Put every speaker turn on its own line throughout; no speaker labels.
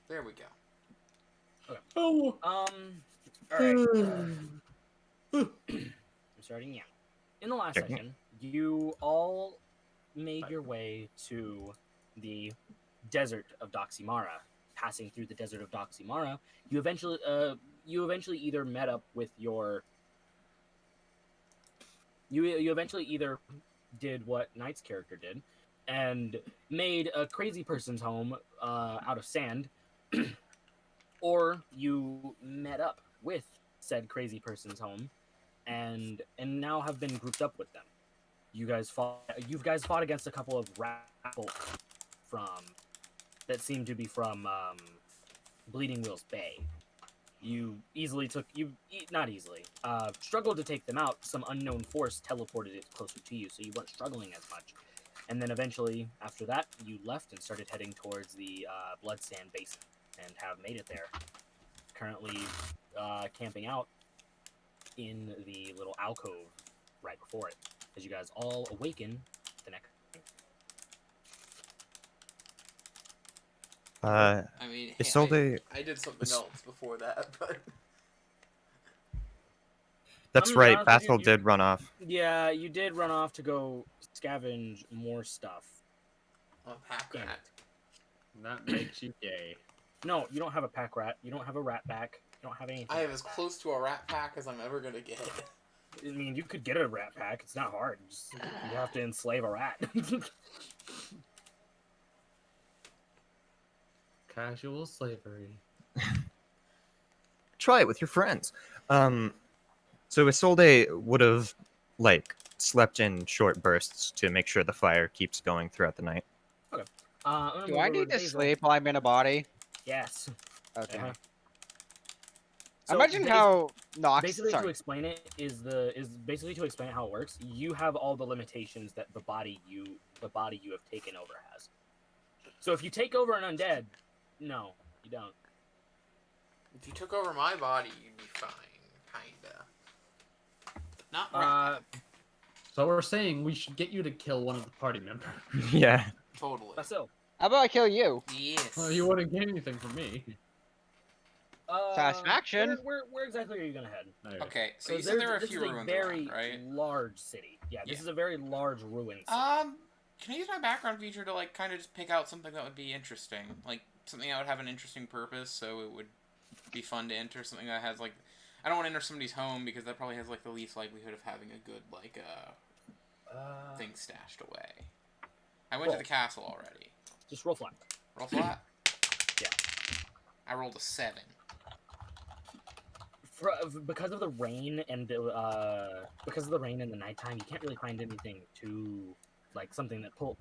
There we go.
Okay.
Oh.
All right. I'm starting now. In the last
Okay.
session, you all made your way to the desert of Doximara. Passing through the desert of Doximara, you eventually either met up with your you eventually either did what Knight's character did and made a crazy person's home out of sand, or you met up with said crazy person's home and now have been grouped up with them. You guys fought against a couple of rat folk from that seemed to be from Bleeding Wheels Bay. You easily took not easily struggled to take them out. Some unknown force teleported it closer to you, so you weren't struggling as much. And then eventually, after that, you left and started heading towards the Blood Sand Basin and have made it there. Currently camping out in the little alcove right before it, as you guys all awaken the next.
I mean, hey,
Isolde,
I did something else before that, but
that's
I'm gonna be
right.
honest with
Bathel
you,
did run off.
Yeah, you did run off to go scavenge more stuff.
I'm a pack
Damn
rat.
That makes you gay.
No, you don't have a pack rat. You don't have a rat pack. You don't have anything.
I have
like
as
that.
close to a rat pack as I'm ever gonna get.
I mean, you could get a rat pack. It's not hard. Just, you have to enslave a rat.
Casual slavery.
Try it with your friends. So Isolde would have like slept in short bursts to make sure the fire keeps going throughout the night.
Okay.
Do I need to sleep while I'm in a body?
Yes.
Okay.
Uh-huh.
Imagine how Nox.
Basically,
Sorry.
to explain it is basically to explain how it works. You have all the limitations that the body you have taken over has. So if you take over an undead, no, you don't.
If you took over my body, you'd be fine, kinda. But not
Uh,
So we're saying we should get you to kill one of the party members.
Yeah.
totally.
Basil.
How about I kill you?
Yes.
Well, you wouldn't get anything from me.
Satisfaction.
Where exactly are you gonna head?
Okay, so you said there were a few ruins
very
around, right?
large city. Yeah, this is a very large ruin city.
Can I use my background feature to, like, kind of just pick out something that would be interesting? Like, something that would have an interesting purpose, so it would be fun to enter. Something that has, like... I don't want to enter somebody's home, because that probably has, like, the least likelihood of having a good, like, thing stashed away. I went to the castle already.
Just roll flat.
Roll flat?
Yeah.
I rolled a 7.
Because of the rain and the nighttime, you can't really find anything too, like, something that pulls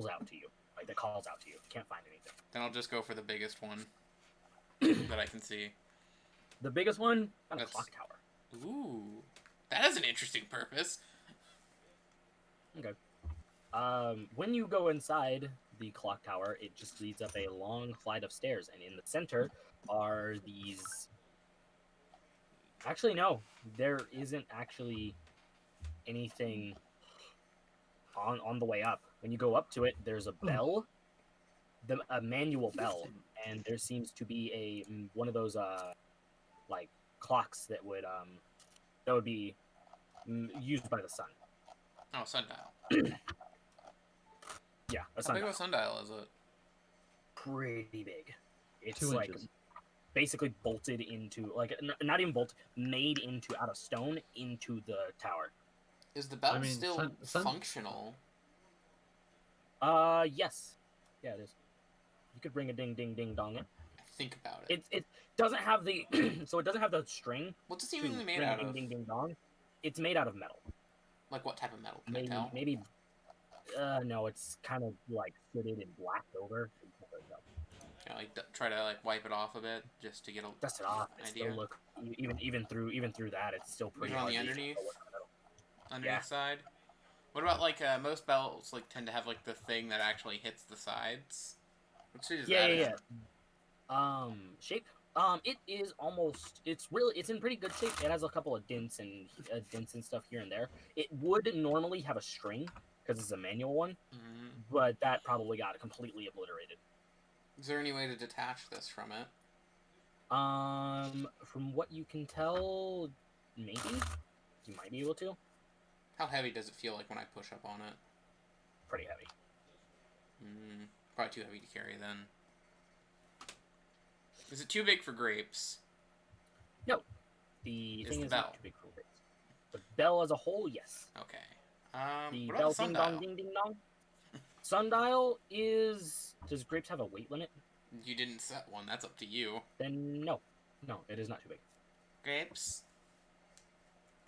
out to you, like that calls out to you. You can't find anything.
Then I'll just go for the biggest one that I can see.
The biggest one, a clock tower.
Ooh, that has an interesting purpose.
Okay. When you go inside the clock tower, it just leads up a long flight of stairs, and in the center are these. Actually, no, there isn't actually anything on the way up. When you go up to it, there's a bell, a manual bell, and there seems to be one of those like clocks that would be used by the sun.
Oh, sundial.
Yeah, a
How big
sundial.
of a sundial is it?
Pretty big. It's
2
like
inches.
basically bolted into, like, not even bolted, made into out of stone into the tower.
Is the bell
I mean,
still functional?
Yes. Yeah, it is. You could bring a ding ding ding dong in.
Think about it.
It doesn't have the so it doesn't have the string.
What's it
to
seemingly made
bring
out
ding
of?
ding ding dong. It's made out of metal.
Like what type of metal? Can I tell?
Maybe no, it's kind of like fitted and blacked over.
You know, like try to like wipe it off a bit just to get a
Dust it off. It
idea.
still look even through that, it's still pretty
Even on
hard
the
to
underneath?
tell what's in the middle.
Underneath
Yeah.
side. What about like most belts like tend to have like the thing that actually hits the sides? What shit is that?
Yeah. Shape. It is almost. It's in pretty good shape. It has a couple of dents and stuff here and there. It would normally have a string because it's a manual one,
Mm-hmm.
but that probably got completely obliterated.
Is there any way to detach this from it?
From what you can tell, maybe you might be able to.
How heavy does it feel like when I push up on it?
Pretty heavy.
Probably too heavy to carry then. Is it too big for grapes?
No. The thing is
bell.
not too big for grapes. The bell as a whole, yes.
Okay.
The
What
bell
about the
ding dong
sundial?
ding ding dong. Sundial is. Does grapes have a weight limit?
You didn't set one. That's up to you.
Then no. No, it is not too big.
Grapes?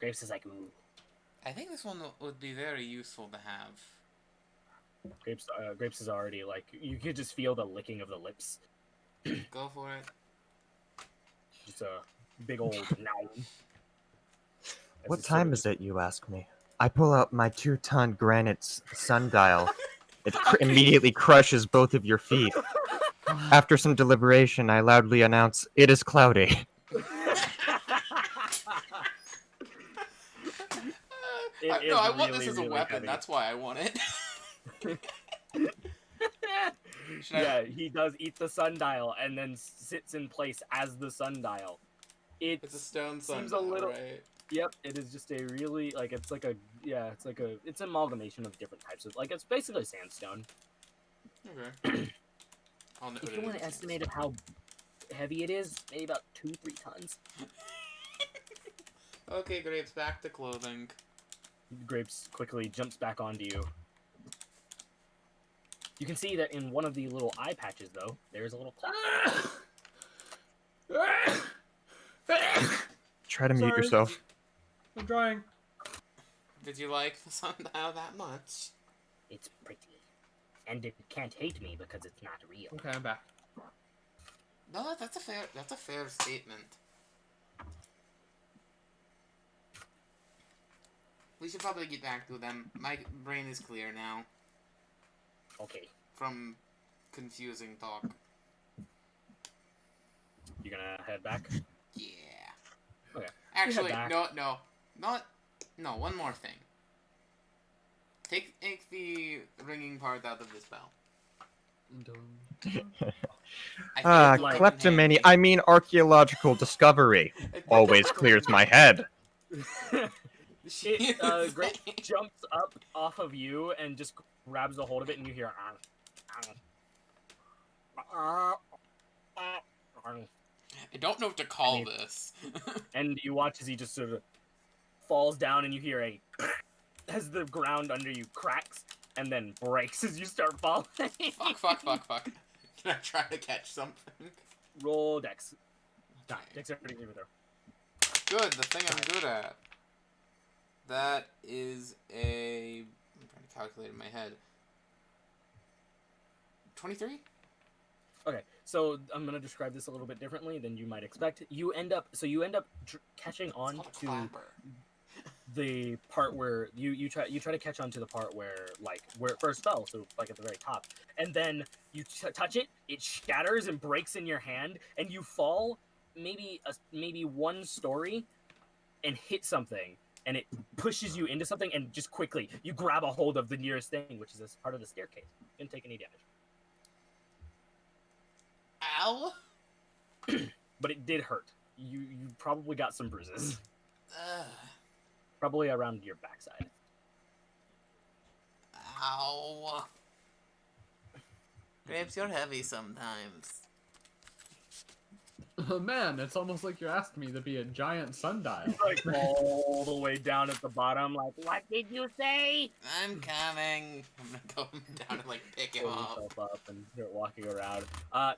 Grapes is like, ooh.
I think this one would be very useful to have.
Grapes is already like, you could just feel the licking of the lips.
Go for it.
Just a big old noun.
What time is it, you ask me? I pull out my 2-ton granite sundial. It immediately crushes both of your feet. After some deliberation, I loudly announce, "It is cloudy."
I want this
really,
as a
really
weapon.
heavy.
That's why I want it.
Yeah, he does eat the sundial and then sits in place as the sundial.
It's a stone
seems
sundial,
a little.
right?
Yep, it is just a really like it's like a it's an amalgamation of different types of it's basically sandstone.
Okay. I'll note
If
it
you want
as
to
a
estimate of how heavy it is, maybe about 2-3 tons.
Okay, Grapes, back to clothing.
Grapes quickly jumps back onto you. You can see that in one of the little eye patches, though, there's a little clock.
Try to mute
Sorry.
yourself.
I'm trying.
Did you like the sundial that much?
It's pretty. And it can't hate me because it's not real.
Okay, I'm back.
No, that's a fair statement. We should probably get back to them. My brain is clear now
Okay.
from confusing talk.
You gonna head back?
Yeah.
Okay.
Actually,
back.
no, one more thing. Take the ringing part out of this bell. I think it's
Kleptomany. I mean archaeological discovery.
I think
Always
it's
clears my
handy.
head.
Grape jumps up off of you and just grabs a hold of it, and you hear.
I don't know what to call this.
And you watch as he just sort of falls down, and you hear a as the ground under you cracks and then breaks as you start falling.
Fuck. Can I try to catch something?
Roll dex. Dexterity saving throw.
Good, the thing I'm good at. That is a... I'm trying to calculate in my head. 23?
Okay, so I'm gonna describe this a little bit differently than you might expect. You end up catching on
It's called a
to
clapper.
the part where you try to catch on to the part where it first fell, so like at the very top, and then you touch it, it shatters and breaks in your hand, and you fall maybe one story and hit something, and it pushes you into something, and just quickly you grab a hold of the nearest thing, which is this part of the staircase. You didn't take any damage.
Ow!
But it did hurt. You probably got some bruises.
Ugh.
Probably around your backside.
Ow. Grapes, you're heavy sometimes.
Oh man, it's almost like you're asking me to be a giant sundial.
Like all the way down at the bottom, like, what did you say?
I'm coming. I'm gonna go down and like pick him
Pull
up.
yourself up and start walking around.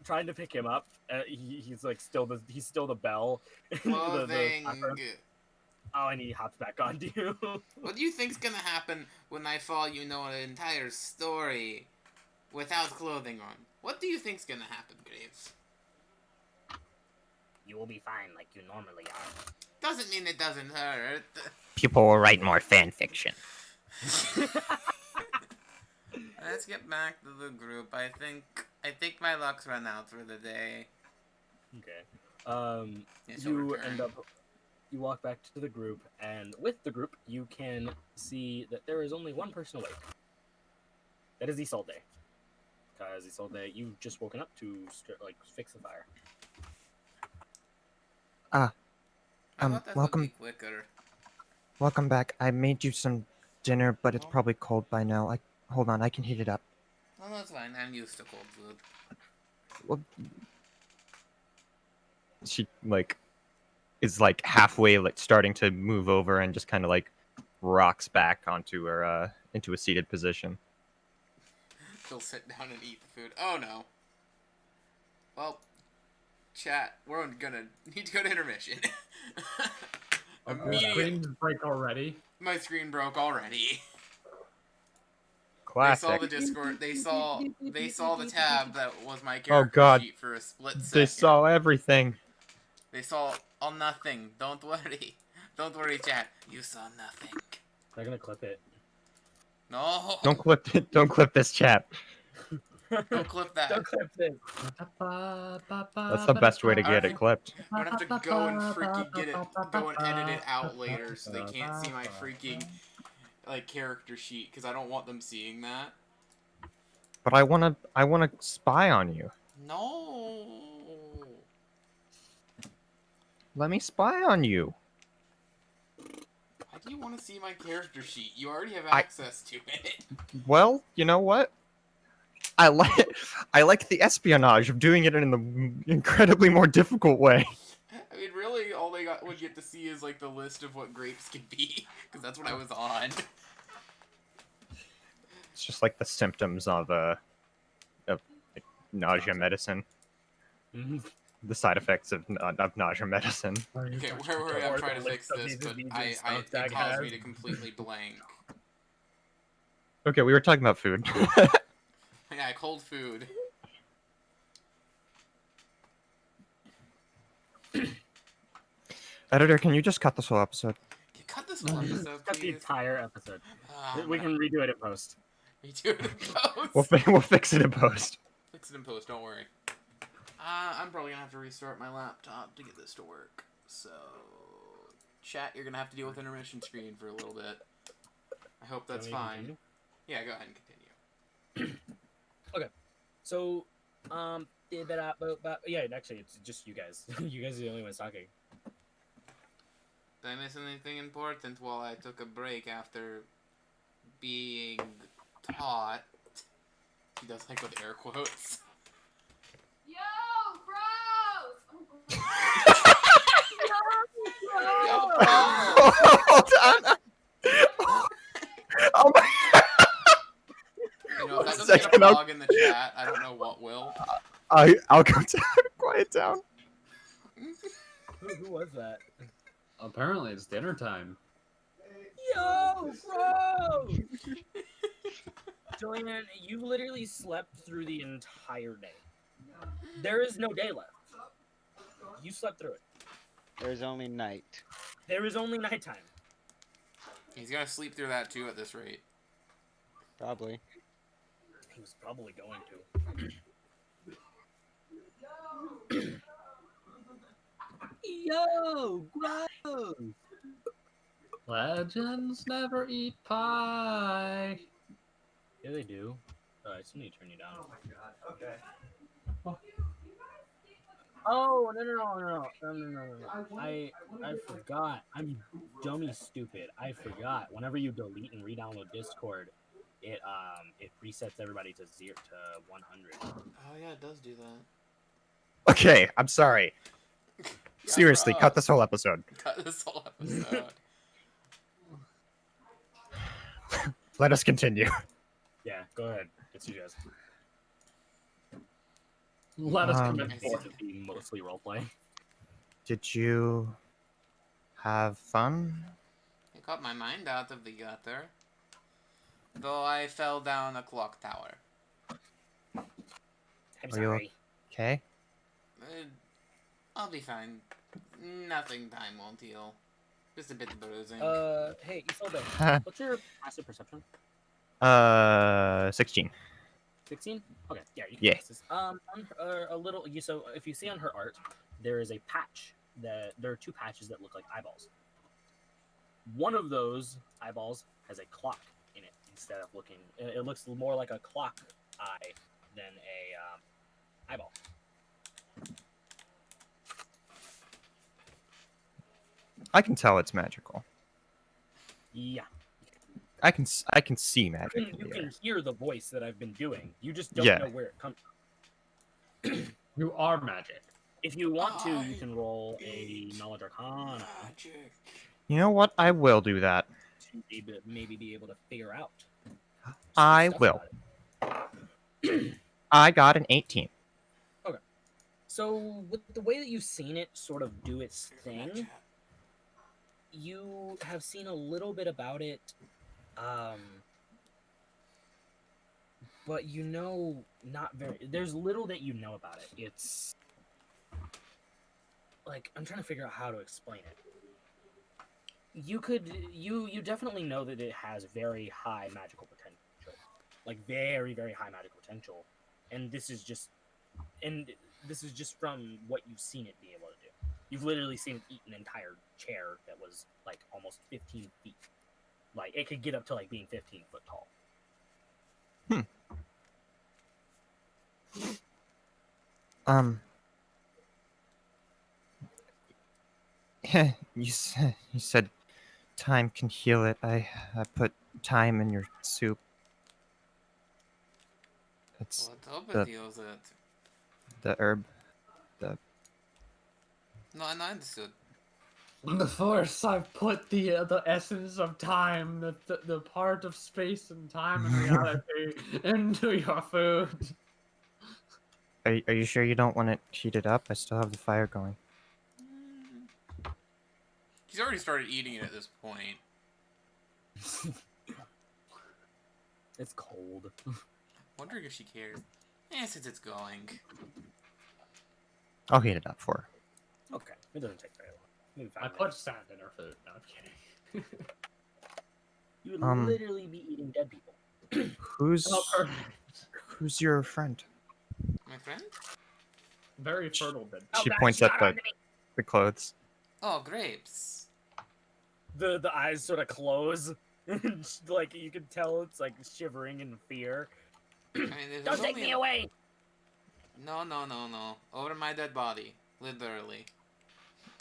Trying to pick him up. He's like still the bell.
Clothing.
flapper. Oh, and he hops back onto you.
What do you think's gonna happen when I fall? You know an entire story without clothing on. What do you think's gonna happen, Graves?
You will be fine like you normally are.
Doesn't mean it doesn't hurt.
People will write more fan fiction.
Let's get back to the group. I think my luck's run out for the day.
Okay.
It's
You
overturned.
end up. You walk back to the group, and with the group, you can see that there is only one person awake. That is Isolde. because he saw that you've just woken up to like fix the fire.
I thought that would
welcome,
be quicker.
welcome back. I made you some dinner, but it's
Oh.
probably cold by now. Hold on, I can heat it up.
Oh, that's fine. I'm used to cold food.
Well, she is halfway starting to move over and just kind of rocks back onto her into a seated position.
She'll sit down and eat the food. Oh no. Well, chat, we're gonna need to go to intermission.
The
Immediate.
screen break already.
My screen broke already.
Classic.
They saw the Discord. They saw the tab that was my character
Oh God.
sheet for a split second.
They saw everything.
They saw nothing. Don't worry. Don't worry, chat. You saw nothing.
They're gonna clip it.
No.
Don't clip it. Don't clip this chat.
Don't clip that.
Don't clip this.
That's the best way to get it clipped.
I'm gonna have to go and freaking go and edit it out later so they can't see my freaking character sheet because I don't want them seeing that.
But I wanna spy on you.
No.
Let me spy on you.
Why do you want to see my character sheet? You already have access to it.
Well, you know what? I like the espionage of doing it in an incredibly more difficult way.
I mean, really, all they would get to see is the list of what grapes can be, because that's what I was on.
It's just the symptoms of nausea medicine. The side effects of nausea medicine.
Okay, where I'm trying to fix this, but it caused me to completely blank.
Okay, we were talking about food.
Yeah, cold food.
Editor, can you just cut this whole episode?
You cut this whole episode,
Cut the
please.
entire episode.
Oh,
We can redo it in post.
redo it in post.
We'll fix it in post.
Fix it in post, don't worry. I'm probably gonna have to restart my laptop to get this to work. So, chat, you're gonna have to deal with intermission screen for a little bit. I hope that's fine. Yeah, go ahead and continue.
Okay, so yeah, actually, it's just you guys. You guys are the only ones talking.
Did I miss anything important while I took a break after being taught? He does with air quotes.
Yo, bros!
Yo, bro!
Hold on. Oh my.
You know, if that doesn't
Second,
get a blog in the chat, I don't know what will.
I'll go down. Quiet down.
Who was that?
Apparently, it's dinner time.
Yo, bro! Julian, you literally slept through the entire day. There is no day left. You slept through it.
There's only night.
There is only nighttime.
He's gonna sleep through that too at this rate.
Probably.
He was probably going to. Yo, gross!
Legends never eat pie.
Yeah, they do. I still need to turn you down. Oh my god. Okay. Oh no. I forgot. I'm dummy stupid. I forgot. Whenever you delete and re-download Discord, it resets everybody to 100.
Oh yeah, it does do that.
Okay, I'm sorry. Seriously, cut this whole episode.
Cut this whole episode.
Let us continue.
Yeah, go ahead. It's you guys.
Let us commit
I see.
forth.
To be mostly roleplay.
Did you have fun?
It got my mind out of the gutter. Though I fell down a clock tower.
I'm
Are you
sorry.
okay?
I'll be fine. Nothing time won't heal. Just a bit of bruising.
Hey, Isolde, what's your passive perception?
16.
16? Okay, yeah, you can
Yeah.
pass this. A little. So if you see on her art, there is a patch there are two patches that look like eyeballs. One of those eyeballs has a clock in it instead of looking. It looks more like a clock eye than a eyeball.
I can tell it's magical.
Yeah.
I can see magic in
You
the
can
air.
hear the voice that I've been doing. You just don't
Yeah.
know where it comes
You are magic.
If you want to, you can roll a knowledge arcana
Magic.
You know what? I will do that.
to maybe be able to figure out some
I
stuff
will.
about it.
I got an 18.
So, with the way that you've seen it sort of do its thing,
Magic.
you have seen a little bit about it, but you know not very. There's little that you know about it. It's like I'm trying to figure out how to explain it. You definitely know that it has very high magical potential, like very very high magical potential, and this is just from what you've seen it be able to do. You've literally seen it eat an entire chair that was like almost 15 feet. Like it could get up to like being 15 foot tall.
You said time can heal it. I put time in your soup. It's
What hope
the
it heals it?
the herb. The
No, I understood.
In the Force, I've put the essence of time, the part of space and time and reality into your food.
Are you sure you don't want it heated up? I still have the fire going.
She's already started eating it at this point.
It's cold.
Wondering if she cares. Since it's going.
I'll heat it up for her.
Okay, it doesn't take very long. Maybe
I
5
put
minutes.
sand in her food. No, I'm kidding.
You would
Um,
literally be eating dead people.
Who's
Oh, perfect.
who's your friend?
My friend?
Very fertile bed.
Oh,
She
God,
points
she
at
got
the
onto me.
the clothes.
Oh, grapes.
The eyes sort of close. Like you can tell it's like shivering in fear.
I mean, there's
Don't take
only
me away.
No. Over my dead body. Literally.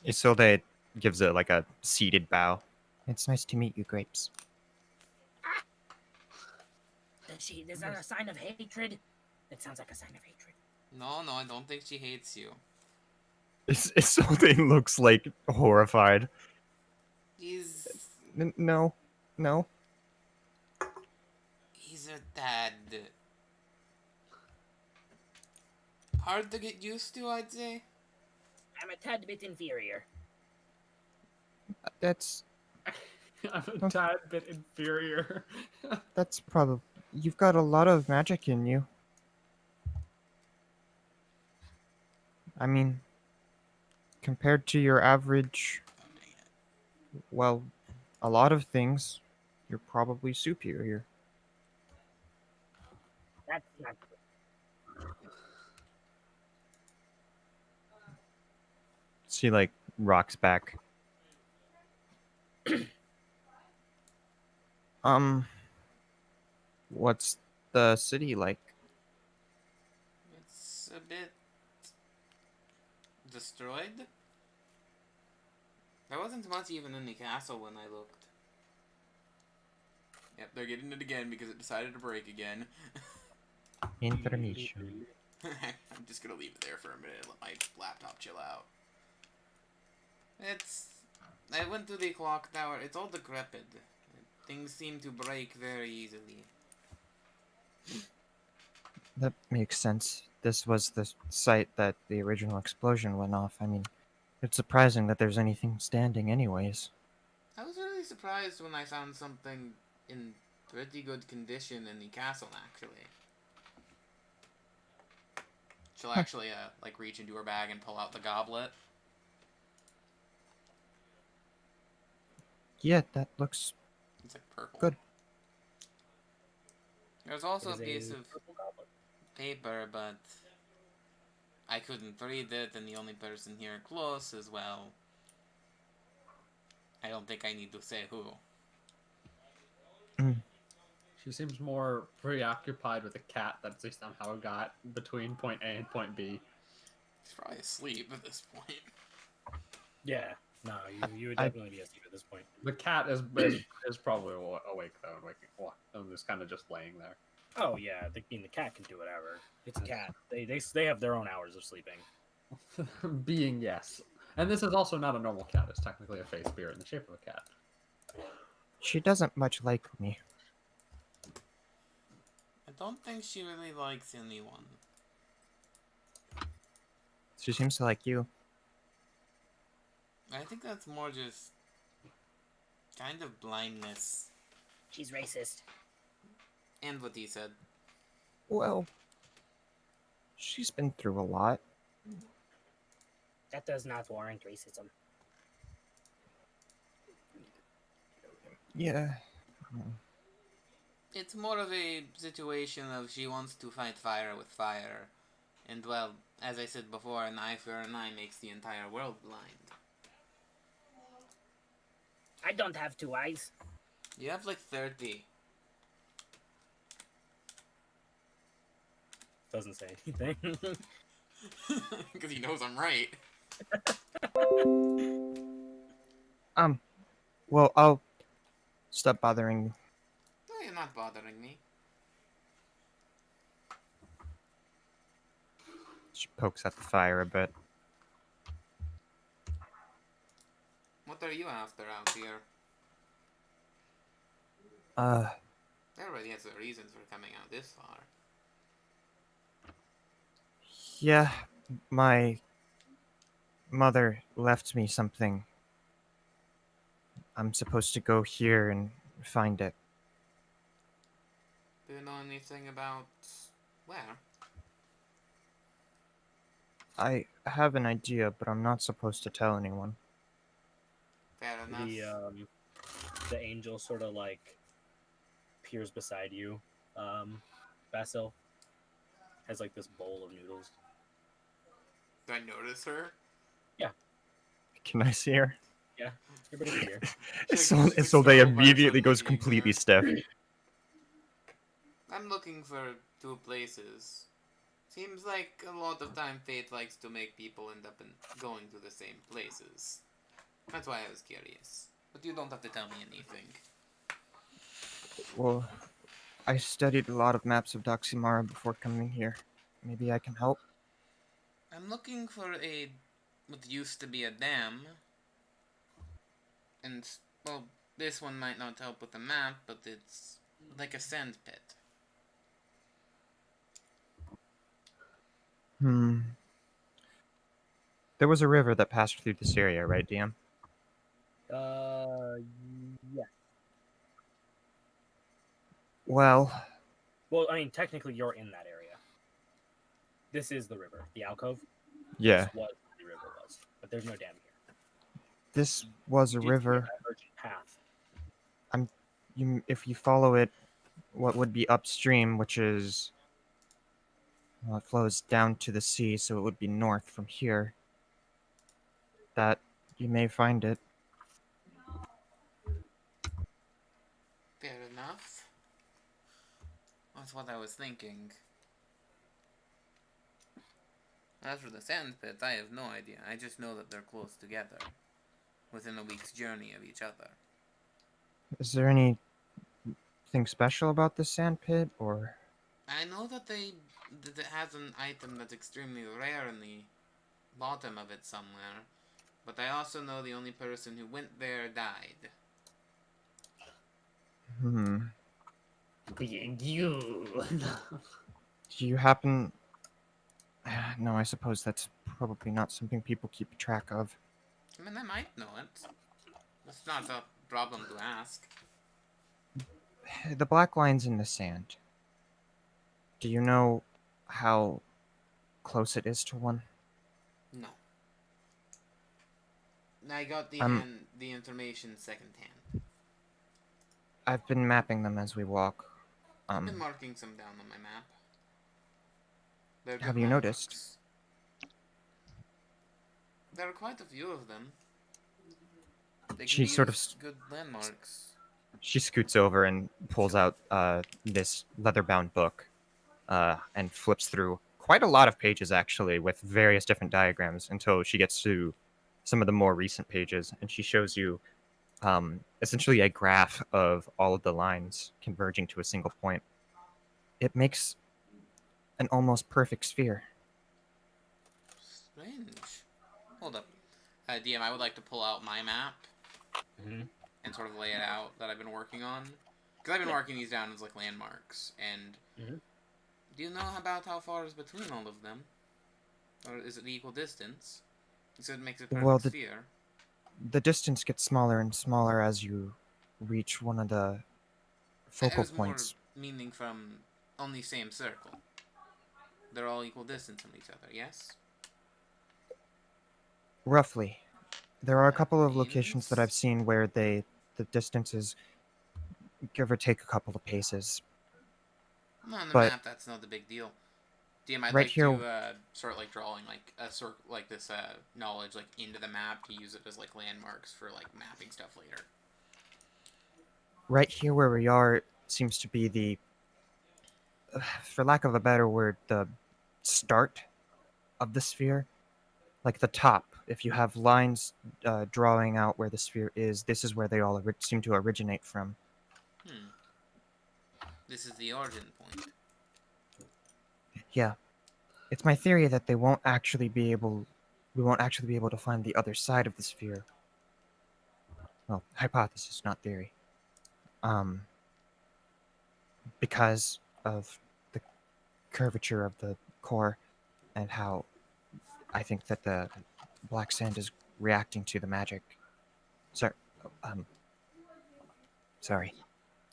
Isolde gives it like a seated bow. It's nice to meet you, Grapes.
Is that a sign of hatred? It sounds like a sign of hatred.
No, I don't think she hates you.
Isolde looks like horrified.
He's
No.
he's a tad hard to get used to, I'd say.
I'm a tad bit inferior.
That's
I'm a tad bit inferior.
probably. You've got a lot of magic in you. I mean, compared to your average,
Oh, dang it.
well, a lot of things, you're probably superior.
That's not
She like rocks back. What's the city like?
It's a bit destroyed. There wasn't much even in the castle when I looked. Yep, they're getting it again because it decided to break again.
Intermission.
I'm just gonna leave it there for a minute and let my laptop chill out. I went to the clock tower. It's all decrepit. Things seem to break very easily.
That makes sense. This was the site that the original explosion went off. I mean, it's surprising that there's anything standing anyways.
I was really surprised when I found something in pretty good condition in the castle, actually. She'll actually, like, reach into her bag and pull out the goblet.
Yeah, that looks
It's like purple.
Good.
There's also a
It is
piece
a
of
purple goblet.
paper, but I couldn't read it, and the only person here close as well. I don't think I need to say who.
She seems more preoccupied with a cat that she somehow got between point A and point B.
She's probably asleep at this point.
Yeah. No, you would
I-
definitely be asleep at this point.
The cat is probably awake though, and is kind of just laying there.
Oh yeah, the cat can do whatever. It's a cat. They have their own hours of sleeping.
Being yes, and this is also not a normal cat. It's technically a face spirit in the shape of a cat.
She doesn't much like me.
I don't think she really likes anyone.
She seems to like you.
I think that's more just kind of blindness.
She's racist.
And what he said.
Well, she's been through a lot.
That does not warrant racism.
Yeah.
It's more of a situation of she wants to fight fire with fire. And well, as I said before, an eye for an eye makes the entire world blind.
I don't have 2 eyes.
You have like 30.
Doesn't say anything.
Because he knows I'm right.
Well, I'll stop bothering you.
No, you're not bothering me.
She pokes at the fire a bit.
What are you after out here? Everybody has their reasons for coming out this far.
Yeah, my mother left me something. I'm supposed to go here and find it.
Do you know anything about where?
I have an idea, but I'm not supposed to tell anyone.
Fair enough.
The angel sort of like peers beside you. Basil has like this bowl of noodles.
Did I notice her?
Can I see her?
Yeah, everybody here.
So they
so
immediately goes
looking
completely
there.
stiff.
I'm looking for 2 places. Seems like a lot of time fate likes to make people end up going to the same places. That's why I was curious. But you don't have to tell me anything.
Well, I studied a lot of maps of Doximara before coming here. Maybe I can help.
I'm looking for what used to be a dam. And, well, this one might not help with the map, but it's like a sand pit.
There was a river that passed through this area, right, DM?
Yeah.
Well,
Well, I mean, technically, you're in that area. This is the river, the alcove.
yeah.
This was where the river was, but there's no dam here.
This was a
You do see
river.
divergent path.
If you follow it, what would be upstream, which is... Well, it flows down to the sea, so it would be north from here. That you may find it.
Fair enough. That's what I was thinking. As for the sand pit, I have no idea. I just know that they're close together. Within a week's journey of each other.
Is there anything special about this sand pit, or...
I know that that it has an item that's extremely rare in the bottom of it somewhere. But I also know the only person who went there died.
Being you.
Do you happen... No, I suppose that's probably not something people keep track of.
I mean, I might know it. It's not a problem to ask.
The black lines in the sand. Do you know how close it is to one?
No. I got the information secondhand.
I've been mapping them as we walk.
I've been marking some down on my map. They're good
Have you noticed?
marks. There are quite a few of them. They can
She
be
sort of
good landmarks.
She scoots over and pulls out this leather-bound book and flips through quite a lot of pages, actually, with various different diagrams until she gets to some of the more recent pages. And she shows you essentially a graph of all of the lines converging to a single point. It makes an almost perfect sphere.
Strange. Hold up. DM, I would like to pull out my map
Mhm.
and sort of lay it out that I've been working on. Because I've been marking these down as like landmarks. And
Mhm.
do you know about how far is between all of them? Or is it the equal distance? You said it makes a perfect
Well,
sphere.
the distance gets smaller and smaller as you reach one of the
It
focal
was more
points.
meaning from on the same circle. They're all equal distance from each other, yes?
Roughly. There are a
That
couple of locations that
means...
I've seen where the distance is give or take a couple of paces.
No, on the
But
map, that's not the big deal. DM, I'd
right
like
here,
to start like drawing like a circle, like this knowledge like into the map to use it as like landmarks for like mapping stuff later.
right here where we are seems to be the, for lack of a better word, the start of the sphere. Like the top. If you have lines drawing out where the sphere is, this is where they all seem to originate from.
Hmm. This is the origin point.
Yeah. It's my theory that we won't actually be able to find the other side of the sphere. Well, hypothesis, not theory. Um, because of the curvature of the core and how I think that the black sand is reacting to the magic. Sorry, um, sorry.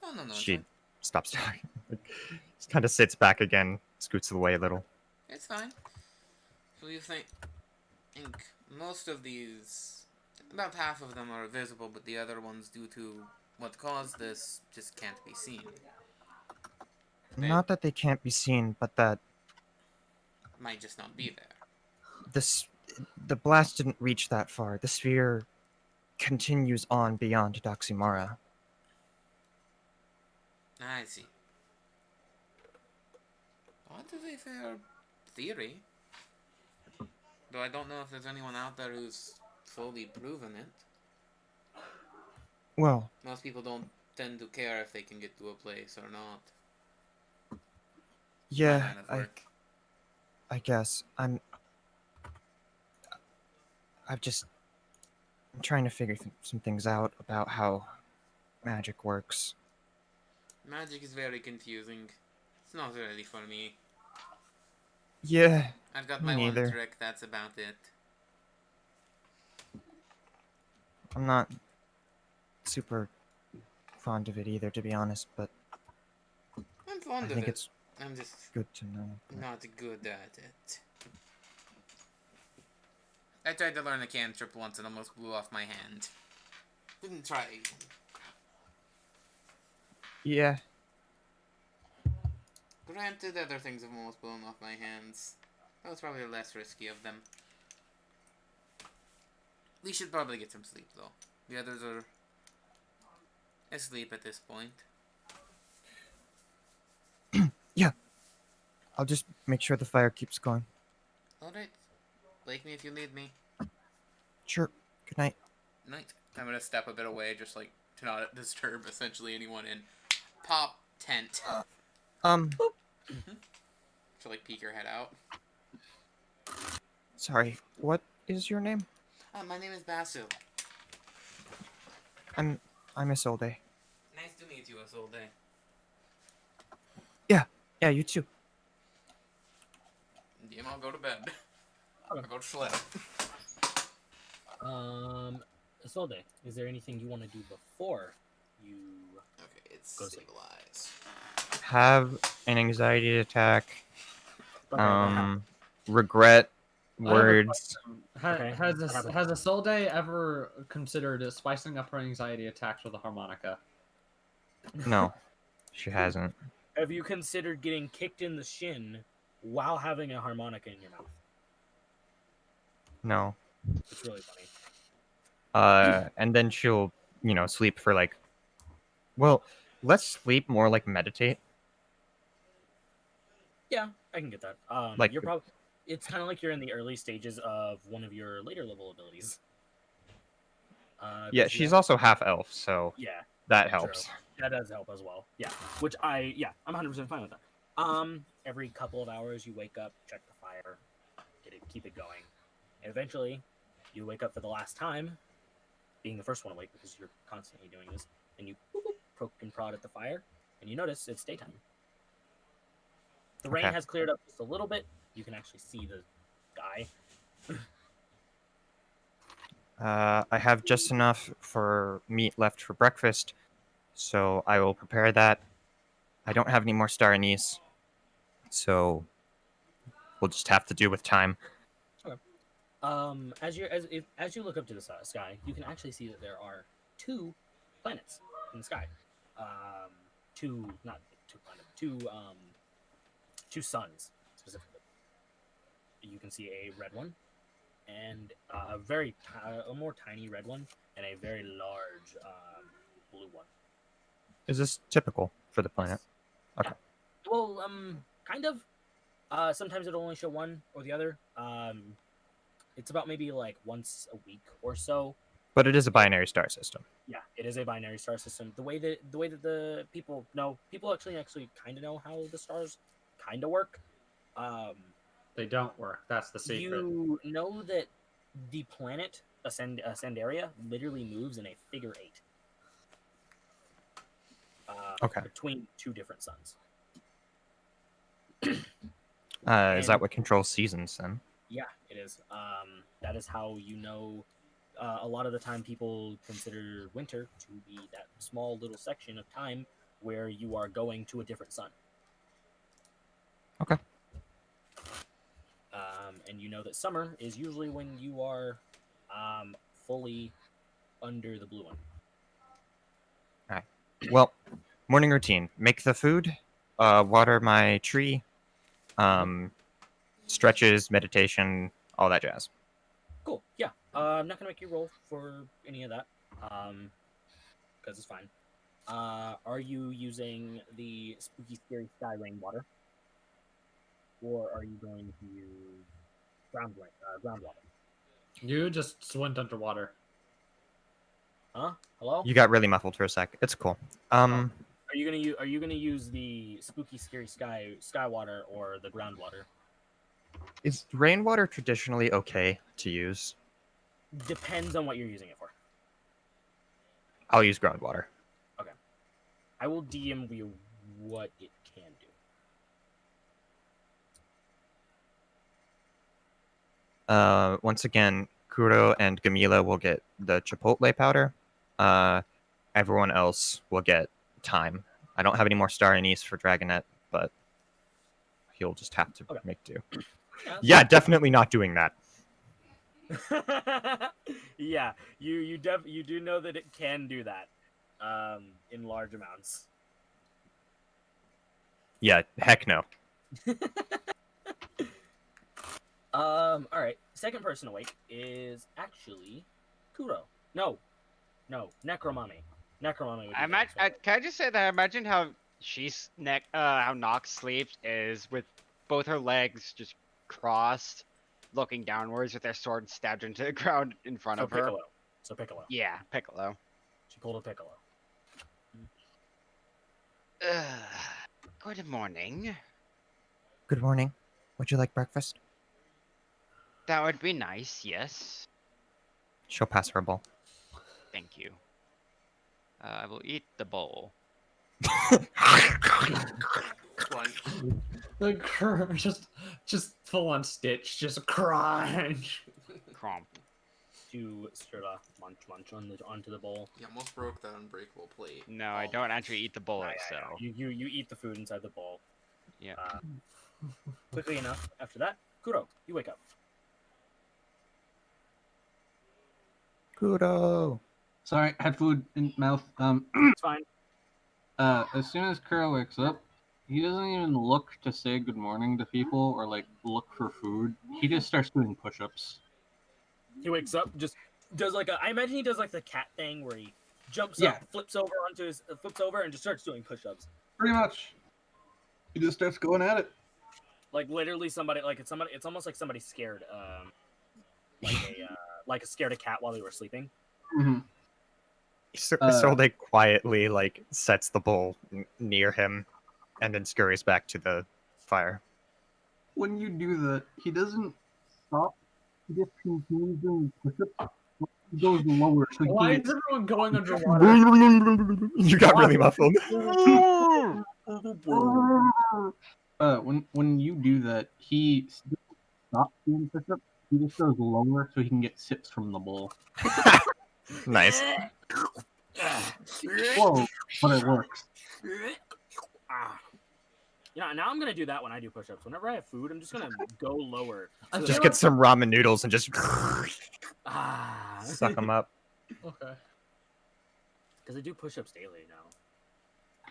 Oh no, it's
She
fine.
stops talking. Kind of sits back again, scoots away a little.
It's fine. So you think most of these, about half of them are visible, but the other ones, due to what caused this, just can't be seen. They
Not that they can't be seen, but that
might just not be there.
this the blast didn't reach that far. The sphere continues on beyond Doximara.
I see. What is a fair theory? Though I don't know if there's anyone out there who's fully proven it.
Well,
Most people don't tend to care if they can get to a place or not. My
yeah,
line of work.
I guess I've just I'm trying to figure some things out about how magic works.
Magic is very confusing. It's not really for me.
Yeah,
I've got
me
my one
neither.
trick, that's about it.
I'm not super fond of it either, to be honest, but
I'm
I
fond of
think
it.
it's
I'm just
good to know.
not good at it. I tried to learn a cantrip once and almost blew off my hand. Didn't try even.
Yeah,
Granted, other things have almost blown off my hands. That was probably less risky of them. We should probably get some sleep, though. The others are asleep at this point.
yeah. I'll just make sure the fire keeps going.
Alright. Wake me if you need me.
Sure. Good night.
Night. I'm gonna step a bit away, just like to not disturb essentially anyone in. Pop tent.
Um,
To like peek your head out.
sorry. What is your name?
My name is Basil.
I'm Isolde.
Nice to meet you, Ascenderia.
Yeah, you too.
DM, I'll go to bed.
Okay.
I'll go to sleep.
Isolde, is there anything you want to do before you
Okay, it's
go sleep?
civilize.
Have an anxiety attack.
Okay, what happened?
Regret
I have a
words.
Okay, what happened?
Has Isolde ever considered spicing up her anxiety attacks with a harmonica?
No, she hasn't.
Have you considered getting kicked in the shin while having a harmonica in your mouth?
No.
It's really funny.
And then she'll, sleep for like Well, let's sleep more like meditate.
Yeah, I can get that.
Like-
You're probably. It's kind of like you're in the early stages of one of your later level abilities.
Yeah,
'Cause you
she's
have-
also half elf, so
Yeah,
that
true.
helps.
That does help as well. Yeah, I'm 100% fine with that. Every couple of hours you wake up, check the fire, keep it going, and eventually you wake up for the last time, being the first one awake because you're constantly doing this, and you boop, boop, poke and prod at the fire, and you notice it's daytime. The rain
Okay.
has cleared up just a little bit. You can actually see the sky.
I have just enough for meat left for breakfast, so I will prepare that. I don't have any more star anise, so we'll just have to do with time.
As you look up to the sky, you can actually see that there are two planets in the sky. Two not two planets, two suns specifically. You can see a red one and a more tiny red one and a very large blue one.
Is this typical for the planet? Okay.
Yeah. Well, kind of. Sometimes it'll only show one or the other. It's about maybe like once a week or so.
But it is a binary star system.
Yeah, it is a binary star system. The way that the people actually kind of know how the stars kind of work.
They don't work. That's the secret.
You know that the planet Ascenderia literally moves in a figure 8.
Okay.
Between two different suns.
Is that what controls seasons then?
Yeah, it is. That is how you know. A lot of the time, people consider winter to be that small little section of time where you are going to a different sun.
Okay.
And you know that summer is usually when you are fully under the blue one.
Well, morning routine. Make the food, water my tree, stretches, meditation, all that jazz.
Cool. Yeah. I'm not gonna make you roll for any of that. Because it's fine. Are you using the spooky scary sky rainwater, or are you going to use groundwater?
You just went underwater.
Huh? Hello?
You got really muffled for a sec. It's cool.
Are you gonna use the spooky scary sky water or the groundwater?
Is rainwater traditionally okay to use?
Depends on what you're using it for.
I'll use groundwater.
I will DM you what it can do.
Once again, Kuro and Gamila will get the chipotle powder. Everyone else will get time. I don't have any more star anise for Dragonet, but he'll just have to
Okay.
make do.
Yeah.
Yeah, definitely not doing that.
Yeah, you do know that it can do that, in large amounts.
Yeah, heck no.
All right. Second person awake is actually Kuro. No, Necromami. Necromami. Would be the next one.
Can I just say that I imagine how how Nox sleeps is with both her legs just crossed, looking downwards with their sword stabbed into the ground in front
So
of her.
Piccolo. So Piccolo.
Yeah, Piccolo.
She pulled a Piccolo.
Good morning.
Good morning. Would you like breakfast?
That would be nice, yes.
She'll pass her a bowl.
Thank you. I will eat the bowl.
Crunch.
Just full on Stitch, just crunch.
Cromp.
To sort of munch onto the bowl.
You almost broke that unbreakable plate.
No, I don't actually eat the bowl
Yeah,
itself.
You eat the food inside the bowl.
Yeah.
Quickly enough. After that, Kuro, you wake up.
Kuro.
Sorry, had food in mouth.
It's fine.
As soon as Kuro wakes up, he doesn't even look to say good morning to people or like look for food. He just starts doing push-ups.
He wakes up, just does like I imagine he does like the cat thing where he jumps
Yeah.
up, flips over and just starts doing push-ups.
Pretty much. He just starts going at it.
Like literally somebody, like it's somebody. It's almost like somebody scared, like a scared a cat while they were sleeping.
Mm-hmm.
Isolde quietly like sets the bowl near him, and then scurries back to the fire.
When you do that, he doesn't stop. He just continues doing push-ups. He goes lower. So he
Why
can
is everyone going underwater?
You got really muffled.
when you do that, he stops doing push-ups. He just goes lower so he can get sips from the bowl.
Nice.
Whoa, but it works.
Yeah, now I'm gonna do that when I do push-ups. Whenever I have food, I'm just gonna go lower.
I
So
feel
Just
that-
get some ramen noodles and just
ah,
suck them up.
Okay.
because I do push-ups daily now.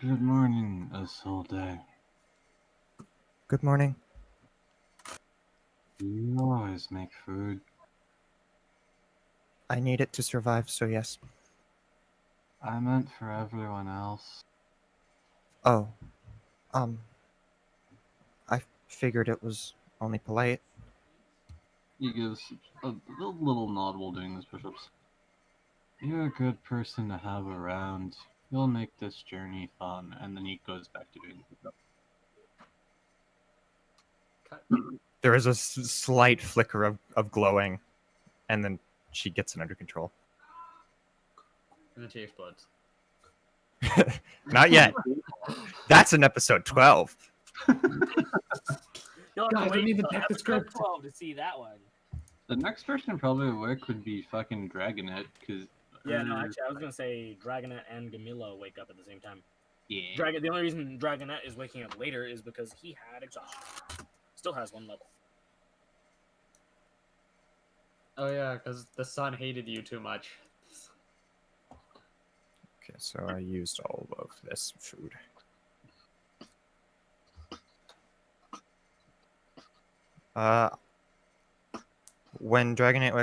Good morning, Isolde.
Good morning.
You always make food.
I need it to survive, so yes.
I meant for everyone else.
Oh. I figured it was only polite.
He gives a little nod while doing his push-ups. You're a good person to have around. You'll make this journey fun. And then he goes back to doing push-ups.
There is a slight flicker of glowing, and then she gets it under control.
And then she explodes.
Not yet. That's in episode 12.
You'll have
Guys,
to
we
wait
need to
till
check the
episode
script.
12 to see that one.
The next person probably at work would be fucking Dragonet, because...
Yeah, no, actually, I was gonna say Dragonet and Gamila wake up at the same time.
Yeah.
The only reason Dragonet is waking up later is because he had exhaustion. Still has 1 level.
Oh yeah, because the sun hated you too much.
Okay, so I used all of this food. When Dragonite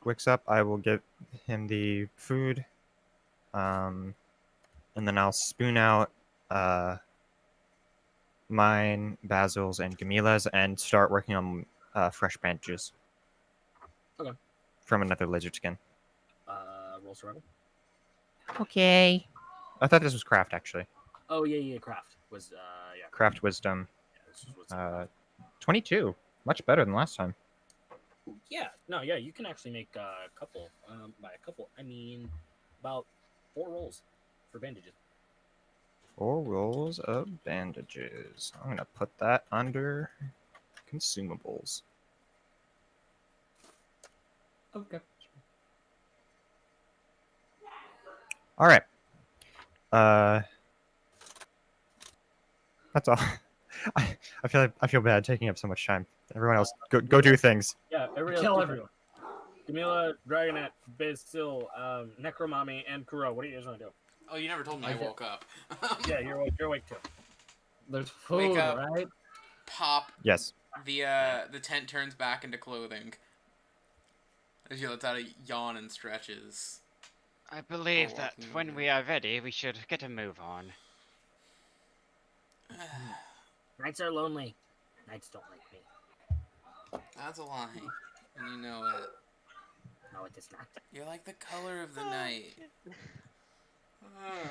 wakes up, I will give him the food, and then I'll spoon out mine, Basil's, and Gamila's, and start working on fresh bandages.
Okay.
From another lizard skin.
Roll survival.
Okay. I thought this was craft, actually.
Oh yeah, craft was yeah.
Craft wisdom.
Yeah, this is what's
22. Much better than last time.
yeah, no, yeah, you can actually make a couple. By a couple, I mean about 4 rolls for bandages.
4 rolls of bandages. I'm going to put that under consumables.
Okay.
All right. That's all. I feel bad taking up so much time. Everyone else, go do things.
Yeah,
Kill everyone.
Gamila, Dragonet, Basil, Necromami, and Kuro. What do you guys want to do?
Oh, you never told me I woke up.
Yeah, you're awake too.
There's food,
up.
right?
Pop.
Yes.
The tent turns back into clothing. As you let out a yawn and stretches.
I believe
Oh,
that
walking
when
over.
we are ready, we should get a move on.
Nights are lonely. Nights don't like me.
That's a lie. And you know it.
No, it is not.
You're like the color of the night.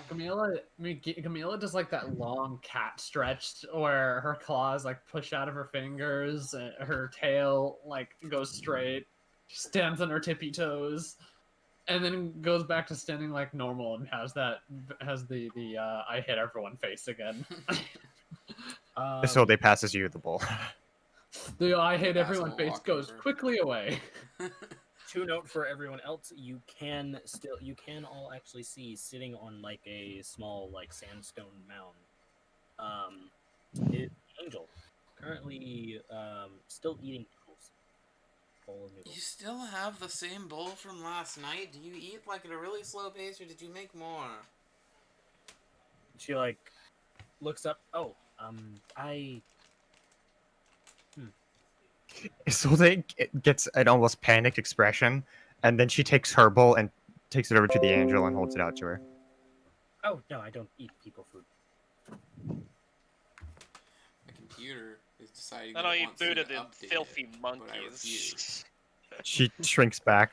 Camila does like that long cat stretch where her claws like push out of her fingers, and her tail like goes straight. She stands on her tippy toes, and then goes back to standing like normal and has the I hit everyone face again.
So they passes you the bowl.
The I hit
Basil
everyone face
walk
goes
over.
quickly away.
To note for everyone else, you can all actually see sitting on like a small like sandstone mound. Is Angel currently still eating noodles. Bowl of
You
noodles.
still have the same bowl from last night? Do you eat like at a really slow pace or did you make more?
She like looks up. Oh, I
Isolde gets an almost panicked expression, and then she takes her bowl and takes it over to the angel and holds it out to her.
Oh no, I don't eat people food.
The computer is deciding
I
that
don't
it
eat
wants me
food
to
of the
update
filthy
it, but I refuse.
monkeys.
She shrinks back,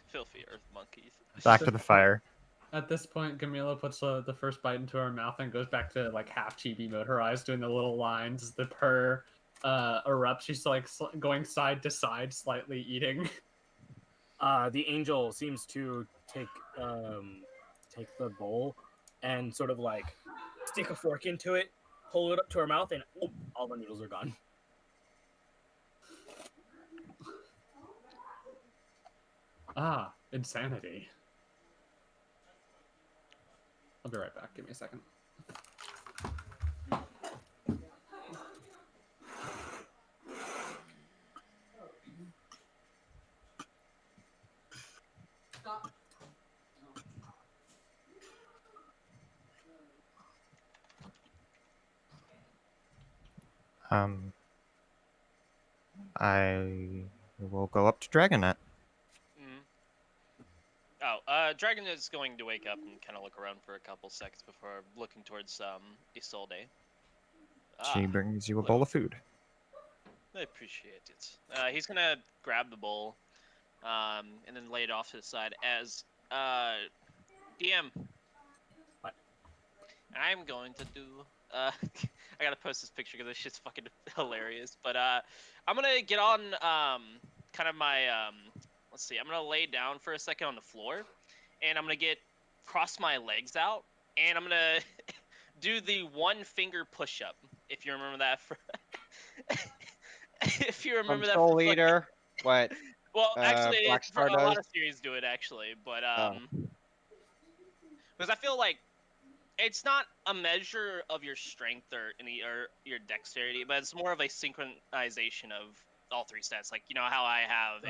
Filthy earth monkeys.
back to the fire.
At this point, Gamila puts the first bite into her mouth and goes back to like half chibi mode. Her eyes doing the little lines. The purr erupts. She's like going side to side, slightly eating.
The angel seems to take the bowl and sort of like stick a fork into it, hold it up to her mouth, and all the noodles are gone.
Ah, insanity. I'll be right back. Give me a second.
I will go up to Dragonet.
Mm. Oh, Dragon is going to wake up and kind of look around for a couple seconds before looking towards Isolde.
She brings you a
look.
bowl of food.
I appreciate it. He's gonna grab the bowl, and then lay it off to the side as DM.
What?
I'm going to do. I gotta post this picture because this shit's fucking hilarious. But I'm gonna get on kind of my let's see. I'm gonna lay down for a second on the floor, and I'm gonna cross my legs out, and I'm gonna do the one finger push up. If you remember that. If you remember that.
Soul Eater. What?
Well, actually,
Black
for
Star
a lot
does?
of series do it actually, but
Oh.
because I feel like it's not a measure of your strength or your dexterity, but it's more of a synchronization of all three stats. Like, you know how I have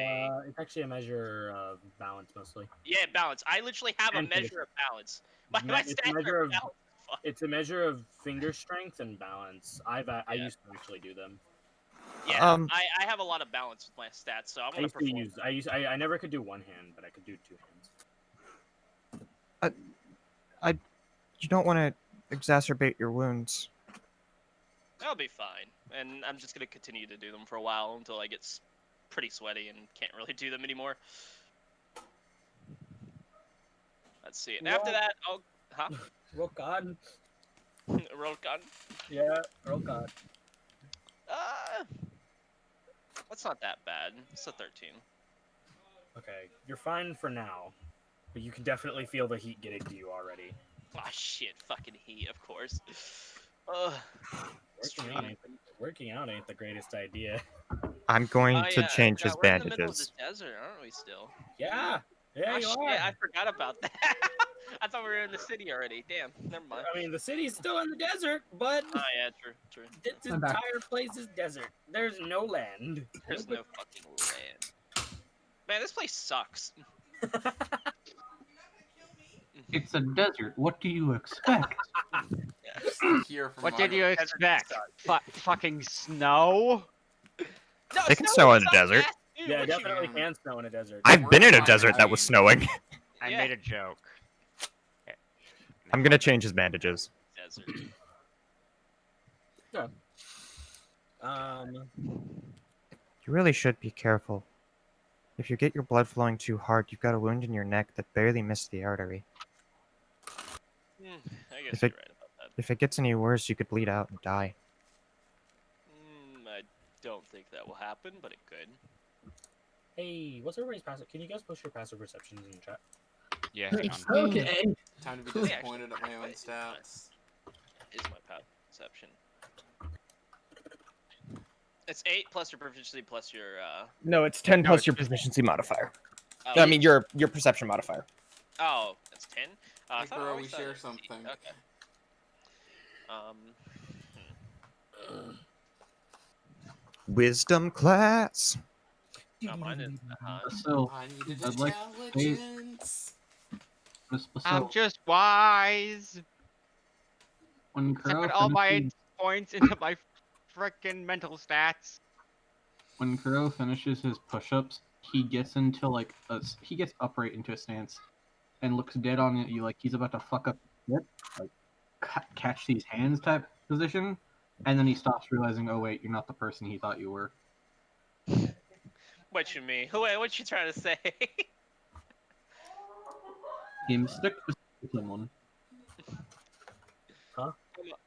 It's actually a measure of balance mostly.
balance. I literally have a
And
measure of balance. My
It's a
stats
measure
are
of
balance. Fuck.
it's a measure of finger strength and balance. I used to actually do them.
Yeah, I have a lot of balance with my stats, so I'm gonna perform.
I never could do one hand, but I could do two hands.
You don't want to exacerbate your wounds.
That'll be fine, and I'm just gonna continue to do them for a while until I get pretty sweaty and can't really do them anymore. Let's see. And after that, I'll
Roll God.
roll gun.
Yeah, roll God.
That's not that bad. It's a 13.
Okay, you're fine for now, but you can definitely feel the heat getting to you already.
Ah, shit, fucking heat, of course. Ugh.
Working out ain't the greatest idea.
I'm going to change
yeah,
his
we're in the middle of
bandages.
the desert, aren't we still?
Yeah,
Ah,
you
shit,
are.
I forgot about that. I thought we were in the city already. Damn, never mind.
I mean, the city's still in the desert, but
Oh, yeah, true.
this
I'm back.
entire place is desert. There's no land.
There's no fucking land. Man, this place sucks.
It's a desert. What do you expect?
Here from
What did you
Desert
expect?
sucks.
Fucking snow?
No,
They can snow in the
sucks,
desert.
ass, dude,
Yeah,
what you
definitely
mean?
can snow in a desert.
I've been in a desert that was snowing.
I
Yeah.
made a joke.
I'm gonna change his bandages.
Desert.
You really should be careful. If you get your blood flowing too hard, you've got a wound in your neck that barely missed the artery.
I guess
If
you're
it-
right about that.
If it gets any worse, you could bleed out and die.
I don't think that will happen, but it could.
Hey, what's everybody's passive? Can you guys post your passive perceptions in the chat?
Yeah, hang on.
Okay.
Time to be disappointed at my own stats.
Is my path perception. It's 8 plus your proficiency plus your
No, it's 10
No,
plus
it's
your
just-
proficiency modifier.
oh,
I mean, your perception modifier.
oh, that's 10. I thought I
Necro,
always
we
thought
share
it was 8.
something.
Okay.
Wisdom class.
No, mine is.
So,
I needed
I'd like to say-
intelligence.
I'm just wise.
When
I
Kuro
put all my
finishes,
points into my frickin' mental stats.
when Kuro finishes his push-ups, he gets into he gets upright into a stance, and looks dead on you like he's about to fuck up shit, like catch these hands type position, and then he stops realizing, oh wait, you're not the person he thought you were.
What you mean? Wait, what you trying to say?
He mistook someone.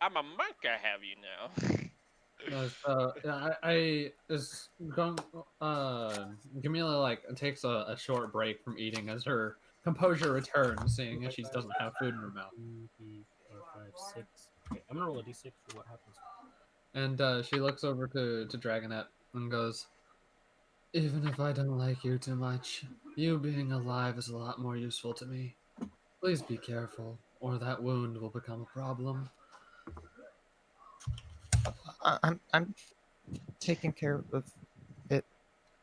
I'm a monk. I have you now.
I is going. Camila like takes a short break from eating as her composure returns, seeing as she doesn't have food in her mouth.
2, 3, 4, 5, 6. Okay, I'm gonna roll a d6 for what happens.
And she looks over to Dragonette and goes, "Even if I don't like you too much, you being alive is a lot more useful to me. Please be careful, or that wound will become a problem."
I'm taking care of it.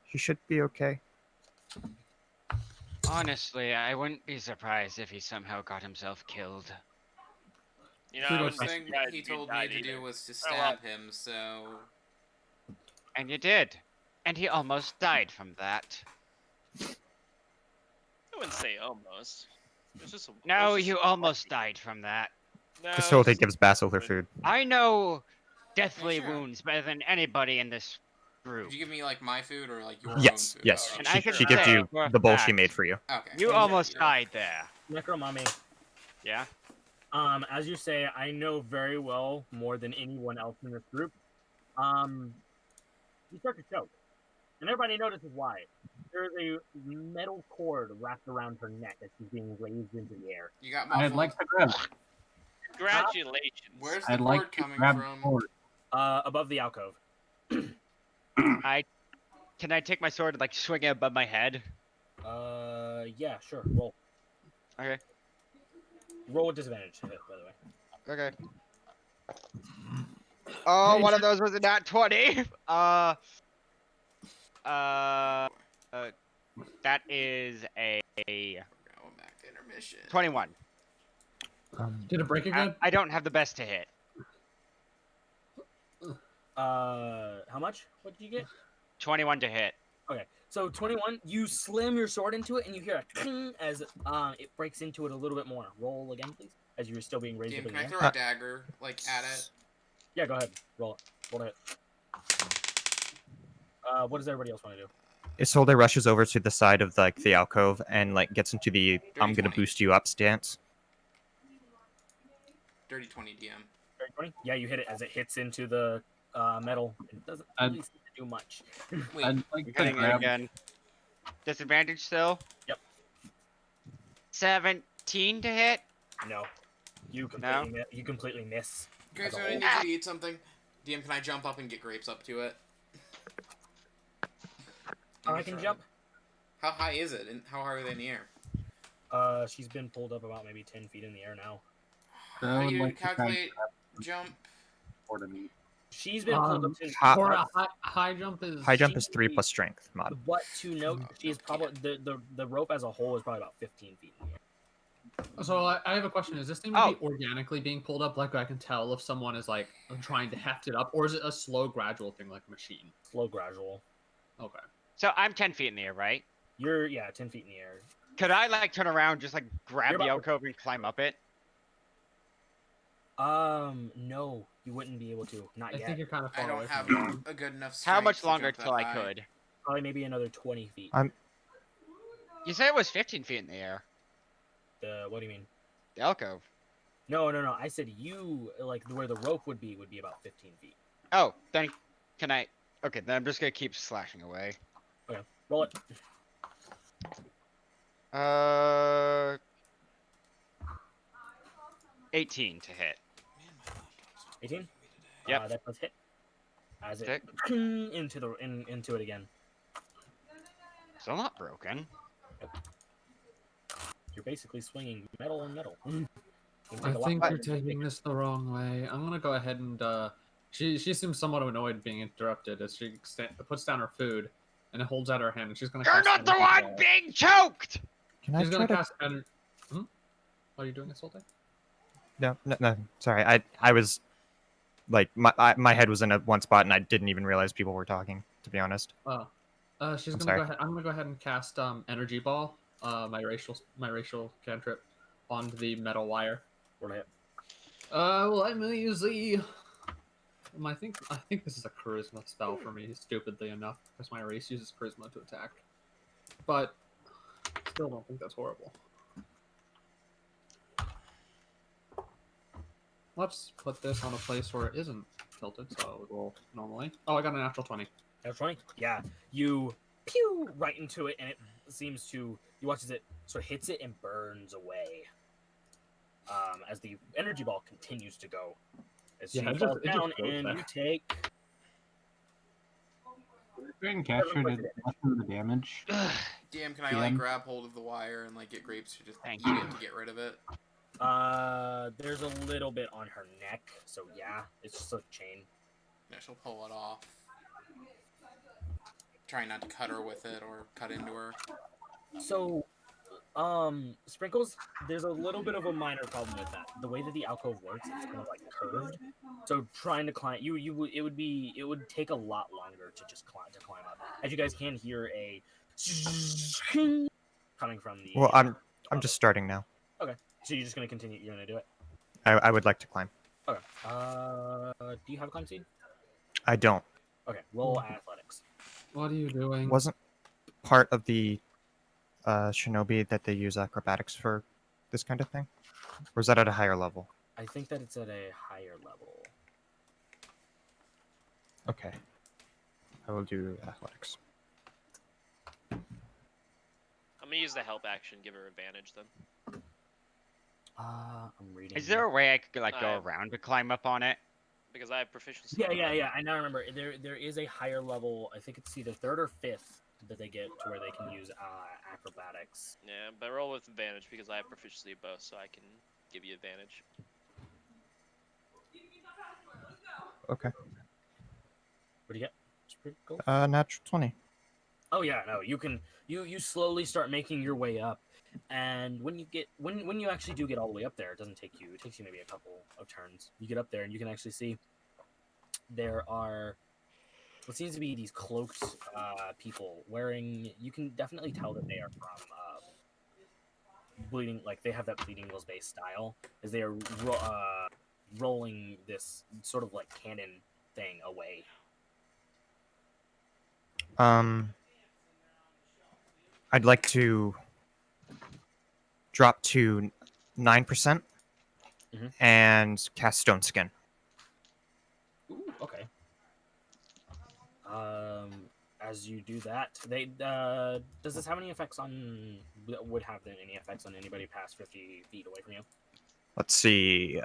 He should be okay.
Honestly, I wouldn't be surprised if he somehow got himself killed.
You know,
He
I
looks
wouldn't be
The thing
surprised
he
if you
told me
died
to do
either.
was to
Oh, well.
stab him, so
And you did. And he almost died from that.
I wouldn't say almost. It's just
No,
it's just
you almost died from that.
No,
Isolde
it's
gives Basil her food.
I know deathly
Yeah, sure.
wounds better than anybody in this group.
Could you give me like my food or like your
Yes,
own food?
yes.
Oh,
And
okay.
I can
She gives
say
you
for a
the bowl she
fact,
made for you.
Okay.
You
Yeah,
almost
yeah.
died there.
Necromami.
Yeah?
As you say, I know very well more than anyone else in this group. You start to choke, and everybody notices why. There is a metal cord wrapped around her neck as she's being raised into the air.
You got muffled.
I'd like to grab it.
Congratulations.
Where's the
I'd
cord
like to
coming
grab the
from?
cord.
Above the alcove.
Can I take my sword and like swing it above my head?
Yeah, sure. Roll.
Okay.
Roll with disadvantage to hit, by the way.
Okay. Oh,
Hey,
one of those was a nat 20. That is a
Going back to intermission.
21.
Did it break again?
I don't have the best to hit.
How much? What did you get?
21 to hit.
Okay, so 21. You slam your sword into it, and you hear a ting as it breaks into it a little bit more. Roll again, please, as you're still being raised
DM,
up in
can
the
I
air.
throw a dagger like at it?
Yeah, go ahead. Roll it. Roll it. What does everybody else want to do?
Isolde rushes over to the side of like the alcove and like gets into the I'm gonna
20.
boost you up stance.
Dirty 20 DM.
20? Yeah, you hit it as it hits into the metal. It doesn't
I'd-
really seem to do much.
Wait,
I'd like to
Hitting it
grab.
again. Disadvantage still?
Yep.
17 to hit?
No, you completely miss.
guys,
as a
I need
whole.
to eat something. DM, can I jump up and get grapes up to it?
I can jump.
How high is it? And how high are they in the air?
She's been pulled up about maybe 10 feet in the air now.
I
How do
would
you
like to grab
calculate jump?
cord of meat.
She's been pulled up 10
Ha-
feet.
Or a high jump is.
High jump is
She-
3 plus strength mod.
But to note, she's
okay.
probably the rope as a whole is probably about 15 feet in the air.
So I have a question: is this thing be organically being pulled up? Like I can tell if someone is like trying to heft it up, or is it a slow, gradual thing like a machine?
Slow, gradual.
Okay.
So I'm 10 feet in the air, right?
You're 10 feet in the air.
Could I like turn around, just like grab
You're
the
about
alcove and climb up it?
No, you wouldn't be able to. Not
I
yet.
think you're kind of far
I
away
don't have
from
a good enough
How
strength
much
to
longer
jump that
till I
high.
could?
Probably maybe another 20 feet.
You said it was 15 feet in the air.
What do you mean?
The alcove.
No. I said you like where the rope would be about 15 feet.
Oh, then can I? Okay, then I'm just gonna keep slashing away.
Roll it.
18 to hit.
18.
Yep.
That does hit. As it
Stick.
into it again.
Still not broken.
You're basically swinging metal on metal.
I think you're taking this the wrong way. I'm gonna go ahead and she seems somewhat annoyed being interrupted as she puts down her food and holds out her hand, and she's gonna.
You're
cast
not the
energy
one
ball.
being choked.
Can I
She's
try
gonna
to...
cast energy. What are you doing, Isolde?
No. Sorry, I was like my head was in one spot and I didn't even realize people were talking. To be honest.
She's
I'm
gonna
sorry.
go ahead. I'm gonna go ahead and cast energy ball my racial cantrip onto the metal wire.
Roll a hit.
Let me use the. I think this is a charisma spell for me, stupidly enough, because my race uses charisma to attack. But still don't think that's horrible. Let's put this on a place where it isn't tilted, so it would roll normally. Oh, I got a natural 20.
That's 20? Yeah. You pew right into it, and it seems to. You watch as it sort of hits it and burns away. As the energy ball continues to go. As
Yeah,
she
it just-
falls
it just
down,
goes
and
there.
you take.
Didn't capture the damage.
DM, can I like
DM?
grab hold of the wire and like get Grapes to just
Thank
eat
you.
it to get rid of it?
There's a little bit on her neck, so yeah, it's just a chain.
Yeah, she'll pull it off. Trying not to cut her with it or cut into her.
So, Sprinkles, there's a little bit of a minor problem with that. The way that the alcove works, it's kind of like curved. So trying to climb, it would take a lot longer to just climb up. As you guys can hear a coming from the.
Well, I'm just starting now.
So you're just gonna continue. You're gonna do it.
I would like to climb.
Okay. Do you have a climb seed?
I don't.
Okay. Roll athletics.
What are you doing?
Wasn't part of the shinobi that they use acrobatics for this kind of thing? Or is that at a higher level?
I think that it's at a higher level.
Okay. I will do athletics.
I'm gonna use the help action, give her advantage then.
I'm reading.
Is there a way I could like go
Uh,
around to climb up on it?
Because I have proficiency.
Yeah. I now remember. There is a higher level. I think it's either third or fifth that they get to where they can use acrobatics.
Yeah, but roll with advantage because I have proficiency in both, so I can give you advantage.
Okay.
What do you get? Sprinkles?
Natural 20.
Oh yeah, no. You can you slowly start making your way up, and when you actually do get all the way up there, it takes you maybe a couple of turns. You get up there and you can actually see there are what seems to be these cloaked people wearing. You can definitely tell that they are from bleeding. Like they have that Bleeding Eagles based style, as they are rolling this sort of like cannon thing away.
I'd like to drop to 9%
Mhm.
and cast Stone Skin.
Ooh, okay. As you do that, they does this have any effects on? Would have any effects on anybody past 50 feet away from you?
Let's see.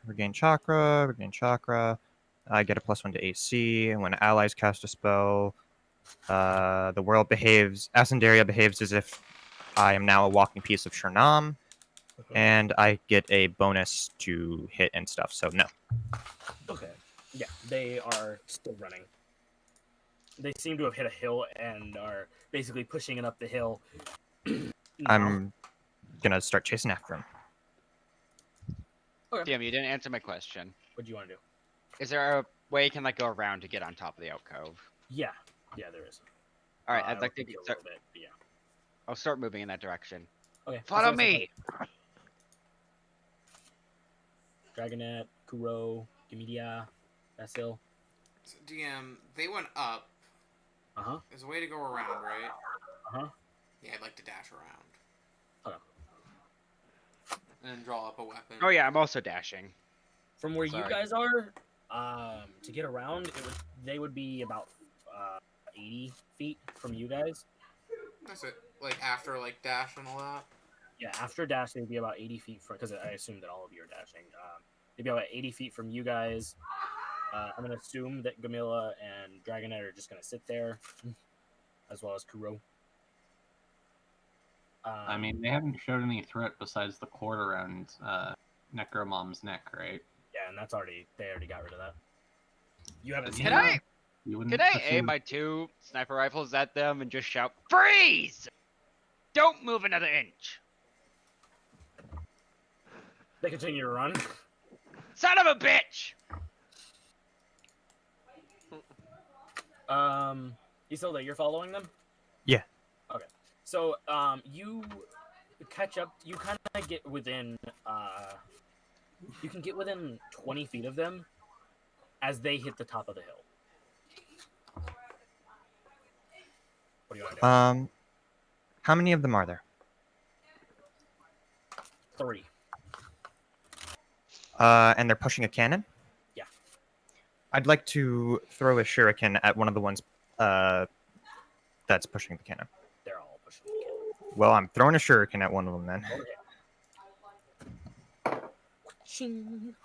Regain chakra. I get a +1 to AC. And when allies cast a spell, the world behaves. Ascenderia behaves as if I am now a walking piece of Shernam, and I get a bonus to hit and stuff. So no.
Okay. Yeah, they are still running. They seem to have hit a hill and are basically pushing it up the hill. Now.
I'm gonna start chasing after him.
Okay.
Damn, you didn't answer my question.
What do you want to do?
Is there a way you can like go around to get on top of the alcove?
Yeah, there is.
All right,
It'll
I'd like to
take you a
start.
little bit, but yeah.
I'll start moving in that direction.
Okay.
Follow
so
me.
Dragonet, Kuro, Gamidia, Basil.
So, DM, they went up.
Uh-huh.
There's a way to go around, right?
Uh-huh.
Yeah, I'd like to dash around.
Okay.
And then draw up a weapon.
Oh yeah, I'm also dashing.
From where
Sorry.
you guys are, to get around, they would be about 80 feet from you guys.
That's it. Like after like dash and all that.
Yeah, after dash, they'd be about 80 feet from, because I assume that all of you are dashing. They'd be about 80 feet from you guys. I'm going to assume that Gamila and Dragonet are just going to sit there, as well as Kuro.
I mean, they haven't showed any threat besides the cord around Necro Mom's neck, right?
Yeah, and they already got rid of that. You haven't seen
Can
that?
I?
You wouldn't
Could I
assume-
aim my 2 sniper rifles at them and just shout, "Freeze! Don't move another inch!"
They continue to run.
Son of a bitch!
Isolde, you're following them?
Yeah.
Okay. So you catch up. You kind of get within. You can get within 20 feet of them as they hit the top of the hill. What do you want to do?
How many of them are there?
3.
And they're pushing a cannon?
Yeah.
I'd like to throw a shuriken at one of the ones that's pushing the cannon.
They're all pushing the cannon.
Well, I'm throwing a shuriken at one of them then.
Over here. Shing.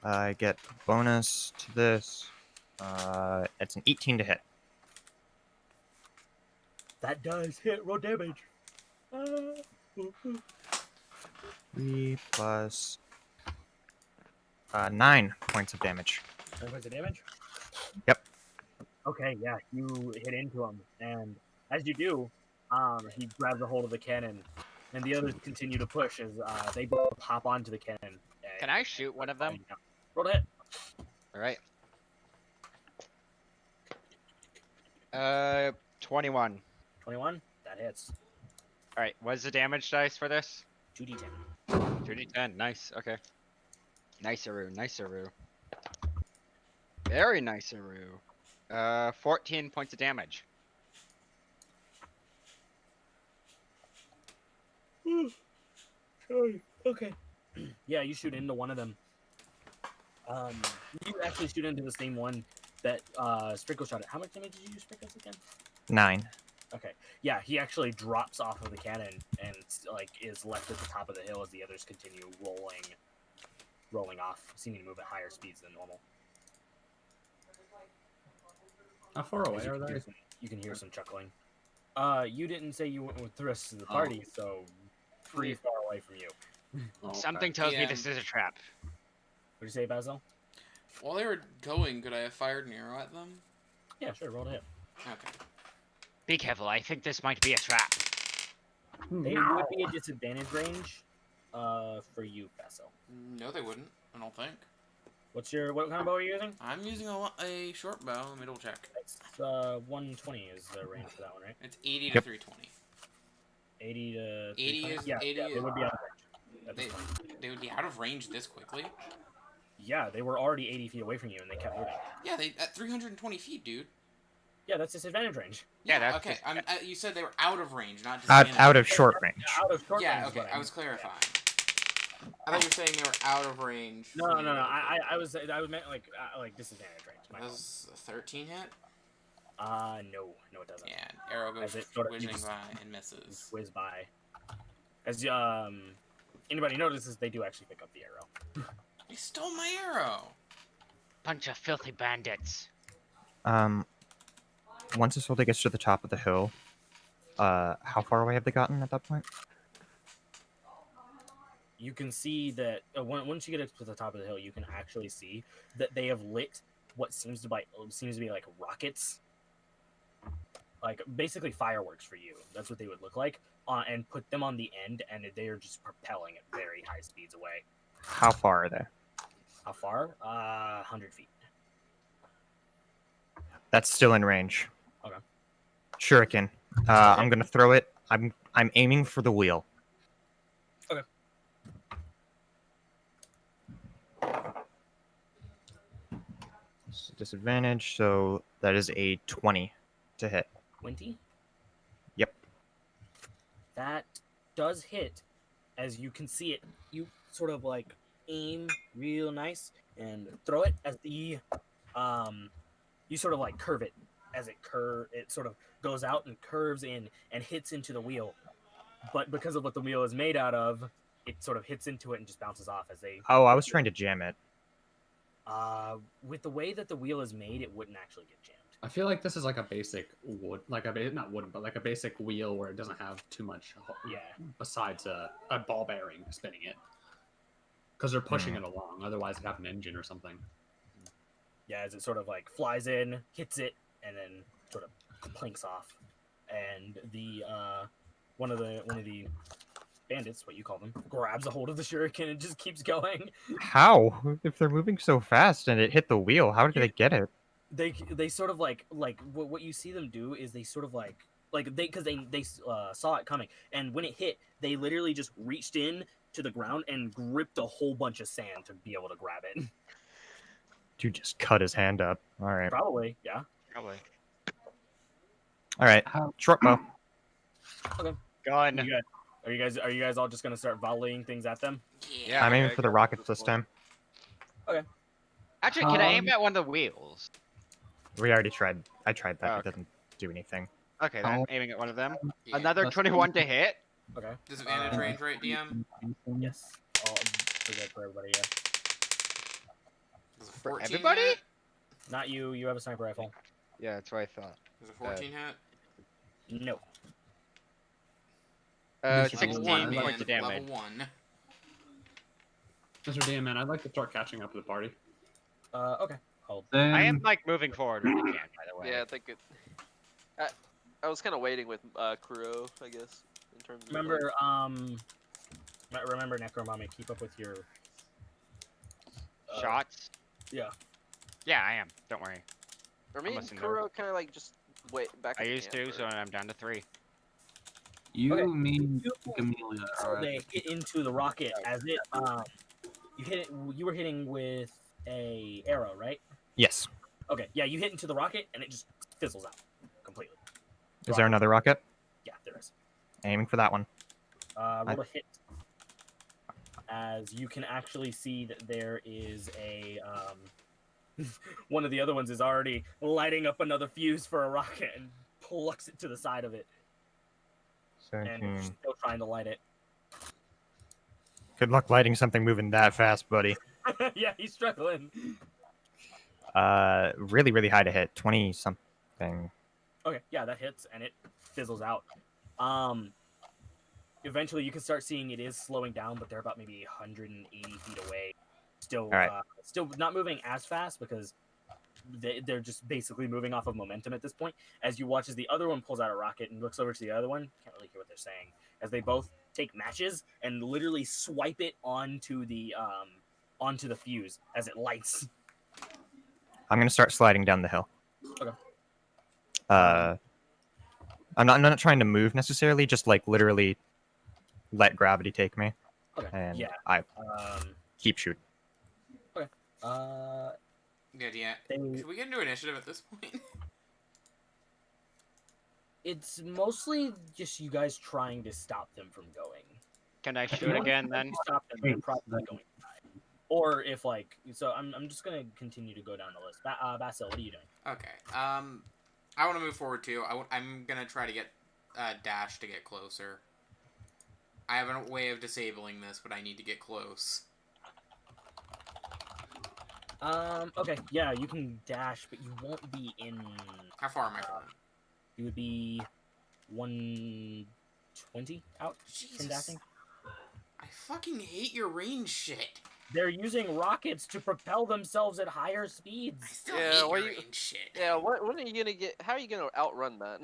I get bonus to this. It's an 18 to hit.
That does hit. Roll damage.
3 plus 9 points of damage.
9 points of damage?
Yep.
Okay, yeah, you hit into him, and as you do, he grabs a hold of the cannon, and the others continue to push as they both hop onto the cannon. And
Can I shoot one of them?
Roll to hit.
All right. 21.
21. That hits.
All right. What's the damage dice for this?
2d10.
2d10. Nice. Okay. Niceroo. Niceroo. Very niceroo. 14 points of damage.
Okay. Yeah, you shoot into one of them. You actually shoot into the same one that Sprinkle shot at. How much damage did you use, Sprinkles, again?
9.
Okay. Yeah, he actually drops off of the cannon and like is left at the top of the hill as the others continue rolling off, seeming to move at higher speeds than normal.
How far
As
away are they?
You can hear some chuckling. You didn't say you went with the rest of the party, so pretty far away from you.
Oh, okay.
Something tells me
Yeah.
this is a trap.
What'd you say, Basil?
While they were going, could I have fired an arrow at them?
Yeah, sure, roll to hit.
Okay.
Be careful. I think this might be a trap.
They would be a disadvantage range for you, Basil.
No, they wouldn't. I don't think.
What kind of bow are you using?
I'm using a short bow. Let me double check.
It's 120 is the range for that one, right?
It's 80
Yep.
to 320.
80 to
80
320?
is-
yeah,
80
yeah,
is-
they would be out of range. at this
They,
point.
they would be out of range this quickly.
Yeah, they were already 80 feet away from you, and they kept moving.
Yeah, they at 320 feet, dude.
Yeah, that's disadvantage range.
Yeah, that's
okay.
just-
You said they were out of range, not just
Out of short range.
Out of short
Yeah,
range.
okay.
but
I was clarifying. I thought you were saying they were out of range.
No,
for
no, no.
you.
I was meant like disadvantage range. My
That
fault.
was a 13 hit.
No, it doesn't.
Yeah, arrow goes
As it sort of
whizzing
just-
by and misses.
Whiz by. As anybody notices, they do actually pick up the arrow.
You stole my arrow.
Bunch of filthy bandits.
Once Isolde gets to the top of the hill, how far away have they gotten at that point?
You can see that once you get up to the top of the hill, you can actually see that they have lit what seems to be like rockets, like basically fireworks for you. That's what they would look like, and put them on the end, and they are just propelling at very high speeds away.
How far are they?
How far? 100 feet.
That's still in range.
Okay.
Shuriken. I'm gonna throw it. I'm aiming for the wheel.
Okay.
It's a disadvantage, so that is a 20 to hit.
20?
Yep.
That does hit. As you can see it, you sort of like aim real nice and throw it as the you sort of like curve it as it sort of goes out and curves in and hits into the wheel. But because of what the wheel is made out of, it sort of hits into it and just bounces off as they
Oh, I was trying to jam it.
with the way that the wheel is made, it wouldn't actually get jammed.
I feel like this is like a basic wood, not wooden, but like a basic wheel where it doesn't have too much.
Yeah.
Besides a ball bearing spinning it, because they're pushing it along. Otherwise, it'd have an engine or something.
Yeah, as it sort of like flies in, hits it, and then sort of planks off. And the one of the bandits, what you call them, grabs a hold of the shuriken and just keeps going.
How? If they're moving so fast and it hit the wheel, how did they get it?
They sort of like what you see them do is they sort of like like they saw it coming, and when it hit, they literally just reached in to the ground and gripped a whole bunch of sand to be able to grab it.
Dude just cut his hand up. All right.
Probably, yeah.
Probably.
All right.
How-
Short bow.
Gun.
Are you guys all just gonna start volleying things at them?
Yeah.
I'm aiming
okay,
for the
got
rockets
this
this
one.
time.
Actually, can I aim at one of the wheels?
We already tried. I tried that.
Oh,
It doesn't do anything.
Okay, then
How-
I'm aiming at one of them.
Yeah.
Another
That's
21 to hit.
Okay.
Disadvantage range, right, DM?
Yes. Oh, for everybody. Yeah.
Does a
For
14
everybody?
hit?
Not you. You have a sniper rifle.
Yeah, that's what I thought.
Does a 14 hit?
No.
Level
16
one,
points of damage.
Level 1.
Mr. DM, man, I'd like to start catching up to the party.
Okay. Hold.
Then
I am like moving forward when I can, by the way.
Yeah, I think it. I was kind of waiting with Kuro, I guess, in terms of.
Remember, remember, Necromami, keep up with your
Shots?
yeah.
Yeah, I am. Don't worry.
For me,
listening to
Kuro kind of like just wait back.
I
at the
used to,
camp,
so
or-
I'm down to 3.
you,
Okay.
me,
You-
Camellia
So
are
they hit into the rocket as it you were hitting with a arrow, right?
Yes.
Okay, yeah, you hit into the rocket and it just fizzles out completely.
Is there another rocket?
Yeah, there is.
Aiming for that one.
Roll a hit. As you can actually see that there is a one of the other ones is already lighting up another fuse for a rocket and plucks it to the side of it, and
17.
it's still trying to light it.
Good luck lighting something moving that fast, buddy.
Yeah, he's struggling.
Really, really high to hit. 20 something.
Okay, yeah, that hits and it fizzles out. Eventually you can start seeing it is slowing down, but they're about maybe 180 feet away. Still,
right.
Still not moving as fast because they're just basically moving off of momentum at this point. As you watch as the other one pulls out a rocket and looks over to the other one, can't really hear what they're saying. As they both take matches and literally swipe it onto the fuse as it lights.
I'm gonna start sliding down the hill.
Okay.
I'm not trying to move necessarily, just like literally let gravity take me,
Okay.
and
Yeah.
I
Um.
keep shooting.
Good, yeah.
They,
Should we get into initiative at this point?
it's mostly just you guys trying to stop them from going.
Can I
If you
shoot
want
again
to
then?
Stop them, they're
Wait,
probably
that-
going to die. Or if like, so I'm just gonna continue to go down the list. Basil, what are you doing?
Okay. I want to move forward too. I'm gonna try to get Dash to get closer. I have a way of disabling this, but I need to get close.
Okay, yeah, you can dash, but you won't be in.
How far am I from him?
You would be 120 out from
Jesus.
dashing.
I fucking hate your range shit.
They're using rockets to propel themselves at higher speeds.
I still
Yeah,
hate
what
your
are you-
range shit.
Yeah, when are you gonna get? How are you gonna outrun that?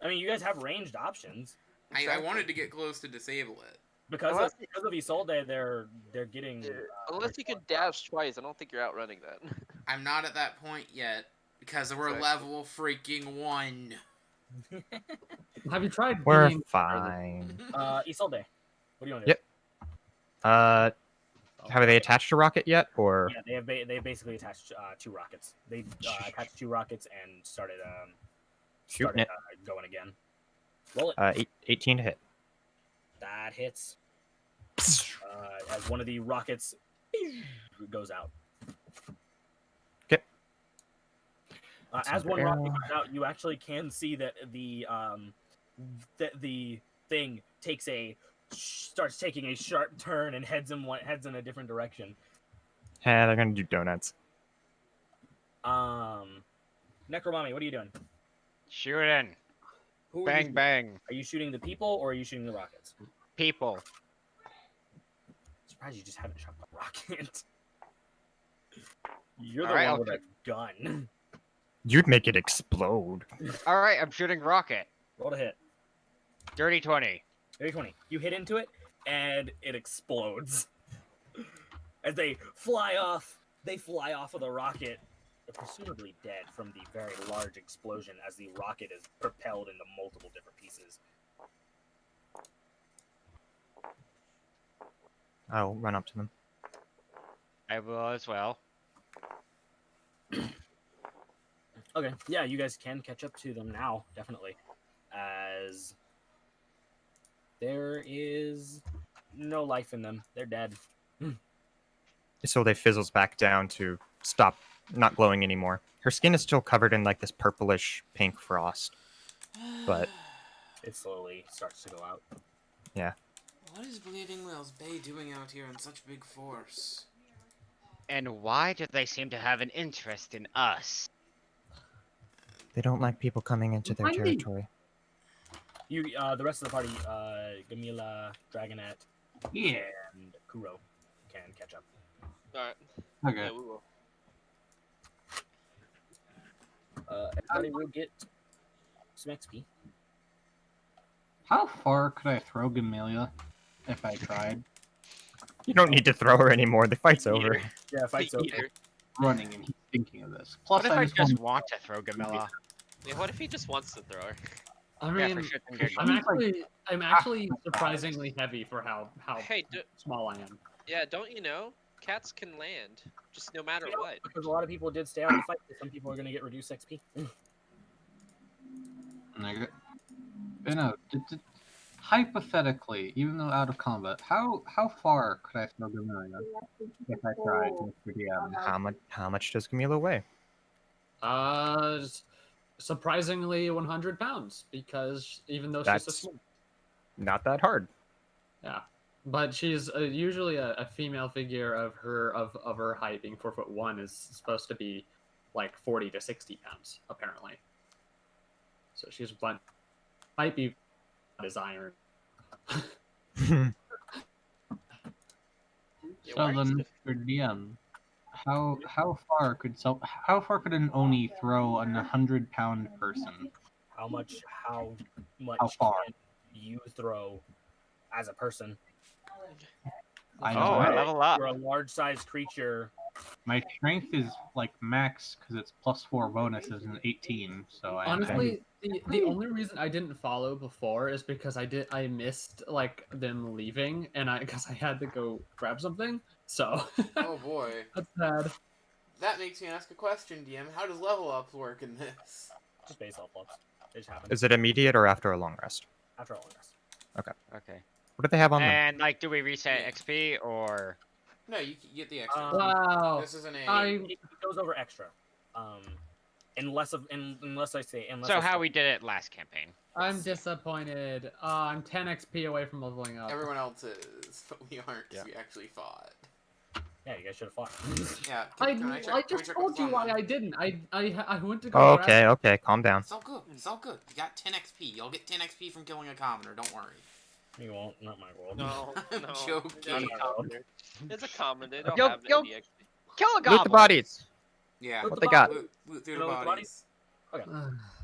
I mean, you guys have ranged options.
I
Exactly.
wanted to get close to disable it.
Because
Unless-
of Isolde, they're getting.
Unless you could dash twice, I don't think you're outrunning that.
I'm not at that point yet because we're
Exactly.
level freaking 1.
Have you tried
We're
being-
fine.
Isolde, what do you want to
Yep. Have they attached a rocket yet, or
do? Yeah, they basically attached 2 rockets. They attached 2 rockets and started
Shooting it.
Going again. Roll it.
18 to hit?
That hits. As one of the rockets goes out.
Okay.
As one rocket goes out, you actually can see that the thing starts taking a sharp turn and heads in a different direction.
Yeah, they're gonna do donuts.
Necromami, what are you doing?
Shooting.
Who are you
Bang,
shooting?
bang.
Are you shooting the people or are you shooting the rockets?
People.
Surprised you just haven't shot the rocket. You're the
Alright,
one
I'll
with a gun.
You'd make it explode.
Alright, I'm shooting rocket.
Roll to hit.
Dirty 20.
20. You hit into it, and it explodes. As they fly off of the rocket, presumably dead from the very large explosion as the rocket is propelled into multiple different pieces.
I'll run up to them.
I will as well.
Okay, yeah, you guys can catch up to them now, definitely, as there is no life in them. They're dead.
So they fizzles back down to stop not glowing anymore. Her skin is still covered in like this purplish pink frost. But
It slowly starts to go out.
What is Bleeding Whales Bay doing out here in such big force?
And why do they seem to have an interest in us?
they don't like people coming into their
Remind me-
territory.
You, the rest of the party, Gamila, Dragonette,
Yeah.
and Kuro can catch up.
Alright.
Okay.
Yeah, we will.
Everybody will get some XP.
How far could I throw Gamelia if I tried?
You don't need to throw her anymore. The fight's over.
Yeah, fight's over.
Peter.
Running and he's thinking of this. Plus,
What if I
just
just
want
want to throw Gamilla?
Yeah, what if he just wants to throw her?
I
Yeah,
mean,
for shits and giggles.
I'm actually surprisingly heavy for how
Hey,
small I am.
yeah, don't you know? Cats can land, just no matter what.
Because a lot of people did stay out and fight, but some people are going to get reduced XP.
hypothetically, even though out of combat, how far could I throw Gamelia if I tried, Mr. DM?
How much does Camila weigh?
Surprisingly 100 pounds, because even though she's
That's-
a small,
Not that hard.
yeah, but she's usually a female figure of her height, being 4'1", is supposed to be like 40 to 60 pounds apparently. So she's might be as iron.
Yeah,
So
why are you
then,
so-
Mr. DM, how far could an Oni throw an 100-pound person?
How much
How far?
can you throw as a person?
I
Oh,
know.
I
Right?
level up.
You're a large-sized creature.
My strength is like max because it's +4 bonus is an 18. So I
Honestly, the only reason I didn't follow before is because I missed like them leaving, and because I had to go grab something. So
Oh boy.
that's bad.
That makes me ask a question, DM. How does level ups work in this?
Just base health ups. They just happen
Is it immediate or after a long rest?
after all rest.
Okay.
What do they have on them?
And like, do we reset
Yeah.
XP or?
No, you get the extra.
Wow.
This isn't a.
It goes over extra. Unless I say
So how we did it last campaign.
I'm disappointed. I'm 10 XP away from leveling up.
Everyone else is, but we aren't. 'Cause
Yeah.
we actually fought.
Yeah, you guys should have fought.
Yeah.
I
Can check-
I
can
just
check
told
what's
you
on
why
them?
I didn't. I went to go.
Oh,
grab-
okay, calm down.
It's all good. It's all good. You got 10 XP. You'll get 10 XP from killing a commoner. Don't worry.
You won't. Not my world.
No,
I'm
no.
joking.
It's a commoner. It's a common. They don't
Yo,
have
yo.
any XP.
Kill a
Loot
goblin.
the bodies.
Yeah.
Loot
What
the
they got?
Loot through
You
the
know, loot the
bodies.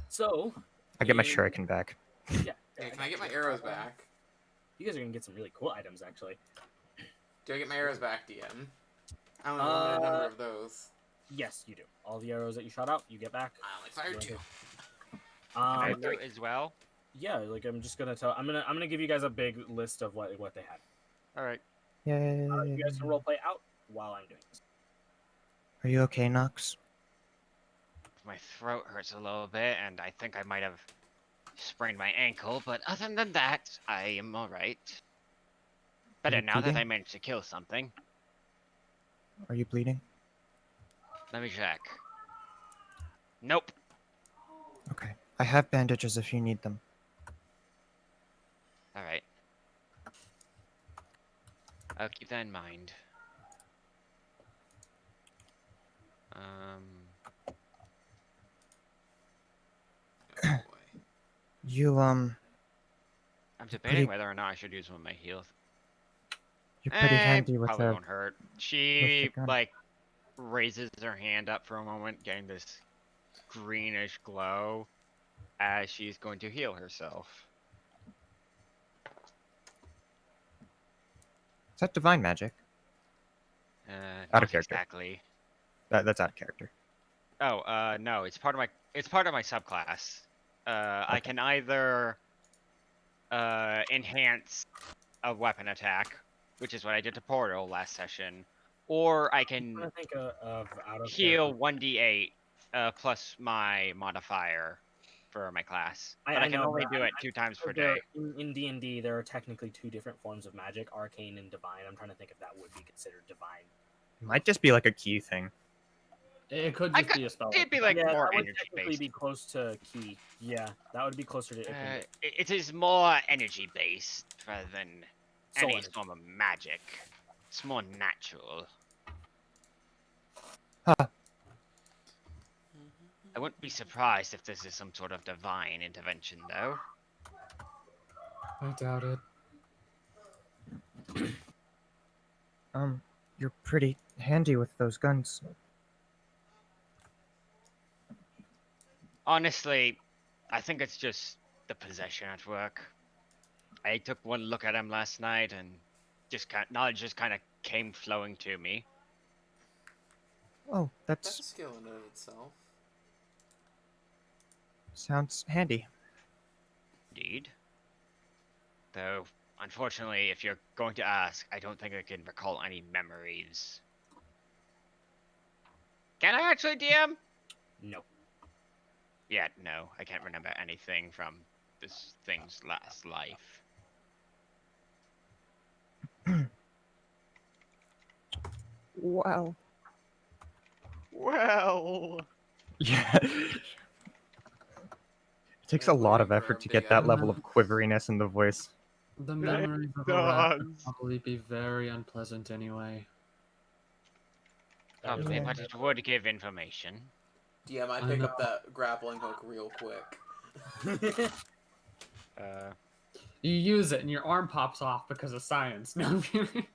So
I get my
you-
shuriken back.
Yeah.
Yeah, can I get my arrows back?
You guys are gonna get some really cool items, actually.
Do I get my arrows back, DM? I only have a limited number of those.
Yes, you do. All the arrows that you shot out, you get back.
I only fired two.
I
Um,
do as well.
yeah, like I'm just gonna tell. I'm gonna give you guys a big list of what they had.
All right.
Yay.
You guys can roleplay out while I'm doing this.
Are you okay, Nox?
My throat hurts a little bit, and I think I might have sprained my ankle. But other than that, I am all right. Better
you
now that
bleeding?
I managed to kill something.
Are you bleeding?
Let me check. Nope.
Okay. I have bandages if you need them.
All right. I'll keep that in mind.
Oh boy.
You,
I'm debating
Pretty-
whether or not I should use one of my heals.
you're pretty handy with
Probably
the...
won't hurt. She
gun.
like raises her hand up for a moment, getting this greenish glow as she's going to heal herself.
Is that divine magic?
Uh,
Out of
not
character.
Exactly.
That's out of character.
Oh, no, it's part of my subclass. I can either enhance a weapon attack, which is what I did to Portal last session, or I
I'm
can
trying to think of out of
heal
character.
1d8 plus my modifier for my class. But I can
know,
only
but
do it 2 times per
there
day.
in D&D there are technically 2 different forms of magic, arcane and divine. I'm trying to think if that would be considered divine.
It might just be like a key thing.
It could
I
just
could-
be a spell.
It'd be like
Yeah,
more
that would
energy
technically
based.
be close to key. Yeah, that would be closer to
It is more energy based rather than
soul
any
energy.
form of magic. It's more natural.
Huh.
I wouldn't be surprised if this is some sort of divine intervention, though.
I doubt it.
You're pretty handy with those guns.
Honestly, I think it's just the possession at work. I took one look at him last night, and knowledge just kind of came flowing to me.
Oh,
That's
that's
skill in and of itself.
sounds handy.
Indeed. Though, unfortunately, if you're going to ask, I don't think I can recall any memories. Can I actually DM?
No.
Yeah, no, I can't remember anything from this thing's last life.
Wow.
Well,
Yeah. It takes a
Like
lot of
waiting for
effort
a
to
big
get that level of
ass.
quiveriness in the voice.
The memories of a rat would
does.
probably be very unpleasant anyway.
That is
Probably,
a-
but it would give information.
DM, I
I
pick
know.
up that grappling hook real quick.
You use it and your arm pops off because of science. No, I'm kidding.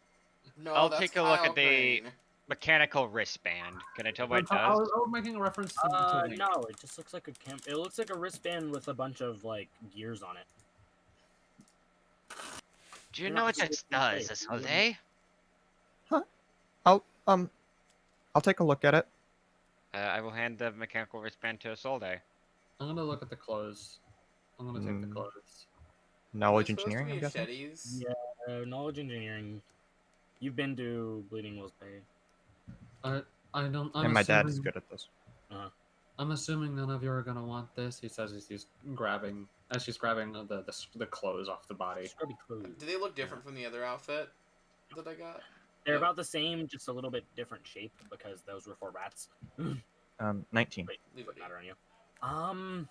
No,
I'll
that's
take a look
Kyle
at the
Crane.
mechanical wristband. Can I tell what it
I
does?
was making a reference to Link.
no, it just looks like it looks like a wristband with a bunch of like gears on it.
Do you
You're
know
not
what
sure
this
what you
does,
say.
Ascenderia?
I'll take a look at it.
I will hand the mechanical wristband to Ascenderia.
I'm gonna look at the clothes. I'm gonna take the
Mm.
clothes.
Knowledge
Are they supposed
engineering, I'm
to
guessing.
be machetes?
Yeah, knowledge engineering. You've been to Bleeding Will's Bay.
I don't.
And my dad is good at this.
I'm assuming none of you are gonna want this. He says as she's grabbing the clothes off the body.
Scrubby clothes.
Do they look different from the other outfit that I got?
They're about the same, just a little bit different shape because those were for rats.
19.
Wait,
Leave
put
it
that
here.
on you.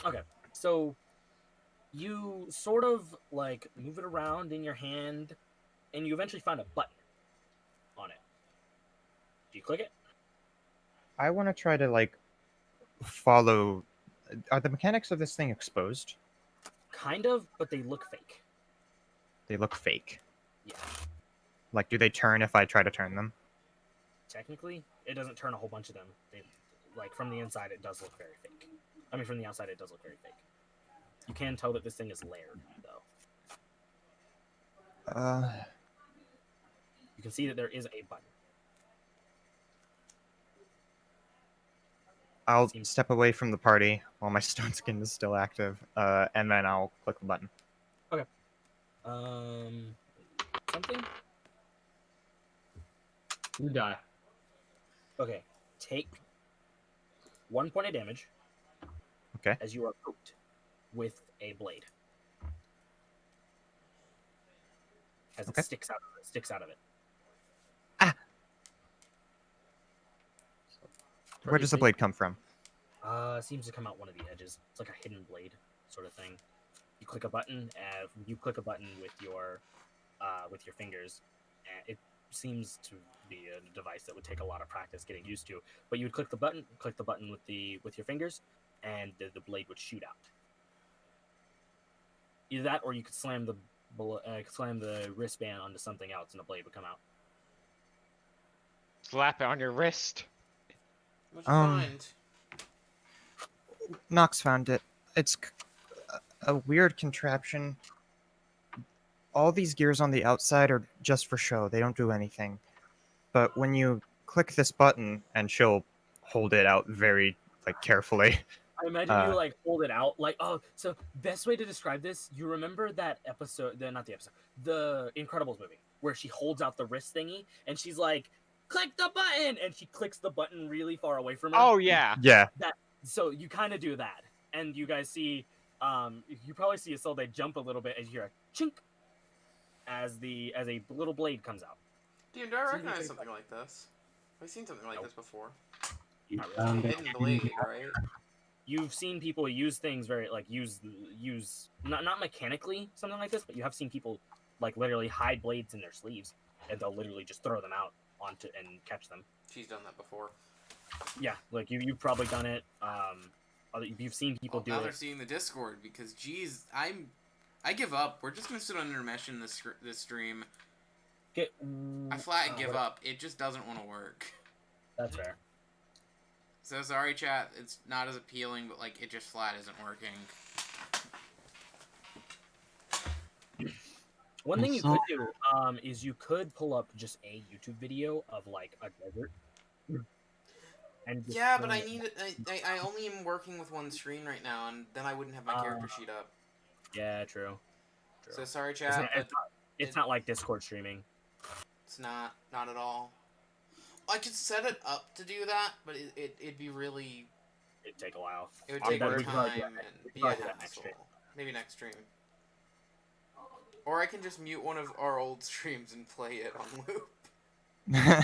Okay, so you sort of like move it around in your hand, and you eventually find a button on it. Do you click it?
I want to try to like follow. Are the mechanics of this thing exposed?
Kind of, but they look fake.
They look fake.
Yeah.
Like, do they turn if I try to turn them?
Technically, it doesn't turn a whole bunch of them. Like from the inside, it does look very fake. I mean, from the outside, it does look very fake. You can tell that this thing is layered, though. You can see that there is a button.
I'll step away from the party while my stone skin is still active, and then I'll click the button.
Something?
You die.
Okay. Take 1 point of damage.
Okay.
As you are poked with a blade. As
Okay.
it sticks out of it.
Where does the blade come from?
Seems to come out one of the edges. It's like a hidden blade sort of thing. You click a button. You click a button with your fingers, and it seems to be a device that would take a lot of practice getting used to. But you would click the button with your fingers, and the blade would shoot out. Either that, or you could slam the wristband onto something else, and the blade would come out.
Slap it on your wrist.
What'd you
Um,
find?
Nox found it. It's a weird contraption. All these gears on the outside are just for show. They don't do anything. But when you click this button and she'll hold it out very carefully.
I imagine you like hold it out like, oh, so best way to describe this, you remember that episode, not the episode, the Incredibles movie where she holds out the wrist thingy and she's like, click the button, and she clicks the button really far away from her.
Oh yeah.
Yeah.
So you kind of do that, and you guys see, you probably see Isolde jump a little bit as you hear a chink as a little blade comes out.
Dude, do I recognize something like this? I've seen something like this before.
You
It's a
found it.
hidden blade, right?
You've seen people use things very use not mechanically something like this, but you have seen people like literally hide blades in their sleeves, and they'll literally just throw them out onto and catch them.
She's done that before.
Yeah, like you've probably done it. You've seen people do
now
it.
they're seeing the Discord because, geez, I give up. We're just gonna sit on intermission this stream. I flat give up. It just doesn't want to work.
That's fair.
So sorry, chat. It's not as appealing, but like it just flat isn't working.
One thing you could do is you could pull up just a YouTube video of like a desert. And
Yeah, but I need it. I only am working with one screen right now, and then I wouldn't have my character sheet up.
Yeah, true.
So sorry, chat.
It's not like Discord streaming.
It's not at all. I could set it up to do that, but it'd be really.
It'd take a while.
It would take more time and be a
next
hassle.
stream.
Maybe next stream. Or I can just mute one of our old streams and play it on loop.
Yeah.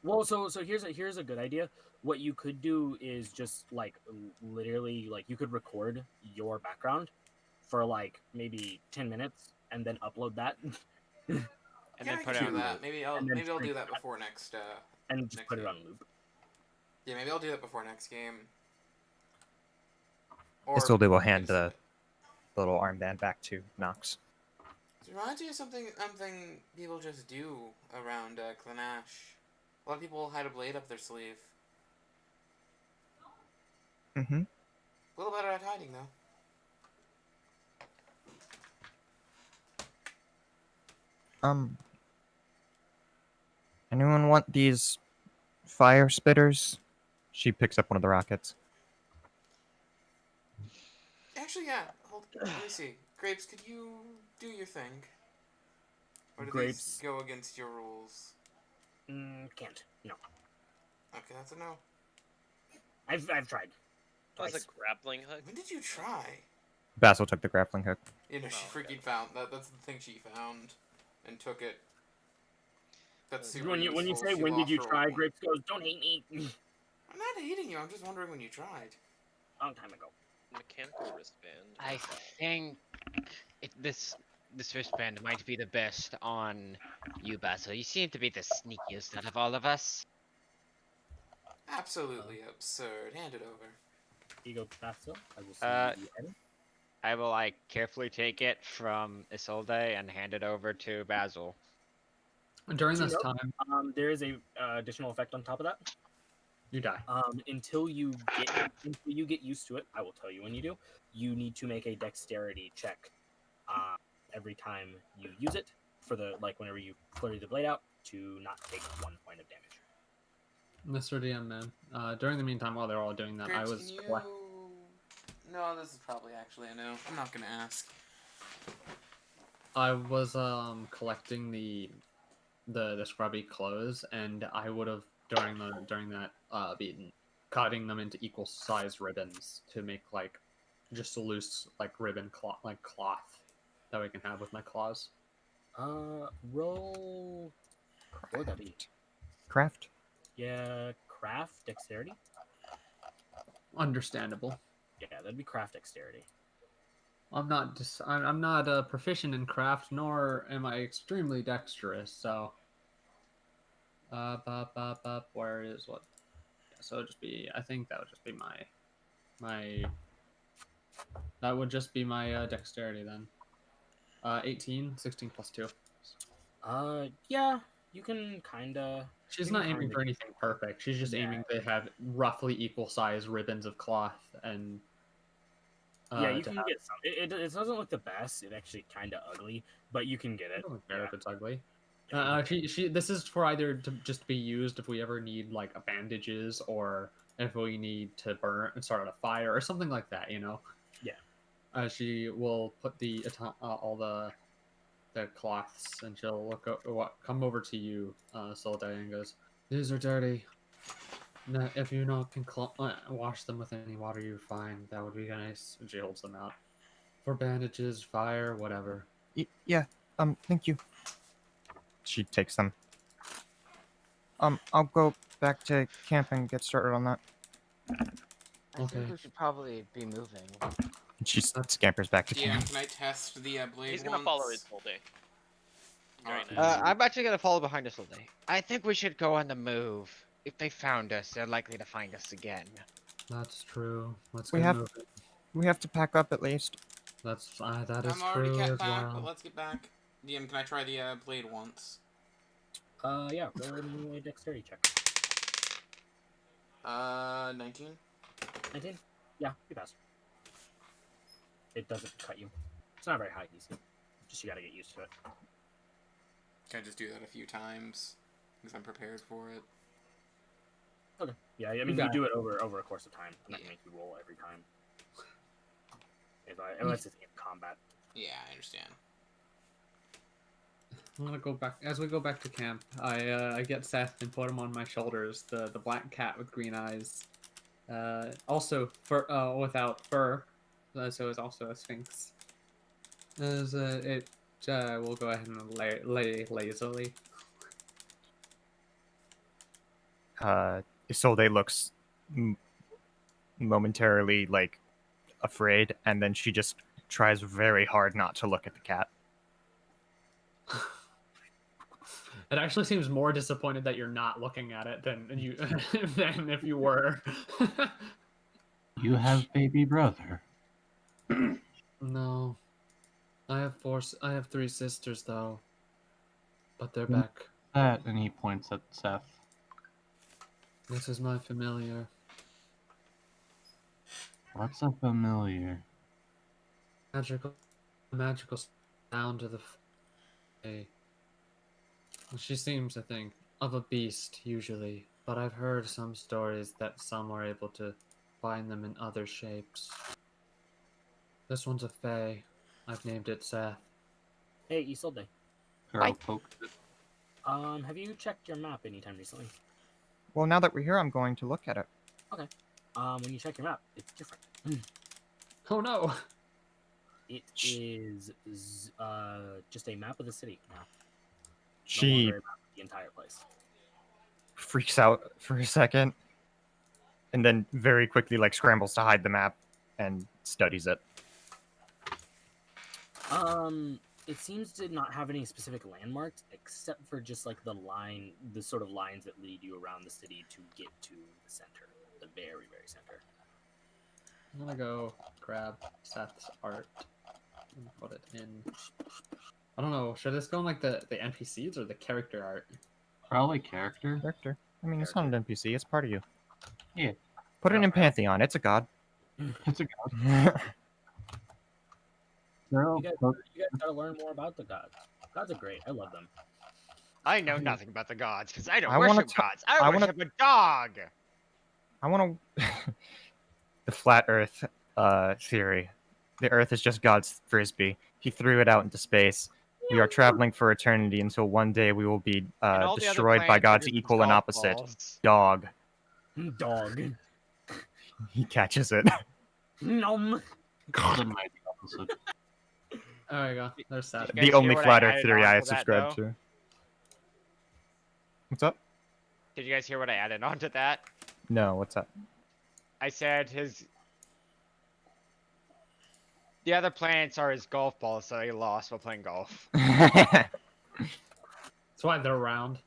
Well, so here's a good idea. What you could do is just like literally like you could record your background for like maybe 10 minutes and then upload that.
And then put it on
that. Maybe I'll do that before next.
And just
next
put it
game.
on loop.
Yeah, maybe I'll do that before next game. Or
Isolde will hand the little armband back to Nox.
It reminds me of something people just do around Clanash. A lot of people hide a blade up their sleeve.
Mm-hmm.
A little better at hiding, though.
Anyone want these fire spitters? She picks up one of the rockets.
Actually, yeah. Let me see. Grapes, could you do your thing? Or do
Grapes.
these go against your rules?
Can't. No.
Okay, that's a no.
I've tried.
That was
Twice.
a grappling hook.
When did you try?
Basil took the grappling hook.
You know, she freaking found that. That's the thing she found and took it. That's super
When you
useful.
say
She
when did
lost
you
her
try,
one.
Grapes goes, don't hate me.
I'm not hating you. I'm just wondering when you tried.
Long time ago.
Mechanical wristband.
I think this wristband might be the best on you, Basil. You seem to be the sneakiest out of all of us.
Absolutely absurd. Hand it over.
Here you go, Basil. I will see you again.
I will carefully take it from Isolde and hand it over to Basil.
During
So
this
no,
time,
there is a additional effect on top of that.
you die.
Until you get used to it, I will tell you when you do. You need to make a dexterity check every time you use it for the whenever you flurry the blade out to not take 1 point of damage.
Mr. DM, man. During the meantime, while they're all doing that,
Grapes,
I was
can you... No, this is probably actually a no. I'm not gonna ask.
collecting the scrubby clothes, and I would have during that been cutting them into equal size ribbons to make just a loose ribbon cloth that we can have with my claws.
Roll. What would that be?
Craft?
Yeah, craft dexterity.
Understandable.
Yeah, that'd be craft dexterity.
I'm not proficient in craft, nor am I extremely dexterous. So, where is what? Yeah, so it'd just be. I think that would just be my. That would just be my dexterity then. 18, 16 plus 2.
Yeah, you can kinda.
She's not aiming for anything perfect. She's just aiming to have roughly equal size ribbons of cloth and.
Yeah, you can get some. It doesn't look the best. It actually kind of ugly, but you can get it.
I don't care if it's ugly. This is for either to just be used if we ever need like bandages, or if we need to burn and start a fire or something like that.
Yeah.
She will put all the cloths, and she'll come over to you, Solde, and goes, "These are dirty. No, if you can wash them with any water you find, that would be nice." And she holds them out for bandages, fire, whatever.
Yeah. Thank you. She takes them. I'll go back to camp and get started on that.
I
Okay.
think we should probably be moving.
She scampers back to
DM,
camp.
can I test the blade
He's gonna
once?
follow his whole day. Very
Alright.
nice.
I'm actually gonna follow behind us all day. I think we should go on the move. If they found us, they're likely to find us again.
That's true. Let's
We
get
have-
moving.
We have to pack up at least.
That is
I'm already
true
kept
as
back, but
well.
let's get back. DM, can I try the blade once?
Yeah, roll me a dexterity check.
19?
19? Yeah, you pass. It doesn't cut you. It's not very high easy. Just you gotta get used to it.
Can I just do that a few times? Because I'm prepared for it.
Okay. Yeah, I mean, you
got
do it over a course of time. I'm not gonna make you roll every time. Unless it's in combat.
Yeah, I understand.
I want to go back. As we go back to camp, I get Seth and put him on my shoulders. The black cat with green eyes. Also fur, without fur, so it's also a sphinx. As it will go ahead and lay lazily.
Isolde looks momentarily like afraid, and then she just tries very hard not to look at the cat.
It actually seems more disappointed that you're not looking at it than you than if you were.
You have baby brother.
No, I have 3 sisters though, but they're
Mm.
back.
That, and he points at Seth.
This is my familiar.
What's a familiar?
Magical sound to the. She seems to think of a beast usually, but I've heard some stories that some are able to find them in other shapes. This one's a fae. I've named it Seth.
Hey, Isolde.
Girl poked it.
Have you checked your map anytime recently?
Well, now that we're here, I'm going to look at it.
When you check your map, it's different.
Oh no!
It is just a map of the city now. No
She
longer a map of the entire place.
freaks out for a second, and then very quickly scrambles to hide the map and studies it.
It seems to not have any specific landmarks except for just the sort of lines that lead you around the city to get to the center, the very, very center.
I'm gonna go grab Seth's art and put it in. I don't know. Should this go in the NPCs or the character art?
Probably character.
Character. I mean, it's not an NPC. It's part of you.
Yeah.
Put it in Pantheon. It's a god.
It's a god. Girl
You guys
poked
gotta learn more about the gods. Gods are great. I love them.
I know nothing about the gods because I don't
I wanna
worship
ta-
gods. I
I wanna-
worship a dog.
I want to. The flat Earth theory. The Earth is just God's frisbee. He threw it out into space. We are traveling for eternity until one day we will be
And all the other
destroyed by
planets are
God's
just
equal and
golf
opposite.
balls.
Dog.
Dog.
He catches it.
Nom.
the mighty opposite.
There we go. There's Seth.
You guys
The only
hear what
flat
I
Earth
added
theory I
onto that,
subscribe
though?
to. What's up?
Did you guys hear what I added onto that?
No, what's up?
I said the other planets are his golf balls, so he lost while playing golf.
That's why they're round.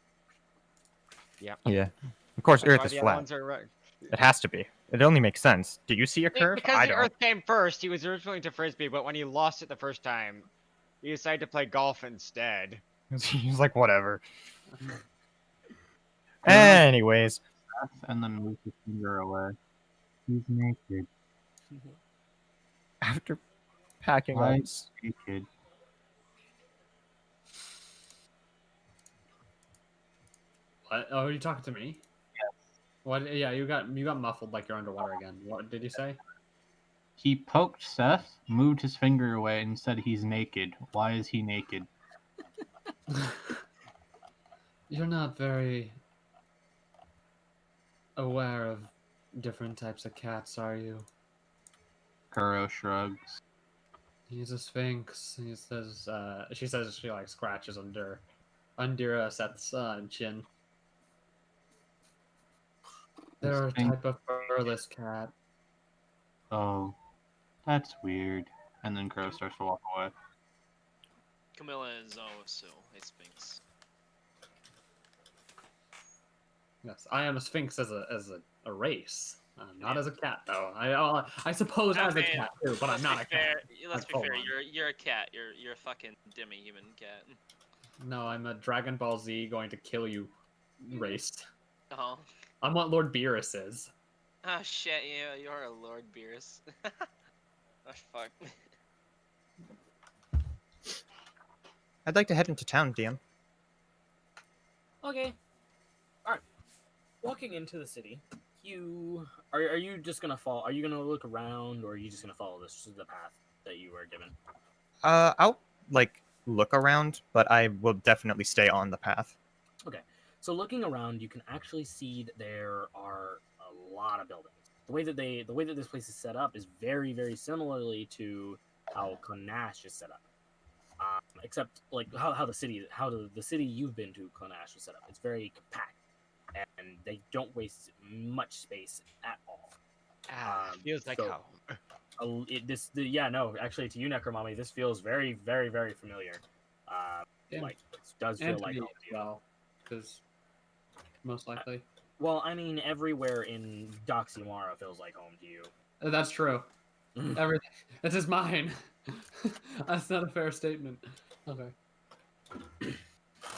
Yep.
Yeah. Of course,
That's
Earth
why
is
the other
flat.
ones are right.
It has to be. It only makes sense. Do you see a curve?
Because
I
the
don't.
Earth came first, he was originally to frisbee, but when he lost it the first time, he decided to play golf instead.
He's like, whatever. Anyways,
Seth and then move his finger away. He's naked.
after packing
Why
up,
naked?
What? Oh, are you talking to me?
Yes.
What? Yeah, you got muffled like you're underwater again. What did you say?
He poked Seth, moved his finger away, and said he's naked. Why is he naked?
You're not very aware of different types of cats, are you?
Kuro shrugs.
He's a sphinx. He says. She says she like scratches under Seth's chin. They're a
Sphinx.
type of furless cat.
Oh, that's weird. And then Kuro starts to walk away.
Camilla is also a sphinx.
Yes, I am a sphinx as a race, not
Yeah.
as a cat though. I suppose
I
as a
mean,
cat too, but I'm not a cat.
Let's
Like,
be
full
fair.
on.
You're a cat. You're a fucking demi-human cat.
No, I'm a Dragon Ball Z going to kill you race.
Oh.
I'm what Lord Beerus is.
Oh shit! Yeah, you're a Lord Beerus. Oh fuck.
I'd like to head into town, DM.
Okay. All right. Walking into the city, you are you just gonna follow? Are you gonna look around, or are you just gonna follow the path that you were given?
I'll like look around, but I will definitely stay on the path.
So looking around, you can actually see that there are a lot of buildings. The way that this place is set up is very, very similarly to how Clanash is set up. Except like how the city you've been to, Clanash, is set up. It's very compact, and they don't waste much space at all.
Feels like
so-
home.
No, actually, to you, Necromami, this feels very, very, very familiar.
Yeah.
Like it does feel
And to
like
me
home
as
to you.
well, because most likely.
Well, I mean, everywhere in Doxymara feels like home to you.
That's true. Everything. This is mine. That's not a fair statement. Okay.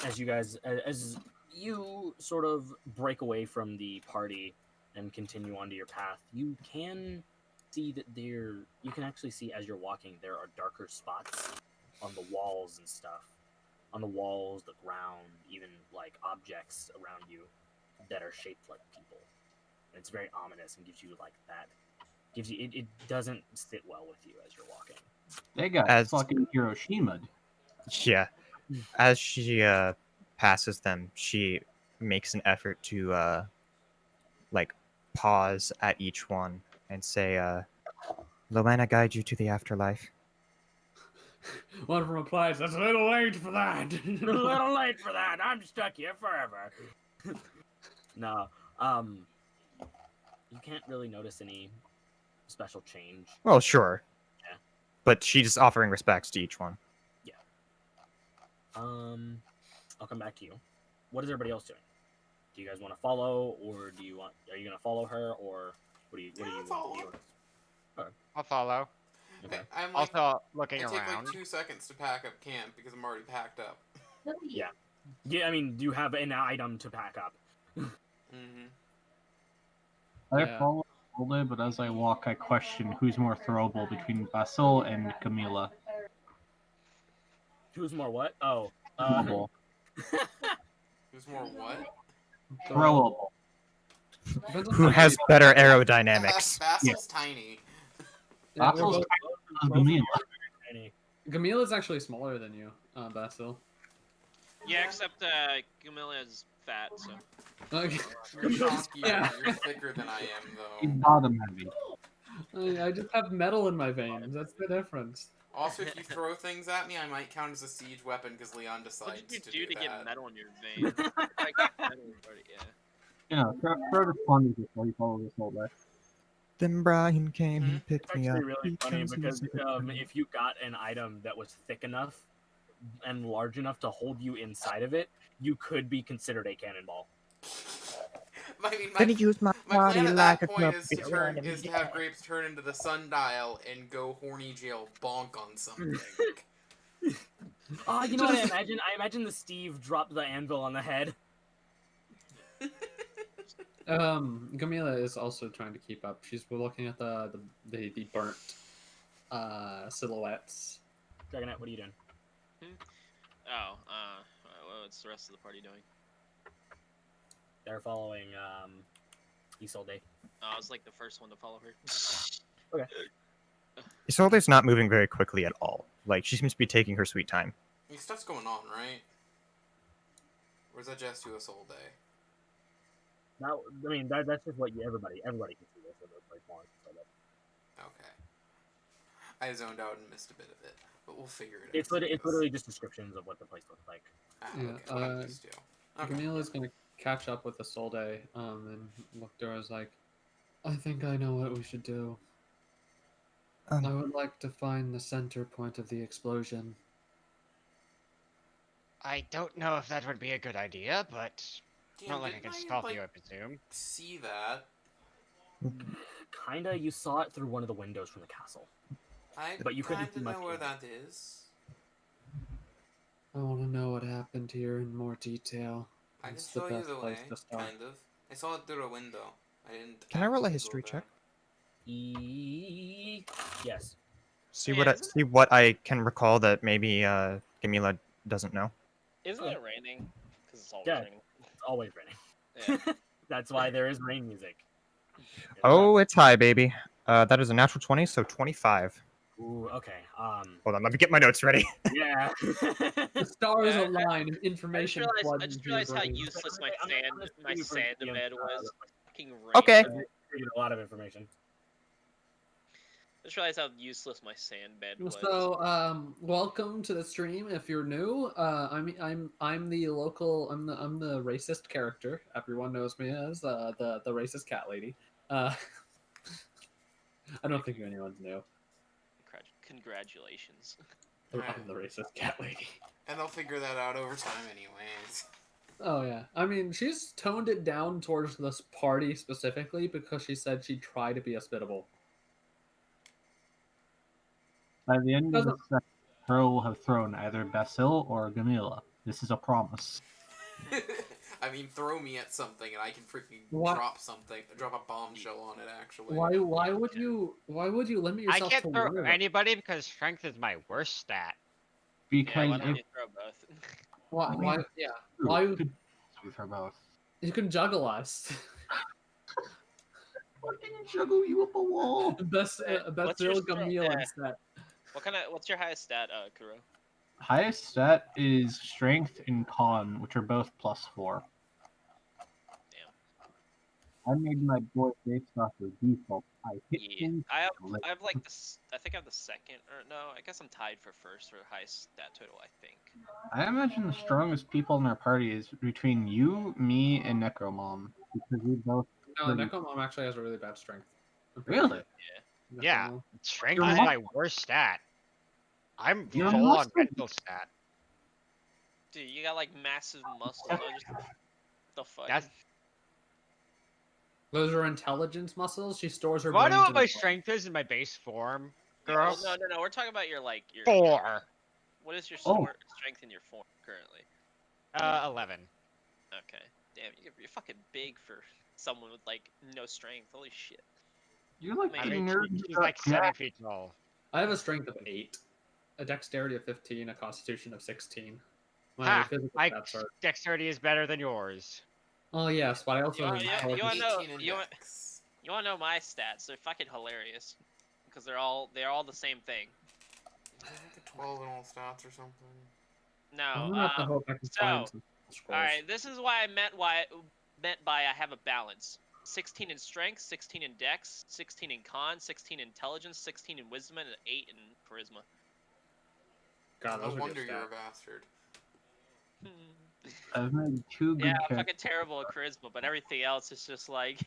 As you sort of break away from the party and continue onto your path, you can see that you can actually see as you're walking there are darker spots on the walls and stuff. On the walls, the ground, even like objects around you that are shaped like people. And it's very ominous and gives you like that. It doesn't sit well with you as you're walking.
They got
As-
fucking Hiroshima.
Yeah. As she passes them, she makes an effort to like pause at each one and say, Loana guide you to the afterlife.
One of them replies, "That's a little late for that."
A little late for that. I'm stuck here forever. No, you can't really notice any special change.
Well, sure.
Yeah.
But she's offering respects to each one.
I'll come back to you. What is everybody else doing? Do you guys want to follow, or are you gonna follow her, or what do you
follow.
I'll follow.
Okay.
I'm like,
Also looking
I take
around.
like 2 seconds to pack up camp because I'm already packed up.
Yeah, I mean, you have an item to pack up.
Mm-hmm.
I
Yeah.
follow slowly, but as I walk, I question who's more throwable between Basil and Camila.
Who's more what? Oh,
Throwable.
Who's more what?
Throwable.
Depends on
Who
how
has
you-
better aerodynamics?
Basil's tiny.
Yeah, we're
Basil's
both-
tiny as Camila.
Any-
Camille is actually smaller than you, Basil.
Yeah, except Camilla is fat, so.
Okay.
You're chunky.
Yeah.
You're thicker than I am,
He's
though.
bottom heavy.
I just have metal in my veins. That's the difference.
Also, if you throw things at me, I might count as a siege weapon because Leon
What
decides
did
to
you do to
that.
get metal in your veins? I got metal already, yeah.
You know, throw the sponges before you follow this whole way.
Then Brian came
Mhm.
and picked
It's
me
actually
up.
really funny
because
because
he's a good
if you got an item that was thick enough and large enough to hold you inside of it, you could be considered a cannonball.
I mean,
Then he used my
my
body
plan at
like
that
a
point
cup
is
of
to have Grapes turn into the sundial and go horny jail bonk on something.
Oh, you know what I imagine? I imagine the Steve dropped the anvil on the head.
Camila is also trying to keep up. She's looking at the burnt silhouettes.
Dragonette, what are you doing?
Oh, what's the rest of the party doing?
They're following Isolde.
I was like the first one to follow her.
Isolde's not moving very quickly at all. Like, she seems to be taking her sweet time.
I mean, stuff's going on, right? Or is that just to us all day?
Now, I mean, that's just what everybody can see this. So like,
Okay. I zoned out and missed a bit of it, but we'll figure it out.
it's literally just descriptions of what the place looks like.
Ah,
Yeah,
okay, what I'm used to. Okay.
Camila's gonna catch up with Isolde, and look to her as like, I think I know what we should do. I would like to find the center point of the explosion.
I don't know if that would be a good idea, but
Damn,
not like I
didn't
can stop you,
like,
I presume.
see that.
Kinda, you saw it through one of the windows from the castle. But you couldn't
kinda
see much
know where
in
that is.
I want to know what happened here in more detail.
I can
It's the
show you
best
the way,
place to start.
kind of. I saw it through a window. I didn't.
Can I roll a
actively
history
go
check?
Yes.
See
Yeah,
what I,
isn't
see what I can recall that maybe Gamila doesn't know.
Isn't it raining? Because it's always
Yeah.
raining.
It's always raining.
Yeah.
That's why there is rain music.
Oh, it's high, baby. That is a natural 20, so 25.
Ooh, okay.
Hold on, let me get my notes ready.
Yeah.
The stars
Yeah,
align and
I just
information
realized,
floods
I just
into your
realized how
brain.
useless my
I'm gonna
my
save you for
sand
the
bed
DM,
was. Fucking rain.
Okay.
A lot of information.
I just realized how useless my sand bed was.
So, welcome to the stream. If you're new, I'm the local. I'm the racist character. Everyone knows me as the racist cat lady. I don't think anyone's new.
Congratulations.
I'm the racist cat lady.
And they'll figure that out over time, anyways.
Oh yeah, I mean she's toned it down towards this party specifically because she said she'd try to be hospitable.
By the end of
Doesn't-
the session, Pearl will have thrown either Basil or Gamila. This is a promise.
I mean, throw me at something and I can freaking
What?
drop a bombshell on it. Actually.
Why would you limit
I
yourself
can't
to
throw
one of them?
anybody because strength is my worst stat.
Yeah,
Because
why don't
if
you throw both?
Why? Yeah. Why?
we throw both.
You can juggle us.
Fucking juggle you up a wall.
Best
What's your
Gamil instead.
What's your highest stat, Kuro?
Highest stat is strength and con, which are both +4.
Damn.
I made my boy based off of default. I hit
Yeah,
things.
I have like this. I think I have the second, or no, I guess I'm tied for first for highest stat total. I think.
I imagine the strongest people in our party is between you, me, and Necro Mom, because we both.
No, Necromom actually has a really bad strength.
Really?
Yeah,
Necromom.
strength
You're
is
not-
my worst stat. I'm
You're
full
not
on
strength.
mental stat.
Dude, you got like massive muscles. I just the fuck.
That's
Those are intelligence muscles. She stores her.
you wanna know
brains
what
in
my
her-
strength is in my base form,
Yeah,
girl?
well, no. We're talking about your like your
4.
What is your
Oh.
strength in your form currently?
11.
Okay. Damn, you're fucking big for someone with like no strength. Holy shit.
You're like
I
I
the
mean,
nerd.
she's
who got
like 7
jacked.
feet tall.
I have a strength of 8, a dexterity of 15, a constitution of 16. My
Ha!
physical
My
stats are.
dexterity is better than yours.
Oh yes, but I also
You
have
wanna- you
intelligence.
wanna know-
18
you want-
index.
You wanna know my stats? They're fucking hilarious. Because they're all the same thing.
I think 12 in all stats or something.
I'm
No.
gonna have to hope I can find some scrolls.
Alright, this is why I meant by I have a balance. 16 in strength, 16 in dex, 16 in con, 16 in intelligence, 16 in wisdom, and 8 in charisma.
God,
No
those are
wonder
good
you're a
stats.
bastard.
I've made 2 good
Yeah, I'm
characters.
fucking terrible at charisma, but everything else is just like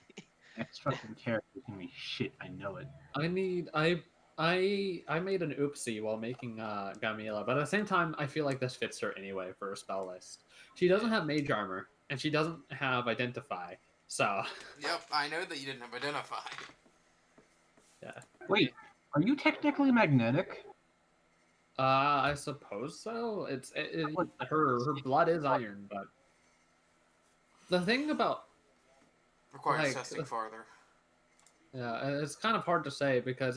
Next fucking character can be shit. I know it.
I made an oopsie while making Gamila, but at the same time, I feel like this fits her anyway for her spell list. She doesn't have mage armor, and she doesn't have identify, so
Yep, I know that you didn't have identify.
Wait, are you technically magnetic?
I suppose so. Her blood is iron, but the thing about
Requires
Like,
testing farther.
it's kind of hard to say because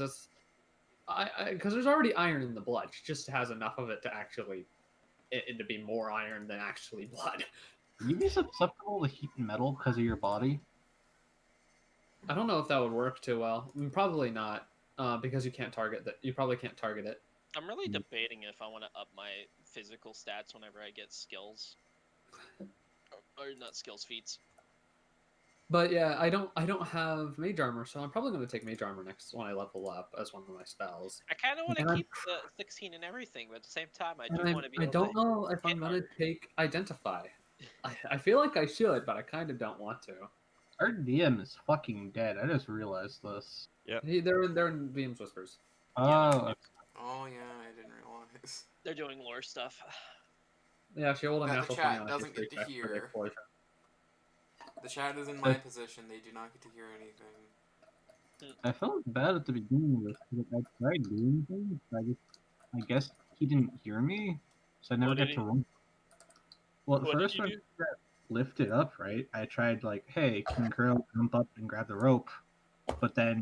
because there's already iron in the blood. She just has enough of it to actually it to be more iron than actually blood.
Would you be susceptible to heat and metal because of your body?
I don't know if that would work too well. Probably not, because you can't target that. You probably can't target it.
I'm really debating if I want to up my physical stats whenever I get skills, or not skills, feats.
But yeah, I don't have mage armor, so I'm probably going to take mage armor next when I level up as one of my spells.
I kind of want
And
to
I'm-
keep the 16 and everything, but at the same time, I
And
do want to be
I
able
don't
to
know if I'm
hit
going to
harder.
take identify. I feel like I should, but I kind of don't want to.
Our DM is fucking dead. I just realized this.
They're in Beam's Whispers.
Oh,
Oh yeah, I didn't realize.
They're doing lore stuff.
Yeah, she rolled a
That the
natural
chat
20 on a
doesn't
history
get to
check for the
hear.
explosion.
The chat is in my position. They do not get to hear anything.
I felt bad at the beginning of this because I tried doing things. I guess he didn't hear me, so I never
What
got
did
to
he-
run. Well,
what did
first
you
when
do?
I lifted up, right? I tried like, hey, can Crow jump up and grab the rope? But then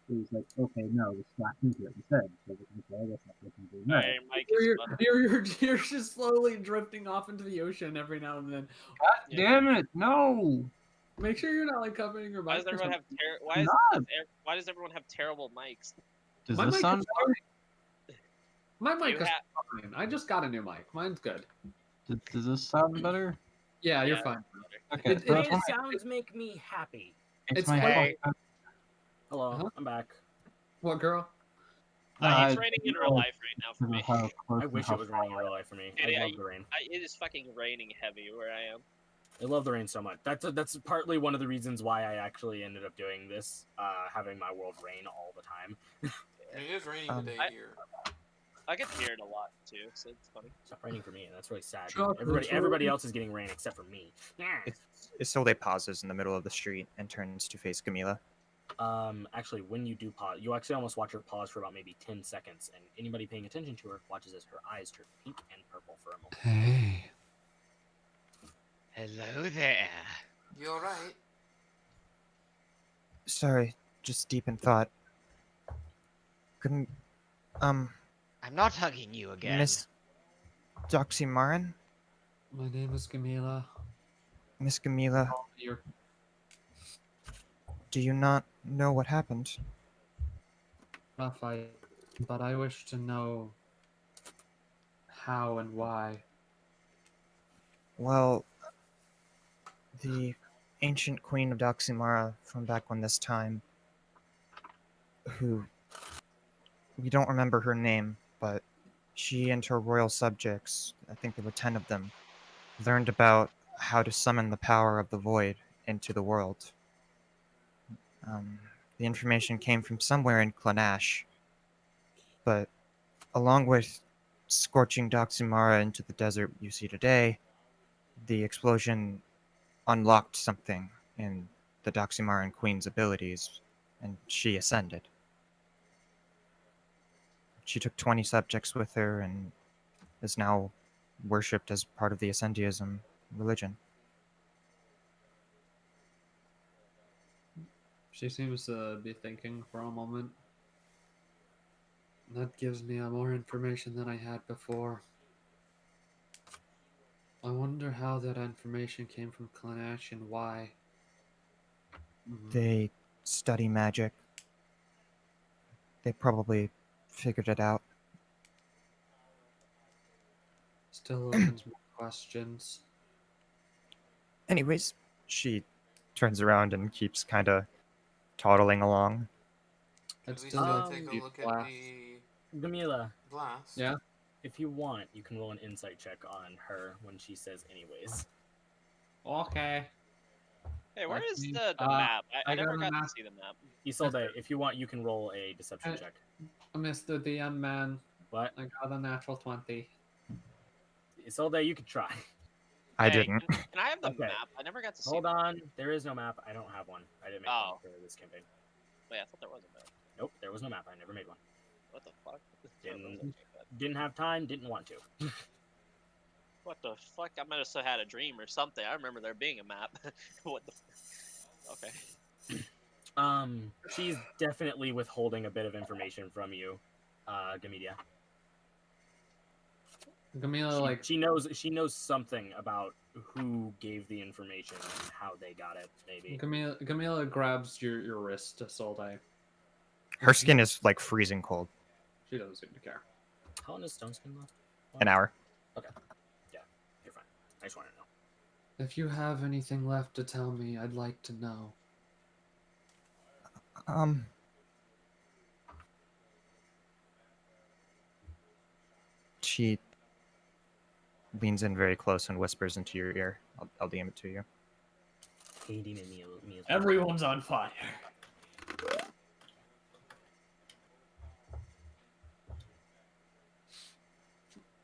it was like, okay, no, just slash into it instead. So I was like, okay, I guess that's what I'm doing now.
Alright, Mike is
You're just slowly drifting off into the ocean every now and then.
God damn it, no!
Make sure you're not like covering your
Why
mic.
does everyone have why does everyone have terrible mics?
Does
My
this
mic
sound
is
better?
My mic
You
is
ha-
fine. I just got a new mic. Mine's good.
Does this sound better?
Yeah, you're
Yeah.
fine.
Okay,
It-
so
Hey,
that's
the
why
sounds make me happy.
it's
it's
my
quite-
fault.
Hello,
Uh-huh.
I'm back.
What girl?
It's
I
raining in
don't
real
know
life right now for me.
how close
I
and
wish
how
it was raining in real life for me.
Yeah,
I love the rain.
It is fucking raining heavy where I am.
I love the rain so much. That's partly one of the reasons why I actually ended up doing this, having my world rain all the time.
It is raining today here.
I get to hear it a lot too, so it's funny.
It's not raining for me, and that's really sad.
Chocolate
Everybody
rain.
else is getting rain except for me.
Isolde pauses in the middle of the street and turns to face Camila.
Actually, when you do pause, you actually almost watch her pause for about maybe 10 seconds, and anybody paying attention to her watches as her eyes turn pink and purple for a moment.
Hey.
Hello there.
You alright?
Sorry, just deep in thought. Couldn't,
I'm not hugging you again.
Miss Doxymarin?
My name is Camila.
Miss Camila,
You're
do you not know what happened?
rough, but I wish to know how and why.
Well, the ancient queen of Doxymara from back when this time, who we don't remember her name, but she and her royal subjects, I think there were 10 of them, learned about how to summon the power of the void into the world. The information came from somewhere in Clanash, but along with scorching Doxymara into the desert you see today, the explosion unlocked something in the Doxymaran Queen's abilities, and she ascended. She took 20 subjects with her and is now worshipped as part of the Ascendeism religion.
She seems to be thinking for a moment. That gives me more information than I had before. I wonder how that information came from Clanash and why.
They study magic. They probably figured it out.
Still opens more questions.
Anyways, she turns around and keeps kind of toddling along.
It
Should we
still
still
makes
take a
me
look at
laugh.
the
Gamila,
glass?
Yeah.
if you want, you can roll an insight check on her when she says anyways.
Okay.
Hey, where
Let's
is
see.
the
Uh,
map? I
I got
never
a
got to
map.
see the map.
Isolde, if you want, you can roll a deception
Uh,
check.
Mr. DM man,
What?
I got a natural 20.
Isolde, you could try.
I
Hey,
didn't.
Can I have the
Okay.
map? I never got to see.
Hold
the map.
on. There is no map. I don't have one. I didn't make one
Oh.
for this campaign.
Wait, I thought there was a map.
Nope, there was no map. I never made one.
What the fuck?
Didn't have time, didn't want to.
What the fuck? I might have had a dream or something. I remember there being a map. What the? Okay.
She's definitely withholding a bit of information from you, Gamedia.
Gamila like
She knows something about who gave the information and how they got it. Maybe.
Gamila grabs your wrist, Solday.
Her skin is like freezing cold.
She doesn't seem to care.
How long does stone skin last?
An hour.
Okay. Yeah, you're fine. I just want to know.
If you have anything left to tell me, I'd like to know.
She leans in very close and whispers into your ear. I'll DM it to you.
Hating me as
Everyone's on fire.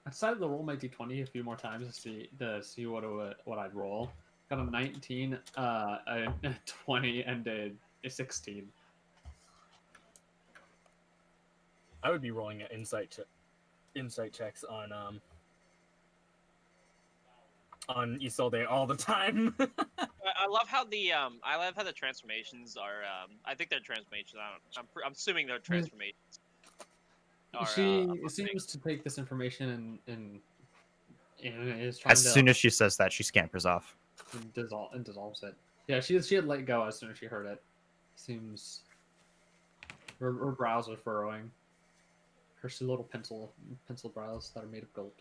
I decided to roll my d20 a few more times to see what I'd roll. Got a 19, a 20, and a 16.
I would be rolling insight checks on Isolde all the time.
I love how the transformations are. I think they're transformations. I'm assuming they're transformations.
She seems to take this information and is trying
As
to
soon as she says that, she scampers off.
dissolves it. Yeah, she had let go as soon as she heard it. Seems her brows are furrowing. Her little pencil brows that are made of gold.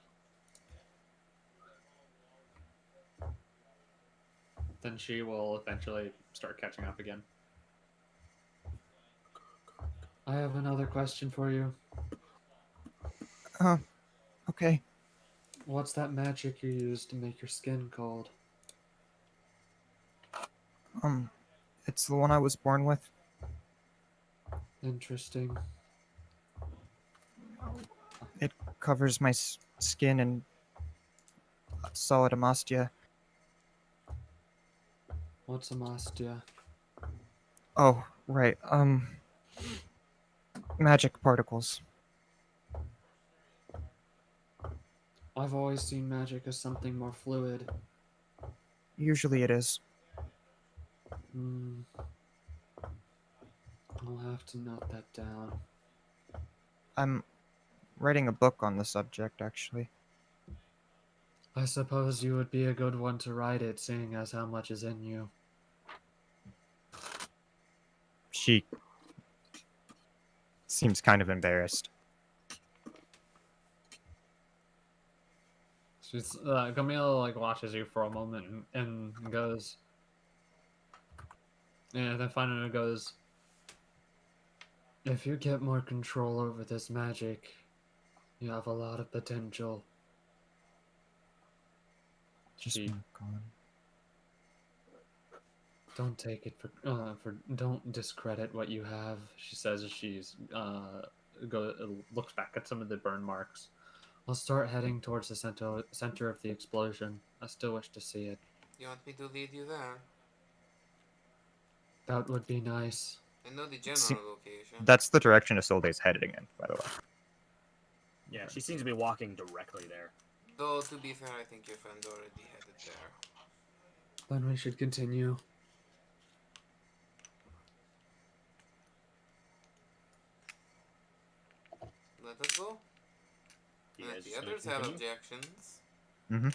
Then she will eventually start catching up again. I have another question for you.
Okay.
What's that magic you use to make your skin cold?
It's the one I was born with.
Interesting.
It covers my skin in solid amastia.
What's amastia?
Oh, right. Magic particles.
I've always seen magic as something more fluid.
Usually it is.
I'll have to note that down.
I'm writing a book on the subject, actually.
I suppose you would be a good one to write it, seeing as how much is in you.
She seems kind of embarrassed.
She's Camille like watches you for a moment and goes, and then finally goes, if you get more control over this magic, you have a lot of potential.
Just
She-
gone.
Don't take it for don't discredit what you have. She says as she's looks back at some of the burn marks. I'll start heading towards the center of the explosion. I still wish to see it.
You want me to lead you there?
That would be nice.
I know the general
See-
location.
That's the direction Isolde's heading in, by the way.
Yeah, she seems to be walking directly there.
Though, to be fair, I think your friend's already headed there.
Then we should continue.
Let us go.
You
And
guys
if the
just gonna
others have
continue?
objections.
Mm-hmm.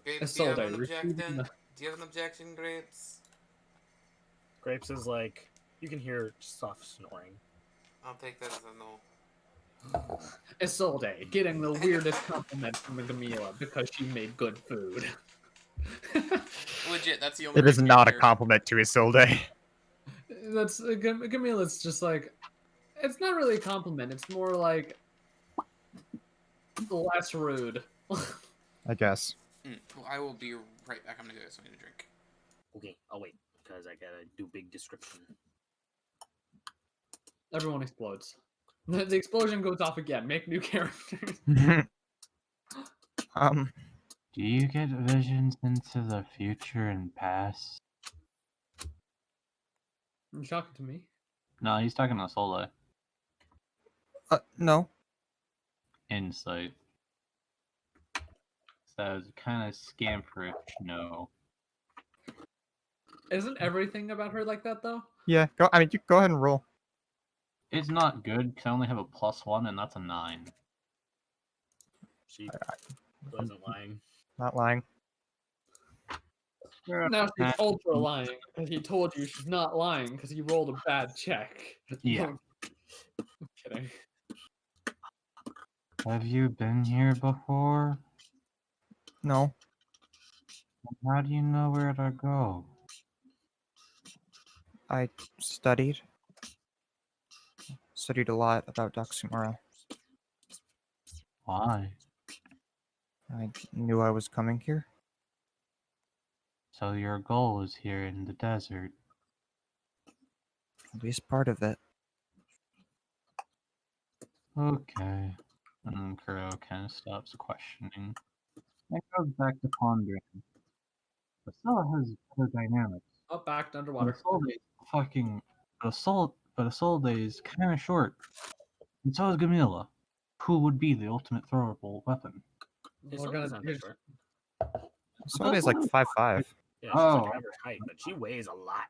Grapes, do you have
Isolde,
an
receiving
objection?
the-
Do you have an objection, Grapes?
Grapes is like, you can hear soft snoring.
I'll take that as a no.
Isolde getting the weirdest compliment from the Gamila because she made good food.
Legit, that's the only
It is
reason
not a
you're here.
compliment to Isolde.
That's Gamila's just like, it's not really a compliment. It's more like less rude.
I guess.
Well, I will be right back. I'm gonna go get something to drink.
Okay, I'll wait, because I gotta do big description.
Everyone explodes. The explosion goes off again. Make new characters.
Do you get visions into the future and past?
You talking to me?
No, he's talking to Soleil.
No.
Insight. Says kind of scamperish, no.
Isn't everything about her like that though?
Yeah, you go ahead and roll.
It's not good because I only have a +1 and that's a 9.
She wasn't lying.
Not lying.
Now she's ultra lying because he told you she's not lying because he rolled a bad check.
Yeah.
I'm kidding.
Have you been here before?
No.
How do you know where to go?
I studied. Studied a lot about Daxamura.
Why?
I knew I was coming here.
So your goal is here in the desert.
At least part of it.
Okay. And Kuro kind of stops questioning and goes back to pondering. Priscilla has her dynamics.
Oh, back to
But
underwater.
a soul day is fucking but a soul day is kind of short. And so is Gamila, who would be the ultimate throwable weapon.
His
We're
soul
gonna
is not that short.
Somebody's like 5'5".
Yeah, she's
Oh.
like average height, but she weighs a lot.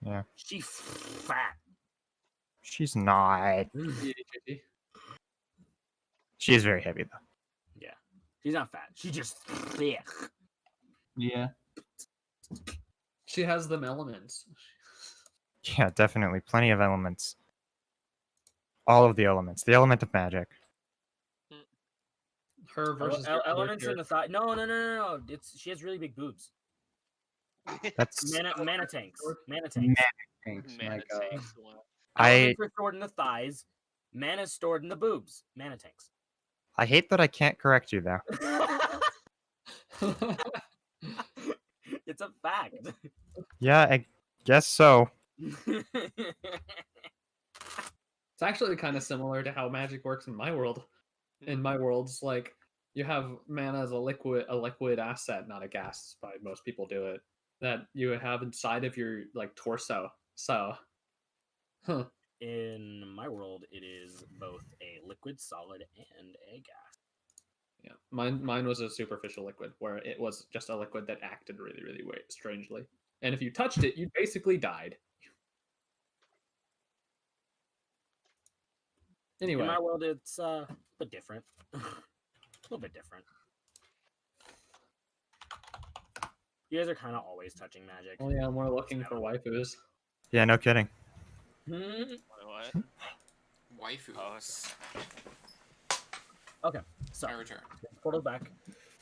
Yeah.
She fat.
She's not.
JT.
She is very heavy though.
Yeah, she's not fat. She just thick.
Yeah.
She has them elements.
Yeah, definitely. Plenty of elements. All of the elements. The element of magic.
Her versus your other
Elements in the thigh. No. She has really big boobs.
That's
Mana tanks. Mana tanks.
Thanks,
Mana
my God.
tanks. Wow.
Elements are stored in the thighs. Mana's stored in the boobs. Mana tanks.
I hate that I can't correct you though.
It's a fact.
Yeah, I guess so.
It's actually kind of similar to how magic works in my world. In my worlds, like you have mana as a liquid asset, not a gas. By most people do it. That you have inside of your like torso. So, huh.
In my world, it is both a liquid, solid, and a gas.
Yeah, mine was a superficial liquid where it was just a liquid that acted really, really strangely. And if you touched it, you basically died. Anyway,
In my world, it's a bit different. A little bit different. You guys are kind of always touching magic.
oh yeah, we're looking for waifus.
Yeah, no kidding.
What?
Waifus.
So,
I return.
portal back.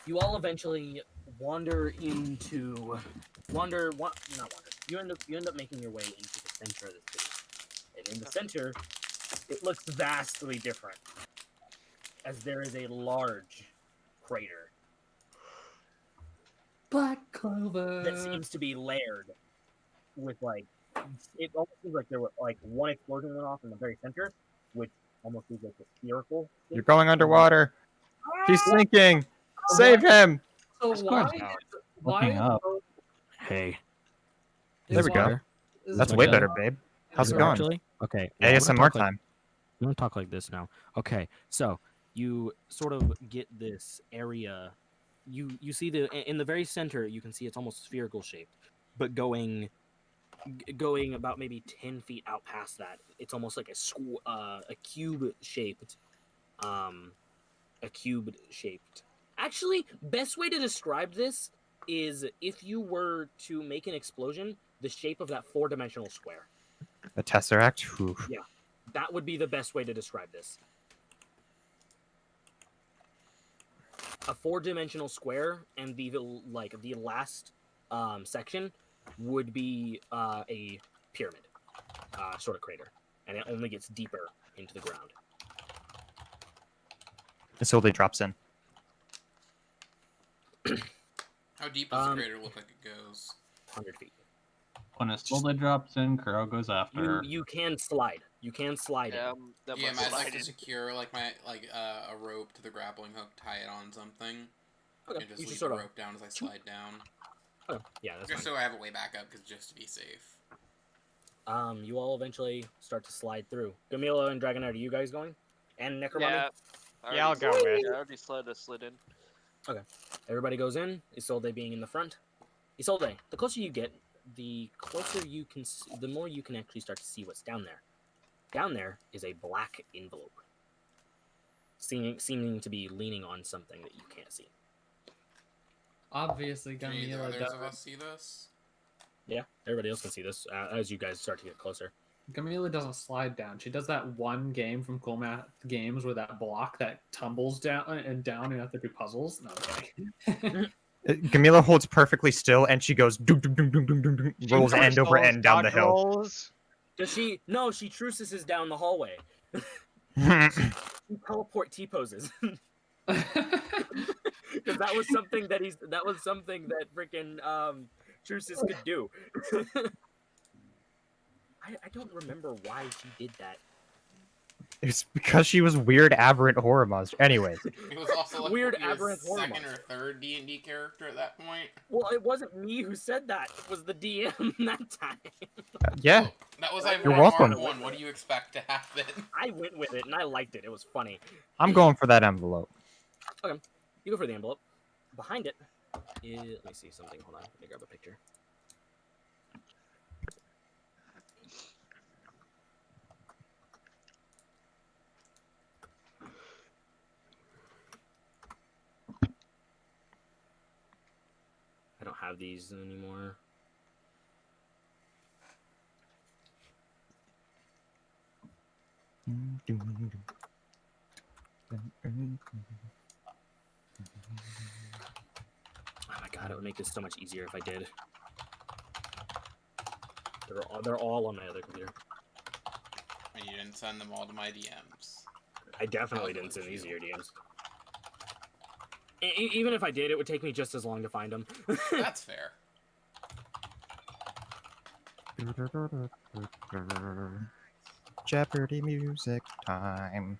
You all eventually wander into not wander. You end up making your way into the center of the city, and in the center, it looks vastly different, as there is a large crater
Black Clover.
that seems to be layered with like. It almost seems like there was like one explosion went off in the very center, which almost seems like a spherical.
You're going underwater. He's sinking. Save him.
So
Of course
why?
not.
Why?
Looking up.
Hey,
There we go. That's way better, babe. How's it going?
actually? Okay. well, I'm gonna
ASMR
talk like-
time.
I'm gonna talk like this now. Okay, so you sort of get this area. You see in the very center. You can see it's almost spherical shaped, but going about maybe 10 feet out past that, it's almost like a cube shaped. A cube shaped. Actually, best way to describe this is if you were to make an explosion, the shape of that 4-dimensional square.
The Tesseract. Whew.
That would be the best way to describe this. A 4-dimensional square, and the last section would be a pyramid, sort of crater, and it only gets deeper into the ground.
Isolde drops in.
How deep does the crater look like it goes?
100 feet.
When Isolde drops in, Kuro goes after her.
You can slide. You can slide
Yeah,
in.
that
Yeah,
must
I'd
have
like to
slided.
secure like my a rope to the grappling hook, tie it on something,
Okay,
and just
you
leave
just
the
sort of.
rope down as I slide down.
Oh, yeah, that's
Just
fine.
so I have a way back up, because just to be safe.
You all eventually start to slide through. Gamila and Dragonair, are you guys going? And Necromami?
Yeah.
Yeah, I'll go with.
Yeah, I already slid in.
Everybody goes in. Isolde being in the front. Isolde, the closer you get, the closer you can, the more you can actually start to see what's down there. Down there is a black envelope. seeming to be leaning on something that you can't see.
Obviously,
Can either
Gamila
others of
doesn't.
us see this?
Yeah, everybody else can see this as you guys start to get closer.
Gamila doesn't slide down. She does that one game from Cool Math Games where that block that tumbles down and you have to do puzzles. No, okay.
Gamila holds perfectly still, and she goes doom, doom, doom, doom, doom, doom, doom, rolls end over end down the hill.
Rolls.
Does she? No, she truces down the hallway. She teleport T poses. Because that was something that freaking Truces could do. I don't remember why she did that.
It's because she was weird, aberrant horror monster. Anyways,
It was also like
Weird,
your
aberrant horror
second or
monster.
third D&D character at that point.
Well, it wasn't me who said that. It was the DM that time.
yeah.
Look, that was
You're
Mark
welcome.
1. What do you expect to happen?
I went with it and I liked it. It was funny.
I'm going for that envelope.
Okay, you go for the envelope. Behind it is, let me see something. Hold on, let me grab a picture. I don't have these anymore. Oh my god, it would make this so much easier if I did. They're all on my other computer.
And you didn't send them all to my DMs.
I definitely didn't send these to your DMs. Even if I did, it would take me just as long to find them.
That's fair.
Jeopardy music time.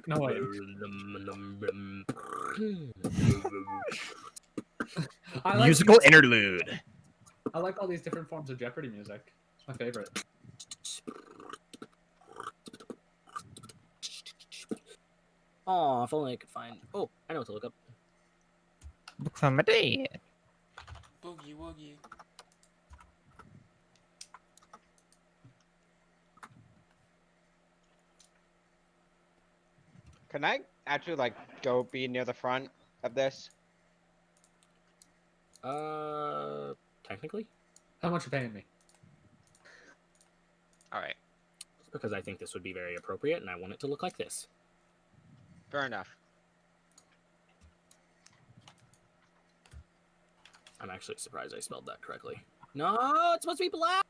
No way. I like
Musical interlude.
I like all these different forms of Jeopardy music. It's my favorite.
Oh, if only I could find. Oh, I know what to look up.
Look for my dad.
Boogie woogie.
Can I actually like go be near the front of this?
Technically,
How much you paying me?
All right,
it's because I think this would be very appropriate, and I want it to look like this.
fair enough.
I'm actually surprised I spelled that correctly. No, it's supposed to be black.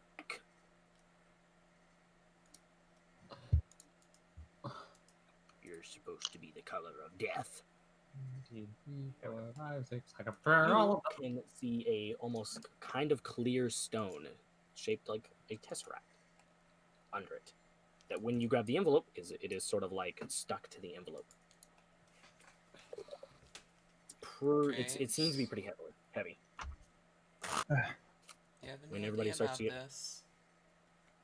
You're supposed to be the color of death.
1, 2, 3, 4, 5, 6. I can burn all of them.
You can see a almost kind of clear stone shaped like a tesseract under it. That when you grab the envelope, it is sort of like stuck to the envelope. It seems to be pretty heavy.
Yeah,
When everybody starts to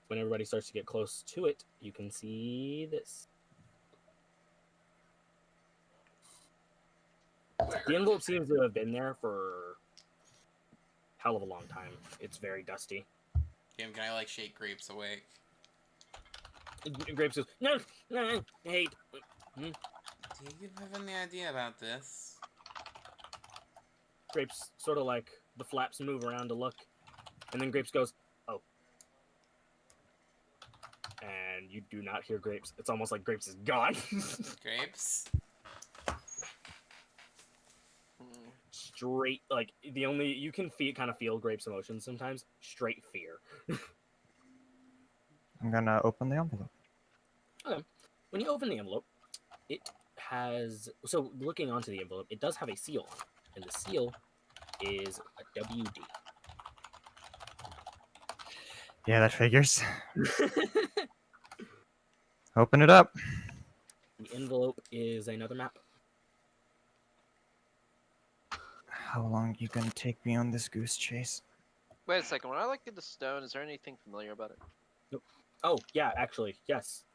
when everybody starts to get close to it, you can see this. The envelope seems to have been there for a hell of a long time. It's very dusty.
Damn, can I like shake Grapes awake?
Grapes goes, no, I hate.
Do you have any idea about this?
Grapes sort of like the flaps move around to look, and then Grapes goes, oh. And you do not hear Grapes. It's almost like Grapes is gone.
Grapes?
Straight, like, you can kind of feel Grapes' emotions sometimes. Straight fear.
I'm gonna open the envelope.
Okay. When you open the envelope, it has, so looking onto the envelope, it does have a seal on it, and the seal is a WD.
Yeah, that figures. Open it up.
The envelope is another map.
How long are you gonna take me on this goose chase?
Wait a second. When I look at the stone, is there anything familiar about it?
Oh, yeah, actually, yes.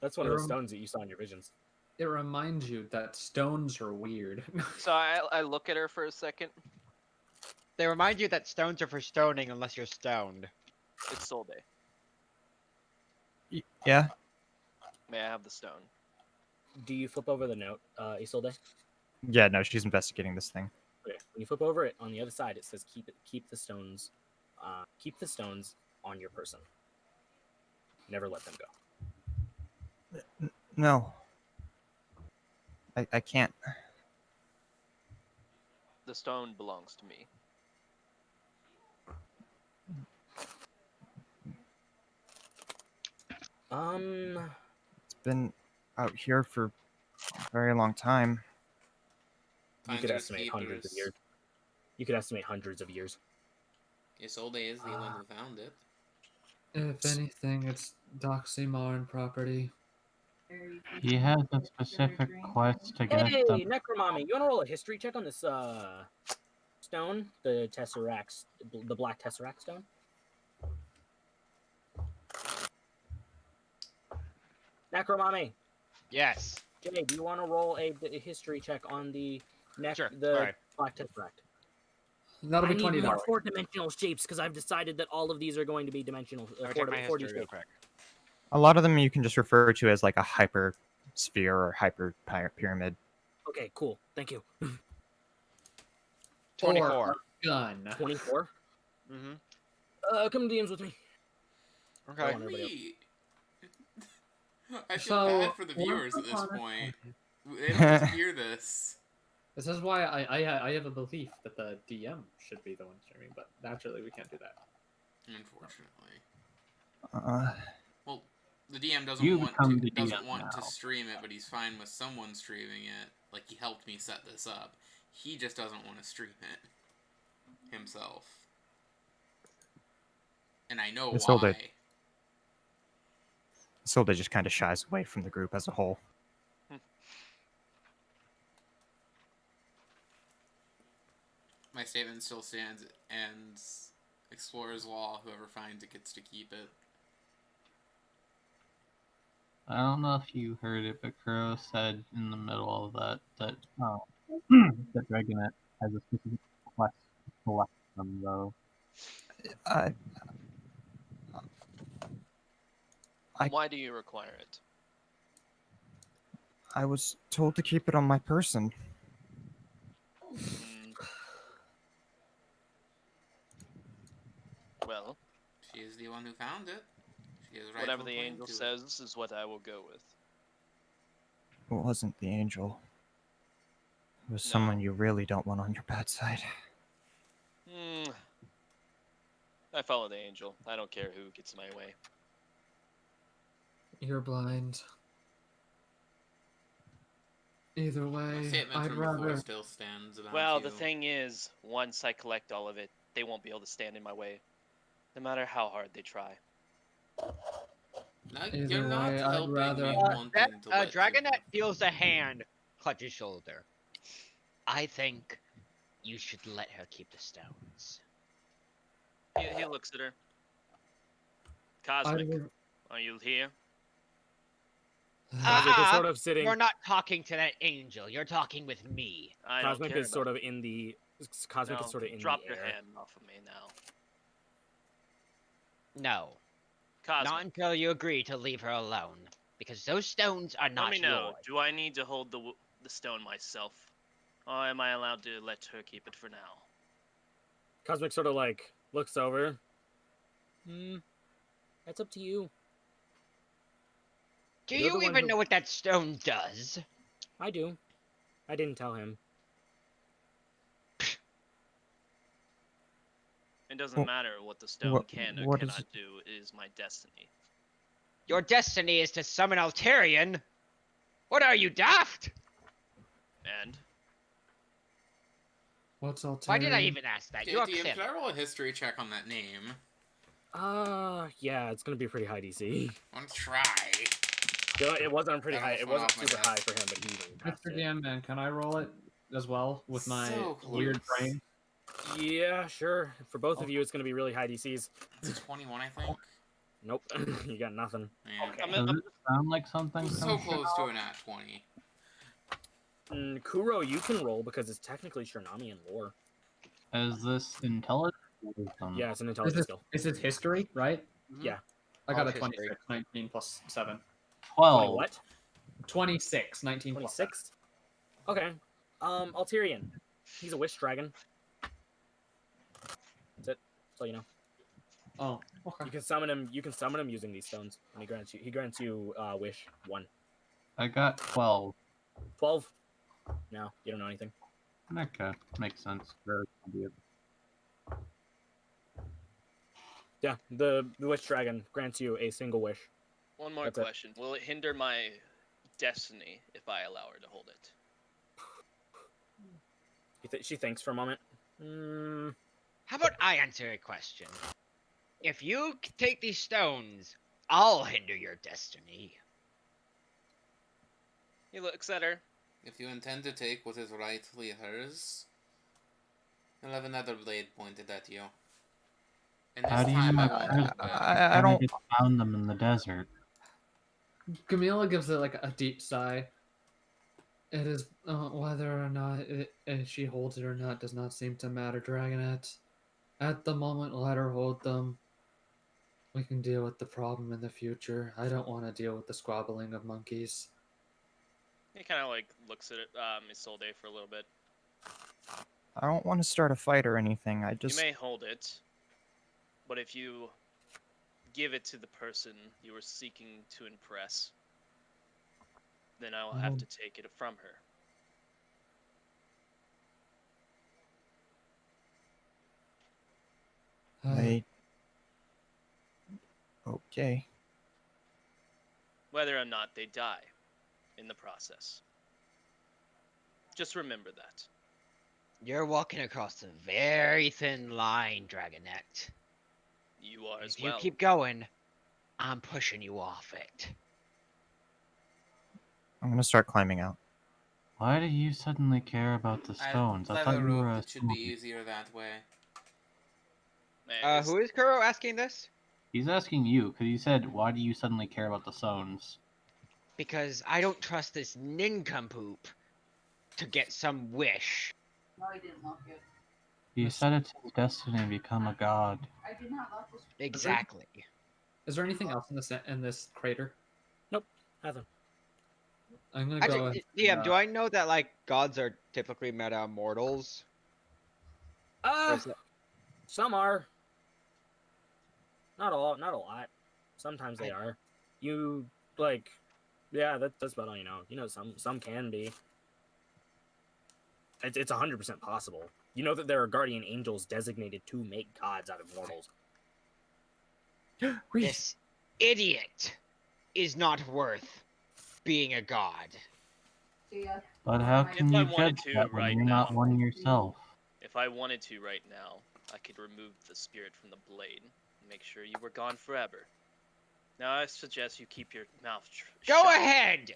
That's one of those
You're-
stones that you saw in your visions.
It reminds you that stones are weird.
So I look at her for a second.
They remind you that stones are for stoning unless you're stoned.
It's Soul Day.
Yeah.
May I have the stone?
Do you flip over the note, Isolde?
Yeah, no, she's investigating this thing.
Okay. When you flip over it, on the other side, it says keep the stones on your person. Never let them go.
No. I can't.
The stone belongs to me.
It's been out here for a very long time.
You could estimate hundreds of years. You could estimate hundreds of years.
Isolde is the one who found it.
If anything, it's Doxymarn property.
He has a specific quest to get
Hey,
them.
Necromami, you wanna roll a history check on this stone, the tesseract, the black tesseract stone? Necromami,
Yes.
Jay, do you want to roll a history check on the
Sure.
the
Alright.
black tesseract?
That'll be
I need more
$20.
four-dimensional shapes because I've decided that all of these are going to be dimensional.
Let me check my
4D
history real
shapes.
quick.
A lot of them you can just refer to as like a hyper sphere or hyper pyramid.
Okay, cool. Thank you.
24.
Or a gun.
24.
Mm-hmm.
Come DMs with me.
Okay.
Go on, everybody else.
Wait. I feel
So,
bad for the
once
viewers at this
upon a
point.
time-
They don't get to hear this.
This is why I have a belief that the DM should be the one streaming, but naturally we can't do that.
Unfortunately.
Uh,
The DM doesn't
You
want
become
to
the DM
want to
now.
stream it, but he's fine with someone streaming it. Like, he helped me set this up. He just doesn't want to stream it himself. And I know
It's
why.
all that- Isolde just kind of shies away from the group as a whole.
My statement still stands, and Explorer's Law, whoever finds it gets to keep it.
I don't know if you heard it, but Crow said in the middle of that that that Dragonet has a specific quest to collect them, though.
I
Why do you require it?
I was told to keep it on my person.
Well,
She is the one who found it. She has
whatever
rightful
the
claim
angel
to it.
says is what I will go with.
It wasn't the angel. It was
No.
someone you really don't want on your bad side.
I follow the angel. I don't care who gets in my way.
You're blind. Either
My
way,
statement
I'd
from before
rather.
still stands about
Well,
you.
the thing is, once I collect all of it, they won't be able to stand in my way, no matter how hard they try.
No,
Either
you're not
way, I'd
helping
rather-
me wanting to let you
Dragonet
have-
feels a hand clutch his shoulder. I think you should let her keep the stones.
He looks at her. Cosmic,
would-
are you here?
Cosmic is sort of sitting.
You're not talking to that angel. You're talking with me.
I don't
Cosmic
care
is sort
about
of in the. Cosmic
No,
is sort of in
drop
the
your
air.
hand off of me now.
No.
Cosmic,
Not until you agree to leave her alone. Because those stones are not
let me know.
yours.
Do I need to hold the stone myself? Or am I allowed to let her keep it for now?
Cosmic sort of like looks over. That's up to you.
Do
You're the
you
one
even
who-
know what that stone does?
I do. I didn't tell him.
It doesn't
Well,
matter what the stone
what-
can or
what is
cannot
it?
do. It is my destiny.
Your destiny is to summon Altarian? What are you, daft?
And
What's Altarian?
Why did I even ask that? You're
DM,
clever.
could I roll a history check on that name?
Yeah, it's gonna be pretty high DC.
I want to try.
It wasn't pretty
That
high.
almost
It
went
wasn't
off my
super
desk.
high for him, but he even passed
Mr.
it.
DM, man, can I roll it as well with my
So
weird
close.
brain?
Yeah, sure. For both of you, it's gonna be really high DCs.
It's a 21, I think.
Nope, you got nothing.
Man,
Does it sound like something
so
from
close to a nat 20.
Kuro, you can roll because it's technically Shernami and lore.
Is this intelligence Wisdom.
Yeah, it's an
This
intelligence
is,
skill.
this is history, right?
Yeah.
I got a
All history.
26, 19 plus 7.
20
12.
what?
26, 19 plus 7.
26? Okay. Alterian. He's a wish dragon. That's it. That's all you know.
Oh, okay.
You can summon him using these stones. And he grants you wish 1.
I got 12.
12? No, you don't know anything.
Okay, makes sense. Very obvious.
Yeah, the wish dragon grants you a single wish.
One more
That's it.
question. Will it hinder my destiny if I allow her to hold it?
She thinks for a moment.
How about I answer a question? If you take these stones, I'll hinder your destiny.
He looks at her.
If you intend to take what is rightfully hers, you'll have another blade pointed at you. And
How
this
do you
time I
know
won't
hers?
look back.
I don't.
just found them in the desert.
Camila gives it like a deep sigh. It is whether or not she holds it or not does not seem to matter, Dragonette. At the moment, let her hold them. We can deal with the problem in the future. I don't want to deal with the squabbling of monkeys.
He kind of like looks at Isolde for a little bit.
I don't want to start a fight or anything. I just.
You may hold it, but if you give it to the person you were seeking to impress, then I will have to take it from her.
Okay.
Whether or not they die in the process. Just remember that.
You're walking across a very thin line, Dragonette.
You are as
If
well.
you keep going, I'm pushing you off it.
I'm gonna start climbing out.
Why do you suddenly care about the stones? I thought you were a
It should be
swordsman.
easier that way.
Who is Kuro asking this?
He's asking you, because he said, why do you suddenly care about the stones?
Because I don't trust this nincompoop to get some wish.
No, I didn't lock it.
He said it's his destiny to become a god.
I did not lock this.
Exactly.
Is there anything else in this crater?
Nope, nothing.
I'm gonna
Actually,
go. ahead
DM,
and,
do I know that like gods are typically meta mortals? Or is that-
Some are. Not a lot. Sometimes they are. You like, yeah, that's about all you know. You know, some can be. It's 100% possible. You know that there are guardian angels designated to make gods out of mortals.
This idiot is not worth being a god.
But how can
If I
you
wanted
judge
to
that when
right
you're not
now.
one yourself?
If I wanted to right now, I could remove the spirit from the blade and make sure you were gone forever. Now I suggest you keep your mouth
Go
shut.
ahead!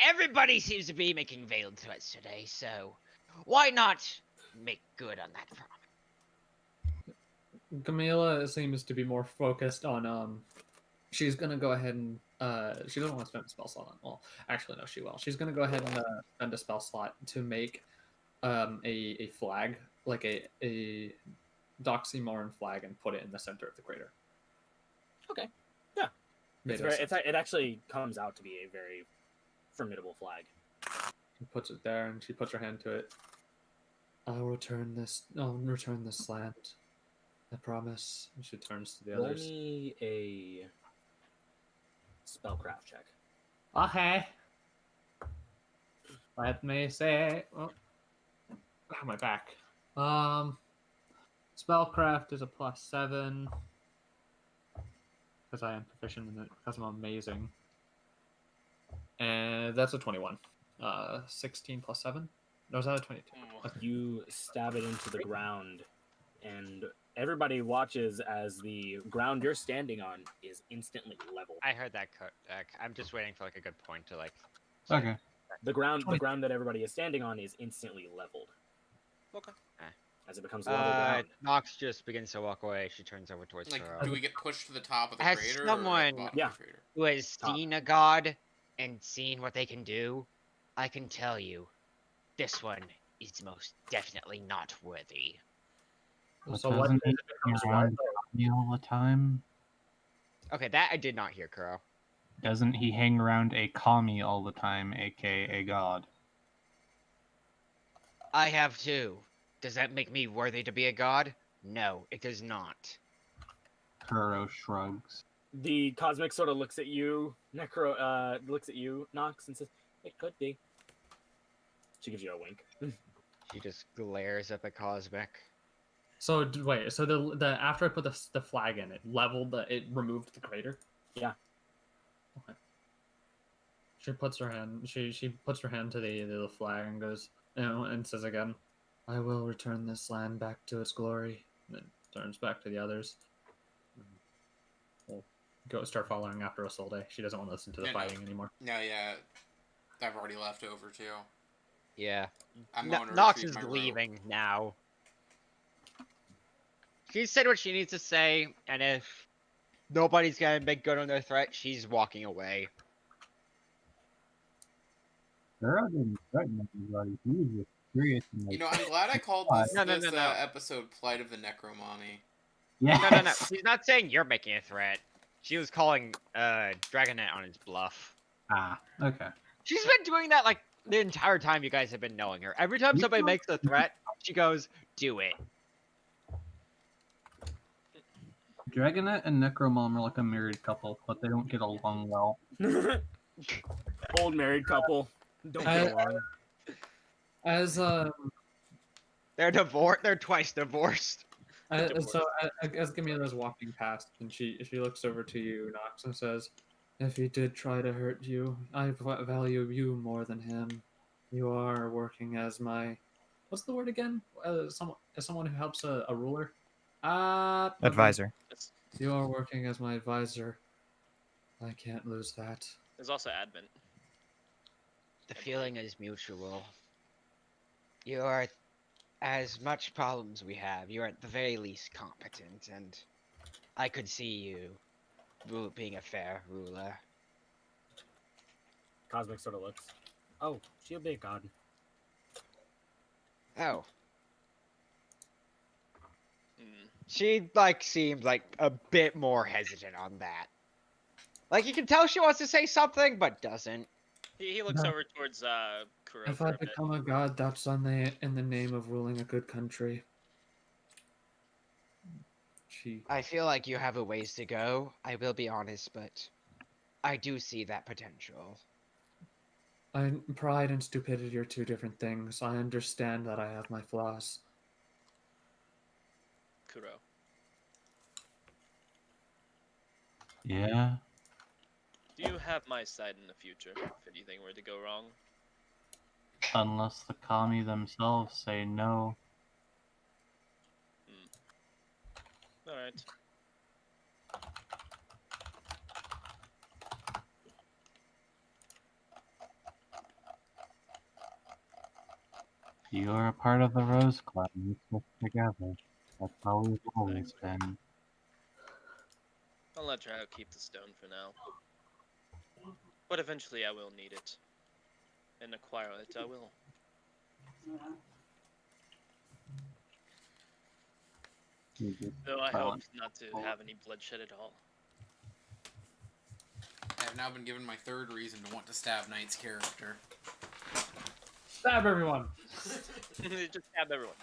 Everybody seems to be making veiled threats today, so why not make good on that promise?
Camila seems to be more focused on she's gonna go ahead and she doesn't want to spend a spell slot on. Well, actually no, she will. She's gonna go ahead and spend a spell slot to make a flag, like a Doxymorn flag, and put it in the center of the crater.
Okay. Yeah. It actually comes out to be a very formidable flag.
She puts it there, and she puts her hand to it. I'll return this land. I promise. And she turns to the
Roll
others.
me a spellcraft check.
Okay. Let me say. Oh, my back. Spellcraft is a +7 because I am proficient in it because I'm amazing. And that's a 21. 16 + 7. No, is that a 22?
You stab it into the ground, and everybody watches as the ground you're standing on is instantly leveled.
I heard that. I'm just waiting for like a good point to like.
Okay.
The ground that everybody is standing on is instantly leveled.
Okay.
As it becomes level ground.
Nox just begins to walk away. She turns over towards
Like,
Kuro.
do we get pushed to the top of the
As
crater
someone-
or at the bottom of the crater?
Who has seen a god and seen what they can do, I can tell you, this one is most definitely not worthy.
But
So what
doesn't
if
he
it becomes
hang
what?
around me all the time?
Okay, that I did not hear, Kuro.
Doesn't he hang around a kami all the time, aka a god?
I have two. Does that make me worthy to be a god? No, it does not.
Kuro shrugs.
The cosmic sort of looks at you, Necro. Looks at you, Nox, and says, "It could be." She gives you a wink.
She just glares at the cosmic.
So wait, so the after I put the flag in, it leveled it removed the crater.
Yeah.
Okay. She puts her hand. She puts her hand to the flag and goes, and says again, "I will return this land back to its glory." And then turns back to the others. We'll go start following after us all day. She doesn't want to listen to the fighting anymore.
No, yeah. I've already left over too.
Yeah.
I'm going to
Nox
retrieve
is
my rope.
leaving now. She said what she needs to say, and if nobody's gonna make good on their threat, she's walking away.
Kuro didn't threaten anybody. He was just curious. And,
You know, I'm glad I called this,
No.
episode Plight of the Necromommy.
Yes.
No. She's not saying you're making a threat. She was calling Dragonet on his bluff.
Ah, okay.
She's been doing that like the entire time you guys have been knowing her. Every time somebody makes a threat, she goes, "Do it."
Dragonet and Necromom are like a married couple, but they don't get along well.
Old married couple. Don't
I-
get along.
As
They're divorced. They're twice divorced.
so as Gamila's walking past, and she looks over to you, Nox, and says, "If he did try to hurt you, I value you more than him. You are working as my, what's the word again? Someone who helps a ruler.
Advisor.
You are working as my advisor. I can't lose that."
There's also admin.
The feeling is mutual. You are as much problems we have. You are at the very least competent, and I could see you being a fair ruler.
Cosmic sort of looks. Oh, she'll be a god.
Oh.
Hmm.
She seemed like a bit more hesitant on that. Like you can tell she wants to say something, but doesn't.
He looks
No.
over towards Kuro
If
for
I
a bit.
become a god, that's in the name of ruling a good country.
I feel like you have a ways to go. I will be honest, but I do see that potential.
Pride and stupidity are two different things. I understand that I have my flaws.
Kuro.
Yeah.
Do you have my side in the future if anything were to go wrong?
Unless the kami themselves say no.
Alright.
You're a part of the Rose Club. We stick together. That's how we've always been.
I'll let Drow keep the stone for now. But eventually I will need it. And acquire it, I will. Though I hope not to have any bloodshed at all.
I have now been given my third reason to want to stab Knight's character.
Stab everyone!
Just stab everyone.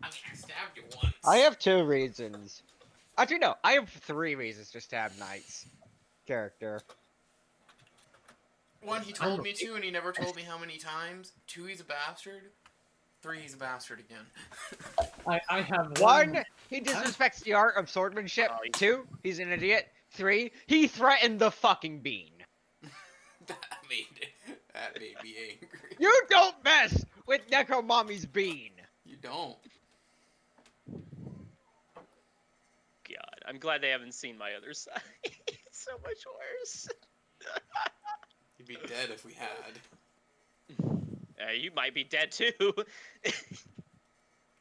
I mean, I stabbed you once.
I have 2 reasons. Actually, no. I have 3 reasons to stab Knight's character.
1, he told me to, and he never told me how many times. 2, he's a bastard. 3, he's a bastard again.
I have
1, he disrespects the art of swordsmanship. 2, he's an idiot. 3, he threatened the fucking bean.
That made me angry.
You don't mess with Necromommy's bean.
You don't.
God, I'm glad they haven't seen my other side. It's so much worse.
You'd be dead if we had.
You might be dead too.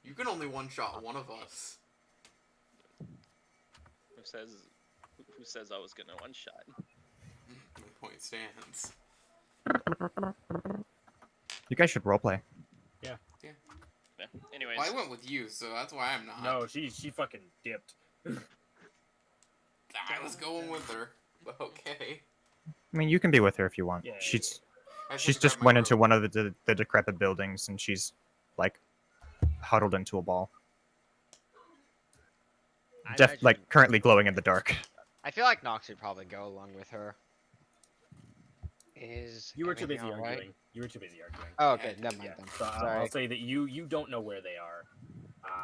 You can only one-shot one of us.
Who says I was gonna one-shot?
My point stands.
You guys should roleplay.
Yeah. Anyway, Anyways,
Well, I went with you, so that's why I'm not.
No, she fucking dipped.
I was going with her. But okay.
I mean, you can be with her if you want.
Yeah,
She's
I
she's
to grab
just
my
went into
rope.
one of the decrepit buildings, and she's like huddled into a ball,
I imagine,
like currently glowing in the dark.
I feel like Nox would probably go along with her. Is
You were too
everything
busy
all right?
arguing. You were too busy arguing.
Oh, okay,
Yeah,
never mind
Yeah.
then.
So
Sorry.
I'll say that you don't know where they are.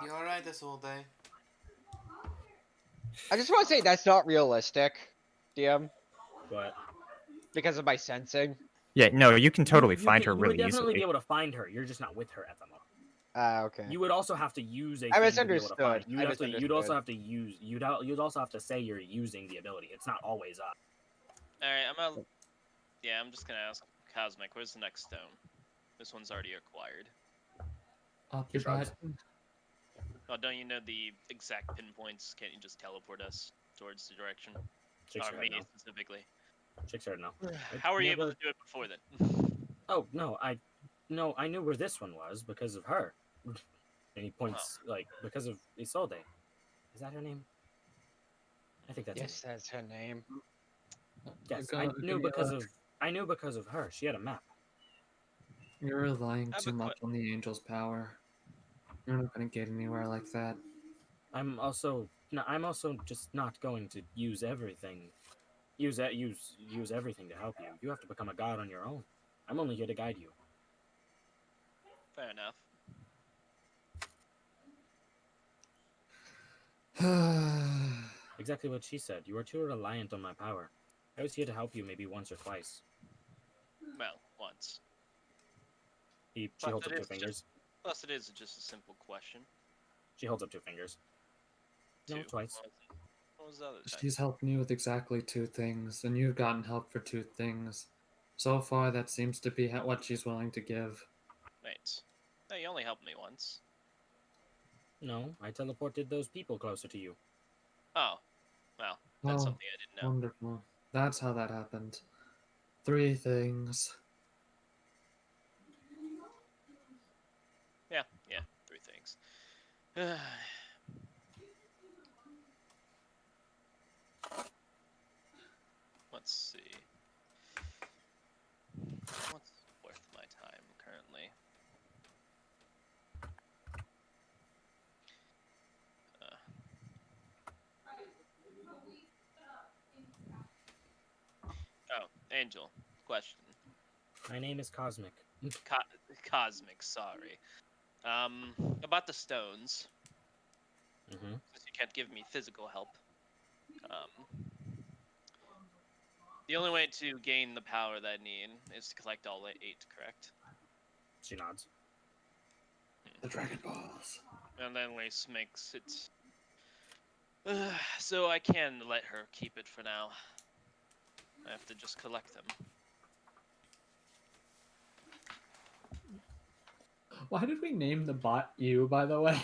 You alright this whole day?
I just want to say that's not realistic, DM,
But
because of my sensing.
Yeah, no, you can totally
you
find
can-
her
you would
really
definitely
easily.
be able to find her. You're just not with her at the moment.
Okay.
You would also have to use a
I
thing to be able to find.
misunderstood.
You'd also have to use. You'd also have to say you're using the ability. It's not always up.
all right, I'm just gonna ask Cosmic, where's the next stone? This one's already acquired.
Up
He
your butt.
shrugs.
Oh, don't you know the exact pinpoints? Can't you just teleport us towards the direction?
Chicks
Or
are
me
no.
specifically.
Chicks are no.
How were you able
Never-
to do it before then?
Oh no, I knew where this one was because of her. And he points like because of Isolde. Is that her name? I think that's
Yes,
her name.
that's her name.
Yes,
Go,
I knew
Camila.
because of her. She had a map.
You're relying
I have
too
a
much on the angel's power. You're not gonna get anywhere like that.
I'm also just not going to use everything. Use everything to help you. You have to become a god on your own. I'm only here to guide you.
Fair enough.
Exactly what she said. You are too reliant on my power. I was here to help you maybe once or twice.
Well, once.
She
Plus
holds
it
up two
is
fingers.
Plus, it is just a simple question.
She holds up two fingers. No,
Two.
twice.
What was the other time?
She's helping you with exactly two things, and you've gotten help for two things. So far, that seems to be what she's willing to give.
Wait. No, you only helped me once.
No, I teleported those people closer to you.
Oh. Well, that's
Oh,
something I didn't know.
wonderful. That's how that happened. Three things.
Yeah, three things. Let's see. What's worth my time currently? Oh, Angel. Question.
My name is Cosmic.
Cosmic, sorry. About the stones.
Mm-hmm.
Since you can't give me physical help. The only way to gain the power that I need is to collect all 8, correct?
She nods.
The Dragon Balls.
And then Lace makes it. So I can let her keep it for now. I have to just collect them.
Why did we name the bot you, by the way?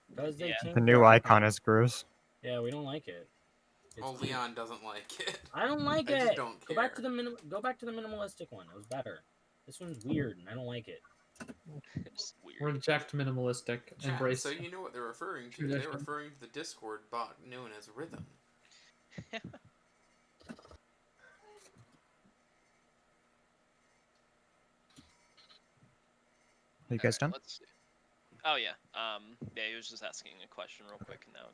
Because they
Yeah.
changed
The new
their
icon is gross.
Yeah, we don't like it. It's
Oh,
cute.
Leon doesn't like it.
I don't like
I
it.
just don't
Go back to
care.
go back to the minimalistic one. It was better. This one's weird, and I don't like it.
It's weird.
Reject minimalistic.
Chat,
Embrace.
so you know what they're referring to. They're
tradition.
referring to the Discord bot known as Rhythm.
Are you guys done?
Let's see. Oh yeah. Yeah, he was just asking a question real quick now.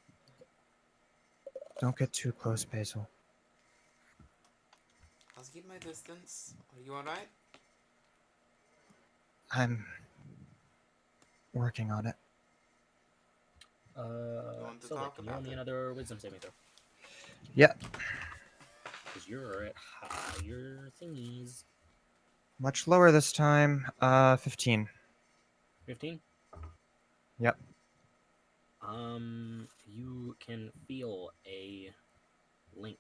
Don't get too close, Basil.
I'll keep my distance. Are you alright?
I'm working on it.
want to
So
talk
can you roll
about
me
it?
another wisdom saving throw?
Yeah.
Because you're at higher thingies.
Much lower this time. 15.
15?
Yep.
You can feel a link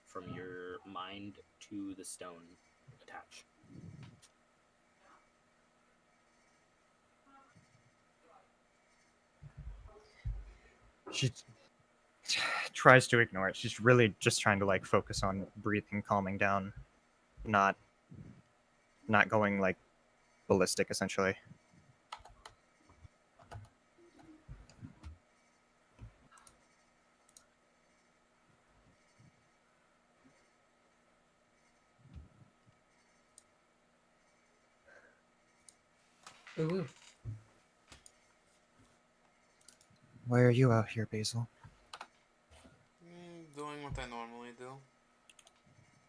from your mind to the stone attached.
She tries to ignore it. She's really just trying to like focus on breathing, calming down, not going like ballistic essentially.
Ooh.
Why are you out here, Basil?
Doing what I normally do.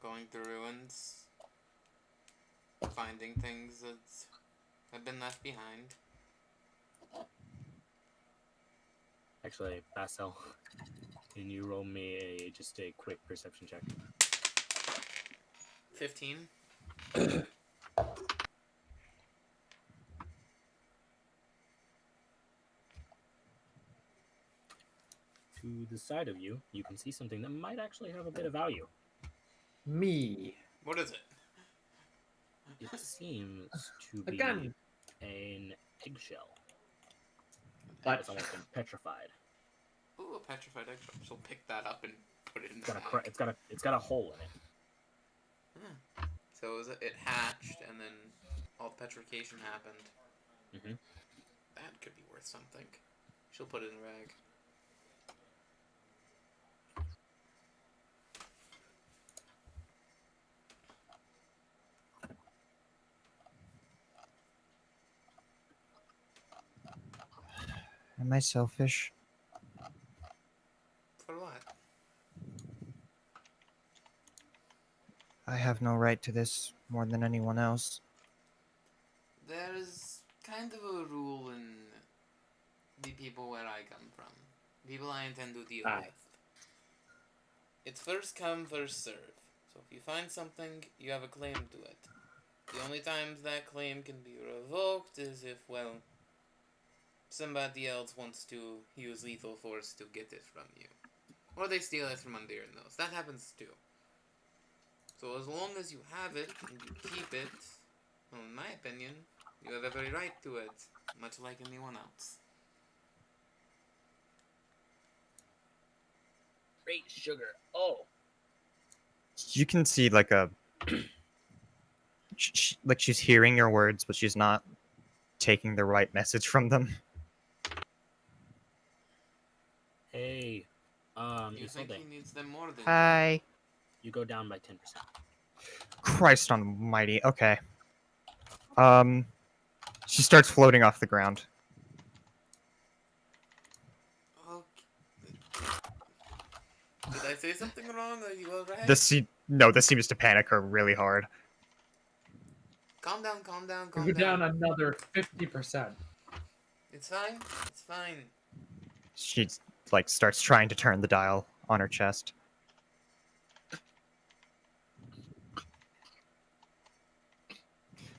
Going to ruins. Finding things that have been left behind.
Actually, Basil, can you roll me just a quick perception check?
15.
To the side of you, you can see something that might actually have a bit of value.
Me.
What is it?
It seems to be
Again.
an eggshell.
But
It's almost been petrified.
Ooh, a petrified eggshell. She'll pick that up and put it in
It's
the
got
bag.
it's got a hole in it.
So it hatched, and then all the petrification happened.
Mhm.
That could be worth something. She'll put it in a bag.
Am I selfish?
For what?
I have no right to this more than anyone else.
There's kind of a rule in the people where I come from. People I intend to deal
Aye.
with. It's first come, first serve. So if you find something, you have a claim to it. The only times that claim can be revoked is if, well, somebody else wants to use lethal force to get it from you. Or they steal it from under your nose. That happens too. So as long as you have it and you keep it, well, in my opinion, you have every right to it, much like anyone else.
Great sugar. Oh.
You can see like a like she's hearing your words, but she's not taking the right message from them.
Hey.
You think he needs them more than
Hi.
You go down by 10%.
Christ almighty. Okay. She starts floating off the ground.
you? Okay. Did I say something wrong? Are you alright?
This seems to panic her really hard.
Calm down, calm down,
You
calm
go
down.
down another 50%.
It's fine. It's fine.
She like starts trying to turn the dial on her chest.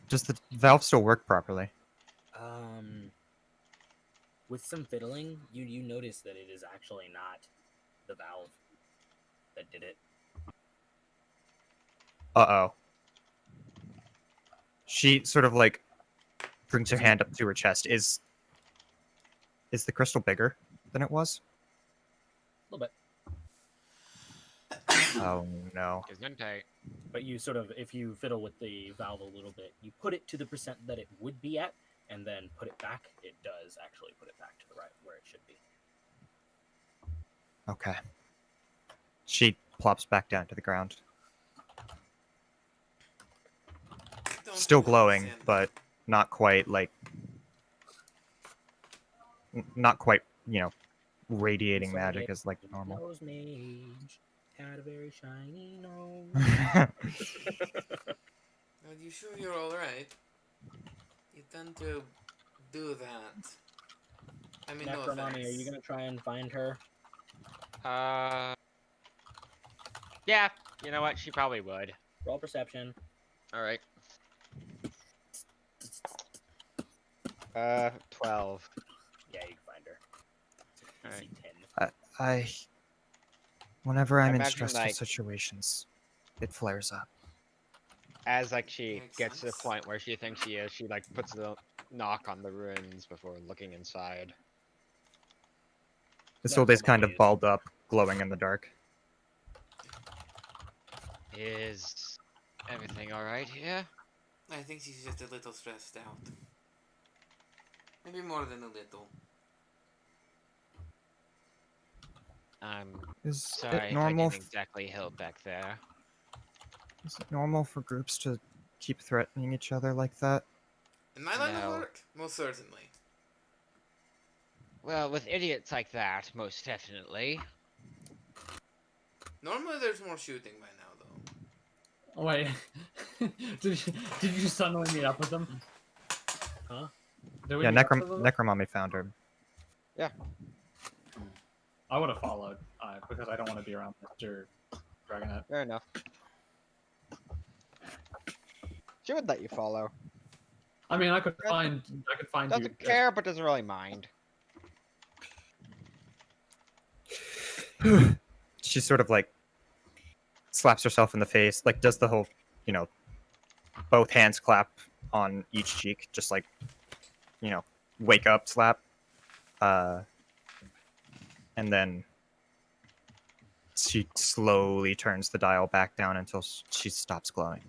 Does the valve still work properly?
With some fiddling, you notice that it is actually not the valve that did it.
Uh-oh. She sort of like brings her hand up to her chest. Is the crystal bigger than it was?
A little bit.
Oh no.
Gesundheit.
But you sort of, if you fiddle with the valve a little bit, you put it to the percent that it would be at, and then put it back. It does actually put it back to the right where it should be.
Okay. She plops back down to the ground.
Don't
Still
really
glowing,
understand
but not quite like not quite, radiating
Sorry,
magic as like normal.
Nose mage had a very shiny nose.
Are you sure you're alright? You tend to do that. I mean, no
Necromani,
offense.
are you gonna try and find her?
Yeah, you know what? She probably would.
Roll perception.
All right. 12.
Yeah, you can find her.
Alright.
DC 10.
Whenever I'm in
Imagine,
stressful
like-
situations, it flares up.
As like she
Makes
gets to the
sense.
point where she thinks she is, she like puts the knock on the ruins before looking inside.
This old is kind of
Necromani is-
balled up, glowing in the dark.
Is everything all right here?
I think she's just a little stressed out. Maybe more than a little.
I'm
Is
sorry
it
if I
normal?
didn't exactly help back there.
Is it normal for groups to keep threatening each other like that?
In my line of
No.
work, most certainly.
Well, with idiots like that, most definitely.
Normally, there's more shooting by now, though.
Oh, wait. did you suddenly meet up with them?
Huh?
Did we
Yeah,
meet up with them?
Necromommy found her.
I would have followed because I don't want to be around Mr. Dragonet.
Fair enough. She would let you follow.
I mean, I could find you.
Doesn't care, but doesn't really mind.
She sort of like slaps herself in the face, like does the whole, you know, both hands clap on each cheek, just like, you know, wake up slap. And then she slowly turns the dial back down until she stops glowing.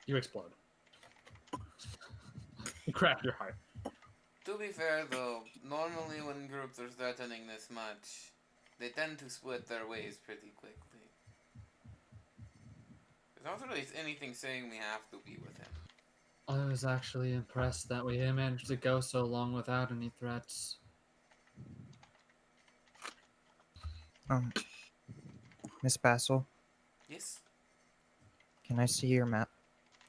You explode. You crack your heart.
To be fair, though, normally when groups are threatening this much, they tend to split their ways pretty quickly. There's not really anything saying we have to be with him.
I was actually impressed that we managed to go so long without any threats.
Miss Basil,
Yes?
can I see your map?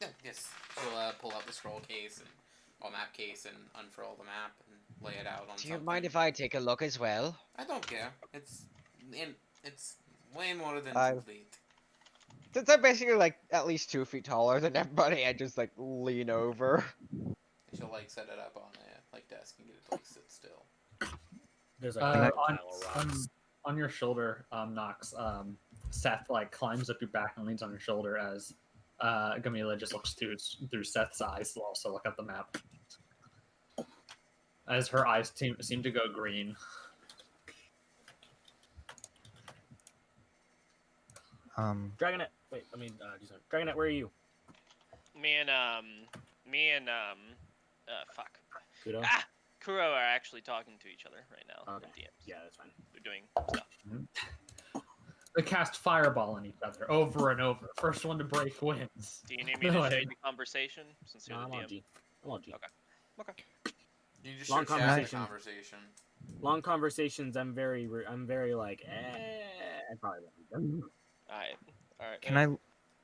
Yeah, yes. She'll pull out the scroll case and map case and unfurl the map and lay it out on
Do you
something.
mind if I take a look as well?
I don't care. It's way more than
I-
complete.
Since I'm basically like at least 2 feet taller than everybody, I just like lean over.
She'll like set it up on a desk and get it to like sit still.
There's like
Uh,
a pile of rocks.
on your shoulder, Nox, Seth like climbs up your back and leans on your shoulder as Gamila just looks through Seth's eyes to also look at the map. As her eyes seem to go green.
Dragonet. Wait, I mean, do something. Dragonet, where are you?
Me and fuck.
Kudo?
Ah, Kuro are actually talking to each other right now.
Okay.
in DMs.
Yeah, that's fine.
They're doing stuff.
They cast fireball on each other over and over. First one to break wins.
Do you need me to
No,
shade the conversation since you're
No, I'm
the
on
DM?
G. I'm on G.
Okay.
You just
Long
start chatting
conversation.
conversation.
Long conversations. I'm very like, I probably won't.
Alright.
Can I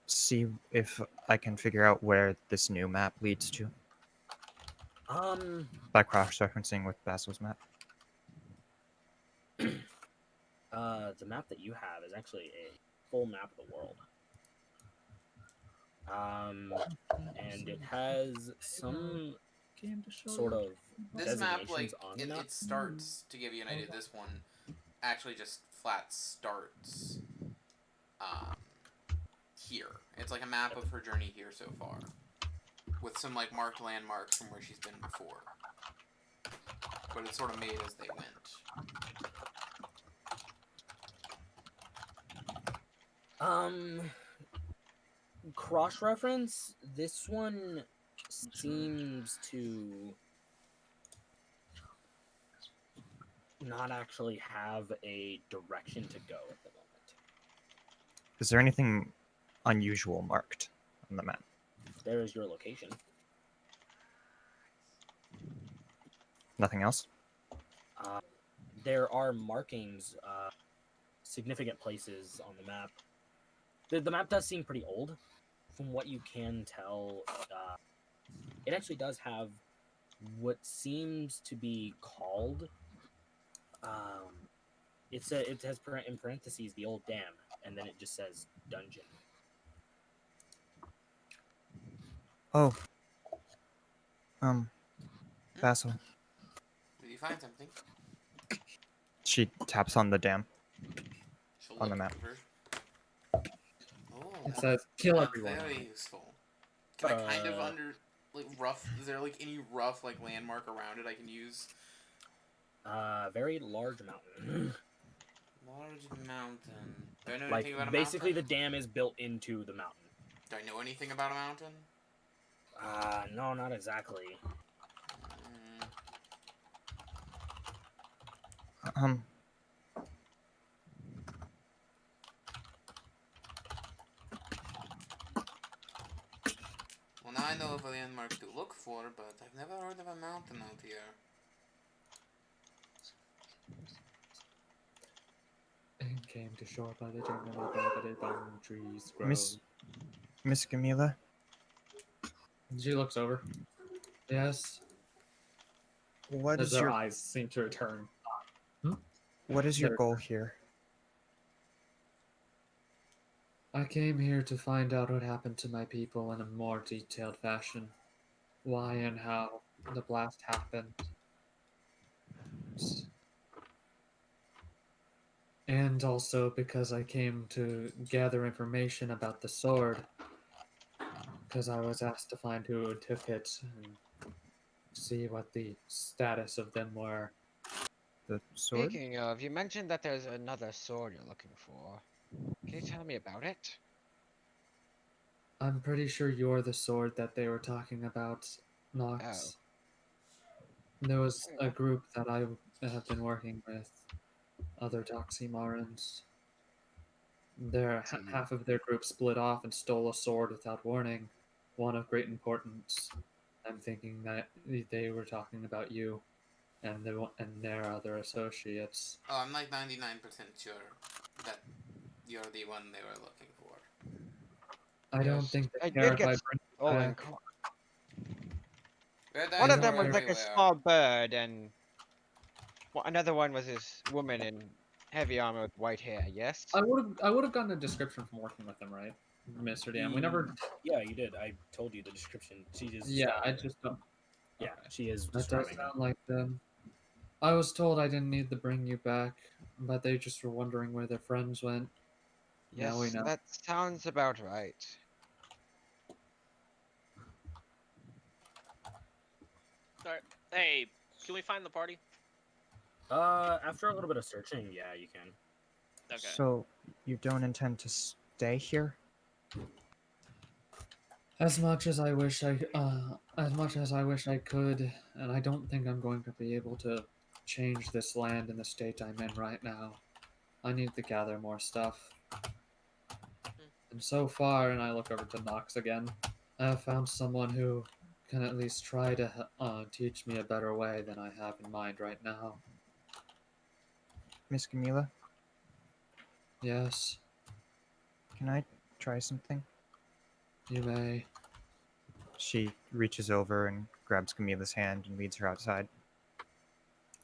see if I can figure out where this new map leads to? By cross-referencing with Basil's map.
The map that you have is actually a full map of the world. And it has some sort of
This map, like,
designations on the map.
it starts, to give you an idea, this one actually just flat starts here. It's like a map of her journey here so far. With some, like, marked landmarks from where she's been before. But it's sort of made as they went.
Cross-reference, this one seems to not actually have a direction to go at the moment.
Is there anything unusual marked on the map?
There is your location.
Nothing else?
There are markings, significant places on the map. The map does seem pretty old. From what you can tell, it actually does have what seems to be called. It has in parentheses the old dam, and then it just says dungeon.
Oh. Basil.
Did you find something?
She taps on the dam.
She'll
On the
look
map.
over. Oh,
It says kill
that's
everyone.
very useful. Can I kind of is there like any rough like landmark around it I can use?
Very large mountain.
Large mountain. Do I know
Like
anything about a
basically,
mountain?
the dam is built into the mountain.
Do I know anything about a mountain?
No, not exactly.
Well, now I know of a landmark to look for, but I've never heard of a mountain out here.
And came to shore by the jungle, but palm trees grow.
Miss Camila,
She looks over. Yes.
what
As
is
their
your
eyes seem to return.
goal here?
I came here to find out what happened to my people in a more detailed fashion. Why and how the blast happened. And also because I came to gather information about the sword. Because I was asked to find who took it and see what the status of them were.
The sword?
Speaking of, you mentioned that there's another sword you're looking for. Can you tell me about it?
I'm pretty sure you're the sword that they were talking about, Nox. There was a group that I have been working with, other Doxymarans. Half of their group split off and stole a sword without warning, one of great importance. I'm thinking that they were talking about you and their other associates.
Oh, I'm like 99% sure that you're the one they were looking for.
I don't think
I
they care
did
if I
get
bring it
stolen.
back.
Red
One
eyes
of them
are
was like a
everywhere.
small bird, and another one was this woman in heavy armor with white hair. Yes.
I would have gotten a description from working with them, right, Mr. Dan? We never.
Yeah, you did. I told you the description. She is.
Yeah, I
describing
just don't.
Yeah,
Okay.
she is
That does
describing
sound like them. I was told I didn't need to bring you back, but they just were wondering where their friends went. Now we
Yes,
know.
that sounds about right.
Alright. Hey, can we find the party?
After a little bit of searching, yeah, you can.
Okay.
So, you don't intend to stay here?
As much as I wish I could, and I don't think I'm going to be able to change this land in the state I'm in right now. I need to gather more stuff. And so far, and I look over to Nox again, I have found someone who can at least try to teach me a better way than I have in mind right now.
Miss Camila,
Yes,
can I try something?
you may.
She reaches over and grabs Camila's hand and leads her outside.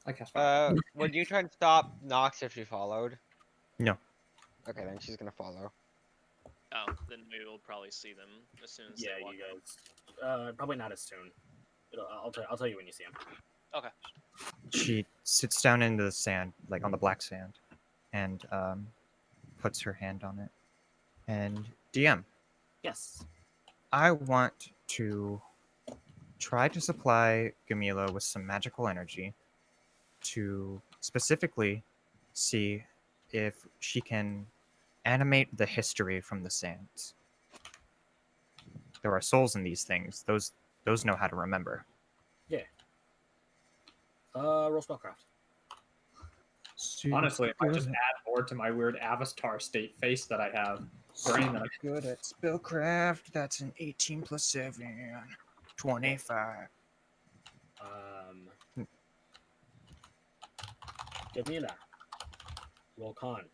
I cast fire.
Would you try and stop Nox if she followed?
No.
Okay, then she's gonna follow.
Oh, then we will probably see them as soon as
Yeah,
they walk
you
up.
guys. Probably not as soon. I'll tell you when you see him.
Okay.
She sits down into the sand, like on the black sand, and puts her hand on it. And DM,
Yes.
I want to try to supply Gamila with some magical energy to specifically see if she can animate the history from the sands. There are souls in these things. Those know how to remember.
Yeah. Roll spellcraft.
Honestly, if I just add more to my weird Avatar state face that I have, brain that I
good at spellcraft. That's an 18 plus 7. 25.
Jamila. Roll con.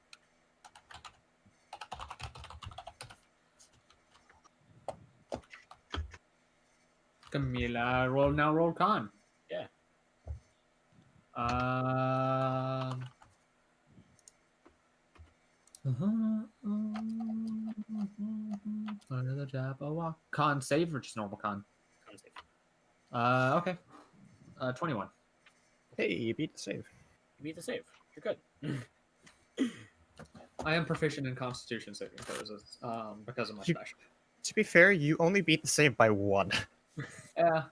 Camila, roll con.
Yeah.
Under the Jabberwock. Con save or just normal con?
Con save.
Okay. 21.
Hey, you beat the save.
You beat the save. You're good.
I am proficient in Constitution saving throws because of my special.
To be fair, you only beat the save by 1.
Yeah.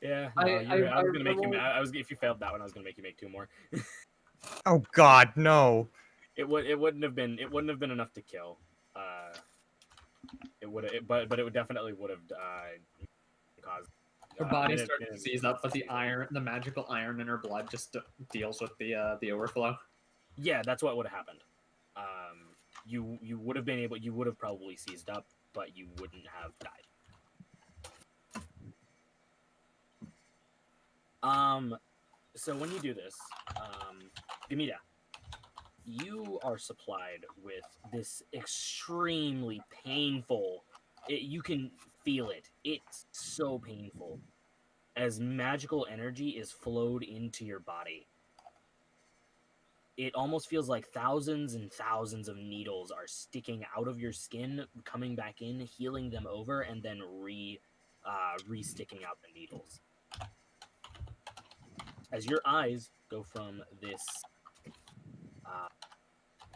Yeah.
I
was gonna make you. If you failed that one, I was gonna make you make 2 more.
Oh God, no!
It wouldn't have been enough to kill. But it definitely would have caused.
Her body starts to seize up, but the magical iron in her blood just deals with the overflow.
Yeah, that's what would have happened. You would have been able. You would have probably seized up, but you wouldn't have died.
So when you do this, Gamita, you are supplied with this extremely painful. You can feel it. It's so painful as magical energy is flowed into your body. It almost feels like thousands and thousands of needles are sticking out of your skin, coming back in, healing them over, and then re-sticking out the needles. As your eyes go from this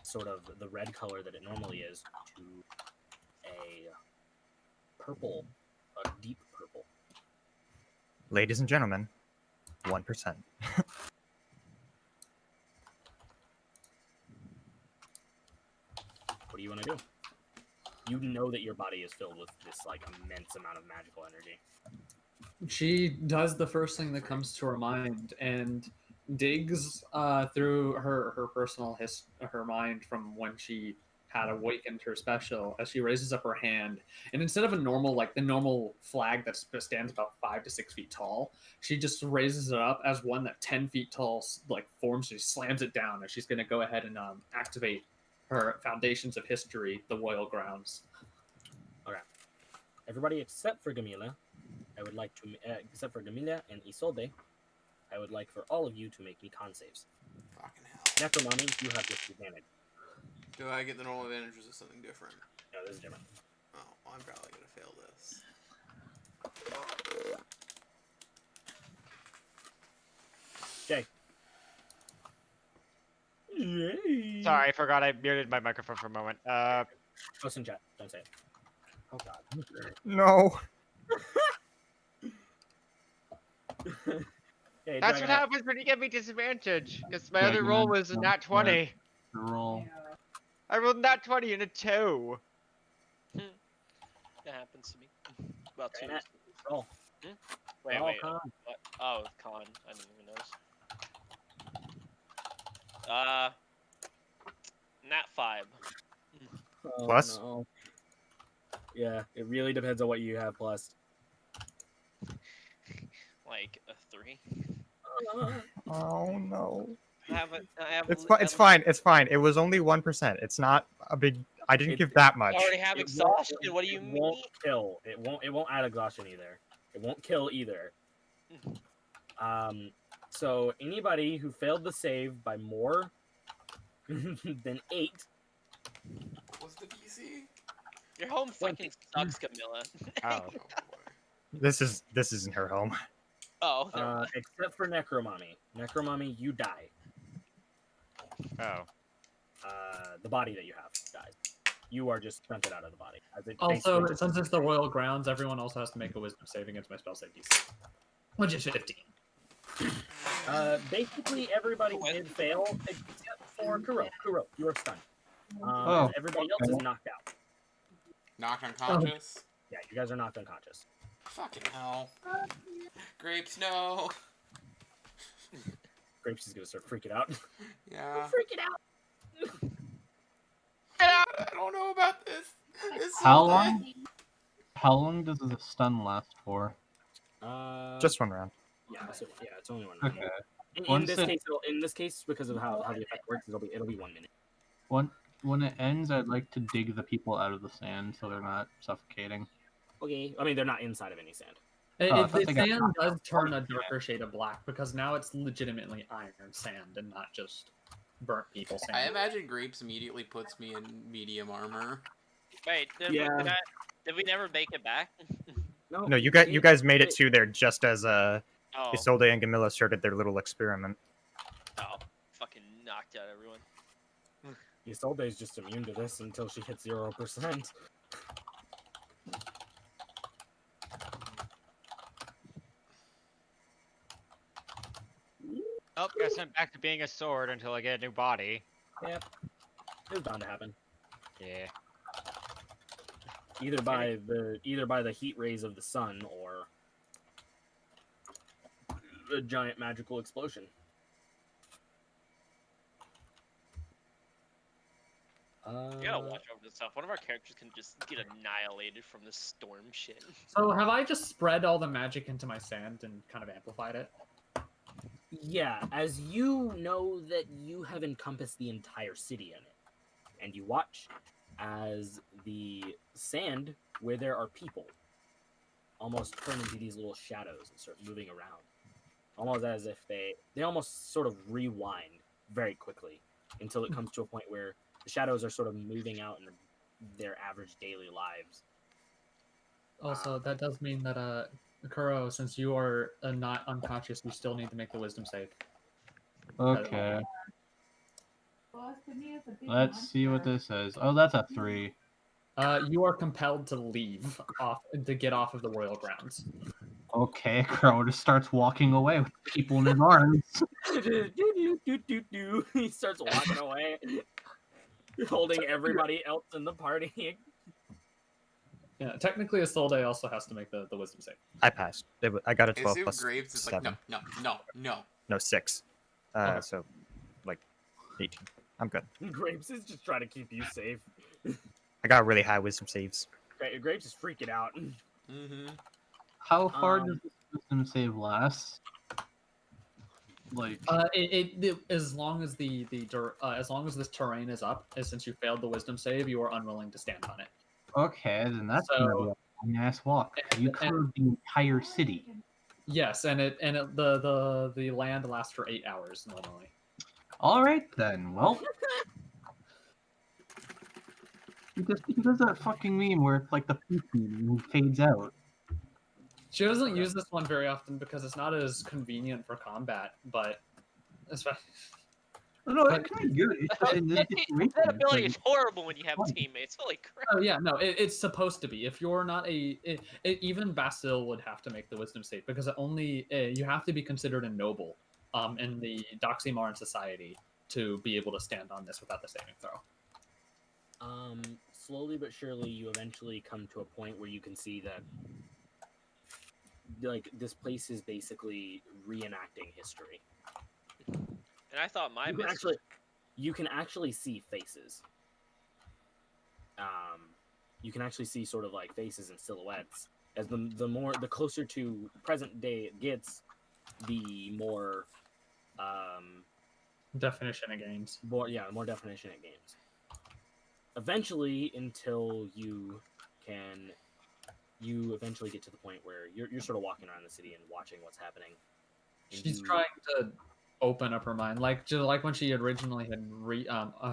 sort of the red color that it normally is to a purple, a deep purple.
Ladies and gentlemen, 1%.
What do you want to do? You know that your body is filled with this like immense amount of magical energy.
She does the first thing that comes to her mind and digs through her personal her mind from when she had awakened her special as she raises up her hand, and instead of a normal like the normal flag that stands about 5 to 6 feet tall, she just raises it up as one that 10 feet tall like forms. She slams it down as she's going to go ahead and activate her Foundations of History, the Royal Grounds.
Okay, everybody except for Gamila, I would like to except for Gamila and Isolde, I would like for all of you to make me con saves.
Fucking hell.
Necromami, you have disadvantage.
Do I get the normal advantage or is it something different?
No, this is different.
Oh, well, I'm probably gonna fail this.
Okay. Yay!
Sorry, I forgot I muted my microphone for a moment.
Post in chat. Don't say it. Oh god.
No.
Hey,
That's
Dragon,
what happens when you give me disadvantage. Because my
Yeah,
other
you
roll
had-
was a
yeah,
nat 20.
The roll.
I rolled nat 20 and a 2.
That happens to me. Well, two.
Granite, roll.
Wait,
Roll
wait.
con.
What? Oh, con. I didn't even notice. Nat 5.
Oh,
Plus?
no. Yeah, it really depends on what you have plus.
Like a 3.
Oh no.
I have
It's fine. It's fine. It's fine. It was only 1%. It's not a big. I didn't give that much.
I already have
It
exhaustion.
won't-
What do you
it
mean?
won't kill. It won't add exhaustion either. It won't kill either. So anybody who failed the save by more than 8.
What's the PC?
Your home fucking sucks, Camilla.
Oh.
Oh boy.
This isn't her home.
Oh, never mind.
Except for Necromami. Necromami, you die.
Oh.
The body that you have dies. You are just shunted out of the body. As it
Also,
basically-
since it's the Royal Grounds, everyone also has to make a Wisdom save against my spell save DC, which is 15.
basically everybody did fail except for Kuro. Kuro, you are stunned.
Oh,
Everybody else is knocked out.
Knocked unconscious?
Yeah, you guys are knocked unconscious.
Fucking hell. Grapes, no.
Grapes is gonna start freaking out.
Yeah.
Freaking out.
I don't know about this. It's so
How
bad.
long? How long does the stun last for?
Just one round.
Yeah, so, yeah, it's only one round.
Okay.
In
Once
this
it-
case, in this case, because of how the effect works, it'll be 1 minute.
When it ends, I'd like to dig the people out of the sand so they're not suffocating.
Okay. I mean, they're not inside of any sand.
Oh, I
The
thought they got
sand
knocked
does
out.
turn a darker shade of black because now it's legitimately iron sand and not just burnt people sand.
I imagine Grapes immediately puts me in medium armor.
Wait, did we never make it back?
No, you guys made it to there just as
Oh,
Isolde and Gamilla started their little experiment.
oh, fucking knocked out everyone.
Isolde is just immune to this until she hits 0%.
Oh, guess I'm back to being a sword until I get a new body.
Yep. It's bound to happen.
Yeah.
Either by the heat rays of the sun or a giant magical explosion.
You gotta watch over this stuff. One of our characters can just get annihilated from this storm shit.
So have I just spread all the magic into my sand and kind of amplified it?
Yeah, as you know that you have encompassed the entire city in it, and you watch as the sand where there are people almost turn into these little shadows and start moving around, almost as if they almost sort of rewind very quickly until it comes to a point where the shadows are sort of moving out in their average daily lives.
Also, that does mean that Kuro, since you are not unconscious, you still need to make the wisdom save.
Okay.
Boss, to me, it's a big
Let's see what
monster.
this says. Oh, that's a 3.
You are compelled to leave to get off of the royal grounds.
Okay, Crow just starts walking away with people in his arms.
He starts walking away, holding everybody else in the party.
Yeah, technically, Isolde also has to make the wisdom save.
I passed. I got a 12
Azu
plus
Graves is like,
7.
no.
No, 6.
Okay.
So, like, 18. I'm good.
Grapes is just trying to keep you safe.
I got really high wisdom saves.
Grapes is freaking out.
Mm-hmm.
How far does this wisdom save last? Like,
As long as as long as this terrain is up, and since you failed the wisdom save, you are unwilling to stand on it.
okay, then that's
So-
gonna be a long ass walk. You covered the entire city.
Yes, and the land lasts for 8 hours normally.
All right then. Well, he does that fucking meme where it's like the poop meme and he fades out.
She doesn't use this one very often because it's not as convenient for combat, but
No, it's kind of good. It's just in this
That
situation.
that ability
it's
is horrible when you have
fun.
teammates. Holy crap!
oh yeah, no, it's supposed to be. If you're not even Basil would have to make the wisdom save because it only you have to be considered a noble in the Doxymaran society to be able to stand on this without the saving throw.
Slowly but surely, you eventually come to a point where you can see that, like, this place is basically reenacting history.
And I thought my
You can actually see faces. You can actually see sort of like faces and silhouettes. As the closer to present day it gets, the more
Definition it gains.
more definition it gains. Eventually, until you eventually get to the point where you're sort of walking around the city and watching what's happening. And
She's
you-
trying to open up her mind, like just like when she originally had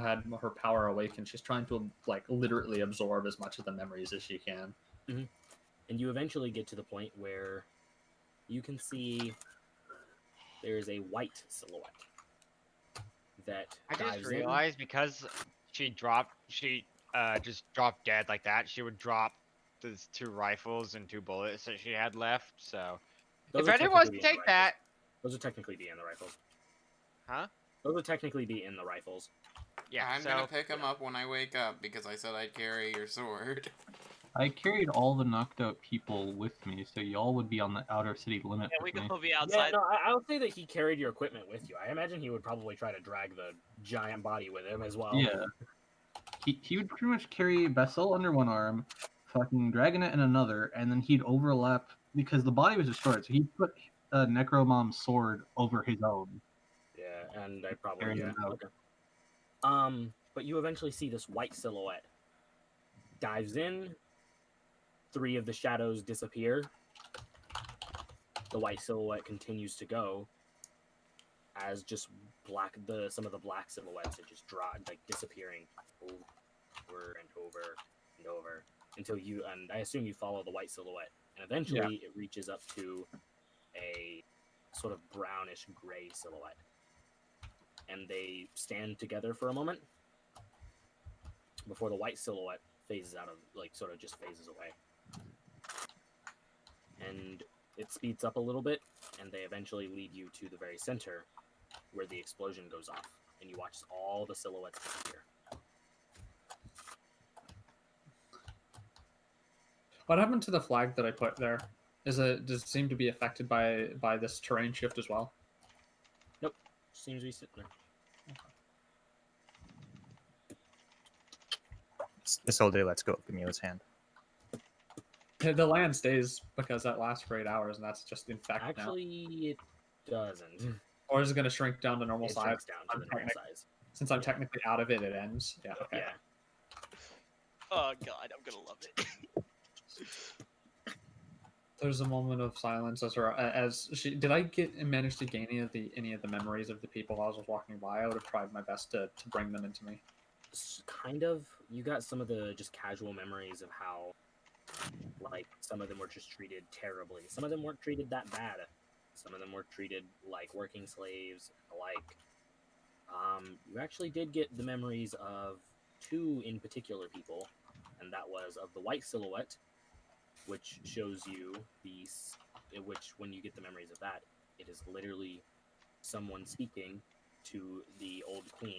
had her power awakened. She's trying to like literally absorb as much of the memories as she can.
And you eventually get to the point where you can see there's a white silhouette that
I just
dives in.
realized because she just dropped dead like that, she would drop those 2 rifles and 2 bullets that she had left. So
Those
if
are
anyone wants to
technically
take
the rifles.
that,
Those would technically be in the rifles.
huh?
Those would technically be in the rifles.
Yeah.
I'm
so
gonna pick him up when I wake up because I said I'd carry your sword.
I carried all the knocked out people with me, so y'all would be on the outer city limit
Yeah, we
with me.
could be
Yeah,
outside.
no, I would say that he carried your equipment with you. I imagine he would probably try to drag the giant body with him as well.
Yeah. He would pretty much carry Bessel under one arm, fucking Dragonet in another, and then he'd overlap because the body was destroyed, so he'd put Necromom's sword over his own.
Yeah, and I probably
Carrying
yeah.
him out.
Okay. But you eventually see this white silhouette dives in. 3 of the shadows disappear. The white silhouette continues to go as just some of the black silhouettes are just like disappearing over and over and over until and I assume you follow the white silhouette, and eventually it reaches up to a sort of brownish gray silhouette, and they stand together for a moment before the white silhouette phases out of, like, sort of just phases away. And it speeds up a little bit, and they eventually lead you to the very center where the explosion goes off, and you watch all the silhouettes disappear.
What happened to the flag that I put there? Does it seem to be affected by this terrain shift as well?
Nope, seems to be sitting there.
Isolde lets go of Gamila's hand.
The land stays because that lasts for 8 hours, and that's just in fact now.
Actually, it doesn't.
Or is it gonna shrink down to normal
It
size?
shrinks down to
I'm
the normal
technic-
size.
Since I'm technically out of it, it ends. Yeah. Okay.
Yeah.
Oh god, I'm gonna love it.
There's a moment of silence as she. Did I manage to gain any of the memories of the people I was walking by? I would have tried my best to bring them into me.
Kind of. You got some of the just casual memories of how, like, some of them were just treated terribly. Some of them weren't treated that bad. Some of them were treated like working slaves. Like, you actually did get the memories of two in particular people, and that was of the white silhouette, which shows you which when you get the memories of that, it is literally someone speaking to the old queen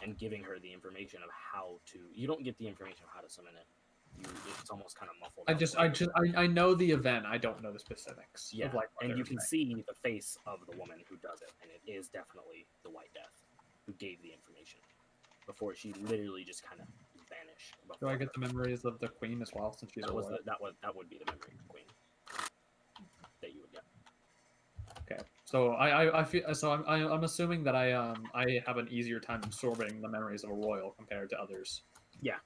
and giving her the information of how to. You don't get the information of how to summon it. It's almost kind of muffled.
I know the event. I don't know the specifics.
Yeah,
Of like what
and
they're
you can
saying.
see the face of the woman who does it, and it is definitely the White Death who gave the information before she literally just kind of vanished.
Do I get the memories of the queen as well, since she's a royal?
That would be the memory of the queen that you would get.
Okay, so I feel so I'm assuming that I have an easier time absorbing the memories of a royal compared to others.
Yeah,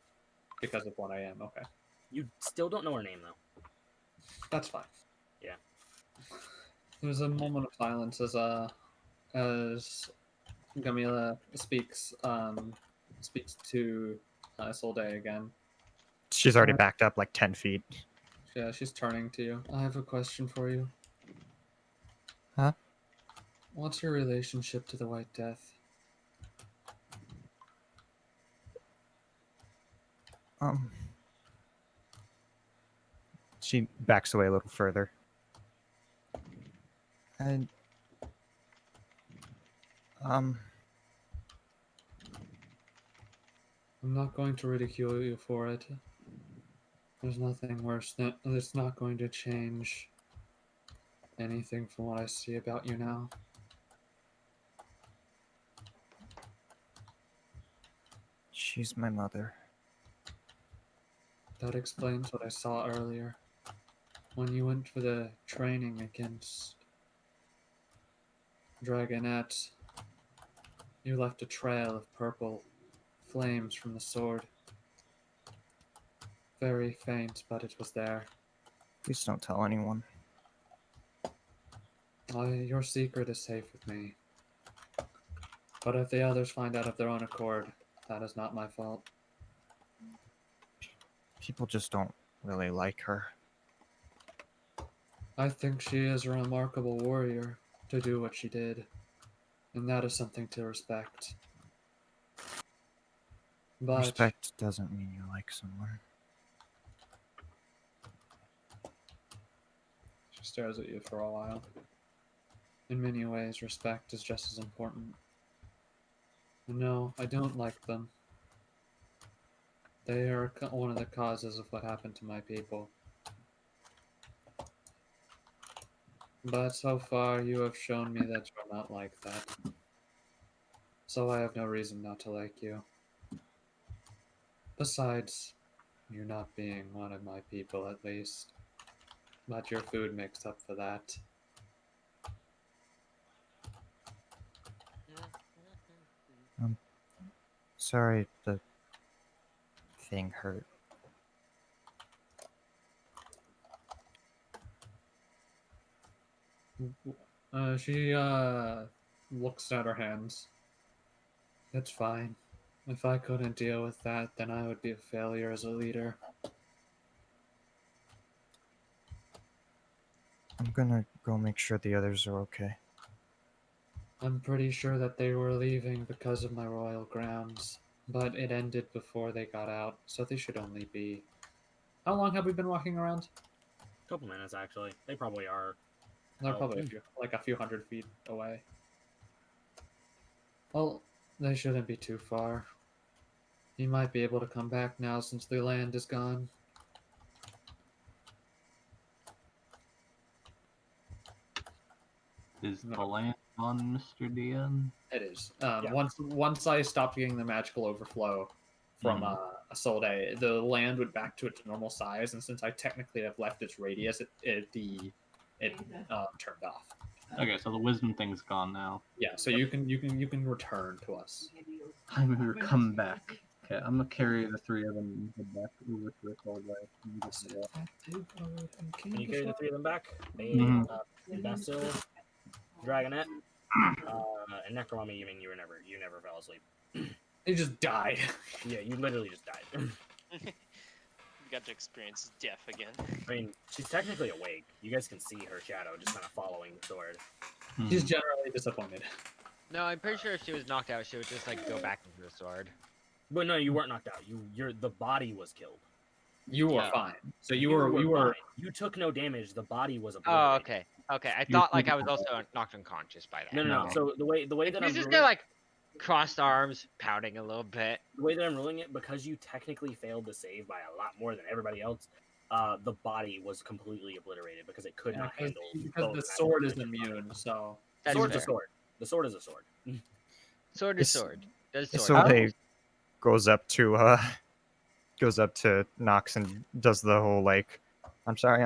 because of what I am. Okay,
you still don't know her name though.
that's fine.
Yeah.
There's a moment of silence as Gamila speaks to Solday again.
She's already backed up like 10 feet.
Yeah, she's turning to you. I have a question for you.
Huh?
What's your relationship to the White Death?
She backs away a little further. And
I'm not going to ridicule you for it. There's nothing worse than it's not going to change anything from what I see about you now.
she's my mother.
That explains what I saw earlier. When you went for the training against Dragonette, you left a trail of purple flames from the sword. Very faint, but it was there.
Please don't tell anyone.
Your secret is safe with me. But if the others find out of their own accord, that is not my fault.
People just don't really like her.
I think she is a remarkable warrior to do what she did, and that is something to respect. But
Respect doesn't mean you like someone.
she stares at you for a while. In many ways, respect is just as important. No, I don't like them. They are one of the causes of what happened to my people. But so far, you have shown me that you're not like that. So I have no reason not to like you. Besides, you not being one of my people at least. But your food makes up for that.
Sorry, the thing hurt.
She looks at her hands. It's fine. If I couldn't deal with that, then I would be a failure as a leader.
I'm gonna go make sure the others are okay.
I'm pretty sure that they were leaving because of my royal grounds, but it ended before they got out, so they should only be... How long have we been walking around?
A couple minutes actually. They probably are.
They're
Oh,
probably a few hundred feet away. Well, they shouldn't be too far. He might be able to come back now since the land is gone.
Is the land on Mr. DM?
It is.
Yeah.
Once I stopped getting the magical overflow from a Solday, the land went back to its normal size, and since I technically have left its radius, it turned off.
Okay, so the wisdom thing's gone now.
Yeah, so you can return to us.
I'm gonna come back. Okay, I'm gonna carry the three of them back over to the cold way.
Can you carry the three of them back? They,
Mhm.
Basil, Dragonette, and Necro. I mean, you never fell asleep.
You just died.
Yeah, you literally just died.
You got to experience death again.
I mean, she's technically awake. You guys can see her shadow just kind of following the sword.
She's generally disappointed.
No, I'm pretty sure if she was knocked out, she would just like go back into the sword.
But no, you weren't knocked out. The body was killed.
You were
Oh.
fine. So you were.
fine. You took no damage. The body was
Oh,
obliterated.
okay. Okay, I thought like I was also knocked unconscious by that.
No. So the way that I'm
He's just
ruling,
there like crossed arms, pouting a little bit.
the way that I'm ruling it, because you technically failed to save by a lot more than everybody else, the body was completely obliterated because it could not handle.
Because
both
the
magic
sword is
damage.
immune. So
That's
Sword's a
fair.
sword. The sword is a sword.
Sword is sword. Does sword.
Isolde goes up to Nox and does the whole like, I'm sorry.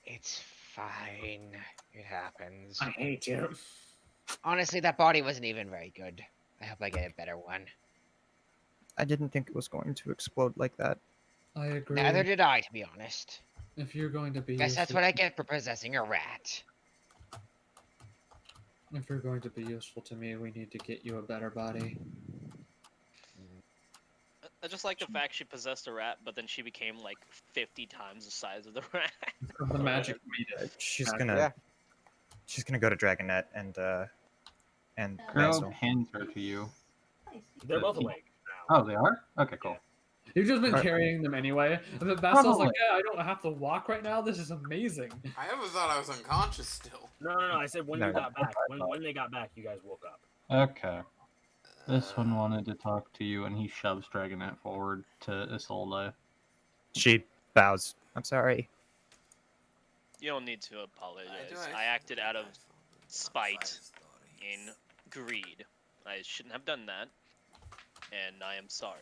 It's fine. It happens.
I hate you.
Honestly, that body wasn't even very good. I hope I get a better one.
I didn't think it was going to explode like that.
I agree.
Neither did I, to be honest.
If you're going to be
Guess that's
useful,
what I get for possessing a rat.
if you're going to be useful to me, we need to get you a better body.
I just like the fact she possessed a rat, but then she became like 50 times the size of the rat.
The magic we did.
She's
Yeah.
gonna go to Dragonette and
Crow
Basil.
hands her to you.
They're both awake now.
Oh, they are? Okay, cool.
You've just been
Alright.
carrying them anyway. And then Basil's like,
Probably.
yeah, I don't have to walk right now. This is amazing.
I always thought I was unconscious still.
No. I said when
No,
you
no.
got back. When they got back, you guys woke up.
Okay. This one wanted to talk to you, and he shoves Dragonette forward to Isolde.
She bows. I'm sorry.
You don't need to apologize. I acted out of spite in greed. I shouldn't have done that, and I am sorry.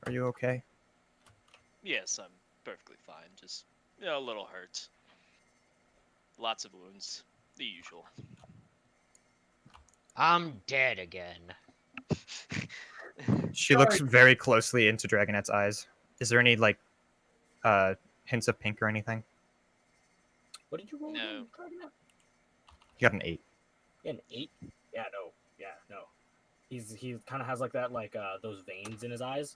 Are you okay?
Yes, I'm perfectly fine. Just a little hurt. Lots of wounds. The usual.
I'm dead again.
She looks very closely into Dragonette's eyes. Is there any like hints of pink or anything?
What did you roll?
No.
again, Dragonette?
You got an 8.
Yeah, an 8? Yeah, no. He kind of has like that, like those veins in his eyes.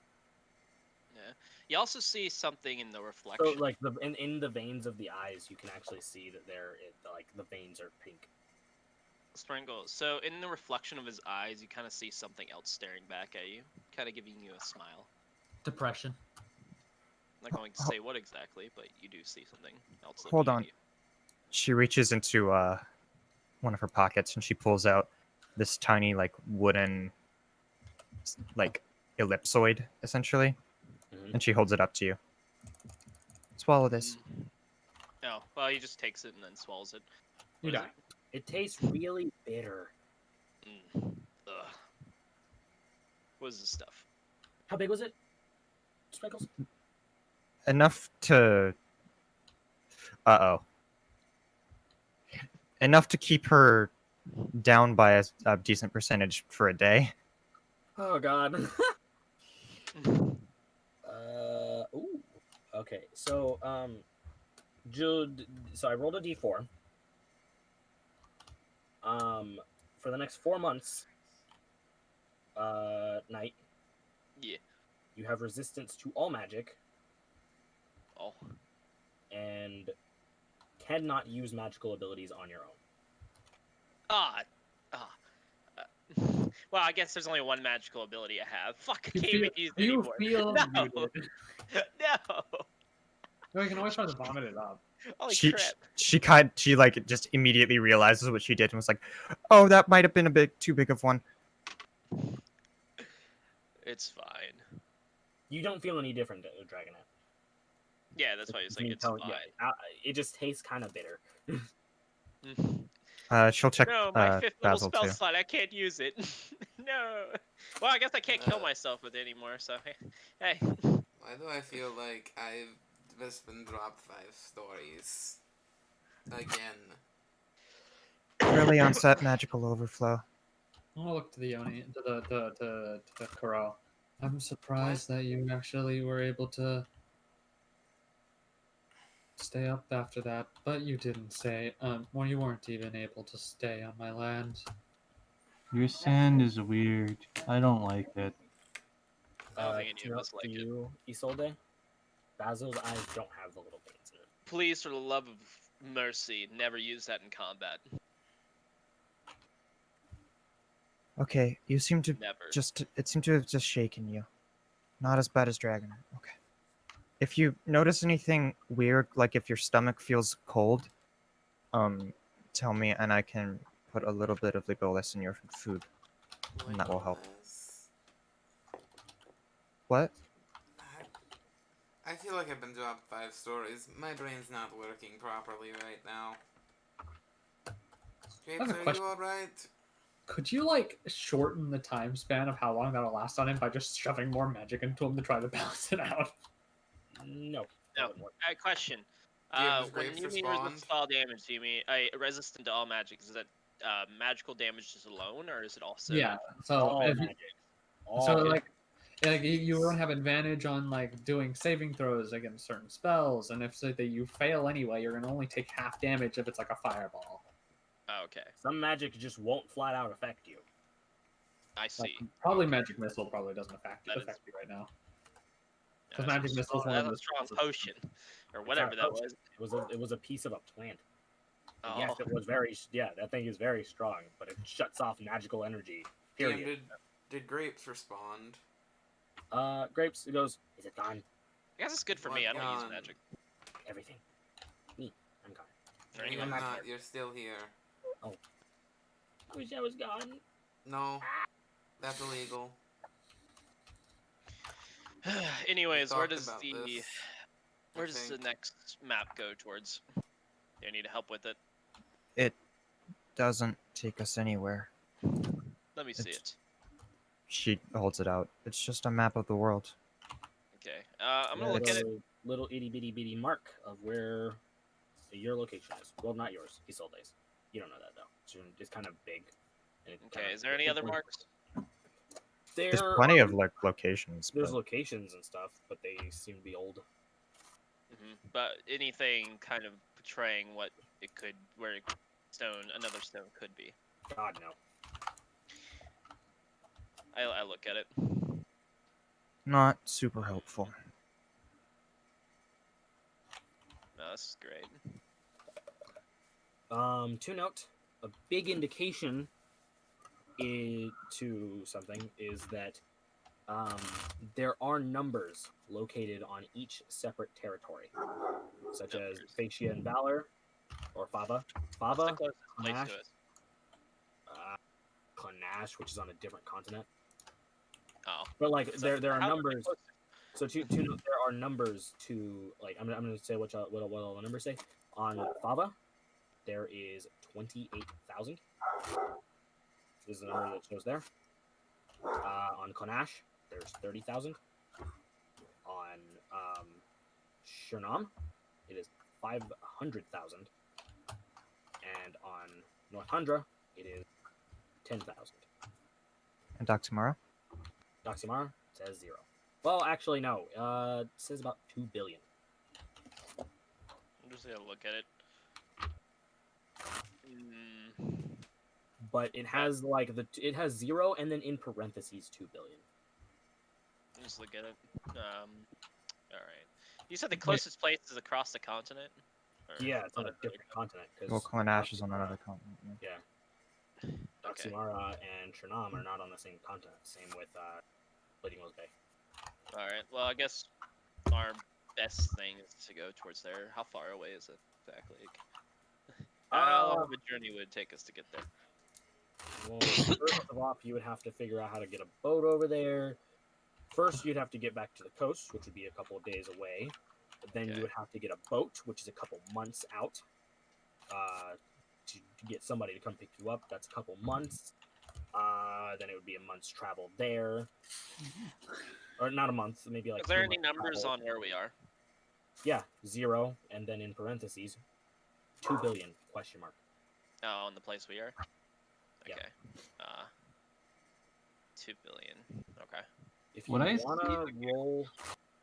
Yeah. You also see something in the reflection.
So like in the veins of the eyes, you can actually see that like the veins are pink.
Sprinkle. So in the reflection of his eyes, you kind of see something else staring back at you, kind of giving you a smile.
Depression.
I'm not going to say what exactly, but you do see something else.
Hold
looking at
on.
you.
She reaches into one of her pockets and she pulls out this tiny like wooden like ellipsoid essentially,
Mhm.
and she holds it up to you. Swallow this.
No, well, he just takes it and then swallows it.
You
What is
die.
It tastes really bitter.
it? Ugh. What is this stuff?
How big was it? Sprinkles?
Enough to enough to keep her down by a decent percentage for a day.
Oh god. Ooh. Okay, so Jude. So I rolled a d4. For the next 4 months, night.
Yeah.
You have resistance to all magic
Oh.
and cannot use magical abilities on your own.
Well, I guess there's only one magical ability I have. Fuck, I
You
can't
feel-
even use it
you
anymore.
feel
no.
muted.
No.
No, you can always try to vomit it up.
Holy
She
crap.
she like just immediately realizes what she did and was like, "Oh, that might have been a bit too big of one."
It's fine.
You don't feel any different, Dragonette.
Yeah, that's why you're saying
You
it's
tell-
fine.
yeah, it just tastes kind of bitter.
She'll check
No, my fifth level
Basil
spell
too.
slot, I can't use it. No. Well, I guess I can't kill myself with it anymore, so hey.
Why do I feel like I've Vispin dropped 5 stories. Again.
Really on set magical overflow.
I'll look to the Yoni, to the Corral. I'm surprised that you actually were able to stay up after that, but you didn't say. Well, you weren't even able to stay on my land.
Your sand is weird. I don't like it.
I don't think any of
note
us
for
like it.
you, Isolde, Basil's eyes don't have the little veins in it.
Please, for the love of mercy, never use that in combat.
Okay, you seem to
Never.
it seemed to have just shaken you. Not as bad as Dragon. Okay. If you notice anything weird, like if your stomach feels cold, tell me and I can put a little bit of Legolas in your food. And that will help. What?
I feel like I've been dropped 5 stories. My brain's not working properly right now. Japes,
have a
are
question.
you alright?
Could you like shorten the time span of how long that'll last on him by just shoving more magic into him to try to balance it out?
No.
No. Question.
Do you have
When
grapes
you mean
respond?
resistant to all damage, do you mean resistant to all magic? Is that magical damage just alone, or is it also?
Yeah. So
all
if you,
magic.
so
All
like you won't have advantage on like doing saving throws against certain spells, and if so that you fail anyway, you're gonna only take half damage if it's like a fireball.
Oh, okay,
some magic just won't flat out affect you.
I see.
Like, probably magic missile probably doesn't affect
That is-
you right now.
Yeah,
Because
that's
magic
a
missile's
strong,
one of
that's a
those
strong potion, or whatever that was.
It was a piece of a plant. And
Oh,
yes, it was very that thing is very strong, but it shuts off magical energy.
DM,
Period.
did grapes respond?
Grapes. It goes. Is it gone?
I guess it's good for me. I don't use magic.
Everything. Me. I'm gone.
Or
You're
anyway.
not. You're still here.
Oh. I wish I was gone.
No. That's illegal.
Anyways,
We
where
talked
does
about this,
where
I
does the
think.
next map go towards? Do you need help with it?
It doesn't take us anywhere.
Let me see it.
She holds it out. It's just a map of the world.
Okay. I'm gonna look at it.
Little itty bitty mark of where your location is. Well, not yours. Isolde's. You don't know that though. It's kind of big. And
Okay. Is there any other marks?
There's plenty of like locations.
There's
But
locations and stuff, but they seem to be old.
But anything kind of portraying what it could, where another stone could be.
God no.
I look at it.
not super helpful.
No, this is great.
To note, a big indication to something is that there are numbers located on each separate territory, such as Phaecia and Valor, or Fava.
What's the closest place
Clanash,
to us?
Clanash, which is on a different continent.
Oh.
But like
So
there are
how
numbers.
close-
So to note, there are numbers to like I'm gonna say what all the numbers say. On Fava, there is 28,000. This is the number that shows there. On Konash, there's 30,000. On Shurnam, it is 500,000. And on North Tundra, it is 10,000.
And Doximara?
Doximara says 0. Well, actually, no. It says about 2 billion.
I'm just gonna look at it.
But it has like it has 0 and then in parentheses 2 billion.
Just look at it. All right. You said the closest place is across the continent. Or
Yeah, it's on a different continent.
Well, Clanash is on another continent. Yeah.
Yeah. Doximara and Shurnam are not on the same continent. Same with Bleeding Rose Bay.
All right. Well, I guess our best thing is to go towards there. How far away is it exactly? How long of a journey would it take us to get there?
Well, first of all, you would have to figure out how to get a boat over there. First, you'd have to get back to the coast, which would be a couple of days away. But then you would have to get a boat, which is a couple months out. To get somebody to come pick you up, that's a couple months. Then it would be a month's travel there. Or not a month, maybe like.
Is there
2
any
months
numbers
travel.
on where we are?
Yeah, 0, and then in parentheses, 2 billion, question mark.
Oh, in the place we are?
Yep.
Okay. 2 billion. Okay.
If you
Would I
wanna
see
roll,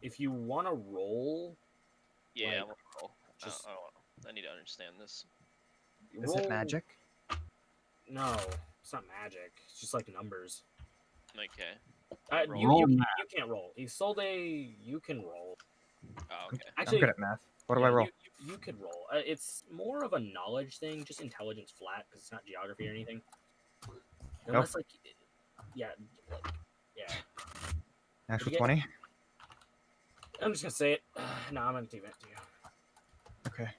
if you wanna roll,
Yeah,
Like,
I'm gonna roll.
just
I need to understand this.
Is it magic?
No, it's not magic. It's just like numbers.
Okay.
Roll
You
math.
can't roll. Isolde, you can roll.
Oh, okay.
I'm
Actually,
good at math. What do
yeah,
I roll?
You could roll. It's more of a knowledge thing, just intelligence flat, because it's not geography or anything. Unless, like, yeah, like, yeah.
Natural
get-
20?
I'm just gonna say it. No, I'm gonna do it to you.
Okay.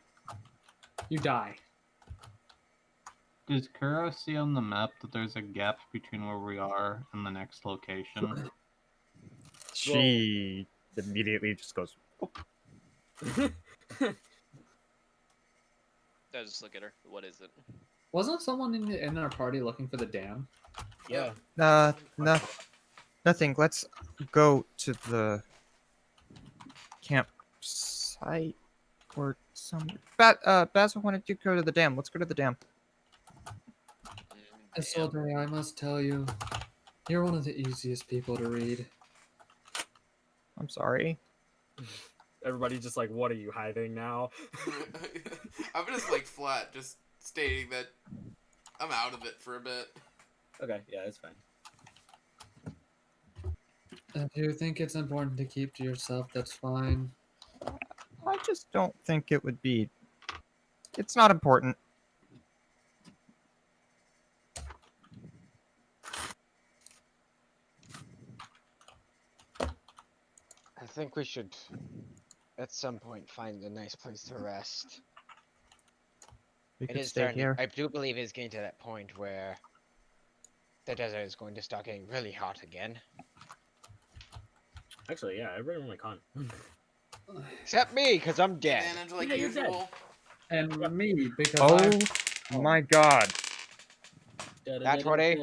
You die.
Does Kuro see on the map that there's a gap between where we are and the next location?
She immediately just goes,
I just look at her. What is it?
Wasn't someone in our party looking for the dam?
Yeah.
no, nothing. Let's go to the campsite or somewhere. Basil wanted to go to the dam. Let's go to the dam.
Ascenderia, I must tell you, you're one of the easiest people to read.
I'm sorry.
Everybody's just like, what are you hiding now?
I'm just like flat, just stating that I'm out of it for a bit.
Okay, yeah, it's fine.
If you think it's important to keep to yourself, that's fine.
I just don't think it would be. It's not important.
I think we should, at some point, find a nice place to rest.
We
It
could
is
stay
starting.
here.
I do believe it's getting to that point where the desert is going to start getting really hot again.
Actually, yeah, everybody roll my con.
Except me, because I'm dead.
Advantage like
Yeah, you're dead.
usual.
And me, because
Oh my god.
That's what
I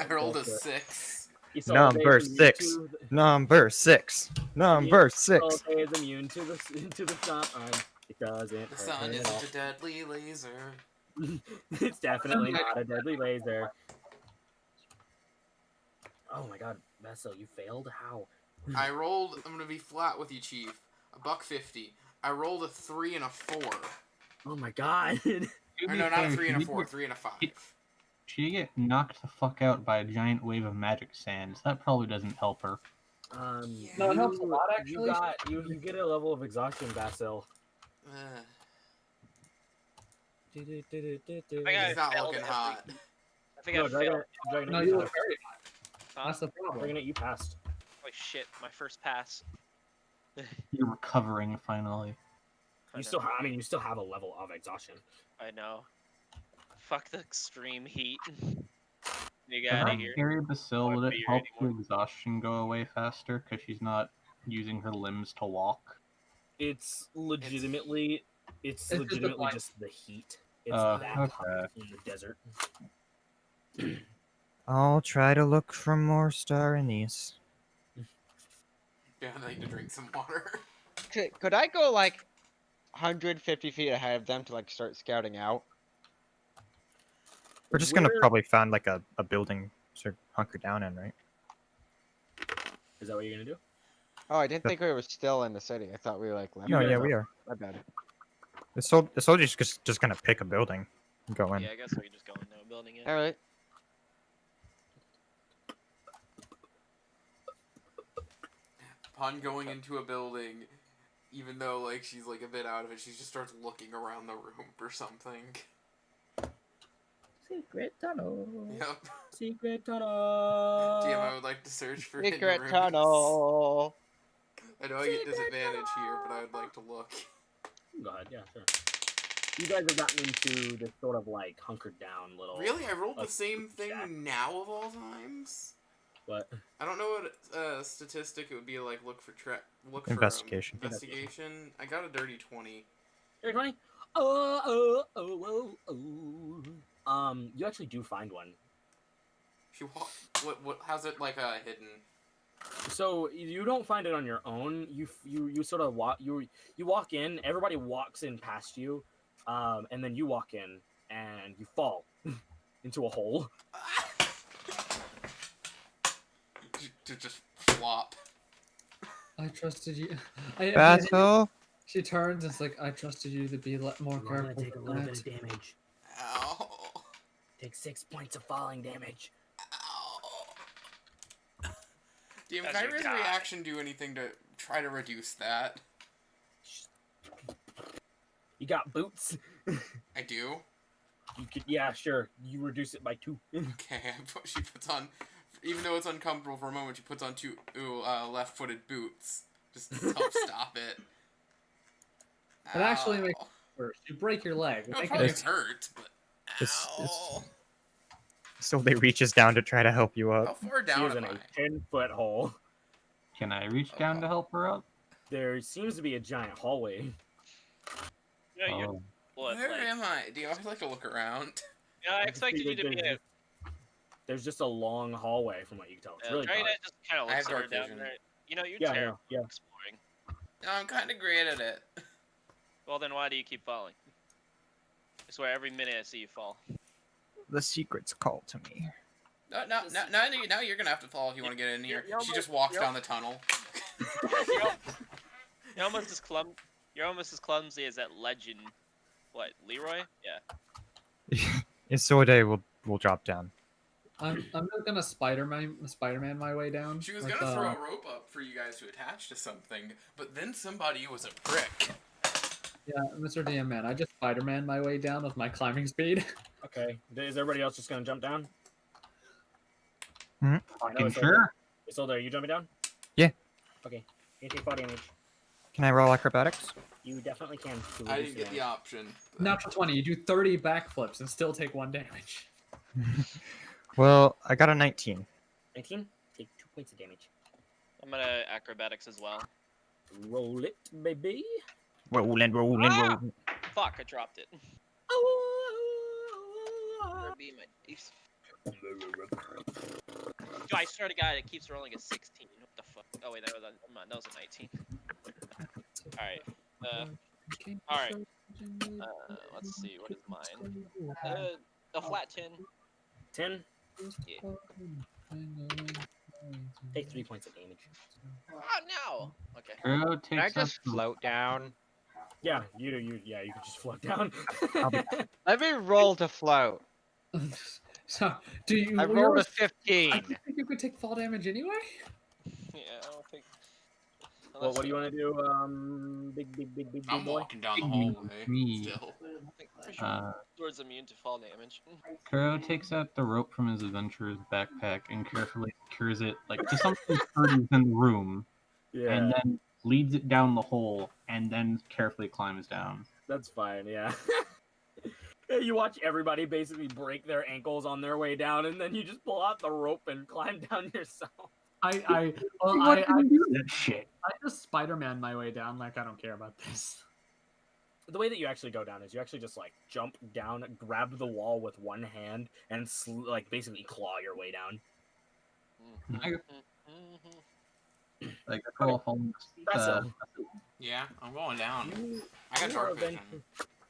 rolled a 6.
Number 6. Number 6. Number 6.
is immune to the sun. It doesn't.
The
hurt
sun
her at
isn't
all.
a deadly laser.
It's definitely not a deadly laser. Oh my god, Vessel, you failed? How?
I rolled. I'm gonna be flat with you, Chief. $1.50. I rolled a 3 and a 4.
Oh my god.
Or no, not a 3 and a 4. 3 and a 5.
She get knocked the fuck out by a giant wave of magic sands. That probably doesn't help her.
No, it helps a lot, actually.
You get a level of exhaustion, Basil.
It's not looking hot.
I think I failed.
No, you look very hot.
Huh?
That's the problem.
Dragonite, you passed.
Holy shit, my first pass.
You're recovering finally.
You still have a level of exhaustion.
I know. Fuck the extreme heat. You
Can
got
I
out of here.
carry Basil?
Won't
Would
be
it
here
help your
anymore.
exhaustion go away faster because she's not using her limbs to walk?
It's legitimately
just the
just the heat. It's that hot
okay.
in the desert.
I'll try to look for more star anise.
Yeah, I need to drink some water.
Could I go like 150 feet ahead of them to like start scouting out?
We're just gonna probably find like a building to hunker down in, right?
Is that what you're gonna do?
Oh, I didn't think we were still in the city. I thought we were like left.
No, yeah, we are.
My bad.
The soldier's just gonna pick a building and go in.
Yeah, I guess we just go in the building in.
All right.
Upon going into a building, even though like she's like a bit out of it, she just starts looking around the room for something.
Secret tunnel.
Yep.
Secret tunnel.
DM, I would like to search for hidden
Secret
rooms.
tunnel.
I know I get disadvantage here, but I would like to look.
Go ahead, yeah, sure. You guys have gotten into this sort of like hunkered down little.
Really? I rolled the
like,
same thing
shack.
now of all times?
What?
I don't know what statistic it would be like. Look for
Investigation.
Investigation. I got a dirty 20.
Dirty 20? You actually do find one.
She what? How's it like hidden?
So you don't find it on your own. You sort of walk you walk in. Everybody walks in past you, and then you walk in and you fall into a hole.
To just flop.
I trusted you.
Battle.
She turns. It's like I trusted you to be more
I'm gonna
careful.
take a
than
little
that."
bit of damage.
Ow.
Take 6 points of falling damage.
Ow. Damn,
As
can I
you
use
die.
reaction do anything to try to reduce that?
You got boots.
I do?
You could, yeah, sure. You reduce it by 2.
Okay, she puts on, even though it's uncomfortable for a moment, she puts on 2 left-footed boots. Just to help stop it.
It actually makes
Ow.
it worse. You break your leg.
No, it
Make
probably
it-
hurt, but
It's-
ow.
Sylvie reaches down to try to help you
How
up.
far
She
down
is
am
in
I?
a 10-foot hole.
Can I reach down to help her up?
There seems to be a giant hallway.
You know, you're
Oh.
what,
Where
like,
am I? Do you always like to look around?
yeah, I
You can see
expected you
that
to be a
there's just a long hallway from what you can tell. It's really
Dragon
dark.
just kind of
I
looks
have
at her
dark
down
vision.
there. You know, you're
Yeah,
terrible
yeah.
at exploring.
No, I'm kind of great at it.
Well, then why do you keep falling? I swear, every minute I see you fall.
The secrets call to me.
No, now you're gonna have to fall if you want to get in here.
you're
She just
almost-
walks down the tunnel.
You're almost as You're almost as clumsy as that legend. What, Leroy? Yeah.
Isolde will drop down.
I'm just gonna Spider-Man my way down.
She was
with,
gonna throw a rope up for you guys to attach to something, but then somebody was a prick.
Yeah, Mr. DM man, I just Spider-Man my way down with my climbing speed.
Okay. Is everybody else just gonna jump down?
Hmm?
Fucking
it's
sure.
Isolde, are you jumping down?
Yeah.
Okay. You take 4 damage.
Can I roll acrobatics?
You definitely can. to
I
reduce
didn't get the
damage.
option.
Natural 20, you do 30 backflips and still take 1 damage.
Well, I got a 19.
19? Take 2 points of damage.
I'm gonna acrobatics as well.
Roll it, baby.
Rolling.
Ah! Fuck, I dropped it. Where be my dice? Yo, I swear to God, it keeps rolling a 16. What the fuck? Oh wait, that was a 19. Alright. Let's see, what is mine? A flat 10.
10?
Yeah.
Take 3 points of damage.
Oh no! Okay.
Kuro
Can I
takes up
just float down?
Yeah, you can just float down.
Let me roll to float.
So, do you?
I
you're-
rolled a
I
15.
don't think you could take fall damage anyway.
Yeah, I don't think.
Well, what do you want to do, big
I'm
boy?
walking down the
Me.
hallway. Still.
Pretty sure Sword's immune to fall damage.
Kuro takes out the rope from his adventurer's backpack and carefully secures it like to something sturdy within the room,
Yeah,
and then leads it down the hole, and then carefully climbs down.
that's fine. Yeah. You watch everybody basically break their ankles on their way down, and then you just pull out the rope and climb down yourself.
I
That shit.
I just Spider-Man my way down. Like I don't care about this.
The way that you actually go down is you actually just like jump down, grab the wall with one hand, and like basically claw your way down.
Like a troll falling.
Yeah, I'm going down.
You,
I got
you are
dark vision.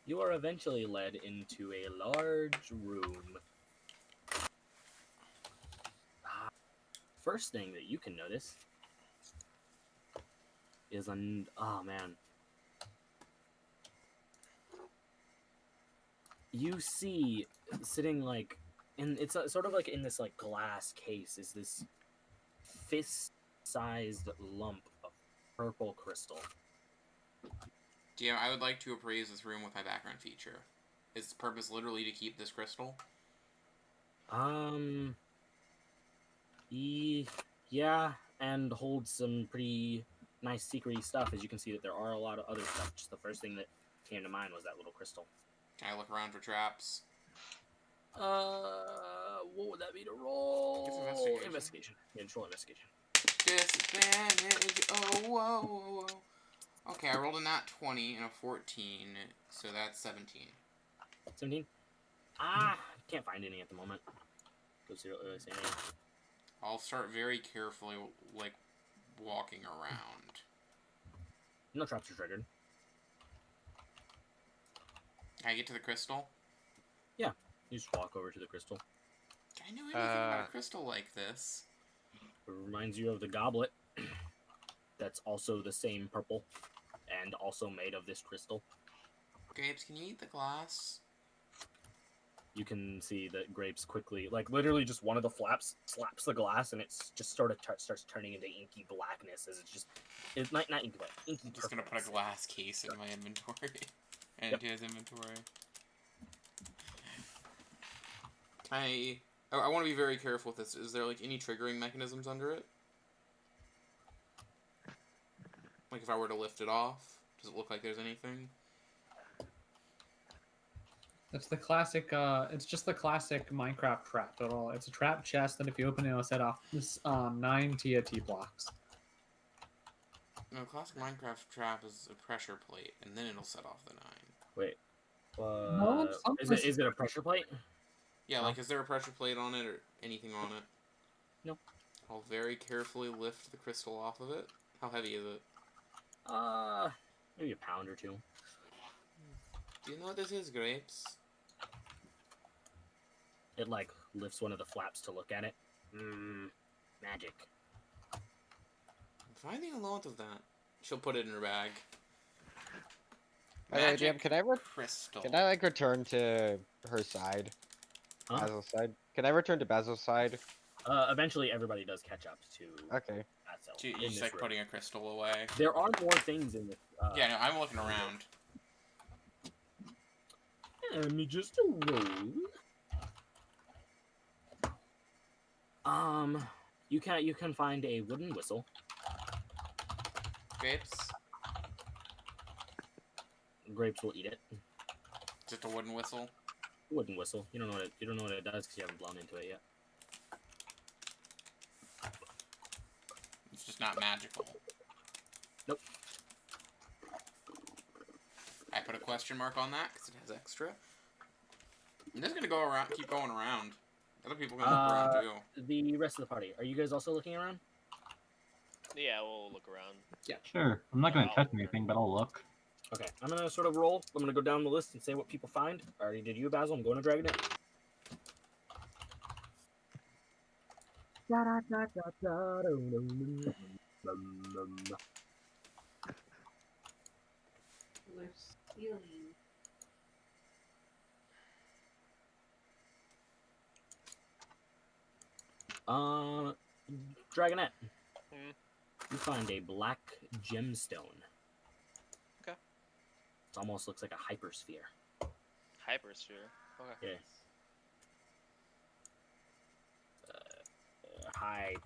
you are eventually led into a large room. First thing that you can notice is oh man. You see sitting like it's sort of like in this like glass case is this fist-sized lump of purple crystal.
DM, I would like to appraise this room with my background feature. Is the purpose literally to keep this crystal?
Yeah, and hold some pretty nice secret-y stuff. As you can see that there are a lot of other stuff. Just the first thing that came to mind was that little crystal.
Can I look around for traps?
What would that be to roll?
It's investigation.
Investigation. Yeah, just roll investigation.
Disadvantage. Oh, whoa, whoa, whoa. Okay, I rolled a nat 20 and a 14, so that's 17.
17? Can't find any at the moment. Go see really say any.
I'll start very carefully, like, walking around.
No traps are triggered.
Can I get to the crystal?
You just walk over to the crystal.
Can I know anything about a crystal like this?
It reminds you of the goblet. That's also the same purple, and also made of this crystal.
Grapes, can you eat the glass?
You can see that Grapes quickly, like literally just one of the flaps slaps the glass, and it's just sort of starts turning into inky blackness as it's not inky black. Inky
I'm just gonna put a glass case in my inventory. And into his inventory. I want to be very careful with this. Is there like any triggering mechanisms under it? Like if I were to lift it off, does it look like there's anything?
It's the classic. It's just the classic Minecraft trap. It's a trap chest that if you open it, it'll set off this 9 TNT blocks.
No, classic Minecraft trap is a pressure plate, and then it'll set off the 9.
Wait.
No,
Is it a pressure plate?
Yeah, like is there a pressure plate on it or anything on it?
No.
I'll very carefully lift the crystal off of it. How heavy is it?
Maybe a pound or 2.
Do you know what this is, Grapes?
It like lifts one of the flaps to look at it. Magic.
I'm finding a lot of that. She'll put it in her bag.
Hey, Jam, can I
crystal.
Can I like return to her side?
Huh?
Basil's side? Can I return to Basil's side?
Eventually everybody does catch up to
Okay.
Basil.
You're just like putting a crystal away.
There are more things in this.
Yeah, no, I'm looking around.
Let me just roll. You can find a wooden whistle.
Grapes?
Grapes will eat it.
Just a wooden whistle?
Wooden whistle. You don't know what it does because you haven't blown into it yet.
It's just not magical.
Nope.
I put a question mark on that because it has extra. I'm just gonna go around, keep going around. Other people can look around too.
The rest of the party. Are you guys also looking around?
Yeah, we'll look around.
Yeah.
Sure. I'm not gonna touch anything, but I'll look.
Okay, I'm gonna sort of roll. I'm gonna go down the list and say what people find. Already did you, Basil? I'm going to Dragon It.
We're stealing.
Dragonette.
Hmm.
You find a black gemstone.
Okay.
It almost looks like a hypersphere.
Hypersphere. Okay.
Yeah. Hypersphere.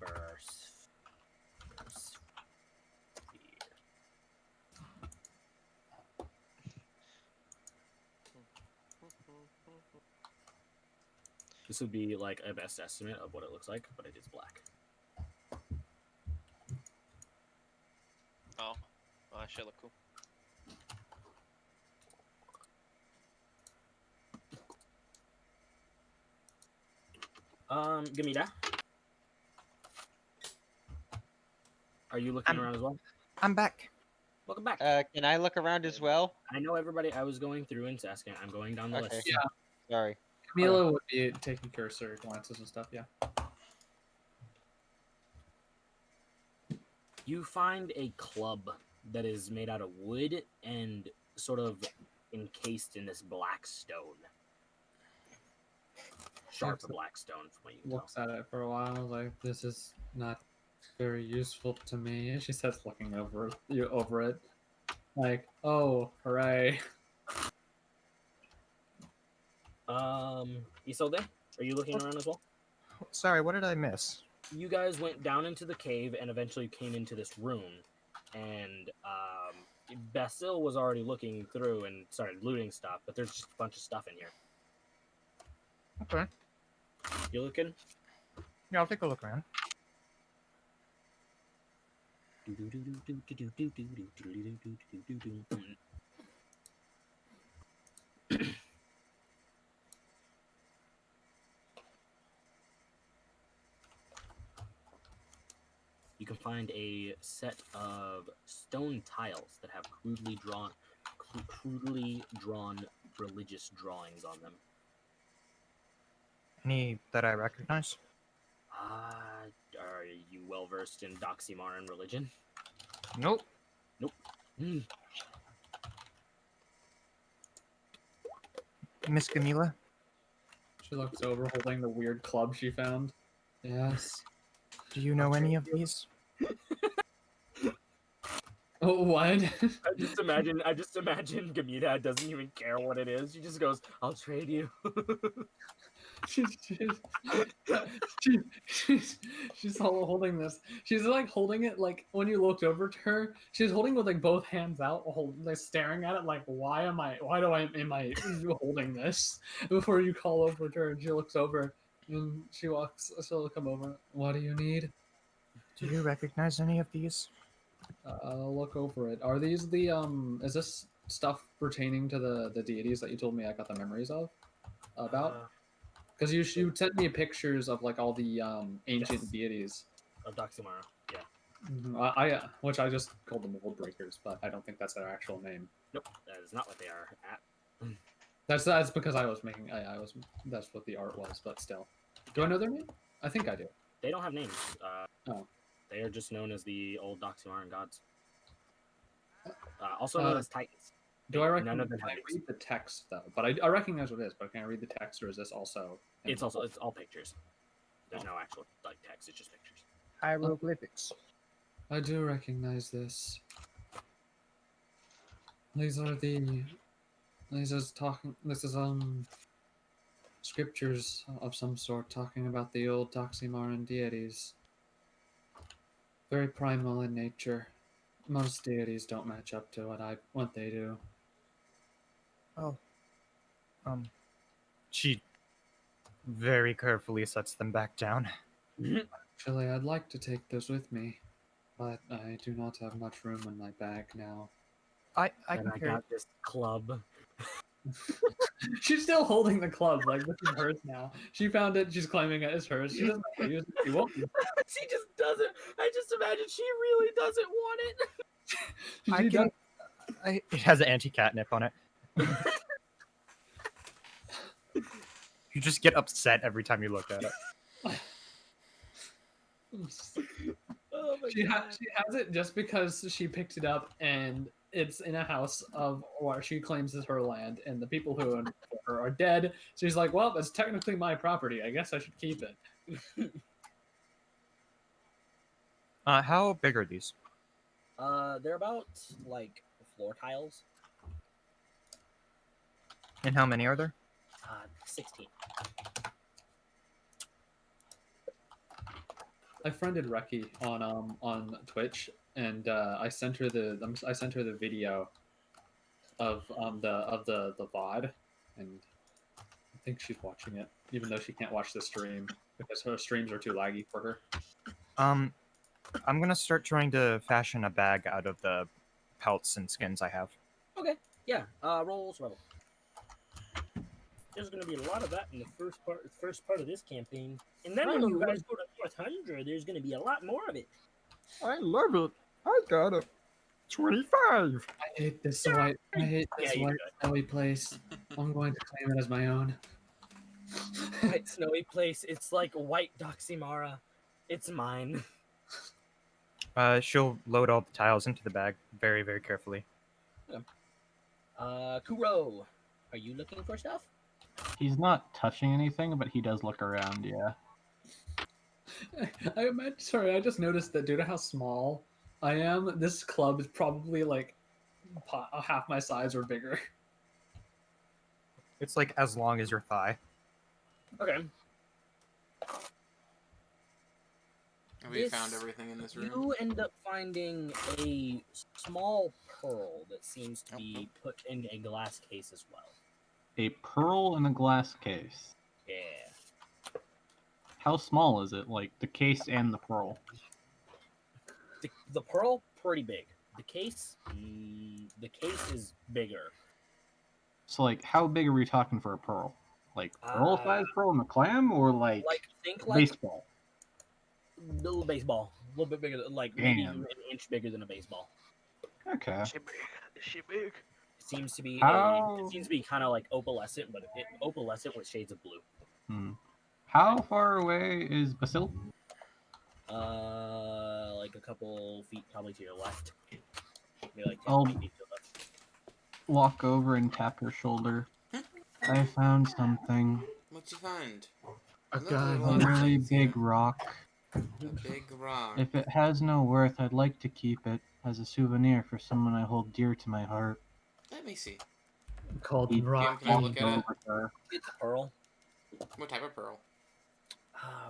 This would be like a best estimate of what it looks like, but it is black.
Oh, that should look cool.
Give me that. Are you looking around as well?
I'm back.
Welcome back.
Can I look around as well?
I know everybody. I was going through and asking. I'm going down the
Okay.
list.
Yeah.
Sorry.
Camila would be taking cursor glances and stuff. Yeah.
You find a club that is made out of wood and sort of encased in this black stone. Sharp black stone from what you can tell.
Looks at it for a while, like this is not very useful to me. She says, looking over it, like, oh, hooray.
Isolde, are you looking around as well?
Sorry, what did I miss?
You guys went down into the cave and eventually came into this room, and Basil was already looking through and started looting stuff, but there's just a bunch of stuff in here.
Okay.
You looking?
Yeah, I'll take a look around.
you can find a set of stone tiles that have crudely drawn religious drawings on them.
Any that I recognize?
Are you well versed in Doxymaran religion?
Nope.
Nope. Hmm.
Miss Camila?
She looks over, holding the weird club she found. Yes.
Do you know any of these?
Oh, what?
I just imagine Gamita doesn't even care what it is. She just goes, "I'll trade you."
She's holding this. She's like holding it like when you looked over to her. She's holding with like both hands out, like staring at it. Like, am I holding this? Before you call over to her, and she looks over and she'll come over. What do you need?
Do you recognize any of these?
I'll look over it. Are these the Is this stuff pertaining to the deities that you told me I got the memories of about? Because you sent me pictures of like all the ancient
Yes.
deities
Of Doxymara, yeah.
I which I just called them Mold Breakers, but I don't think that's their actual name.
Nope, that is not what they are at.
That's because I was making that's what the art was, but still. Do I know their name? I think I do.
They don't have names.
Oh.
They are just known as the old Doxymaran gods. Also known as Titans.
Do I
None of them
I
have names.
read the text though? But I recognize what it is. But can I read the text, or is this also?
It's all pictures. There's no actual like text. It's just pictures.
Hieroglyphics.
I do recognize this. These are scriptures of some sort talking about the old Doxymaran deities. Very primal in nature. Most deities don't match up to what they do.
Oh. She very carefully sets them back down.
Actually, I'd like to take those with me, but I do not have much room in my bag now.
I
And I got this club.
She's still holding the club, like this is hers now. She found it, she's claiming it as hers. She doesn't want to use it, she won't use it.
She just doesn't. I just imagine she really doesn't want it.
It has an anti-catnip on it. You just get upset every time you look at it.
Oh my
She
God.
has it just because she picked it up and it's in a house of what she claims is her land, and the people who own her are dead. So she's like, well, that's technically my property. I guess I should keep it.
How big are these?
They're about like floor tiles.
And how many are there?
16.
I friended Reki on Twitch, and I sent her the video of the VOD, and I think she's watching it, even though she can't watch the stream because her streams are too laggy for her.
I'm gonna start trying to fashion a bag out of the pelts and skins I have.
Okay. Yeah. Roll survival. There's gonna be a lot of that in the first part of this campaign, and then when you guys go to 400, there's gonna be a lot more of it.
I love it. I got it. 25.
I hate this white snowy place. I'm going to claim it as my own.
White snowy place. It's like white Doxymara. It's mine.
She'll load all the tiles into the bag very, very carefully.
Kuro, are you looking for stuff?
He's not touching anything, but he does look around, yeah.
I just noticed that due to how small I am, this club is probably like half my size or bigger.
It's like as long as your thigh.
Okay.
Have we found everything in this room?
You end up finding a small pearl that seems to be put in a glass case as well.
A pearl in a glass case.
Yeah.
How small is it? Like the case and the pearl?
The pearl, pretty big. The case is bigger.
So like, how big are we talking for a pearl? Like pearl size pearl in the clam, or like
think like
baseball?
little baseball. little bit bigger, like maybe
Damn.
an inch bigger than a baseball.
Okay.
Is she big? Is she big?
It seems to be
How-
it seems to be kind of like opalescent, but opalescent with shades of blue.
How far away is Basil?
Like a couple feet probably to your left. Maybe like 10,
I'll
20 feet to your left.
walk over and tap her shoulder. I found something.
What'd you find?
A
Look,
gun.
there's
A
lot of
really
things here.
big rock.
A big rock.
If it has no worth, I'd like to keep it as a souvenir for someone I hold dear to my heart.
Let me see.
Called
He
Rock.
Can I
walked
look at it?
over to her.
It's a pearl.
What type of pearl?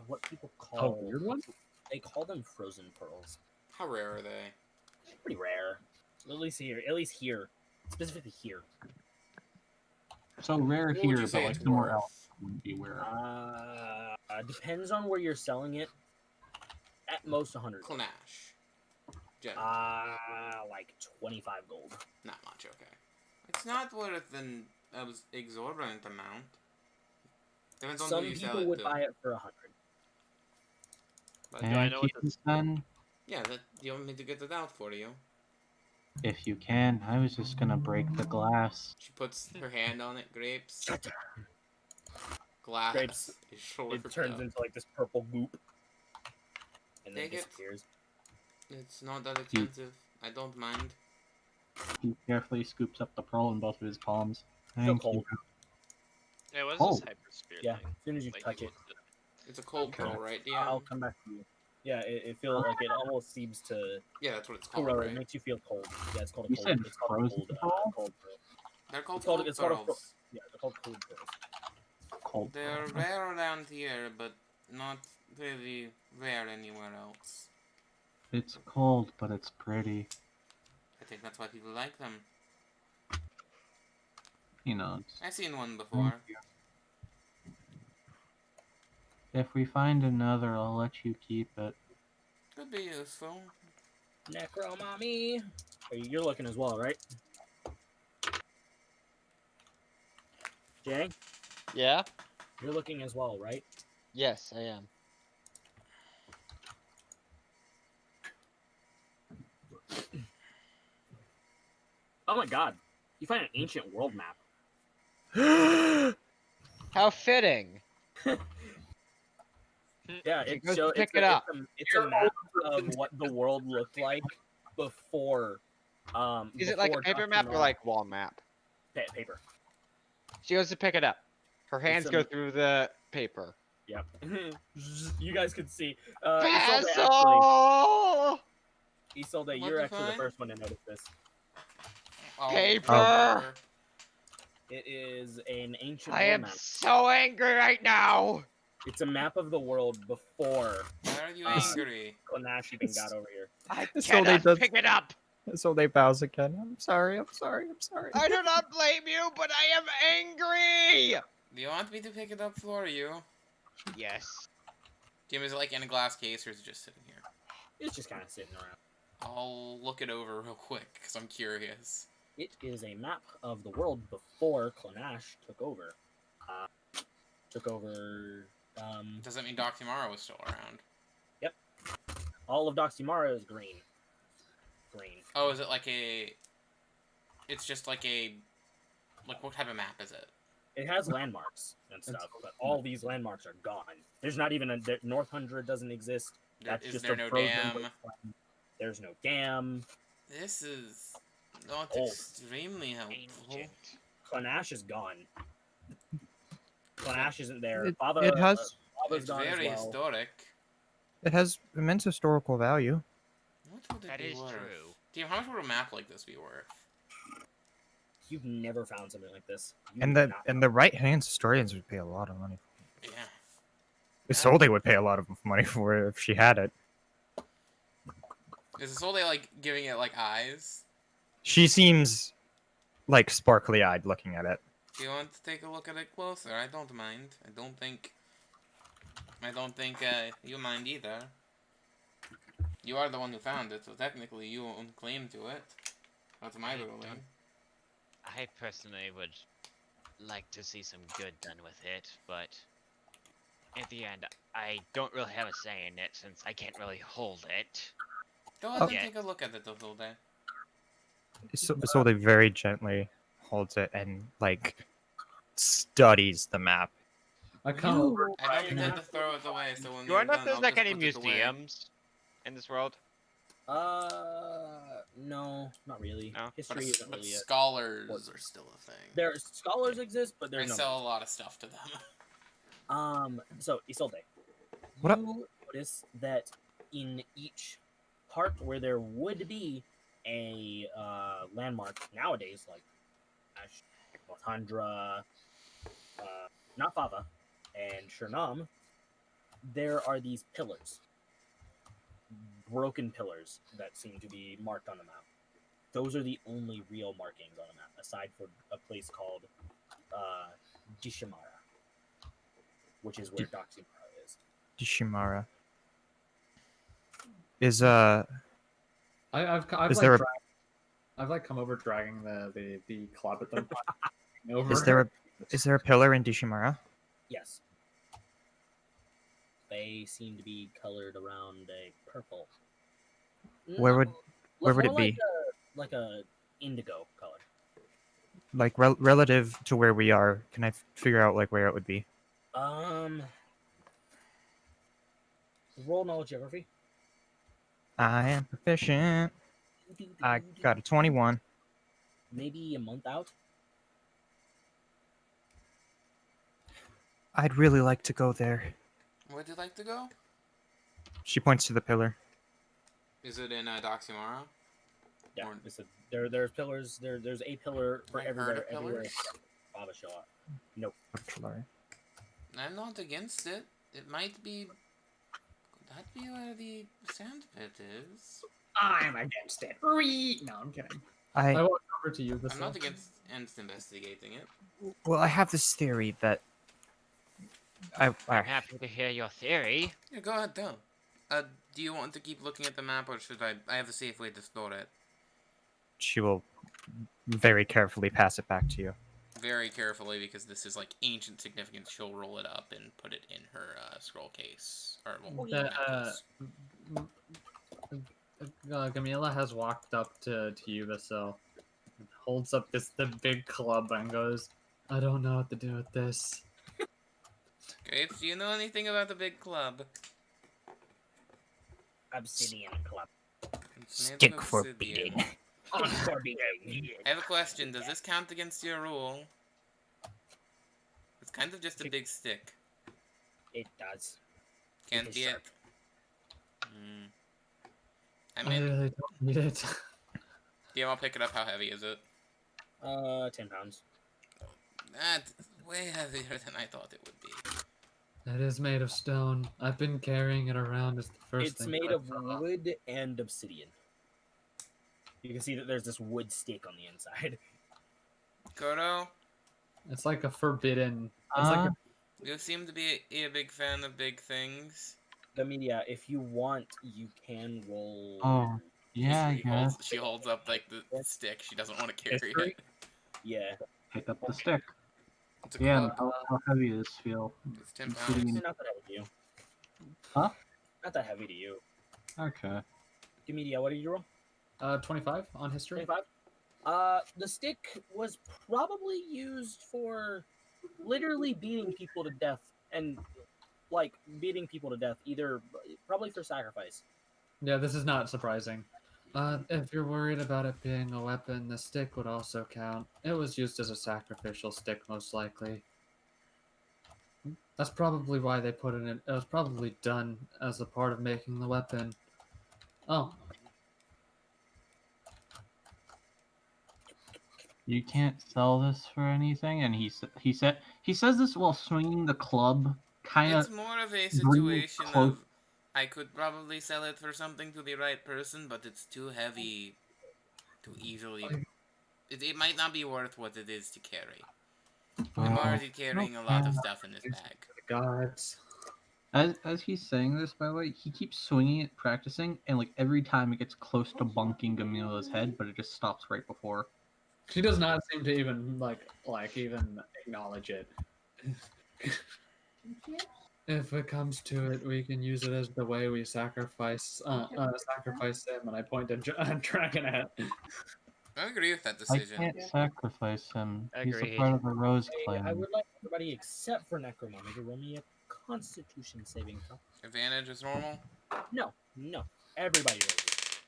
What people
A
call
weird one?
They call them frozen pearls.
How rare are they?
Pretty rare. At least here. Specifically here.
So rare
What would
here,
you say
but like
it's
somewhere
worth?
else wouldn't be rare.
Depends on where you're selling it. At most 100.
Clanash. Jen.
Like 25 gold.
Not much, okay. It's not worth an exorbitant amount. Depends on
Some
who you sell
people
it
would
to.
buy it for 100.
But
Can
I
I
know what
keep
this-
it then?
yeah, that you want me to get it out for you.
If you can. I was just gonna break the glass.
She puts her hand on it, grapes.
Shut
Glass
Grapes,
is short.
It turns into like this purple goop. And then
Take it.
disappears.
It's not that expensive. I don't mind.
He carefully scoops up the pearl in both of his palms.
Feel
Thank
cold.
you.
Yeah, what is
Oh.
this hyper spirit
Yeah,
thing?
as soon as you
Like,
touch it.
It's a cold
Okay.
pearl, right,
I'll
DM?
come back to you. Yeah, it feels like it almost seems to
Yeah, that's what it's called,
it
right?
makes you feel cold. Yeah, it's called a
You
cold.
said
It's called a
frozen
cold,
pearl?
cold pearl.
They're called
It's called-
cold
it's called a
pearls.
Yeah, they're called cold pearls.
Cold.
They're rare around here, but not really rare anywhere else.
It's cold, but it's pretty.
I think that's why people like them.
You know, it's...
I've seen one before.
If we find another, I'll let you keep it.
Could be useful.
Necro mommy. You're looking as well, right? Jay,
Yeah?
you're looking as well, right?
Yes, I am.
Oh my god. You find an ancient world map.
How fitting.
Yeah,
Okay,
it
go
shows
pick it up.
It's a map of what the world looked like before.
Is it like a
before
paper
Dr.
map or
Mara-
like wall map?
paper?
She goes to pick it up. Her hands
a-
go through the paper.
Yep. You guys can see. Isolde, actually,
Basil!
Isolde,
What'd
you're
you
actually the
find?
first one to notice this.
Oh,
Paper!
It is an ancient
I
world
am
map.
so angry right now!
It's a map of the world before
Why are you
Uh,
angry?
Clanash even got over here.
I
So they
cannot
does-
pick it up!
So they bows again. I'm sorry. I'm sorry. I'm sorry.
I do not blame you, but I am angry!
Do you want me to pick it up for you?
Yes.
Jim, is it like in a glass case or is it just sitting here?
It's just kind of sitting around.
I'll look it over real quick because I'm curious.
It is a map of the world before Clanash took over.
Does that mean Doc Tomorrow is still around?
All of Doximara is green. Green.
Oh, is it like a... It's just like a... Like, what type of map is it?
It has landmarks and stuff, but all these landmarks are gone. There's not even a North Hundred doesn't exist. That's
Is
just
there
a
no
frozen
dam?
wasteland. There's no dam.
This is not
Old.
extremely helpful.
Ancient.
Clanash is gone. Clanash isn't there.
It
Fava,
has
Fava's
It's
gone as
very
well.
historic.
it has immense historical value.
What would it
That
be
is
worth?
true.
Damn, how much would a map like this be worth?
You've never found something like this. You
And
have
the
not.
and the right hand historians would pay a lot of money.
Yeah.
Isolde would pay a lot of money for it if she had it.
Is Isolde, like, giving it, like, eyes?
She seems like sparkly eyed looking at it.
Do you want to take a look at it closer? I don't mind. I don't think you mind either. You are the one who found it, so technically you own claim to it. That's my ruling.
I personally would like to see some good done with it, but
at the end, I don't really have a say in it since I can't really hold it.
Go ahead and
Yeah.
take a look at it, Dotholde.
Isolde very gently holds it and like studies the map.
I come over.
I don't intend to throw it away, so when
Do
we're
I know if
done,
there's
I'll
like
just
any
put it away.
museums in this world?
No, not really.
No?
History isn't
But
really a...
scholars are still a thing.
There scholars exist, but
I
there's no...
sell a lot of stuff to them.
So Isolde,
What up?
you notice that in each part where there would be a landmark nowadays, like Ash, Northandra, Nafava, and Shernam, there are these pillars, broken pillars that seem to be marked on the map. Those are the only real markings on the map, aside from a place called Dishimara, which is where Doximara is.
Dishimara. Is
I've
Is
like
there a-
I've like come over dragging the club at them. Over.
is there a pillar in Dishimara?
Yes. They seem to be colored around a purple.
Where would
More
it be?
Like a indigo color.
Like relative to where we are? Can I figure out like where it would be?
Roll knowledge geography.
I am proficient. I got a 21.
Maybe a month out.
I'd really like to go there.
Where'd you like to go?
She points to the pillar.
Is it in Doximara?
Yeah,
Or-
there's pillars. There's a pillar for
I've heard
everywhere.
of
Everywhere.
pillars.
Baba show up. Nope.
I'm not against it. It might be. Could that be where the sand pit is?
I'm against it. No, I'm kidding.
I
walk over to you.
I'm not against investigating it.
well, I have this theory that
I'm happy to hear your theory.
Yeah, go ahead, tell. Do you want to keep looking at the map, or should I? I have a safe way to store it.
she will very carefully pass it back to you.
Very carefully, because this is like ancient significance. She'll roll it up and put it in her scroll case or map case.
Gamila has walked up to you, Vasil, and holds up the big club and goes, "I don't know what to do with this."
Grapes, do you know anything about the big club?
Obsidian club.
It's made of
Stick for
obsidian.
beating.
I have a question. Does this count against your rule? It's kind of just a big stick.
It does.
Can't
It is
be it.
sharp.
I
I
mean,
really don't need it.
yeah, I'll pick it up. How heavy is it?
10 pounds.
That's way heavier than I thought it would be.
It is made of stone. I've been carrying it around as the first
It's
thing.
made
I
of
saw.
wood and obsidian. You can see that there's this wood stick on the inside.
Kodo,
It's like a forbidden. It's like
you seem to be a big fan of big things.
The media, if you want, you can roll.
Oh, yeah, I
She
guess.
holds up like the stick. She doesn't want to carry
History?
it.
Yeah.
Pick up the stick.
It's a
Yeah,
club.
and how heavy does this feel?
It's 10
Considering-
pounds.
Not that heavy to you.
Huh?
Not that heavy to you.
Okay.
Media, what did you roll?
25 on history.
25. The stick was probably used for literally beating people to death, and like beating people to death, either probably for sacrifice.
Yeah, this is not surprising. If you're worried about it being a weapon, the stick would also count. It was used as a sacrificial stick, most likely. That's probably why they put it in. It was probably done as a part of making the weapon. Oh,
You can't sell this for anything, and he says this while swinging the club, kind
It's
of.
more of a
bring it
situation
close.
of I could probably sell it for something to the right person, but it's too heavy to easily. It might not be worth what it is to carry. I'm already carrying a lot of stuff in this bag.
gods.
As he's saying this, by the way, he keeps swinging it, practicing, and like every time it gets close to bunking Gamila's head, but it just stops right before.
She does not seem to even even acknowledge it. If it comes to it, we can use it as the way we sacrifice him. And I point to Dragonette.
I agree with that
I
decision.
can't sacrifice him. He's a
Agreed.
part of the Rose
I
clan.
would like everybody except for Necromama to roll me a Constitution saving throw.
Advantage is normal.
No, everybody rolls it.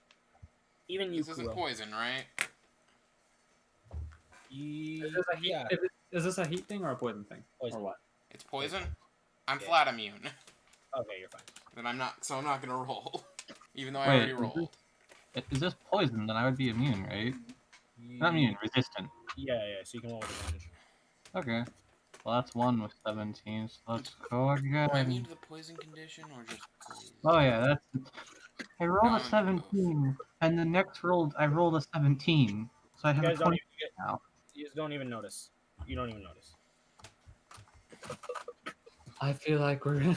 Even you,
This isn't
Kuro.
poison, right?
Yeah.
Is this a heat thing or a poison thing?
Poison.
Or what?
It's poison. I'm
Yeah.
flat immune.
Okay, you're fine.
Then I'm not. So I'm not gonna roll, even though I
Wait,
already rolled.
Is this poison? Then I would be immune, right? Not immune, resistant.
Yeah, so you can roll with advantage.
Okay. Well, that's 1 with 17, so let's go
Am I immune
again.
to the poison condition or just poison?
Oh yeah, that's... I rolled
No,
a
I'm
17, and the next I rolled a 17. So I have
You
a
guys don't
20
even
now.
You just don't even notice. You don't even notice.
I feel like we're.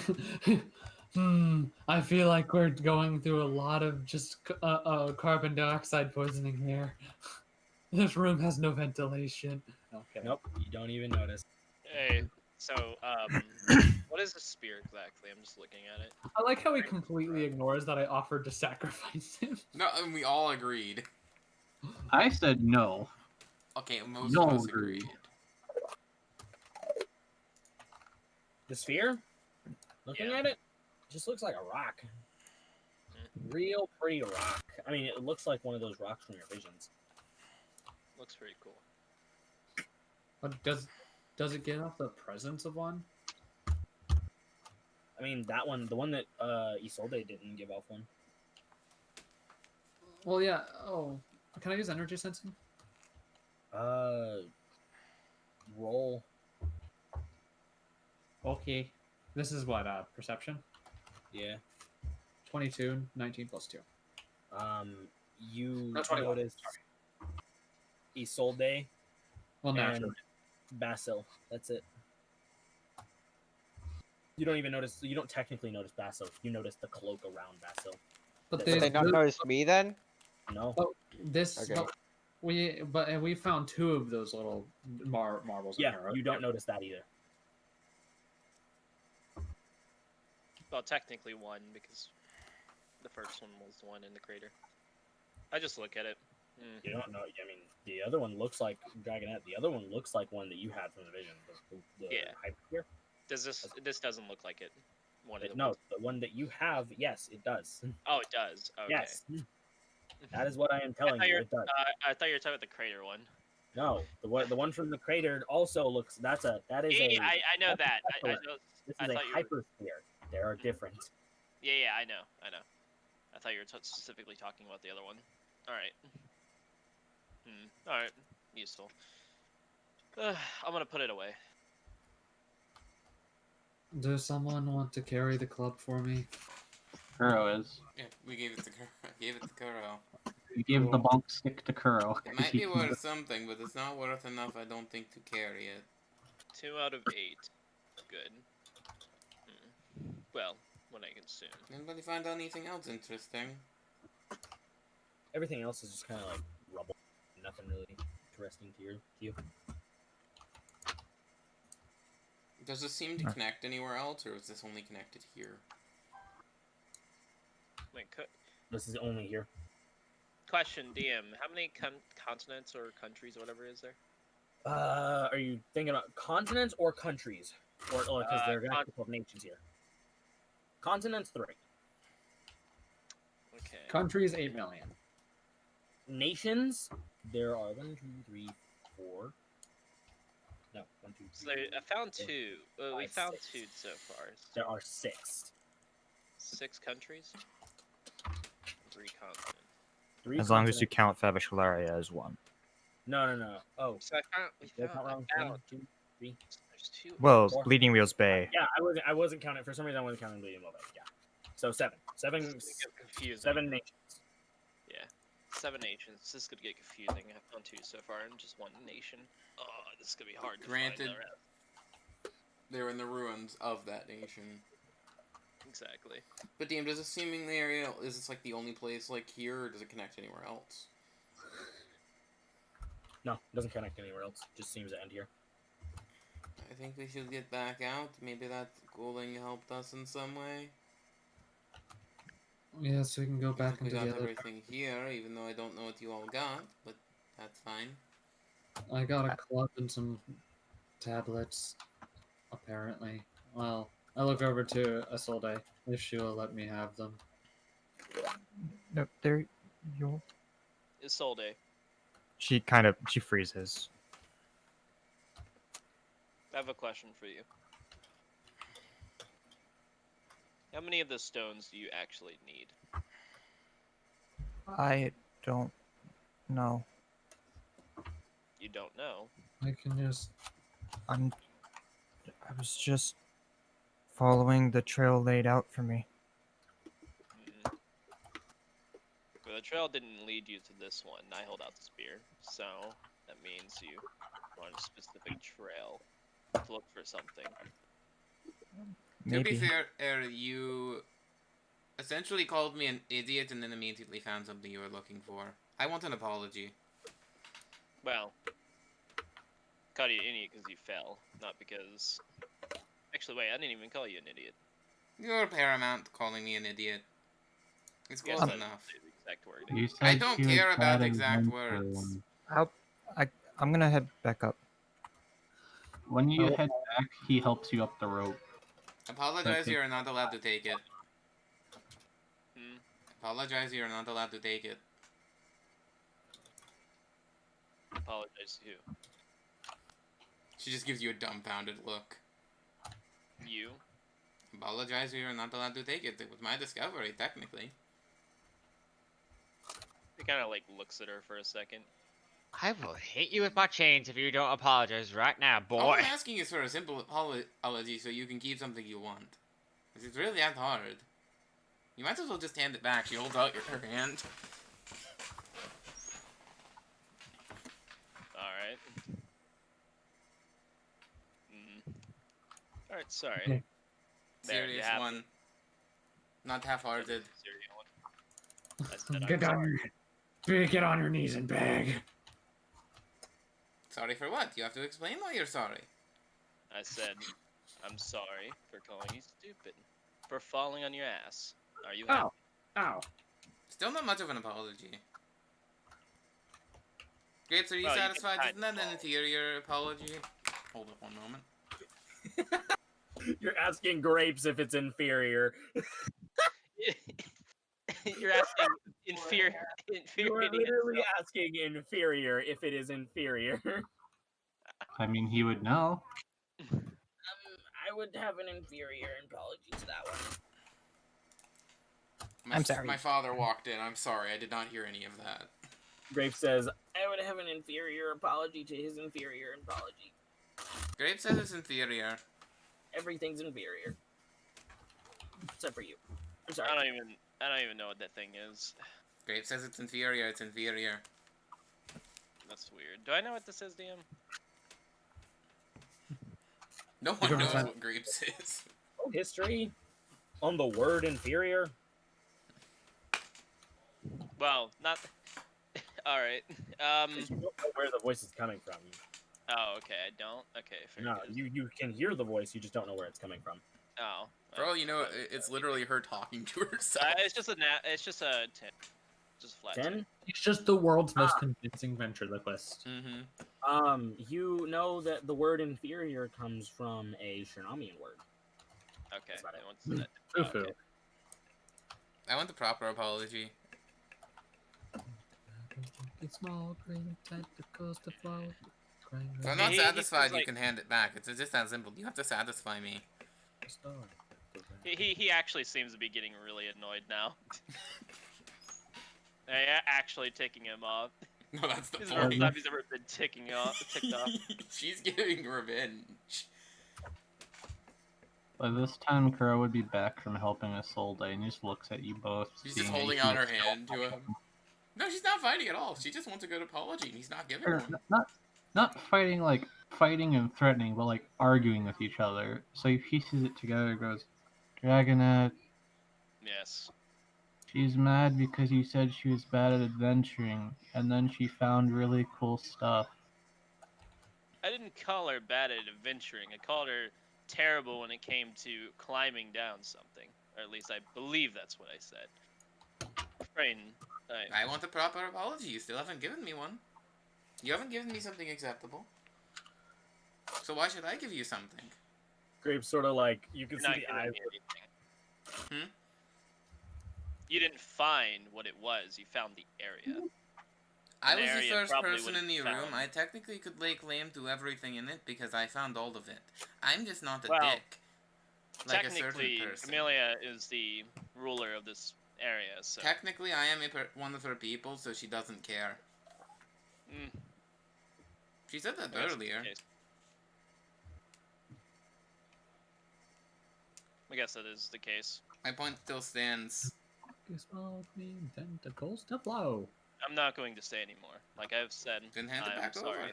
I feel like we're going through a lot of just carbon dioxide poisoning here. This room has no ventilation. Okay.
Nope, you don't even notice.
Hey, so what is a spear exactly? I'm just looking at it.
I like how he completely ignores that I offered to sacrifice him.
No, and we all agreed.
I said no.
Okay, most
No
of us
agreed.
agreed.
The sphere? Looking at it, just looks like a rock. Real pretty rock. I mean, it looks like one of those rocks from your visions.
Looks pretty cool.
But does it get off the presence of one?
I mean, that one, the one that Isolde didn't give off one.
Well, yeah. Oh, can I use energy sensing?
Roll.
Okay. This is what, perception?
Yeah.
22, 19 plus 2.
You
No, 21.
notice Isolde
Well,
and
naturally.
Basil. That's it. You don't even notice. You don't technically notice Basil. You notice the cloak around Basil.
But
Did they not notice me then?
No.
Oh, this.
Okay.
We found 2 of those little marbles.
Yeah,
in here, right?
you don't notice that either.
Well, technically one, because the first one was the one in the crater. I just look at it.
You don't know. I mean, the other one looks like Dragonette. The other one looks like one that you had from the vision. The
Yeah.
Hyper.
Does this doesn't look like it? One of the
No,
ones.
the one that you have, yes, it does.
Oh, it does. Okay.
Yes. That is what I am telling you. It does.
I thought you were talking about the crater one.
No, the one from the crater also looks. That is
Yeah, I know that. I know.
This
I
is a
thought you were.
hypersphere. They are different.
Yeah, I know. I thought you were specifically talking about the other one. All right. All right. Useful. I'm gonna put it away.
Does someone want to carry the club for me?
Kuro is.
Yeah, we gave it to Kuro.
We gave the bonk stick to Kuro.
It might be worth something, but it's not worth enough, I don't think, to carry it.
2 out of 8. Good. Well, when I consume.
Anybody find anything else interesting?
Everything else is just kind of like rubble. Nothing really interesting to you.
Does this seem to connect anywhere else, or is this only connected here?
Wait,
This is only here.
question, DM. How many continents or countries or whatever is there?
Are you thinking about continents or countries? Or because there are actually 12 nations here. Continents 3.
Okay.
Countries 8 million.
Nations, there are 1, 2, 3, 4. No, 1, 2, 3.
So I found 2. We found 2 so far.
There are 6.
6 countries. 3 continents.
As long as you count Favishalaria as one.
No. Oh,
So we found
1, 2, 3.
There's 2.
Well,
Four.
Bleeding Wheels Bay.
Yeah, I wasn't counting. For some reason, I wasn't counting Bleeding Wheel Bay. Yeah. So 7.
This is gonna get confusing.
7 nations.
Yeah. 7 nations. This is gonna get confusing. I found 2 so far and just 1 nation. Oh, this is gonna be hard to
Granted,
find the rest.
they're in the ruins of that nation.
Exactly.
But DM, does this seemingly area, is this like the only place like here, or does it connect anywhere else?
No, it doesn't connect anywhere else. It just seems to end here.
I think we should get back out. Maybe that cooling helped us in some way.
Yeah, so we can go
Looks
back
like we
into
got
the other.
everything here, even though I don't know what you all got, but that's fine.
I got a club and some tablets, apparently. Well, I look over to Isolde if she will let me have them.
No, they're your.
Isolde,
She freezes.
I have a question for you. How many of the stones do you actually need?
I don't know.
You don't know.
I can just.
I was just following the trail laid out for me.
Mm. Well, the trail didn't lead you to this one. I hold out the spear, so that means you are on a specific trail to look for something.
To be
Maybe.
fair, you essentially called me an idiot and then immediately found something you were looking for. I want an apology.
Well, called you an idiot because you fell, not because... Actually, wait, I didn't even call you an idiot.
You're paramount calling me an idiot. It's
Guess
close
that
enough.
is the exact wording.
You said
I don't
she was
care about
bad
exact
adventurer
words.
I'm gonna head back up.
When you head back, he helps you up the rope.
Apologize, you're not allowed to take it.
Hmm?
Apologize, you're not allowed to take it.
Apologize to who?
She just gives you a dumbfounded look.
You?
Apologize, you're not allowed to take it. It was my discovery, technically.
He kind of like looks at her for a second.
I will hit you with my chains if you don't apologize right now,
All
boy.
I'm asking is for a simple apology so you can keep something you want. Because it's really that hard. You might as well just hand it back. She holds out her hand.
Alright. Alright, sorry.
Okay.
There, you
Serious
have
one.
it.
Not half-hearted.
Serious one. I said
Get
I'm
on, get on your knees and beg.
Sorry for what? You have to explain why you're sorry.
I said, I'm sorry for calling you stupid. For falling on your ass. Are you happy?
Ow.
Still not much of an apology. Grapes, are you
Well, you can
satisfied?
hide
Isn't that
the
an
fall.
inferior apology? Hold up one moment.
You're asking Grapes if it's inferior.
You're asking inferior.
You are literally asking inferior if it is inferior.
I mean, he would know.
I would have an inferior apology to that one.
I'm sorry.
My father walked in. I'm sorry. I did not hear any of that.
Grape says, I would have an inferior apology to his inferior apology.
Grape says it's inferior.
Everything's inferior. Except for you. I'm sorry.
I don't even know what that thing is.
Grape says it's inferior. It's inferior.
That's weird. Do I know what this is, DM?
No one knows what grapes is.
Oh, history on the word inferior.
Well, not. All right.
You don't know where the voice is coming from.
Oh, okay. I don't. Okay. Fair
No,
enough.
you can hear the voice. You just don't know where it's coming from.
Oh.
For all you know, it's literally her talking to herself.
It's just a 10. Just a flat
10?
He's just the world's most convincing ventriloquist.
Mm-hmm.
You know that the word inferior comes from a Shinamian word.
Okay.
That's about it.
I want
Foo-foo.
okay.
I want the proper apology.
It's small, green, tentacles to flow.
If I'm not
He
satisfied,
seems
you
like-
can hand it back. It's just that simple. You have to satisfy me.
He actually seems to be getting really annoyed now. Actually ticking him off.
No, that's the
This is the first
point.
time he's ever been ticked off.
She's getting revenge.
By this time, Kuro would be back from helping Isolde and just looks at you both.
She's
seeing
just
that
holding
you
out her
still
hand to him. No, she's not fighting at all. She just wants a good apology, and he's not giving
Or
one.
not fighting like fighting and threatening, but like arguing with each other. So he pieces it together and goes, Dragonette,
Yes.
she's mad because you said she was bad at adventuring, and then she found really cool stuff.
didn't call her bad at adventuring. I called her terrible when it came to climbing down something, or at least I believe that's what I said. Refrain.
I want a proper apology. You still haven't given me one. You haven't given me something acceptable. So why should I give you something?
Grape sort of like you can
You're
see
not
the
giving
eyes.
me anything. You didn't find what it was. You found the area.
I
An
was the
area
first
probably
person
would've
in the
found-
room. I technically could lay claim to everything in it because I found all of it. I'm just not a
Well,
dick. Like a certain
Technically,
person.
Camellia is the ruler of this area, so.
Technically, I am one of her people, so she doesn't care.
Mm,
She said that
I guess it's the
earlier.
case. I guess that is the case.
My point still stands.
Tentacles to flow.
I'm not going to say anymore. Like I've said,
Then hand it
I'm
back
sorry.
over.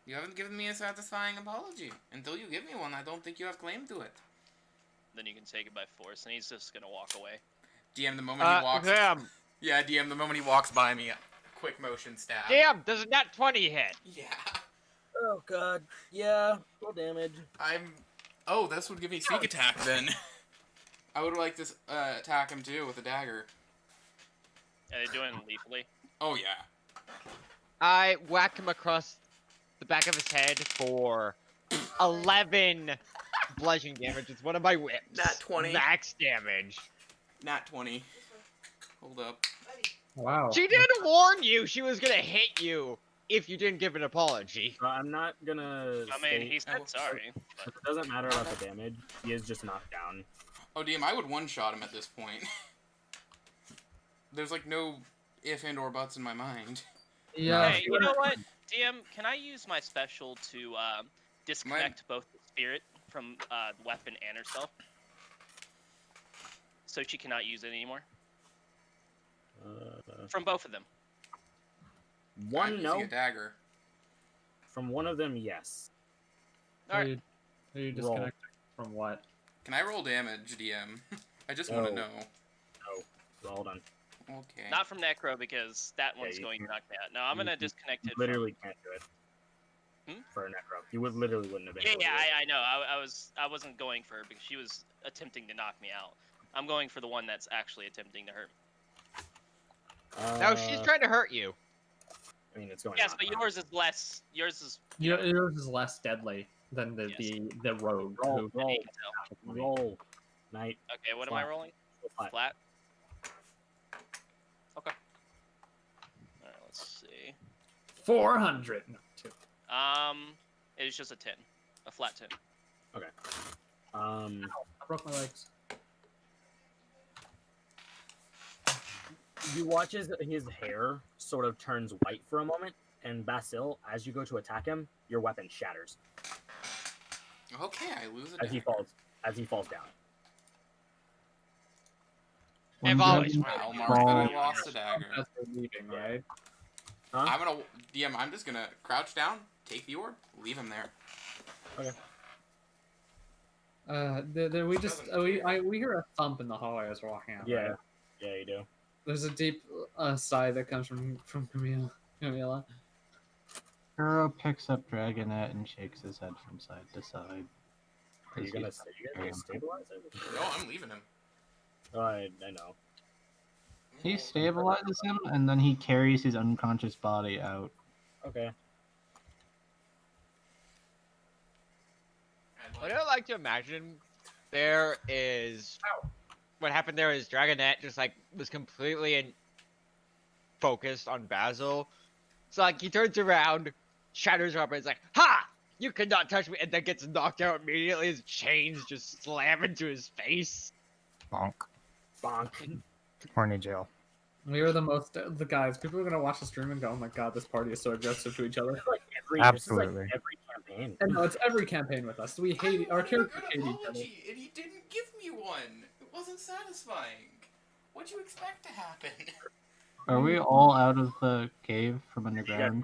You haven't given me a satisfying apology. Until you give me one, I don't think you have claim to it.
Then you can take it by force, and he's just gonna walk away.
DM, the moment he walks...
Damn!
Yeah, DM, the moment he walks by me, quick motion stab.
Damn! Does a nat 20 hit?
Yeah.
Oh god. Yeah. Full damage.
Oh, this would give me sneak attack then. I would like to attack him too with a dagger.
Are they doing lethally?
Oh yeah.
I whack him across the back of his head for 11 bludgeoning damage. It's one of my whips.
Nat 20.
Max damage.
Nat 20. Hold up.
Wow.
She did warn you she was gonna hit you if you didn't give an apology.
I'm not gonna.
I mean, he said sorry.
It doesn't matter about the damage. He is just knocked down.
Oh, DM, I would one-shot him at this point. There's like no if and or buts in my mind.
Yeah.
Hey, you know what? DM, can I use my special to disconnect both the spirit from the weapon and herself? So she cannot use it anymore? From both of them.
One
I'm
no.
using a dagger.
From one of them, yes.
Alright.
Are you
Roll.
disconnected from what?
Can I roll damage, DM? I just want to know.
No. Hold on.
Okay.
Not from Necro, because that one's
you
going to
can't-
knock me out. No, I'm going to disconnect it.
Literally can't do it.
Hmm?
For a necro, you would literally wouldn't have been.
Yeah,
able to
yeah,
do it.
I know. I wasn't going for her because she was attempting to knock me out. I'm going for the one that's actually attempting to hurt me.
No, she's trying to hurt you.
I mean, it's going.
Yes,
on.
but yours is less. Yours is.
Yours is less deadly than the
Yes.
the rogue.
Roll,
who-
roll, roll. Night.
Okay, what am I rolling?
Flat.
Flat. Okay. Alright, let's see.
400. No, 2.
It is just a 10. A flat 10.
Okay.
I broke my legs.
You watch as his hair sort of turns white for a moment, and Basil, as you go to attack him, your weapon shatters
Okay, I lose a
as he
dagger.
falls. As he falls down.
I've always
I'll
wanted
mark
you.
that I lost a dagger.
That's for leaving, right?
Huh?
I'm gonna DM. I'm just gonna crouch down, take the orb, leave him there.
Okay. We just we hear a thump in the hallway as we're walking out.
Yeah.
Right?
Yeah, you do.
There's a deep sigh that comes from Camila.
Kuro picks up Dragonet and shakes his head from side to side.
Are you gonna stabilize it?
No, I'm leaving him.
Oh, I know.
He stabilizes him, and then he carries his unconscious body out.
Okay.
What I like to imagine there is what happened there is Dragonet just like was completely focused on Basil. So like he turns around, shatters up, and is like, "Ha! You cannot touch me!" and then gets knocked out immediately. His chains just slam into his face.
Bonk.
Bonk.
Horny jail.
We are the guys. People are gonna watch the stream and go, "Oh my god, this party is so aggressive to each other."
Absolutely.
Every campaign.
And no, it's every campaign with us. We hate our characters hate each other.
Apology, and he didn't give me one. It wasn't satisfying. What'd you expect to happen?
Are we all out of the cave from underground?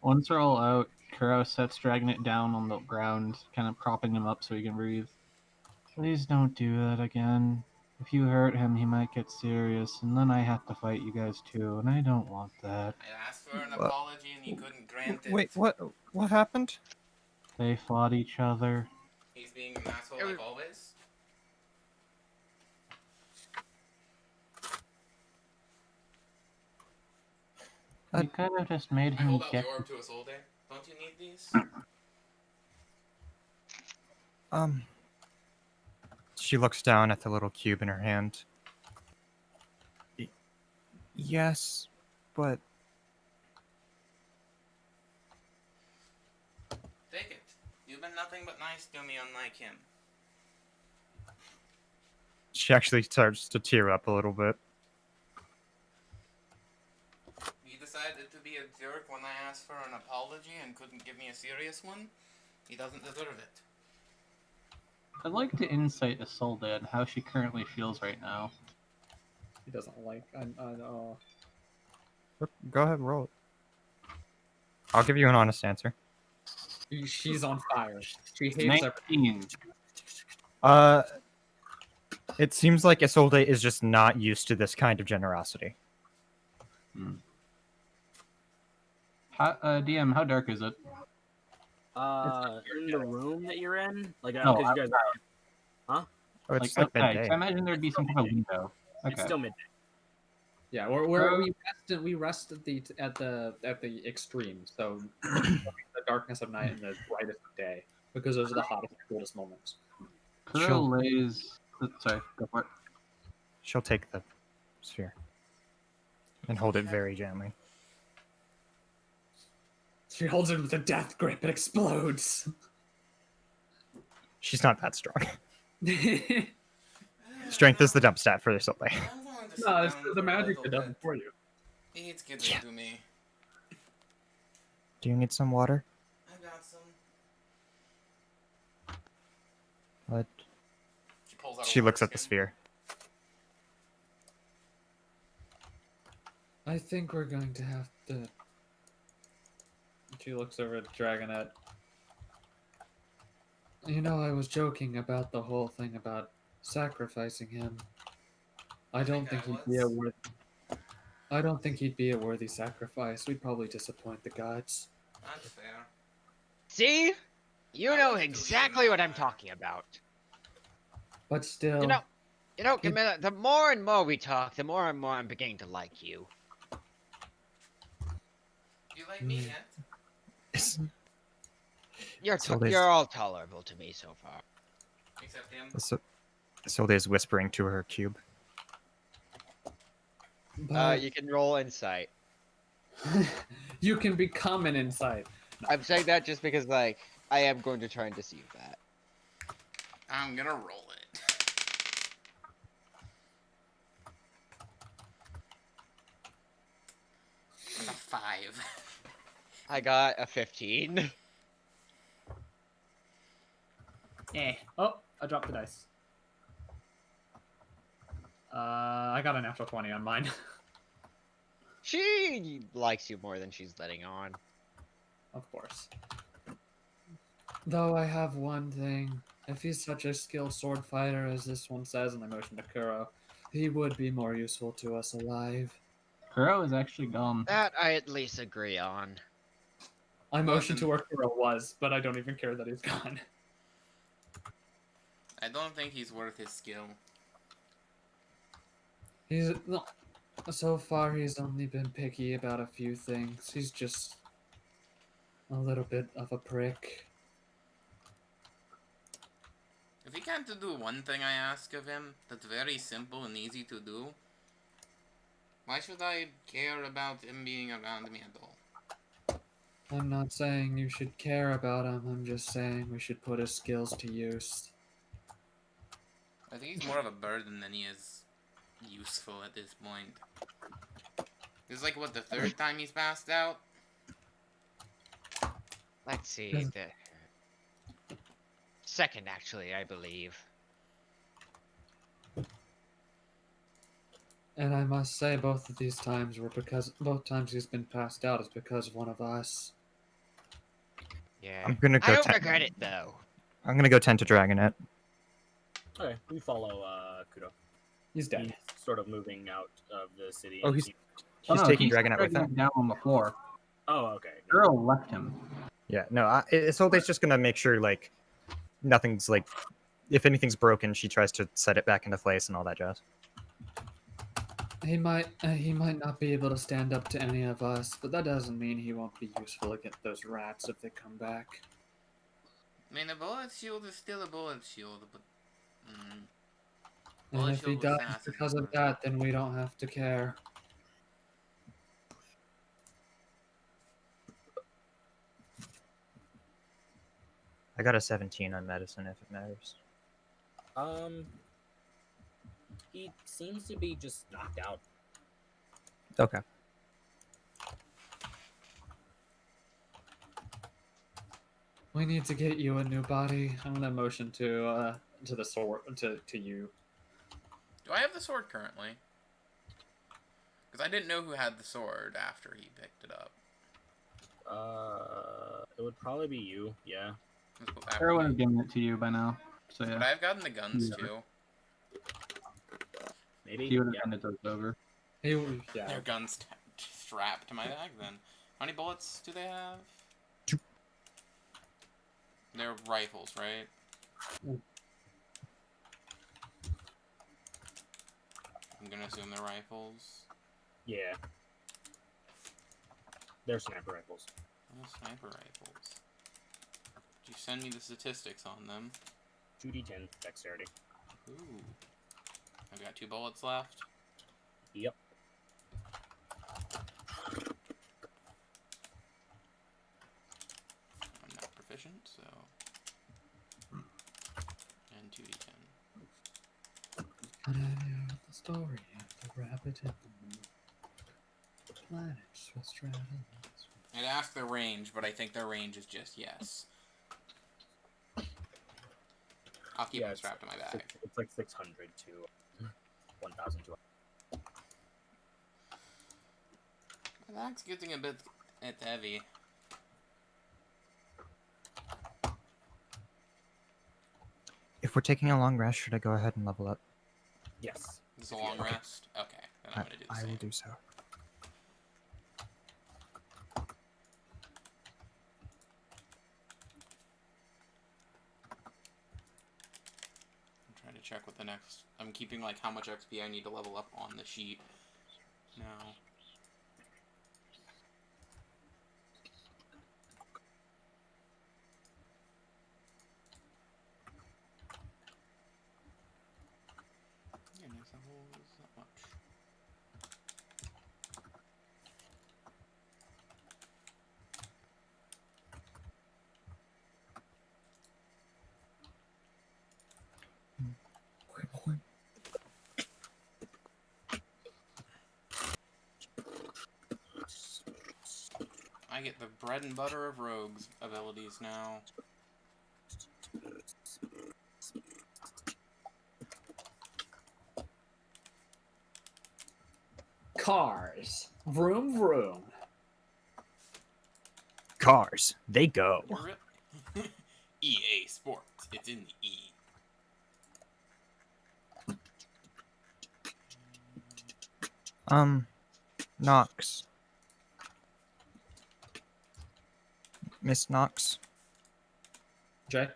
Once we're all out, Kuro sets Dragonet down on the ground, kind of propping him up so he can breathe. Please don't do that again. If you hurt him, he might get serious, and then I have to fight you guys too, and I don't want that.
I asked for an apology and he couldn't Granted.
Wait, what happened?
They fought each other.
He's being an asshole like always.
You could have just made
I
him
hold out
get.
the orb to us all day. Don't you need these?
She looks down at the little cube in her hand. Yes, but
Take it. You've been nothing but nice to me, unlike him.
she actually starts to tear up a little bit.
He decided to be a jerk when I asked for an apology and couldn't give me a serious one. He doesn't deserve it.
I'd like to insight Isolde on how she currently feels right now.
He doesn't like. I know.
Go ahead, roll it. I'll give you an honest answer.
She's on fire. She hates everything.
19.
It seems like Isolde is just not used to this kind of generosity.
DM, how dark is it?
In the room that you're in, like,
No,
because you guys,
Oh, it's
like
like
outside.
midday.
I imagine there'd be some kind of window. Okay.
it's still midday.
Yeah, we rest at the extreme. So the darkness of night and the brightest of day, because those are the hottest, coolest moments.
Kuro lays. Sorry, go for it.
She'll take the sphere and hold it very gently.
She holds it with a death grip. It explodes.
She's not that strong. Strength is the dump stat for Isolde.
No, it's the magic that does it for you.
It's good to me.
Do you need some water?
I got some.
What?
She pulls out a
She looks
water
at the
skin.
sphere.
I think we're going to have to. She looks over at Dragonette. You know, I was joking about the whole thing about sacrificing him. I don't think he'd be a worthy. I don't think he'd be a worthy sacrifice. We'd probably disappoint the gods.
That's fair.
See? You know exactly what I'm talking about.
But still,
You know, Camilla, the more and more we talk, the more and more I'm beginning to like you.
You like me yet?
You're all tolerable to me so far.
Except him.
Isolde is whispering to her cube.
You can roll insight.
you can become an insight.
I'm saying that just because, like, I am going to try and deceive that.
I'm gonna roll it. A 5.
I got a 15.
Oh, I dropped the dice. I got a natural 20 on mine.
She likes you more than she's letting on.
Of course. Though I have one thing. If he's such a skilled sword fighter as this one says, and I motion to Kuro, he would be more useful to us alive.
Kuro is actually gone.
That I at least agree on.
I motion to where Kuro was, but I don't even care that he's gone.
I don't think he's worth his skill.
So far, he's only been picky about a few things. He's just a little bit of a prick.
If he can't do one thing I ask of him, that's very simple and easy to do, why should I care about him being around me at all?
I'm not saying you should care about him, I'm just saying we should put his skills to use.
I think he's more of a burden than he is useful at this point. This is like, what, the 3rd time he's passed out?
Let's see. The second, actually, I believe.
And I must say, both of these times were both times he's been passed out is because of one of us.
Yeah.
I'm gonna go
I don't regret it, though.
I'm gonna go tend to Dragonette.
Okay, we follow Kudo.
He's dead.
He's sort of moving out of the city.
Oh, he's
Oh, no,
taking
he's
Dragonette with him.
down on the floor.
Oh, okay.
Earl left him.
Yeah, no, Isolde's just gonna make sure like nothing's like, if anything's broken, she tries to set it back into place and all that jazz.
He might not be able to stand up to any of us, but that doesn't mean he won't be useful against those rats if they come back.
I mean, a bullet shield is still a bullet shield, but
And
bullet
if he
shield with
dies
assassins
because
is
of that, then we don't have to care.
I got a 17 on medicine if it matters.
He seems to be just knocked out.
Okay.
We need to get you a new body. I'm gonna motion to the sword to you.
Do I have the sword currently? Because I didn't know who had the sword after he picked it up.
It would probably be you. Yeah.
Earl would have given it to you by now. So yeah.
But I've gotten the guns
Yeah.
too.
Maybe.
He would have handed those over.
Yeah.
Their guns strapped to my bag then. How many bullets do they have?
2.
They're rifles, right? I'm gonna assume they're rifles.
Yeah. They're sniper rifles.
Oh, sniper rifles. Did you send me the statistics on them?
2d10 dexterity.
Ooh. I've got 2 bullets left.
Yep.
I'm not proficient, so... And 2d10.
The story of the rabbit and the planet was traveling.
I'd ask their range, but I think their range is just yes. I'll keep them strapped to my bag.
It's like 600 to 1,200.
My bag's getting a bit heavy.
If we're taking a long rest, should I go ahead and level up?
Yes.
This is a long rest? Okay, then I'm gonna do the
I
same.
will do so.
I'm trying to check what the next... I'm keeping, like, how much XP I need to level up on the sheet now. Yeah, next level is not much. I get the bread and butter of rogues abilities now.
Cars. Vroom vroom.
Cars, they go.
EA Sports. It's in the E.
Knox. Miss Knox.
Jay?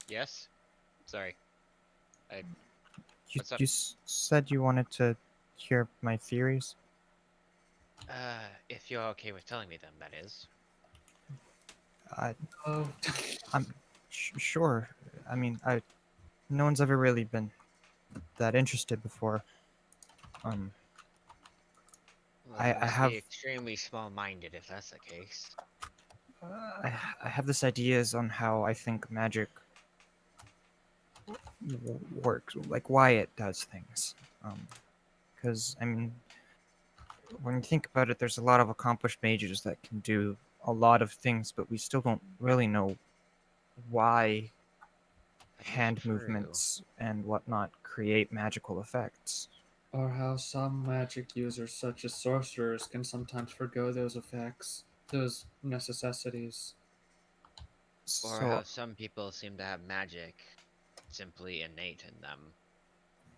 Yes? Sorry.
You,
What's up?
you said you wanted to hear my theories?
If you're okay with telling me them, that is.
I'm sure. I mean, no one's ever really been that interested before.
Well,
I
you must
have
be extremely small-minded if that's the case.
I have this ideas on how I think magic works, like why it does things. Because I mean, when you think about it, there's a lot of accomplished mages that can do a lot of things, but we still don't really know why hand movements and whatnot create magical effects.
Or how some magic users, such as sorcerers, can sometimes forgo those effects, those necessities.
Or how some people seem to have magic simply innate in them.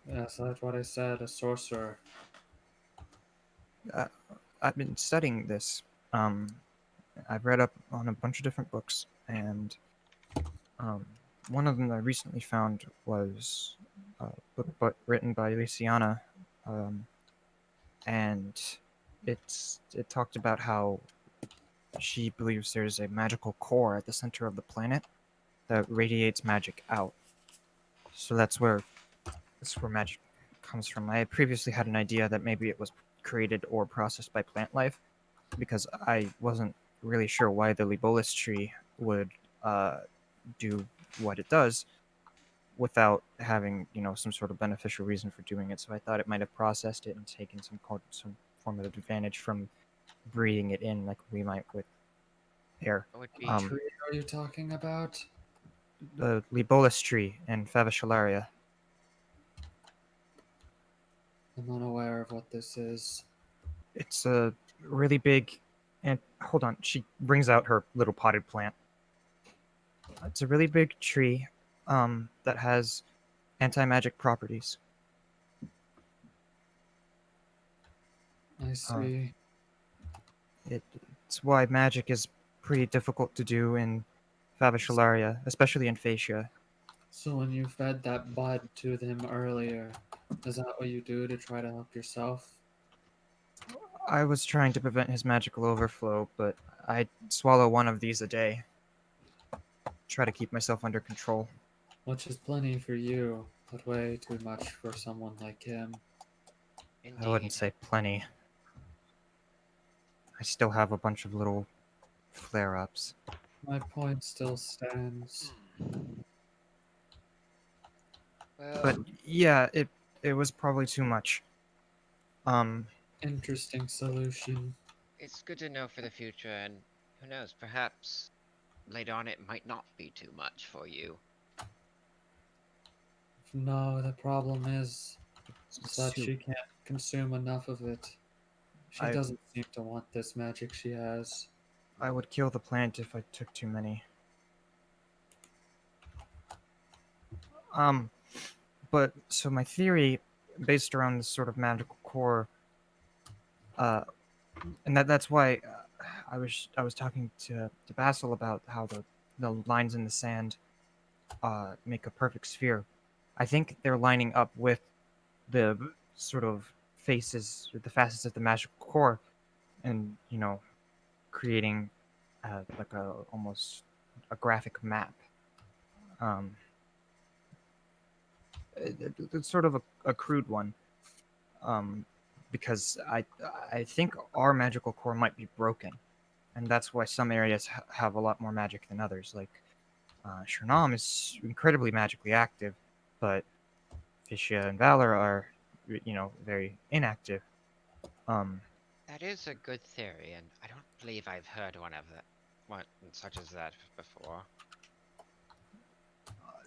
Yes, that's what I said, a sorcerer.
I've been studying this.
I've read up on a bunch of different books, and one of them I recently found was a book written by Luciana, and it talked about how she believes there's a magical core at the center of the planet that radiates magic out. So that's where magic comes from. I had previously had an idea that maybe it was created or processed by plant life, because I wasn't really sure why the Libolis tree would do what it does without having, some sort of beneficial reason for doing it. So I thought it might have processed it and taken some form of advantage from breathing it in, like we might with air.
What would be
What tree are you talking about?
The Libolis tree in Favicularia.
I'm unaware of what this is.
It's a really big, and hold on, she brings out her little potted plant. It's a really big tree that has anti-magic properties.
I see.
It's why magic is pretty difficult to do in Favicularia, especially in Fascia.
So when you fed that bud to them earlier, is that what you do to try to help yourself?
I was trying to prevent his magical overflow, but I swallow one of these a day. Try to keep myself under control.
Which is plenty for you, but way too much for someone like him.
I wouldn't say plenty. I still have a bunch of little flare-ups.
My point still stands.
But yeah, it was probably too much.
Interesting solution.
It's good to know for the future, and who knows, perhaps later on it might not be too much for you.
No, the problem is that
Soup.
she can't consume enough of it. She
I-
doesn't seem to want this magic she has.
I would kill the plant if I took too many. But so my theory, based around this sort of magical core, and that's why I was talking to Basil about how the lines in the sand make a perfect sphere. I think they're lining up with the sort of the facets of the magical core, and creating like almost a graphic map. It's sort of a crude one, because I think our magical core might be broken, and that's why some areas have a lot more magic than others. Like Shernam is incredibly magically active, but Fiscia and Valor are, very inactive.
That is a good theory, and I don't believe I've heard one such as that before.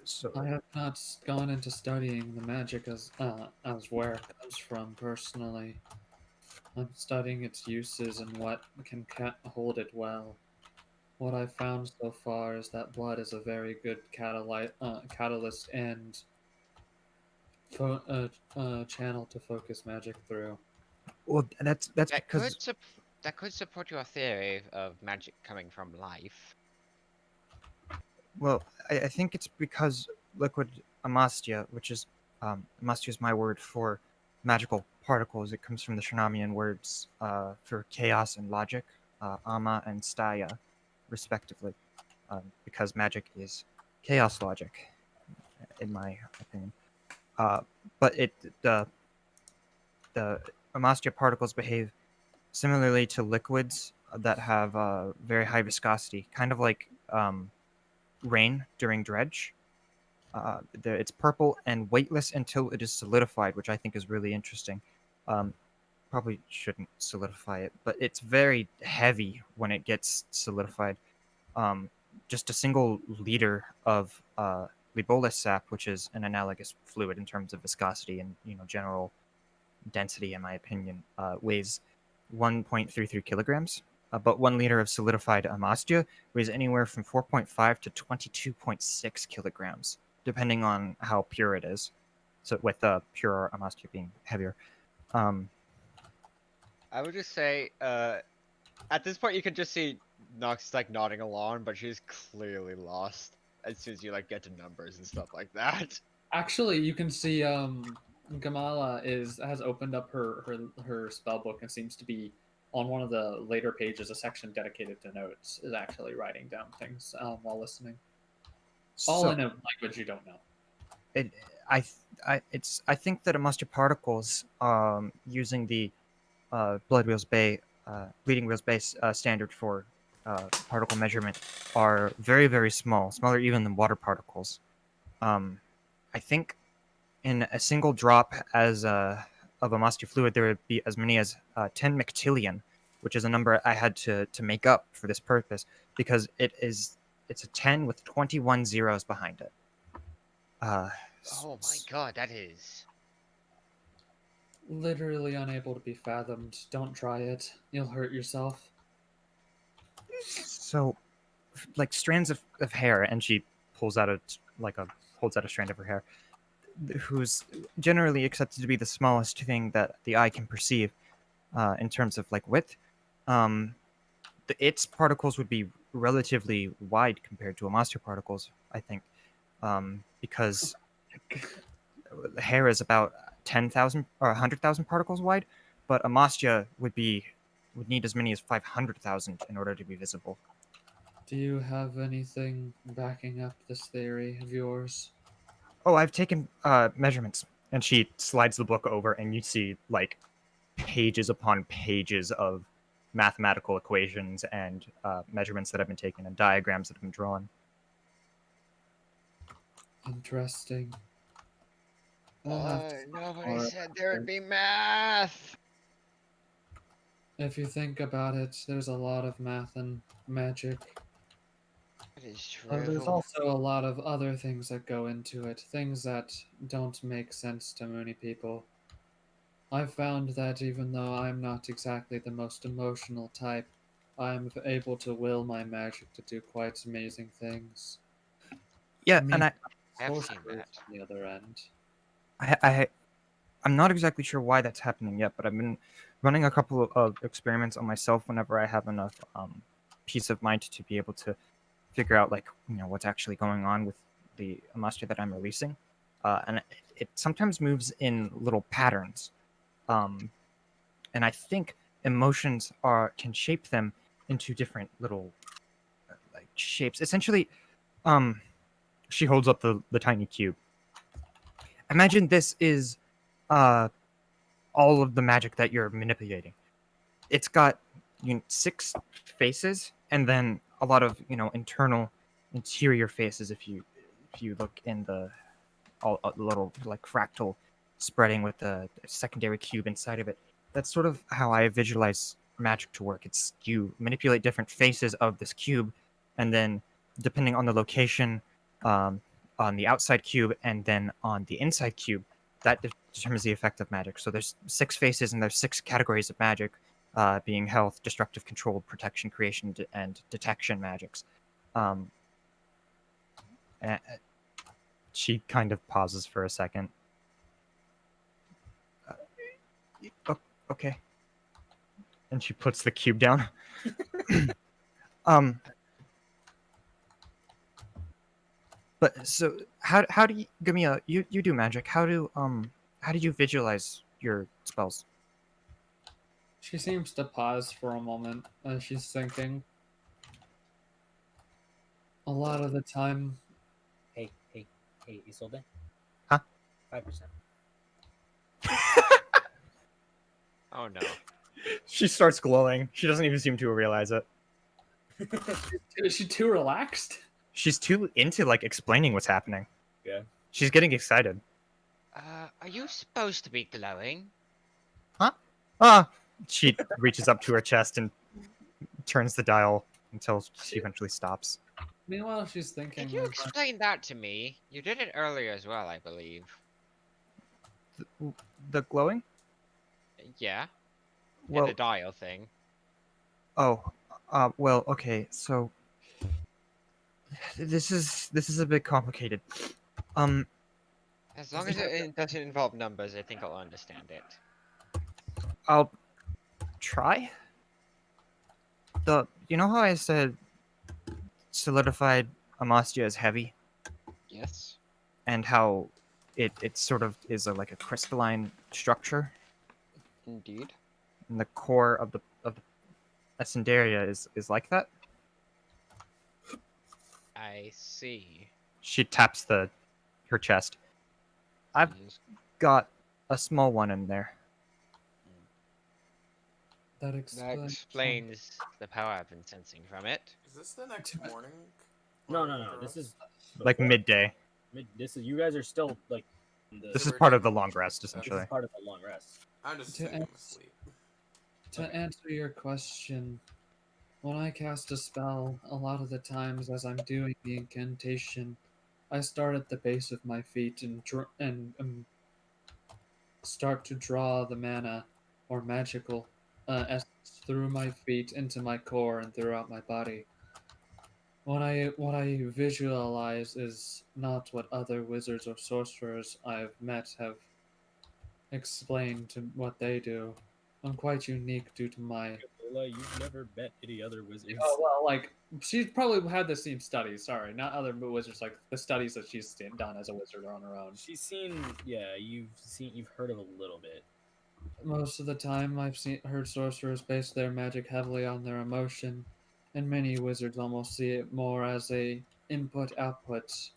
So
I have not gone into studying the magic as where it comes from personally. I'm studying its uses and what can hold it well. What I've found so far is that blood is a very good catalyst and channel to focus magic through.
well, that's
That
because
that could support your theory of magic coming from life.
well, I think it's because liquid amastia, which is amastia is my word for magical particles. It comes from the Shernamian words for chaos and logic, ama and staya, respectively, because magic is chaos logic, in my opinion. But the amastia particles behave similarly to liquids that have very high viscosity, kind of like rain during dredge. It's purple and weightless until it is solidified, which I think is really interesting. Um, Probably shouldn't solidify it, but it's very heavy when it gets solidified. Just a single liter of Libolis sap, which is an analogous fluid in terms of viscosity and general density, in my opinion, weighs 1.33 kilograms. But 1 liter of solidified amastia weighs anywhere from 4.5 to 22.6 kilograms, depending on how pure it is. So with pure amastia being heavier.
I would just say, at this point, you can just see
Nox is like nodding along, but she's clearly lost as soon as you like get to numbers and stuff like that.
Actually, you can see Gamala has opened up her spell book and seems to be on one of the later pages, a section dedicated to notes, is actually writing down things while listening. All
So,
in a language you don't know.
I think that Master Particles, using the Bleeding Wheels Bay standard for particle measurement, are very, very small, smaller even than water particles. I think in a single drop of a Master fluid, there would be as many as 10 mectillion, which is a number I had to make up for this purpose, because it's a 10 with 21 zeros behind it.
Oh my god, that is.
Literally unable to be fathomed. Don't try it. You'll hurt yourself.
So, like strands of hair, and she pulls out holds out a strand of her hair, who's generally accepted to be the smallest thing that the eye can perceive, in terms of like width. Its particles would be relatively wide compared to a master particles, I think, because the hair is about 10,000 or 100,000 particles wide, but a Mastia would need as many as 500,000 in order to be visible.
Do you have anything backing up this theory of yours?
Oh, I've taken measurements, and she slides the book over, and you see like pages upon pages of mathematical equations and measurements that have been taken and diagrams that have been drawn.
Interesting. We'll have to
Nobody said there would be math.
If you think about it, there's a lot of math and magic.
That is true.
There's also a lot of other things that go into it, things that don't make sense to many people. I've found that even though I'm not exactly the most emotional type, I'm able to will my magic to do quite amazing things.
Yeah,
Me,
and
I've seen
sorcerers
that.
on the other end.
I'm not exactly sure why that's happening yet, but I've been running a couple of experiments on myself whenever I have enough peace of mind to be able to figure out what's actually going on with the monster that I'm releasing, and it sometimes moves in little patterns, and I think emotions can shape them into different little shapes. Essentially, she holds up the tiny cube. Imagine this is all of the magic that you're manipulating. It's got 6 faces, and then a lot of interior faces. If you look in the little fractal spreading with the secondary cube inside of it, that's sort of how I visualize magic to work. It's you manipulate different faces of this cube, and then depending on the location, on the outside cube and then on the inside cube, that determines the effect of magic. So there's 6 faces and there's 6 categories of magic, being health, destructive, control, protection, creation, and detection magics. She kind of pauses for a second. Okay. And she puts the cube down. But so how do you, Gamia, you do magic? How do you visualize your spells?
She seems to pause for a moment as she's thinking. A lot of the time.
Hey, you still there?
Huh?
5%.
Oh no.
She starts glowing. She doesn't even seem to realize it.
Is she too relaxed?
She's too into explaining what's happening.
Yeah.
She's getting excited.
Are you supposed to be glowing?
Huh? She reaches up to her chest and turns the dial until she eventually stops.
Meanwhile, she's thinking.
Can you explain that to me? You did it earlier as well, I believe.
The glowing?
Yeah.
Well,
and the dial thing.
Oh, well, okay. So this is a bit complicated.
As long as it doesn't involve numbers, I think I'll understand it.
I'll try. You know how I said solidified Amastia is heavy,
Yes.
and how it sort of is like a crystalline structure,
Indeed.
and the core of the Ascenderia is like that.
I see.
She taps her chest. I've
Yes.
got a small one in there.
That
That
explains.
Explains the power I've been sensing from it.
Is this the next morning?
No,
or
no,
the
no. This
rest?
is
Like
before-
midday.
This is you guys are still like.
This
So
is
we're
part of the
taking-
long rest,
This
essentially.
is part of the long rest.
I'm just
To
assuming I'm
ans-
asleep.
To
Okay.
answer your question, when I cast a spell, a lot of the times as I'm doing the incantation, I start at the base of my feet and start to draw the mana or magical essence through my feet into my core and throughout my body. What I visualize is not what other wizards or sorcerers I've met have explained to what they do. I'm quite unique due to my.
Lola, you've never met any other wizards.
Oh well, like she's probably had the same studies. Sorry, not other wizards. Like the studies that she's done as a wizard on her own.
She's seen, yeah, you've heard of a little bit.
Most of the time, I've heard sorcerers base their magic heavily on their emotion, and many wizards almost see it more as a input-output.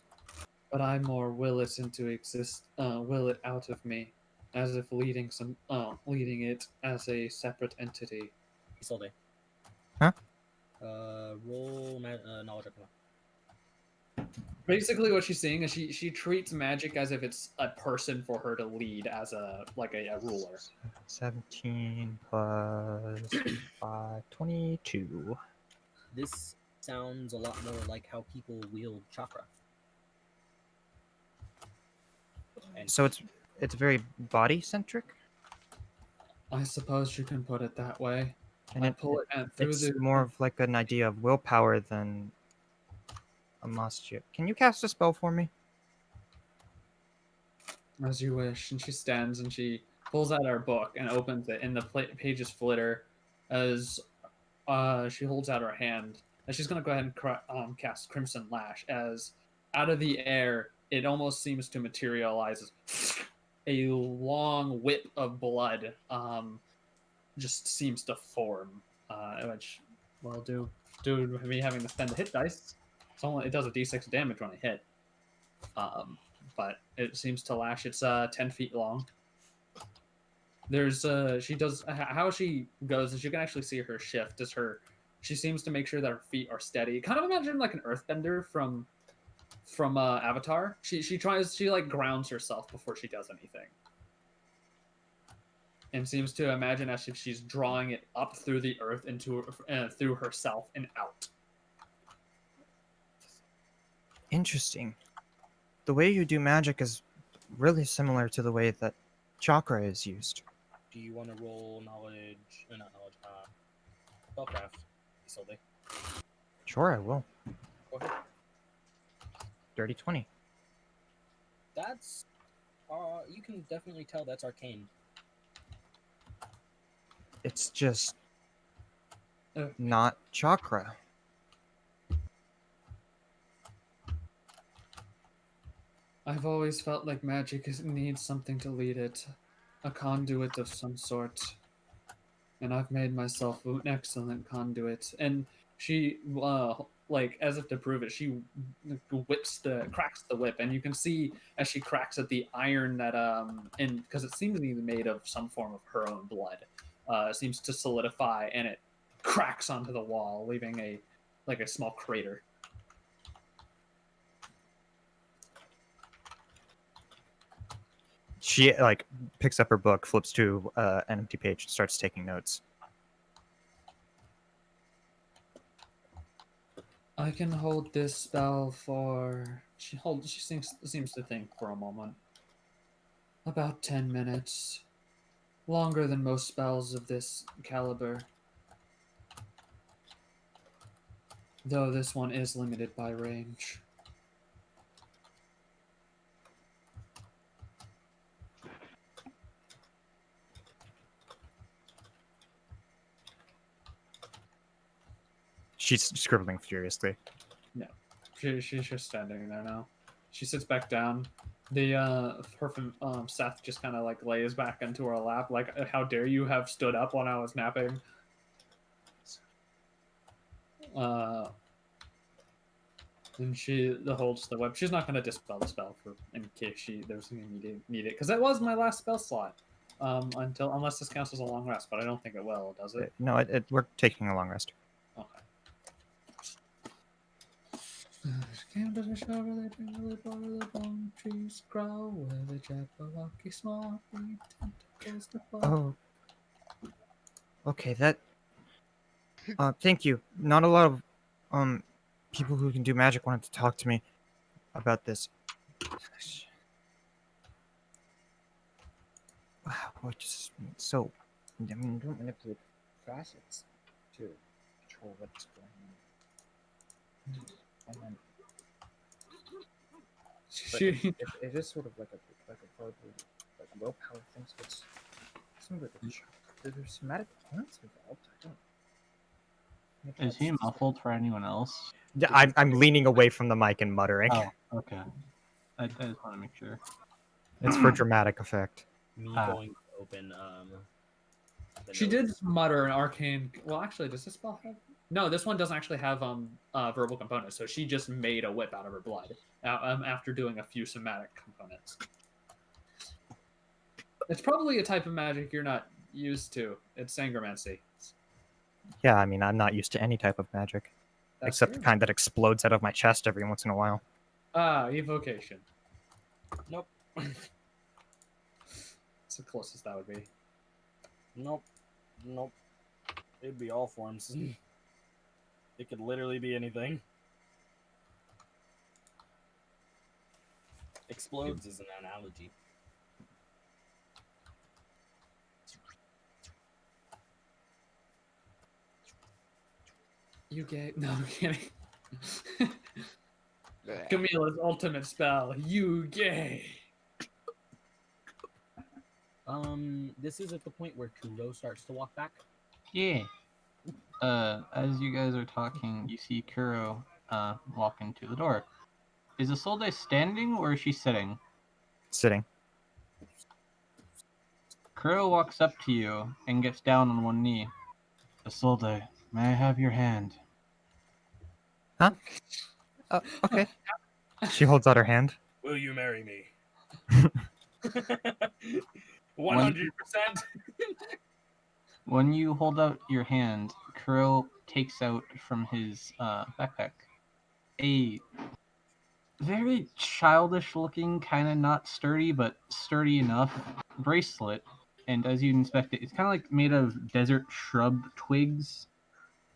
But I more will it into will it out of me, as if leading it as a separate entity.
Isolde.
Huh?
Roll knowledge arcana.
Basically, what she's saying is she treats magic as if it's a person for her to lead as a ruler.
17 plus 5, 22.
This sounds a lot more like how people wield chakra. And
So it's very body centric,
I suppose you can put it that way.
and
I pull it and through
it's
the
more of like an idea of willpower than a Amastia. Can you cast a spell for me?
as you wish. And she stands and she pulls out her book and opens it, and the pages flitter as she holds out her hand. And she's going to go ahead and cast Crimson Lash as out of the air, it almost seems to materialize as a long whip of blood just seems to form, which will do me having to spend the hit dice. It does a d6 damage when I hit. But it seems to lash. It's 10 feet long. There's she does how she goes is you can actually see her shift as she seems to make sure that her feet are steady. Kind of imagine like an earthbender from Avatar. She like grounds herself before she does anything. And seems to imagine as if she's drawing it up through the earth into through herself and out.
Interesting. The way you do magic is really similar to the way that chakra is used.
do you want to roll knowledge? Not knowledge. Spellcraft. Isolde.
Sure, I will.
Go ahead.
Dirty 20.
That's. You can definitely tell that's arcane.
It's just not chakra.
I've always felt like magic needs something to lead it, a conduit of some sort. And I've made myself an excellent conduit. And she, like, as if to prove it, she cracks the whip, and you can see as she cracks it, the iron that, because it seems to be made of some form of her own blood, seems to solidify, and it cracks onto the wall, leaving a small crater.
She like picks up her book, flips to an empty page, and starts taking notes.
I can hold this spell for. She seems to think for a moment. About 10 minutes. Longer than most spells of this caliber. Though this one is limited by range.
She's scribbling furiously.
No, she's just standing there now. She sits back down. Seth just kind of like lays back into her lap, like, "How dare you have stood up when I was napping?" And she holds the web. She's not going to dispel the spell for in case there's going to need it, because that was my last spell slot. Unless this counts as a long rest, but I don't think it will, does it?
No, we're taking a long rest.
Okay. Campers are sure they bring the the bone trees grow where the Jabberwocky small tentacles to fall.
Oh, okay. That. Thank you. Not a lot of people who can do magic wanted to talk to me about this. Wow, which so. I mean, you don't manipulate facets to control what's going on. And then, it is sort of like a willpower thing. So it's some of there's somatic points involved. I don't.
Is he muffled for anyone else?
Yeah, I'm leaning away from the mic and muttering.
Oh, okay. I just want to make sure.
It's for dramatic effect.
Me going to open.
She did mutter an arcane. Well, actually, does this spell have? No, this one doesn't actually have verbal components. So she just made a whip out of her blood after doing a few somatic components. It's probably a type of magic you're not used to. It's sangromancy.
Yeah, I mean, I'm not used to any type of magic, except the kind that explodes out of my chest every once in a while.
Evocation.
Nope.
It's the closest that would be.
Nope. It'd be all forms. It could literally be anything. Explodes is an analogy.
You gay? No, I'm kidding. Camilla's ultimate spell. You gay.
This is at the point where Kuro starts to walk back.
Yeah. As you guys are talking, you see Kuro walk into the door. Is Isolde standing or is she sitting?
Sitting.
Kuro walks up to you and gets down on one knee. Isolde, may I have your hand?
Huh? Okay. She holds out her hand.
Will you marry me? 100%.
When you hold out your hand, Kuro takes out from his backpack a very childish looking, kind of not sturdy, but sturdy enough bracelet. And as you inspect it, it's kind of like made of desert shrub twigs.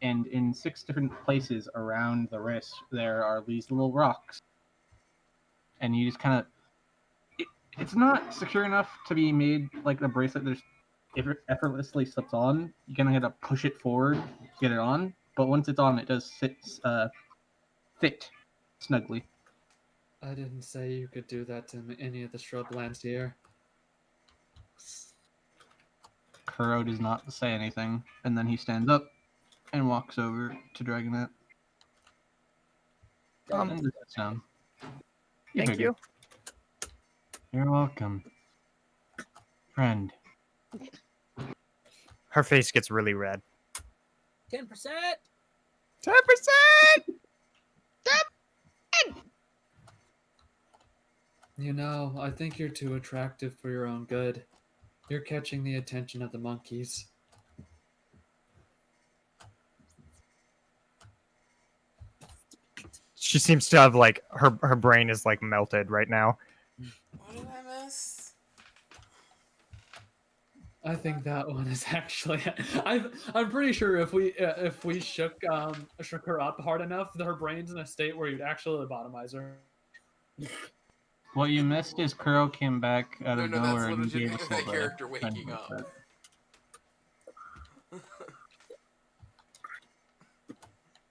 And in 6 different places around the wrist, there are these little rocks. And you just kind of... It's not secure enough to be made like the bracelet that effortlessly slips on. You kind of have to push it forward to get it on. But once it's on, it does fit snugly.
I didn't say you could do that to any of the shrublands here.
Kuro does not say anything, and then he stands up and walks over to Dragonet. And sits down.
Thank you.
You're welcome. Friend.
Her face gets really red.
10%.
10%.
You know, I think you're too attractive for your own good. You're catching the attention of the monkeys.
She seems to have like her brain is like melted right now.
What did I miss?
I think that one is actually. I'm pretty sure if we shook her up hard enough, her brain's in a state where you'd actually lobotomize her.
What you missed is Kuro came back out of nowhere
that's
and gave
legitimately
us
the
all
character waking up.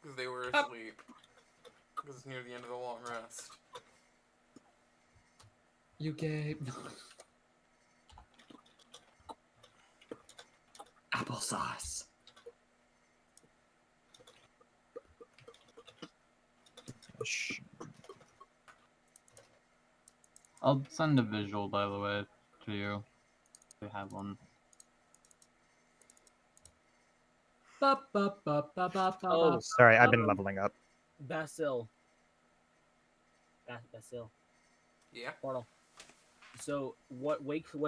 Because they were asleep. Because it's near the end of the long rest.
You gay. Applesauce.
I'll send a visual, by the way, to you. They have one.
Oh,
Sorry, I've been leveling up.
Basil. Basil.
Yeah.
Portal. So what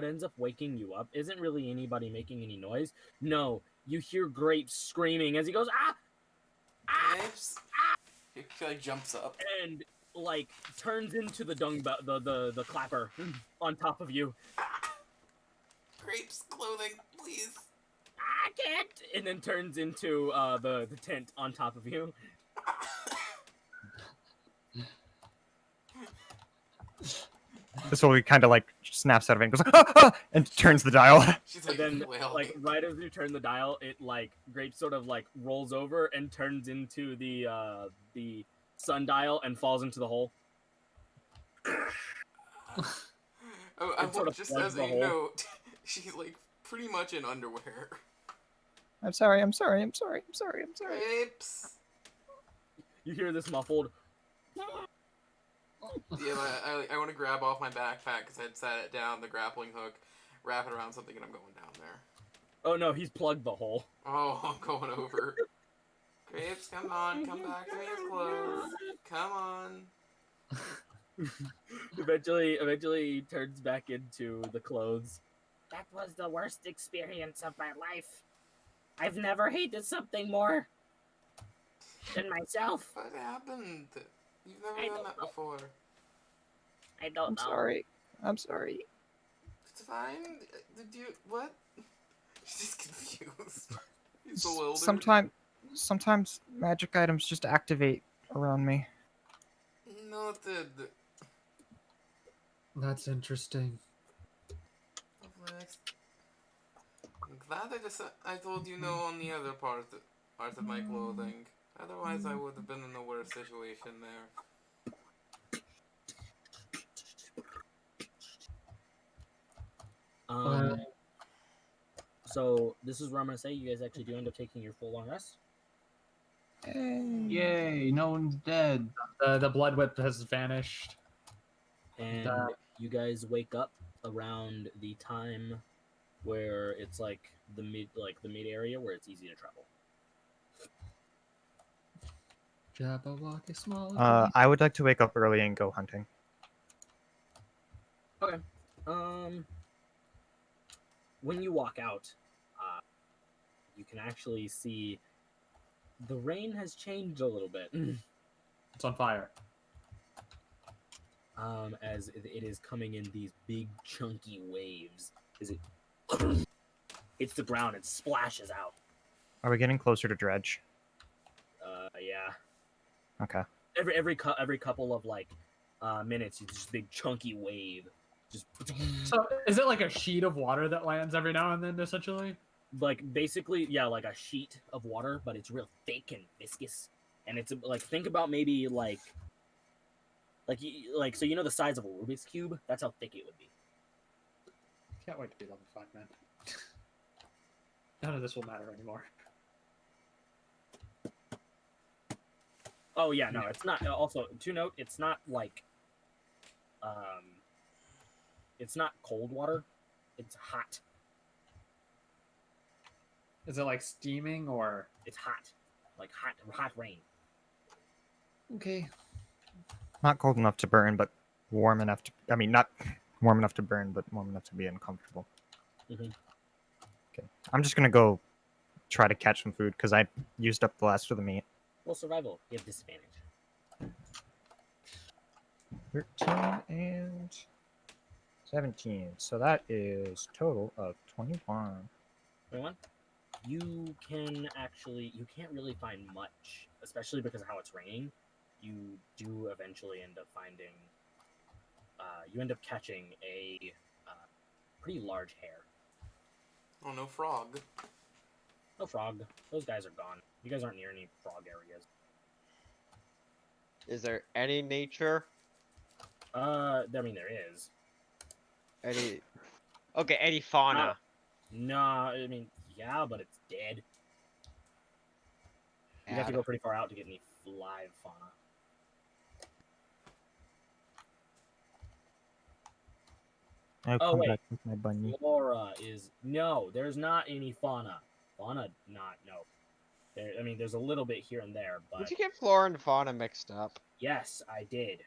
ends up waking you up isn't really anybody making any noise. No, you hear Grape screaming as he goes ah,
Grapes. He like jumps up.
and like turns into the the clapper on top of you.
Grapes clothing, please.
I can't, and then turns into the tent on top of you.
This will kind of like snaps out of it and goes ah, ah, and turns the dial.
She's
And then, like right as you turn the dial, it like Grape sort of like rolls over and turns into the sundial and falls into the hole.
I
sort of
just
plugs
as
the
a
hole.
note, she's like pretty much in underwear.
I'm sorry. I'm sorry. I'm sorry. I'm sorry. I'm sorry.
Grapes.
You hear this muffled.
Yeah, I want to grab off my backpack because I'd sat it down, the grappling hook, wrap it around something, and I'm going down there.
Oh no, he's plugged the hole.
Oh, I'm going over. Grapes, come on, come back to me as clothes. Come on.
Eventually he turns back into the clothes. That was the worst experience of my life. I've never hated something more than myself.
What happened? You've never
I
done
don't
that
know.
before.
I don't
I'm
know.
sorry. I'm sorry.
It's fine. Did you what? She's confused. He's bewildered.
Sometimes magic items just activate around me.
Noted.
That's interesting.
I'm glad I told you no on the other part of my clothing. Otherwise, I would have been in a worse situation there.
So this is where I'm gonna say you guys actually do end up taking your full long rest.
Yay! No one's dead.
The blood whip has vanished.
And you guys wake up around the time where it's like the mid area where it's easy to travel.
Jabberwocky small.
I would like to wake up early and go hunting.
Okay. When you walk out, you can actually see the rain has changed a little bit.
It's on fire.
As it is coming in these big chunky waves. Is it hits the ground and splashes out.
Are we getting closer to dredge?
Yeah.
Okay.
Every couple of like minutes, it's just a big chunky wave. Just
So is it like a sheet of water that lands every now and then, essentially?
like basically, yeah, like a sheet of water, but it's real thick and viscous, and it's like think about maybe like so you know the size of a Rubik's cube. That's how thick it would be.
Can't wait to be level 5, man. None of this will matter anymore.
Oh yeah, no, it's not. Also, to note, it's not like, it's not cold water. It's hot.
Is it like steaming or?
It's hot, like hot rain.
Okay.
Not cold enough to burn, but warm enough to. I mean, not warm enough to burn, but warm enough to be uncomfortable.
Mm-hmm.
Okay. I'm just gonna go try to catch some food because I used up the last of the meat.
Well, survival. You have disadvantage.
13 and 17. So that is total of 21.
21. You can't really find much, especially because of how it's raining. You do eventually end up finding. You end up catching a pretty large hare.
Oh, no frog.
No frog. Those guys are gone. You guys aren't near any frog areas.
Is there any nature?
I mean, there is.
Any? Okay, any fauna?
Nah, I mean, yeah, but it's dead. You'd have to go pretty far out to get any live fauna.
I'll
Oh,
come
wait.
back with my bunny.
Flora is no. There's not any fauna. Fauna, not no. There, I mean, there's a little bit here and there,
Did
but
you get flora and fauna mixed up?
yes, I did.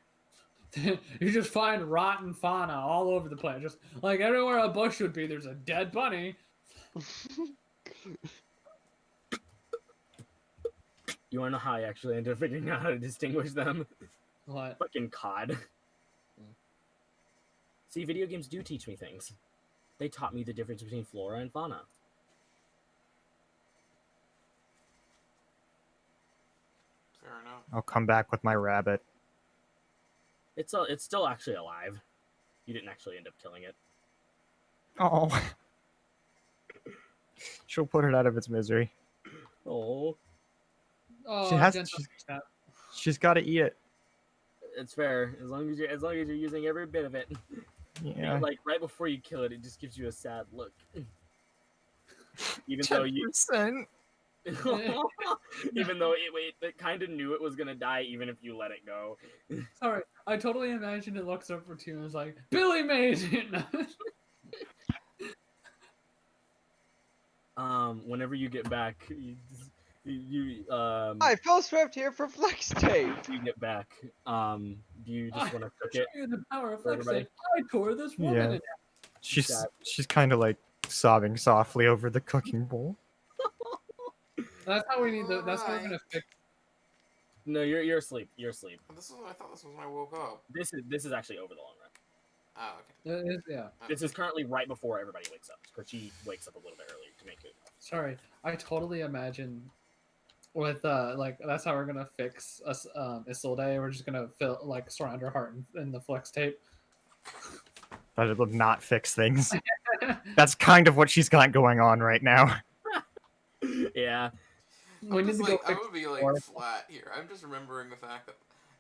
You just find rotten fauna all over the place. Just like everywhere a bush would be, there's a dead bunny.
You wanna know how I actually ended up figuring out how to distinguish them?
What?
Fucking COD. See, video games do teach me things. They taught me the difference between flora and fauna.
Fair enough.
I'll come back with my rabbit.
It's still actually alive. You didn't actually end up killing it.
Oh. She'll put it out of its misery.
Oh,
Oh,
She has-
gentle step.
She's got to eat it.
it's fair. As long as you're using every bit of it.
Yeah.
Like right before you kill it, it just gives you a sad look. Even though you
10%.
even though it kind of knew it was gonna die, even if you let it go.
Sorry, I totally imagined it looks over to you and is like, Billy made it!
Whenever you get back,
Hi, Phil Swift here for Flex Tape.
you get back, do you just want to cook
Show
it?
you the power of
for
flex
everybody?
tape. I tore this woman
Yeah.
in half.
She's kind of like sobbing softly over the cooking bowl.
That's how we need the. That's how we're gonna fix.
No, you're asleep. You're asleep.
I thought this was when I woke up.
This is actually over the long run.
Oh, okay.
Yeah.
This is currently right before everybody wakes up, because she wakes up a little bit earlier to make it.
Sorry, I totally imagine with like that's how we're gonna fix us Isolde. We're just gonna surround her heart in the flex tape.
But it'll not fix things. That's kind of what she's got going on right now.
Yeah.
We need to go
I
fix
would be like
Flora.
flat here. I'm just remembering the fact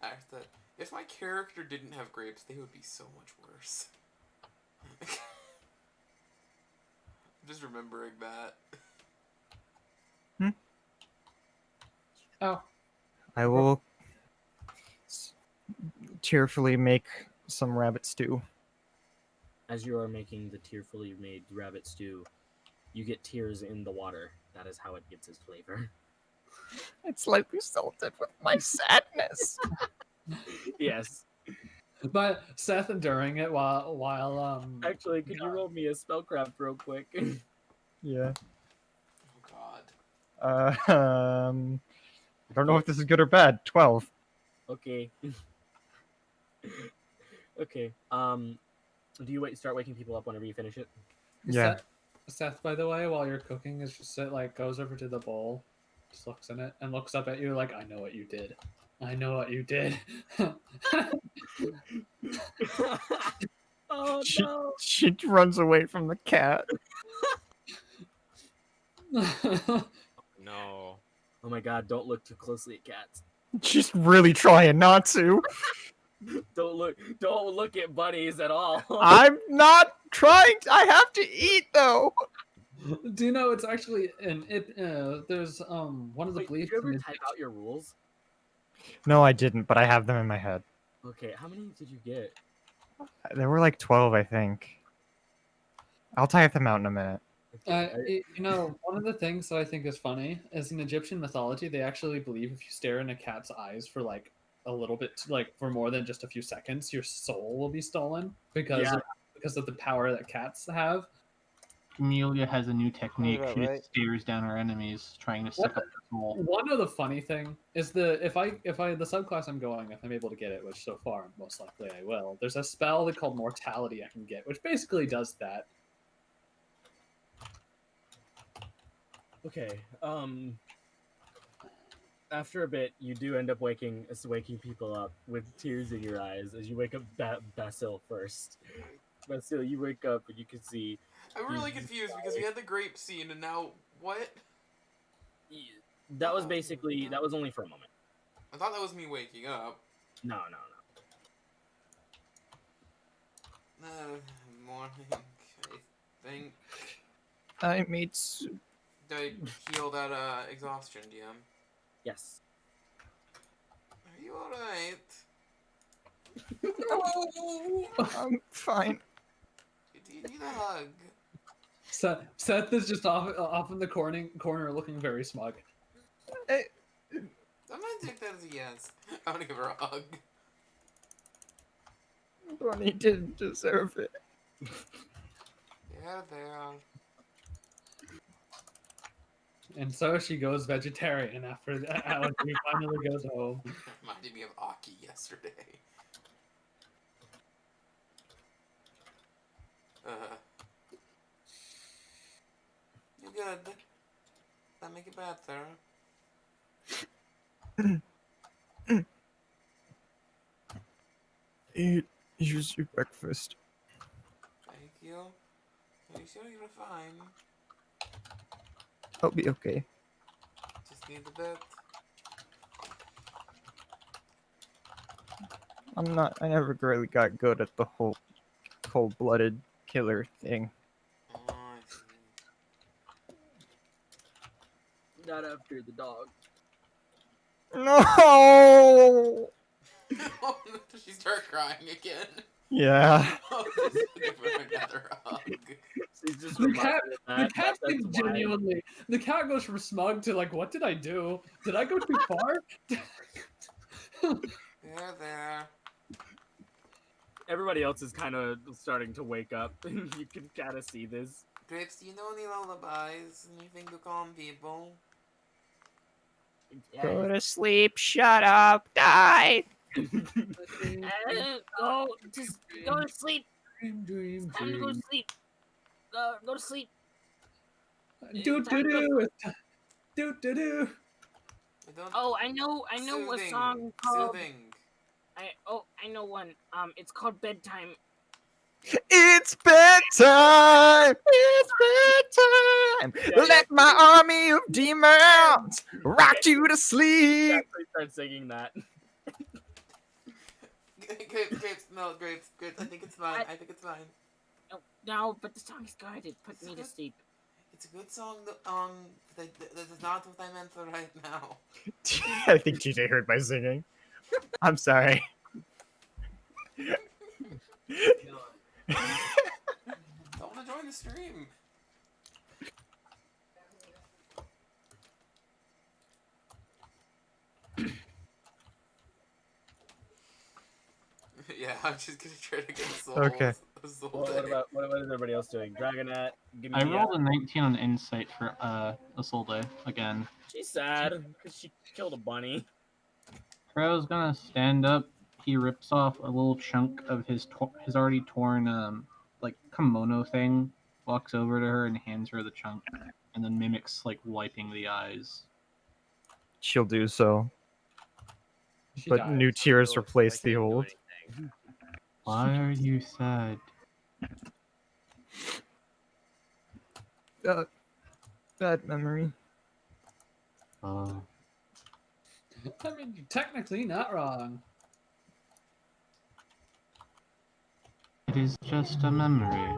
that if my character didn't have grapes, they would be so much worse. Just remembering that.
Oh.
I will tearfully make some rabbit stew.
As you are making the tearfully made rabbit stew, you get tears in the water. That is how it gets its flavor.
It's like we salted with my sadness.
Yes.
But Seth enduring it while
Actually, could you roll me a spellcraft real quick?
Yeah.
Oh God.
I don't know if this is good or bad. 12.
Okay. Okay. Do you start waking people up whenever you finish it?
Yeah.
Seth, by the way, while you're cooking, is just goes over to the bowl, just looks in it, and looks up at you like, "I know what you did. I know what you did."
Oh no!
She runs away from the cat.
No.
Oh my god! Don't look too closely at cats.
She's really trying not to.
Don't look at bunnies at all.
I'm not trying. I have to eat though.
Do you know it's actually there's one of the
Wait, did
beliefs.
you ever type out your rules?
No, I didn't, but I have them in my head.
Okay, how many did you get?
There were like 12, I think. I'll type them out in a minute.
One of the things that I think is funny is in Egyptian mythology, they actually believe if you stare in a cat's eyes for like a little bit, like for more than just a few seconds, your soul will be stolen because of the power that cats have.
Amelia has a new technique.
about
She
right.
stares down her enemies, trying to suck up the soul.
One of the funny thing is if I the subclass I'm going, if I'm able to get it, which so far most likely I will, there's a spell called Mortality I can get, which basically does that.
Okay. After a bit, you do end up waking people up with tears in your eyes as you wake up Basil first. Basil, you wake up and you can see.
I'm really confused because we had the grape scene and now what?
That was only for a moment.
I thought that was me waking up.
No.
Morning, I think.
I made soup.
Did I heal that exhaustion, DM?
Yes.
Are you alright?
No, I'm fine.
You need a hug.
Seth is just off in the corner looking very smug.
I'm gonna take that as a yes. I'm gonna give her a hug.
Bunny didn't deserve it.
Yeah, there.
And so she goes vegetarian after that. When she finally goes home.
Reminded me of Aki yesterday. You good? That make it better.
Here's your breakfast.
Thank you. Are you sure you're fine?
I'll be okay.
Just need a bit.
I never really got good at the whole cold-blooded killer thing.
Oh, I see.
Not after the dog.
No!
Does she start crying again?
Yeah.
Oh, just give her another hug.
She's just
The cat,
reminded of
the
that.
cat
That's
seems
why.
genuinely. The cat goes from smug to like, what did I do? Did I go too far?
There.
Everybody else is kind of starting to wake up. You can kind of see this.
Grapes, do you know any lullabies? Anything to calm people?
Go to sleep, shut up, die!
Just go to sleep.
Dream,
Time to go to sleep. Go to sleep.
Do do do. Do do do.
Oh, I know a
Soothing.
song called.
Soothing.
I know one. It's called Bedtime.
It's bedtime! It's bedtime! Let my army of demons rock you to sleep!
Actually start singing that.
Grapes, no, grapes. I think it's fine. I think it's fine.
No, but the song is good. It put me to sleep.
It's a good song. That is not what I meant for right now.
I think TJ heard my singing. I'm sorry.
Tell him to join the stream. Yeah, I'm just gonna try to get souls.
Okay.
What is everybody else doing? Dragonette, give me
I rolled a 19 on insight for Assolde again.
She's sad because she killed a bunny.
Crow's gonna stand up. He rips off a little chunk of his already torn like kimono thing, walks over to her and hands her the chunk, and then mimics like wiping the eyes.
She'll do so.
She
But
dies.
new tears replace the old.
Why are you sad?
Bad memory.
Oh.
I mean, you're technically not wrong.
It is just a memory,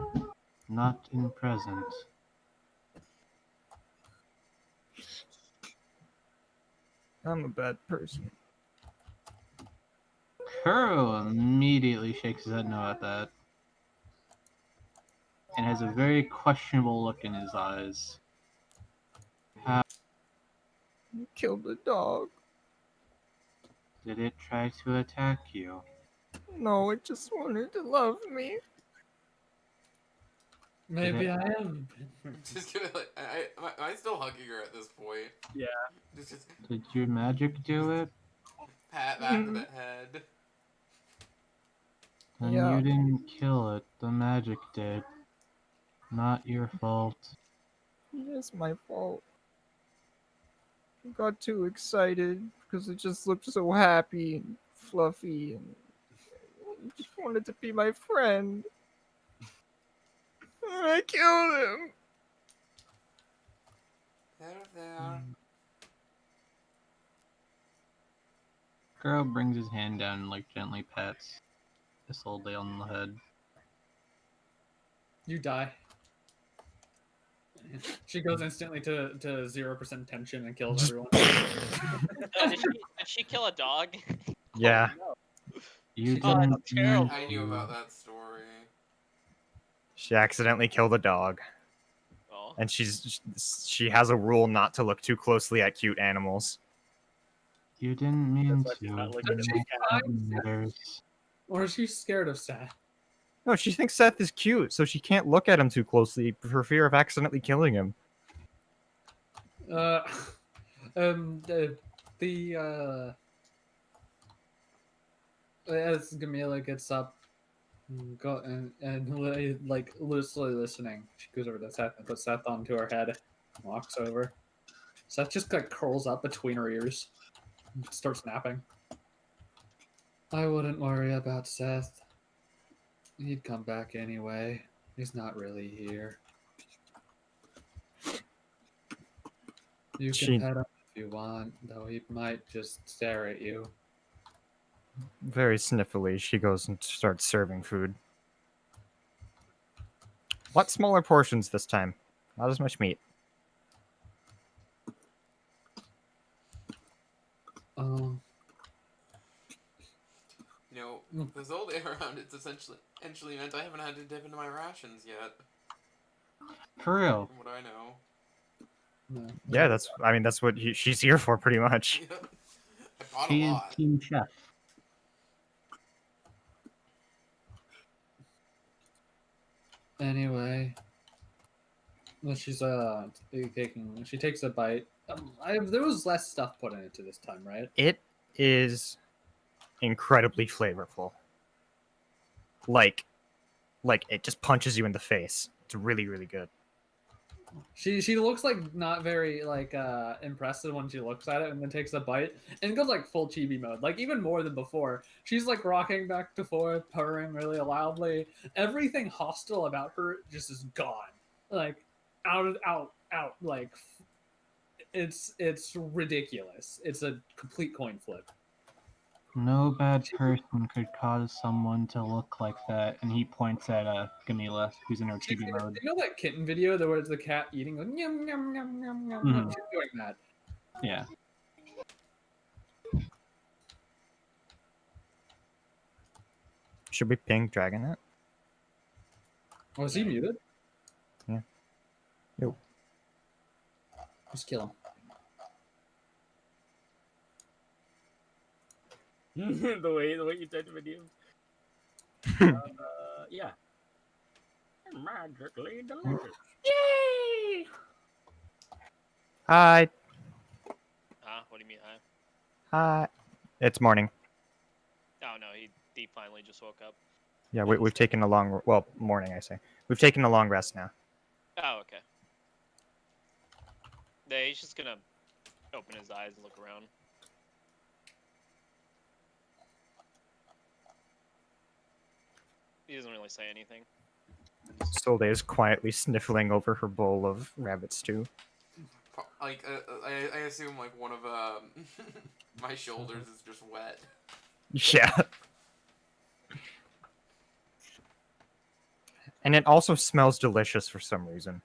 not in present.
I'm a bad person.
Kuro immediately shakes his head no at that. And has a very questionable look in his eyes. How
You killed the dog.
did it try to attack you?
No, it just wanted to love me.
Maybe I am.
Just gonna like, am I still hugging her at this point?
Yeah.
Just
Did your magic do it?
pat back of the head.
Then
Yeah.
you didn't kill it. The magic did. Not your fault.
It's my fault. I got too excited because it just looked so happy and fluffy and it just wanted to be my friend. And I killed him.
There.
Kuro brings his hand down and like gently pats Isolde on the head.
You die. She goes instantly to 0% tension and kills everyone.
Did she kill a dog?
Yeah.
You
Oh,
didn't
terrible.
I knew about that story.
She accidentally killed a dog.
Oh.
And she has a rule not to look too closely at cute animals.
You didn't mean
That's why she's
to.
not
You're
looking at
not
the
that matters.
Or is she scared of Seth?
No, she thinks Seth is cute, so she can't look at him too closely for fear of accidentally killing him.
Uh, as Gamila gets up, like loosely listening, she goes over to Seth and puts Seth onto her head, walks over. Seth just like curls up between her ears, and starts napping. I wouldn't worry about Seth. He'd come back anyway. He's not really here. You can pet him if you want, though he might just stare at you.
Very sniffily, she goes and starts serving food. What smaller portions this time? Not as much meat.
This old air around it's essentially meant I haven't had to dip into my rations yet.
For real.
From what I know.
No.
Yeah, that's what she's here for, pretty much.
Yep. I bought a
She is
lot.
Team Chef.
Anyway, well, she's taking. She takes a bite. There was less stuff put in it this time, right?
It is incredibly flavorful. Like it just punches you in the face. It's really, really good.
She looks like not very like impressive when she looks at it, and then takes a bite and goes like full chibi mode, like even more than before. She's like rocking back and forth, purring really loudly. Everything hostile about her just is gone, like out. Like it's ridiculous. It's a complete coin flip.
No bad person could cause someone to look like that, and he points at Gamila, who's in her chibi mode.
You know that kitten video where it's the cat eating, going, yum, yum, yum, yum, yum, yum? She's doing that.
Yeah.
Should we ping Dragonet?
Oh, is he muted?
Yeah. Yo.
Just kill him.
the way you type the videos. Yeah. Magically delicious.
Yay!
Hi.
What do you mean, hi?
Hi. It's morning.
Oh no, he finally just woke up.
Yeah, we've taken a morning, I say. We've taken a long rest now.
Oh, okay. Yeah, he's just gonna open his eyes and look around. He doesn't really say anything.
Solde is quietly sniffling over her bowl of rabbit stew.
Like, I assume like one of my shoulders is just wet.
Yeah. And it also smells delicious for some reason.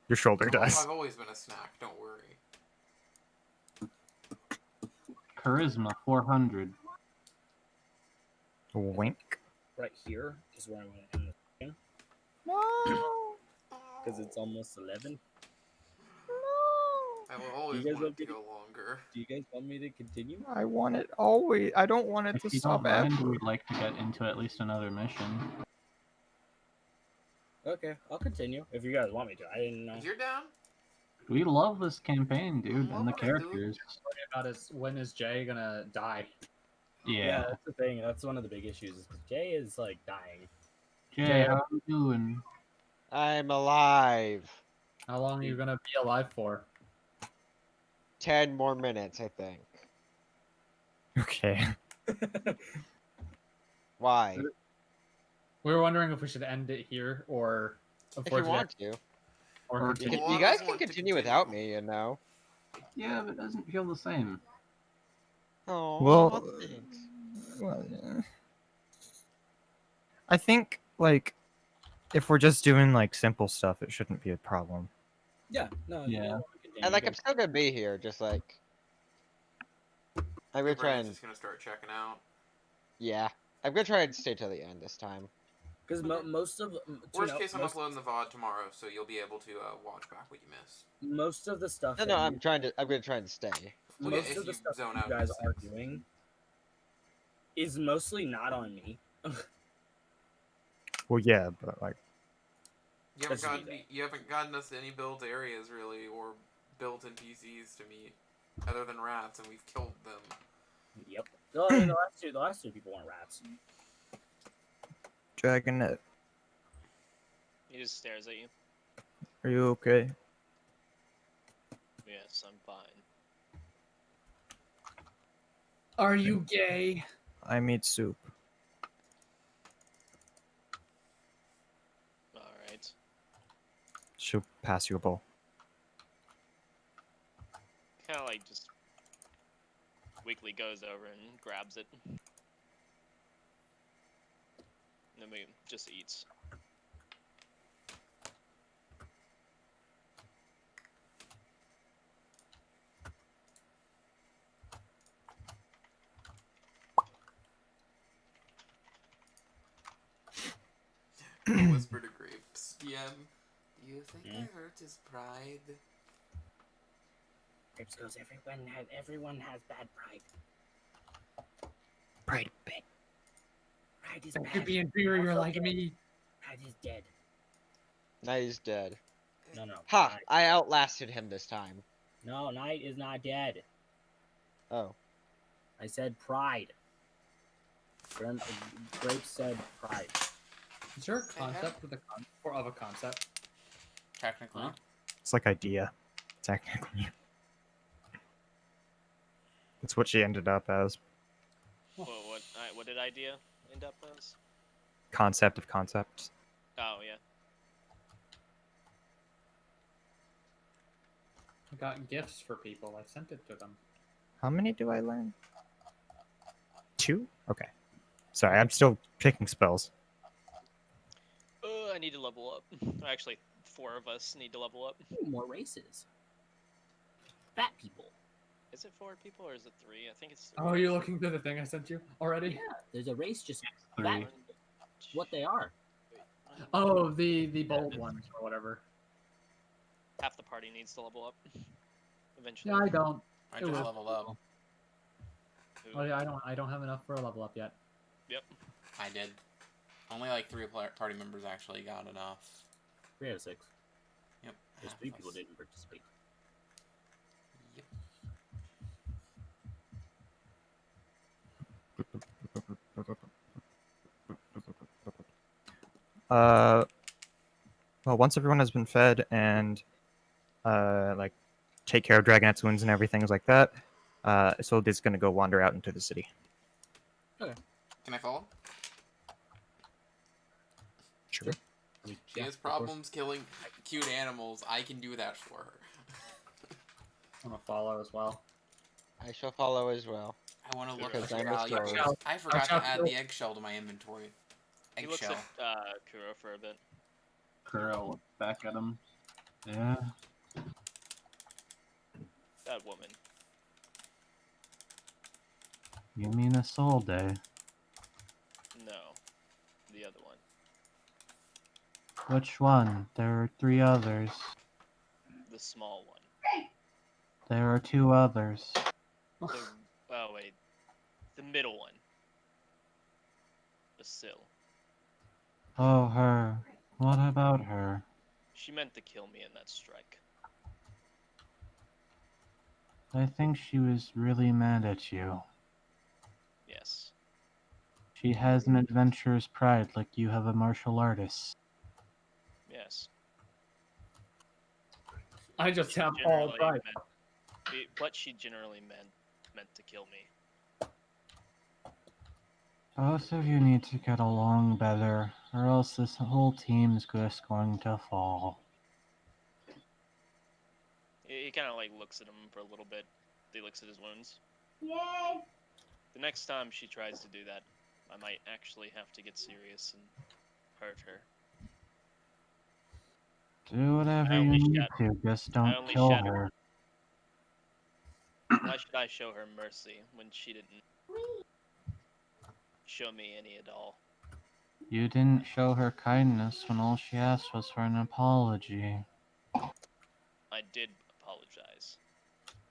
Your shoulder does.
I've always been a snack, don't worry.
Charisma 400.
Wink.
Right here is where I'm going to end the stream.
No!
Because it's almost 11.
I will always
Do you guys
want it
want
to
me to-
go longer.
Do you guys want me to continue?
I want it always. I don't want it
If
to
you
stop
don't mind,
ever.
we'd like to get into at least another mission.
Okay, I'll continue if you guys want me to. I didn't know.
If you're down,
We love this campaign, dude,
Love
and the
it, dude.
characters.
Worry about is when is Jay gonna die?
Yeah.
That's the thing. That's one of the big issues. Is Jay is like dying.
Jay, how you doing?
I'm alive.
How long are you gonna be alive for?
10 more minutes, I think.
Okay.
Why?
We were wondering if we should end it here or
If you want to.
or
Or
continue.
You guys can continue without me, you know.
Yeah, but it doesn't feel the same.
Oh,
Well,
thanks.
I think like if we're just doing like simple stuff, it shouldn't be a problem.
Yeah. No.
Yeah.
And like, I'm still gonna be here, just like. I
your
will try
brain's
and.
just gonna start checking out.
Yeah. I'm gonna try and stay till the end this time.
Because most of
Worst case, I'm uploading the VOD tomorrow, so you'll be able to watch back what you missed.
most of the stuff.
No,
that
I'm gonna try and stay.
Well, yeah,
most
if
of the
you
stuff
zone
that
out
you guys
these
are
things.
doing is mostly not on me.
Well, yeah, but like,
You haven't gotten us any built areas really, or built NPCs to meet, other than rats, and we've killed them.
Yep. The last two people weren't rats.
Dragonette,
He just stares at you.
are you okay?
Yes, I'm fine.
Are you gay?
I made soup.
Alright.
She'll pass you a bowl.
Kind of like just weakly goes over and grabs it. And then we just eats.
A whisper to Grapes. DM, do you think I hurt his pride?
Grapes goes, everyone has bad pride.
Pride.
Pride is
Don't
bad.
you be inferior like me.
Pride is dead.
Knight is dead.
No.
Ha!
Pride.
I outlasted him this time.
No, Knight is not dead.
Oh.
I said pride. Grapes said pride.
Is there a concept of a concept?
Technically.
Huh?
It's like idea, technically. That's what she ended up as.
What did idea end up as?
Concept of concepts.
Oh yeah.
I got gifts for people. I sent it to them.
How many do I learn? 2? Okay. Sorry, I'm still picking spells.
I need to level up. Actually, 4 of us need to level up.
Ooh, more races. Fat people.
Is it 4 people or is it 3? I think it's 3.
Oh, you're looking through the thing I sent you already?
Yeah, there's a race just
Three.
fat. What they are.
Oh, the bold ones or whatever.
Half the party needs to level up. Eventually.
Yeah, I don't.
I
It
just
will.
leveled up.
Oh yeah, I don't have enough for a level up yet.
Yep.
I did. Only like 3 party members actually got enough.
3 out of 6.
Yep.
There's
half
3
of
people
us.
didn't participate.
Yep.
Well, once everyone has been fed and like take care of Dragonette's wounds and everything like that, Isolde's gonna go wander out into the city.
Okay.
Can I follow?
Sure.
She has problems killing cute animals. I can do that for her.
I'm gonna follow as well.
I shall follow as well.
I want to look
Because
for
I'm
valuables.
restored.
I forgot
Watch
to
out,
add the eggshell to my inventory.
He looks
Eggshell.
at Kuro for a bit.
Kuro looks back at him. Yeah.
That woman.
You mean Isolde?
No. The other one.
Which one? There are 3 others.
The small one.
There are 2 others.
Oh wait. The middle one. The sill.
Oh, her. What about her?
She meant to kill me in that strike.
I think she was really mad at you.
Yes.
She has an adventurer's pride like you have a martial artist.
Yes.
I just
She
have all
generally
pride.
what she generally meant to kill me.
Both of you need to get along better, or else this whole team's just going to fall.
He kind of like looks at him for a little bit. He looks at his wounds.
Yay!
The next time she tries to do that, I might actually have to get serious and hurt her.
Do whatever
I
you
only
need
shat-
to, just
I
don't
only
kill
shat-
her.
Why should I show her mercy when she didn't? show me any at all.
You didn't show her kindness when all she asked was for an apology.
I did apologize.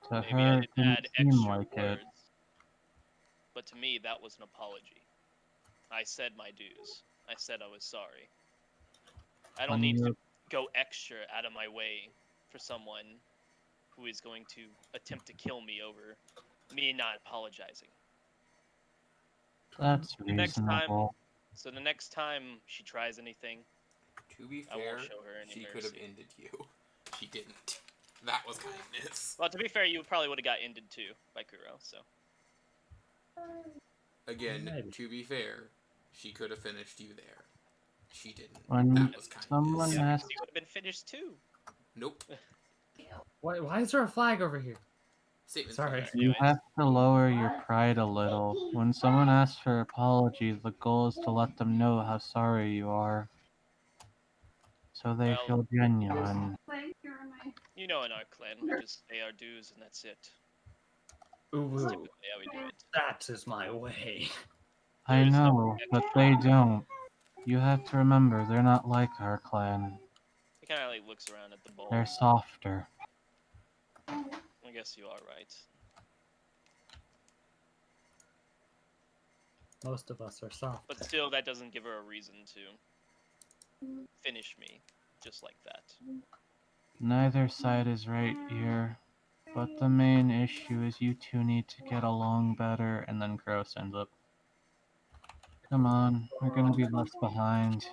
To
Maybe
her,
I
it
didn't
didn't
add
seem
extra
like
words,
it.
but to me that was an apology. I said my dues. I said I was sorry. I don't
When
need to
you
go extra out of my way for someone who is going to attempt to kill me over me not apologizing.
That's
The next time,
reasonable.
so the next time she tries anything,
To be
I won't
fair,
show her any
she
mercy.
could have ended you. She didn't. That was kindness.
Well, to be fair, you probably would have got ended too by Kuro. So
Again,
Maybe.
to be fair, she could have finished you there. She didn't.
When
That was
someone
kindness.
yeah,
asks,
you would have been finished too.
Nope.
Why is there a flag over here?
Statement's
Sorry.
fine.
you have to lower your pride a little. When someone asks for apology, the goal is to let them know how sorry you are. So they
Well,
feel genuine.
you know, in our clan, we just pay our dues and that's it.
Ooh,
That's
ooh.
typically how we do it.
That is my way.
I
There's no
know, but
extra.
they don't. You have to remember, they're not like our clan.
He kind of like looks around at the bowl.
They're softer.
I guess you are right.
Most of us are soft.
But still, that doesn't give her a reason to finish me just like that.
Neither side is right here. But the main issue is you two need to get along better, and then Crow stands up. Come on, we're gonna be left behind.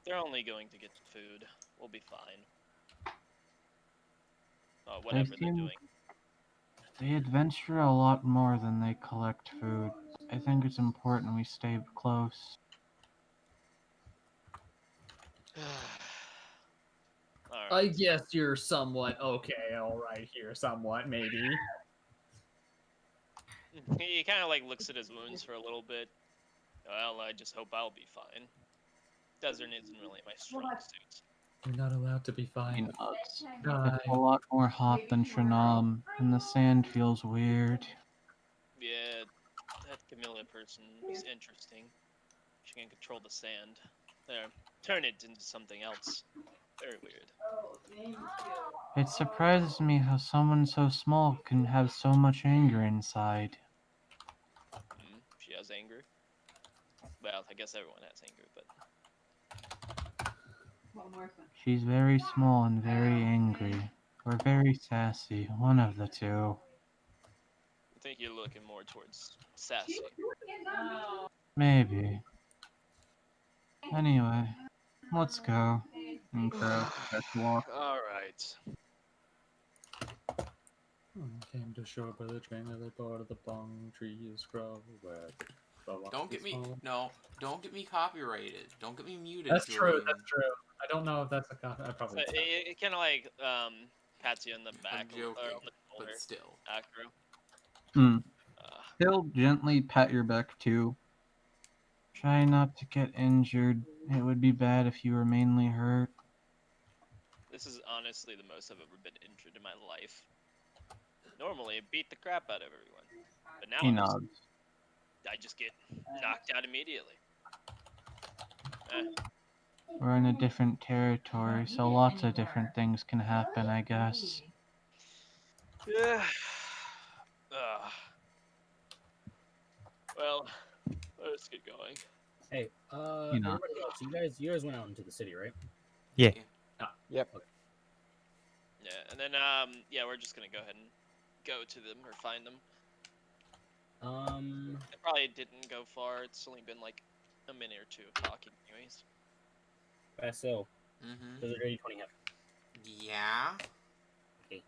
They're only going to get food. We'll be fine. Whatever they're doing.
They adventure a lot more than they collect food. I think it's important we stay close.
Alright.
I guess you're somewhat okay, alright here, somewhat, maybe.
He kind of like looks at his wounds for a little bit. Well, I just hope I'll be fine. Desert isn't really my strong suit.
You're not allowed to be
He
fine.
nods.
Die.
It's a lot more hot than Shanam, and the sand feels weird.
Yeah, that Camilla person is interesting. She can control the sand. There, turn it into something else. Very weird.
It surprises me how someone so small can have so much anger inside.
She has anger. Well, I guess everyone has anger, but
She's very small and very angry. Or very sassy, one of the two.
I think you're looking more towards sassy.
Maybe. Anyway, let's go. And Crow starts to walk.
Alright.
Came to shore by the train of the part of the bong trees grow where
Don't get me don't get me copyrighted. Don't get me muted.
That's true,
during-
that's true. I don't know if that's a copy. I probably
So it kind of like pats you in the back.
I'm joking,
or on the shoulder.
but still.
Acro.
He'll gently pat your back too. Try not to get injured. It would be bad if you were mainly hurt.
This is honestly the most I've ever been injured in my life. Normally, I beat the crap out of everyone, but now
He nods.
I just get knocked out immediately.
We're in a different territory, so lots of different things can happen, I guess.
Yeah. Well, let's get going.
Hey,
You know.
everybody else, you guys went out into the city, right?
Yeah.
Yep.
Okay.
Yeah, and then yeah, we're just gonna go ahead and go to them or find them. It probably didn't go far. It's only been like a minute or two of talking, anyways.
So, does it 20 hit?
Yeah.
Okay.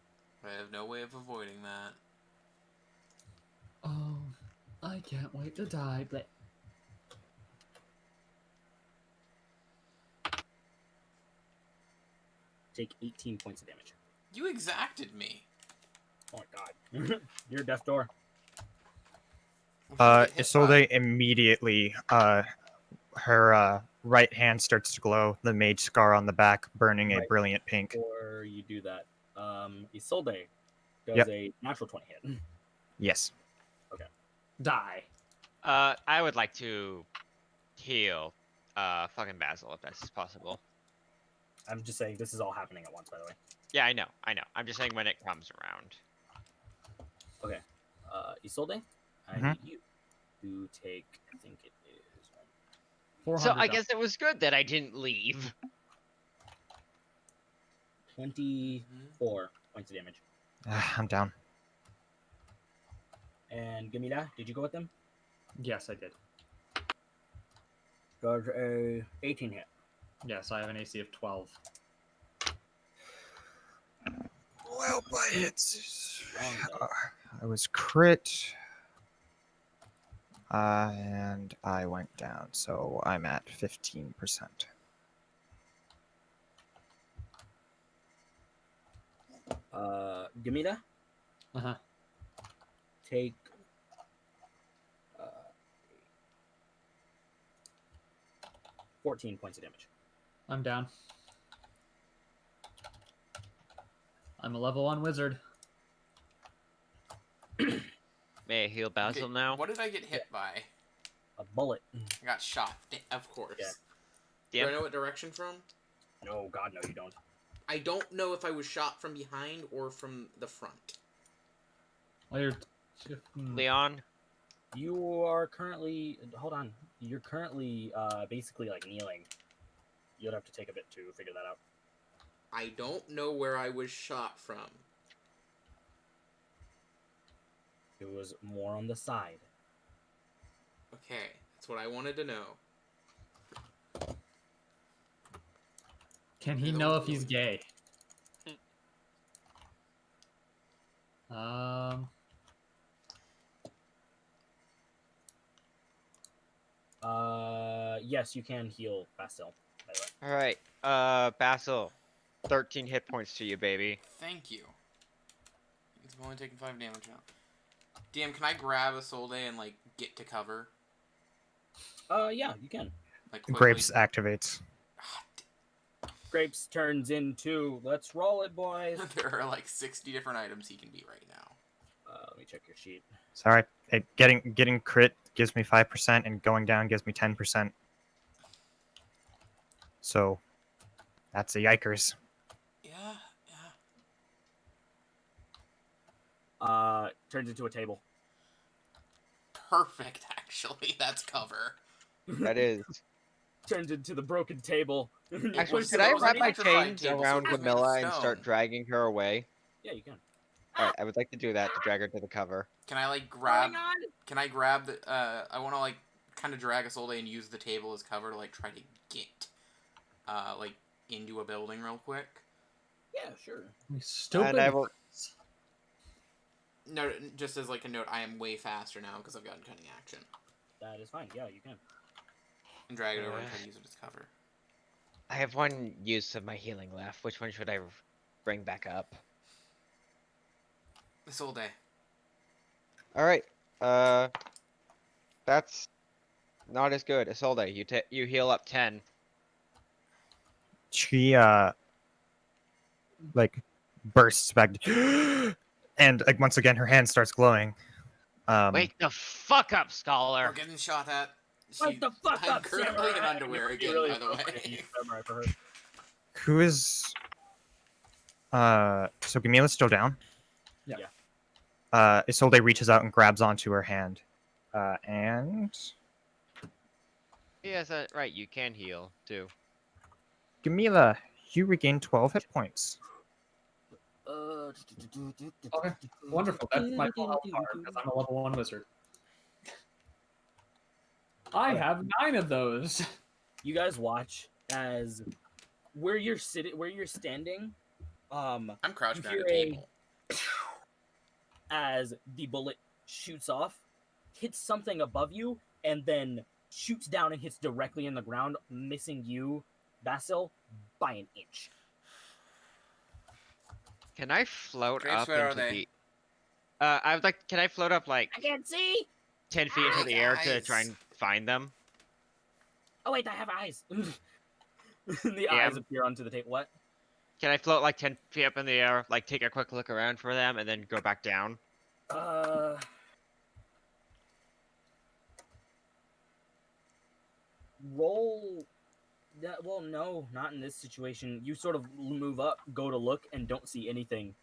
I have no way of avoiding that.
Oh, I can't wait to die. But
Take 18 points of damage.
You exacted me.
Oh my god. You're death door.
Isolde immediately, her right hand starts to glow, the mage scar on the back burning a brilliant pink.
Before you do that, Isolde does
Yep.
a natural 20 hit.
Yes.
Okay.
die.
I would like to heal fucking Basil if that's possible.
I'm just saying this is all happening at once, by the way.
Yeah, I know. I'm just saying when it comes around.
Okay. Isolde, I
Mhm.
need you to take, I think it is
400.
So I guess it was good that I didn't leave.
24 points of damage.
I'm down.
And Gamila, did you go with them?
Yes, I did.
Does a 18 hit.
Yes, I have an AC of 12.
Well, my hits.
Wrong dice.
I was crit. And I went down, so I'm at 15%.
Gamila,
Uh-huh.
take 14 points of damage.
I'm down. I'm a level 1 wizard.
May I heal Basil
Okay,
now?
What did I get hit by?
A bullet.
I got shot. Of course.
Yeah.
Do I know what direction from?
No, God, no, you don't.
I don't know if I was shot from behind or from the front.
Well, you're...
Leon?
You are currently, hold on, you're currently basically like kneeling. You'd have to take a bit to figure that out.
I don't know where I was shot from.
It was more on the side.
Okay, that's what I wanted to know.
Can he
You're the
know
one
if
to
he's
know.
gay? Um...
Yes, you can heal Basil, by the way.
Alright, Basil. 13 hit points to you, baby.
Thank you. It's only taking 5 damage now. DM, can I grab a Solde and, like, get to cover?
Yeah, you can.
Like, quickly?
Grapes activates.
Grapes turns into, let's roll it, boys.
There are, like, 60 different items he can be right now.
Let me check your sheet.
Sorry, getting crit gives me 5%, and going down gives me 10%. So, that's a yikers.
Yeah.
Turns into a table.
Perfect, actually. That's cover.
That is.
Turns into the broken table.
Actually,
So
could
that
I
was an
wrap my
electrified
chains
table, so
around
it was made of
Gamilla and
stone.
start dragging her away?
Yeah, you can.
Alright, I would like to do that to drag her to the cover.
Can I, like, grab... Can I grab the... I want to, like, kind of drag a Solde and use the table as cover to, like, try to get, like, into a building real quick?
Yeah, sure.
Stupid.
And I will...
No, just as, like, a note, I am way faster now because I've gotten cunning action.
That is fine. Yeah, you can.
And drag it over and try to use it as cover.
I have one use of my healing left. Which one should I bring back up?
This whole day.
Alright, that's not as good. Isolde, you heal up 10.
She, like, bursts back, and, like, once again, her hand starts glowing.
Wake the fuck up,
We're
Scholar!
getting shot at.
Wake the fuck
I'm
up,
currently in
Samurai!
underwear
You
again,
really
by the
broke it.
way.
You samurai for her.
Who is, so Gamila's still down?
Yeah.
Isolde reaches out and grabs onto her hand. And
Yes, right, you can heal, too.
Gamila, you regain 12 hit points.
Okay, wonderful. That's my full health bar because I'm a level 1 wizard. I have 9 of those.
You guys watch as where you're standing.
I'm crouched
You
behind
hear
a table.
as the bullet shoots off, hits something above you, and then shoots down and hits directly in the ground, missing you, Basil, by an inch.
Can I float
Grapes,
up
where are
into
they?
the... I would like... Can I float up, like,
I can't see!
10 feet into the air to
guys.
try and find them?
Oh wait, I have eyes! The
Yeah.
eyes appear onto the table. What?
Can I float, like, 10 feet up in the air, like, take a quick look around for them, and then go back down?
Roll. Well, no, not in this situation. You sort of move up, go to look, and don't see anything.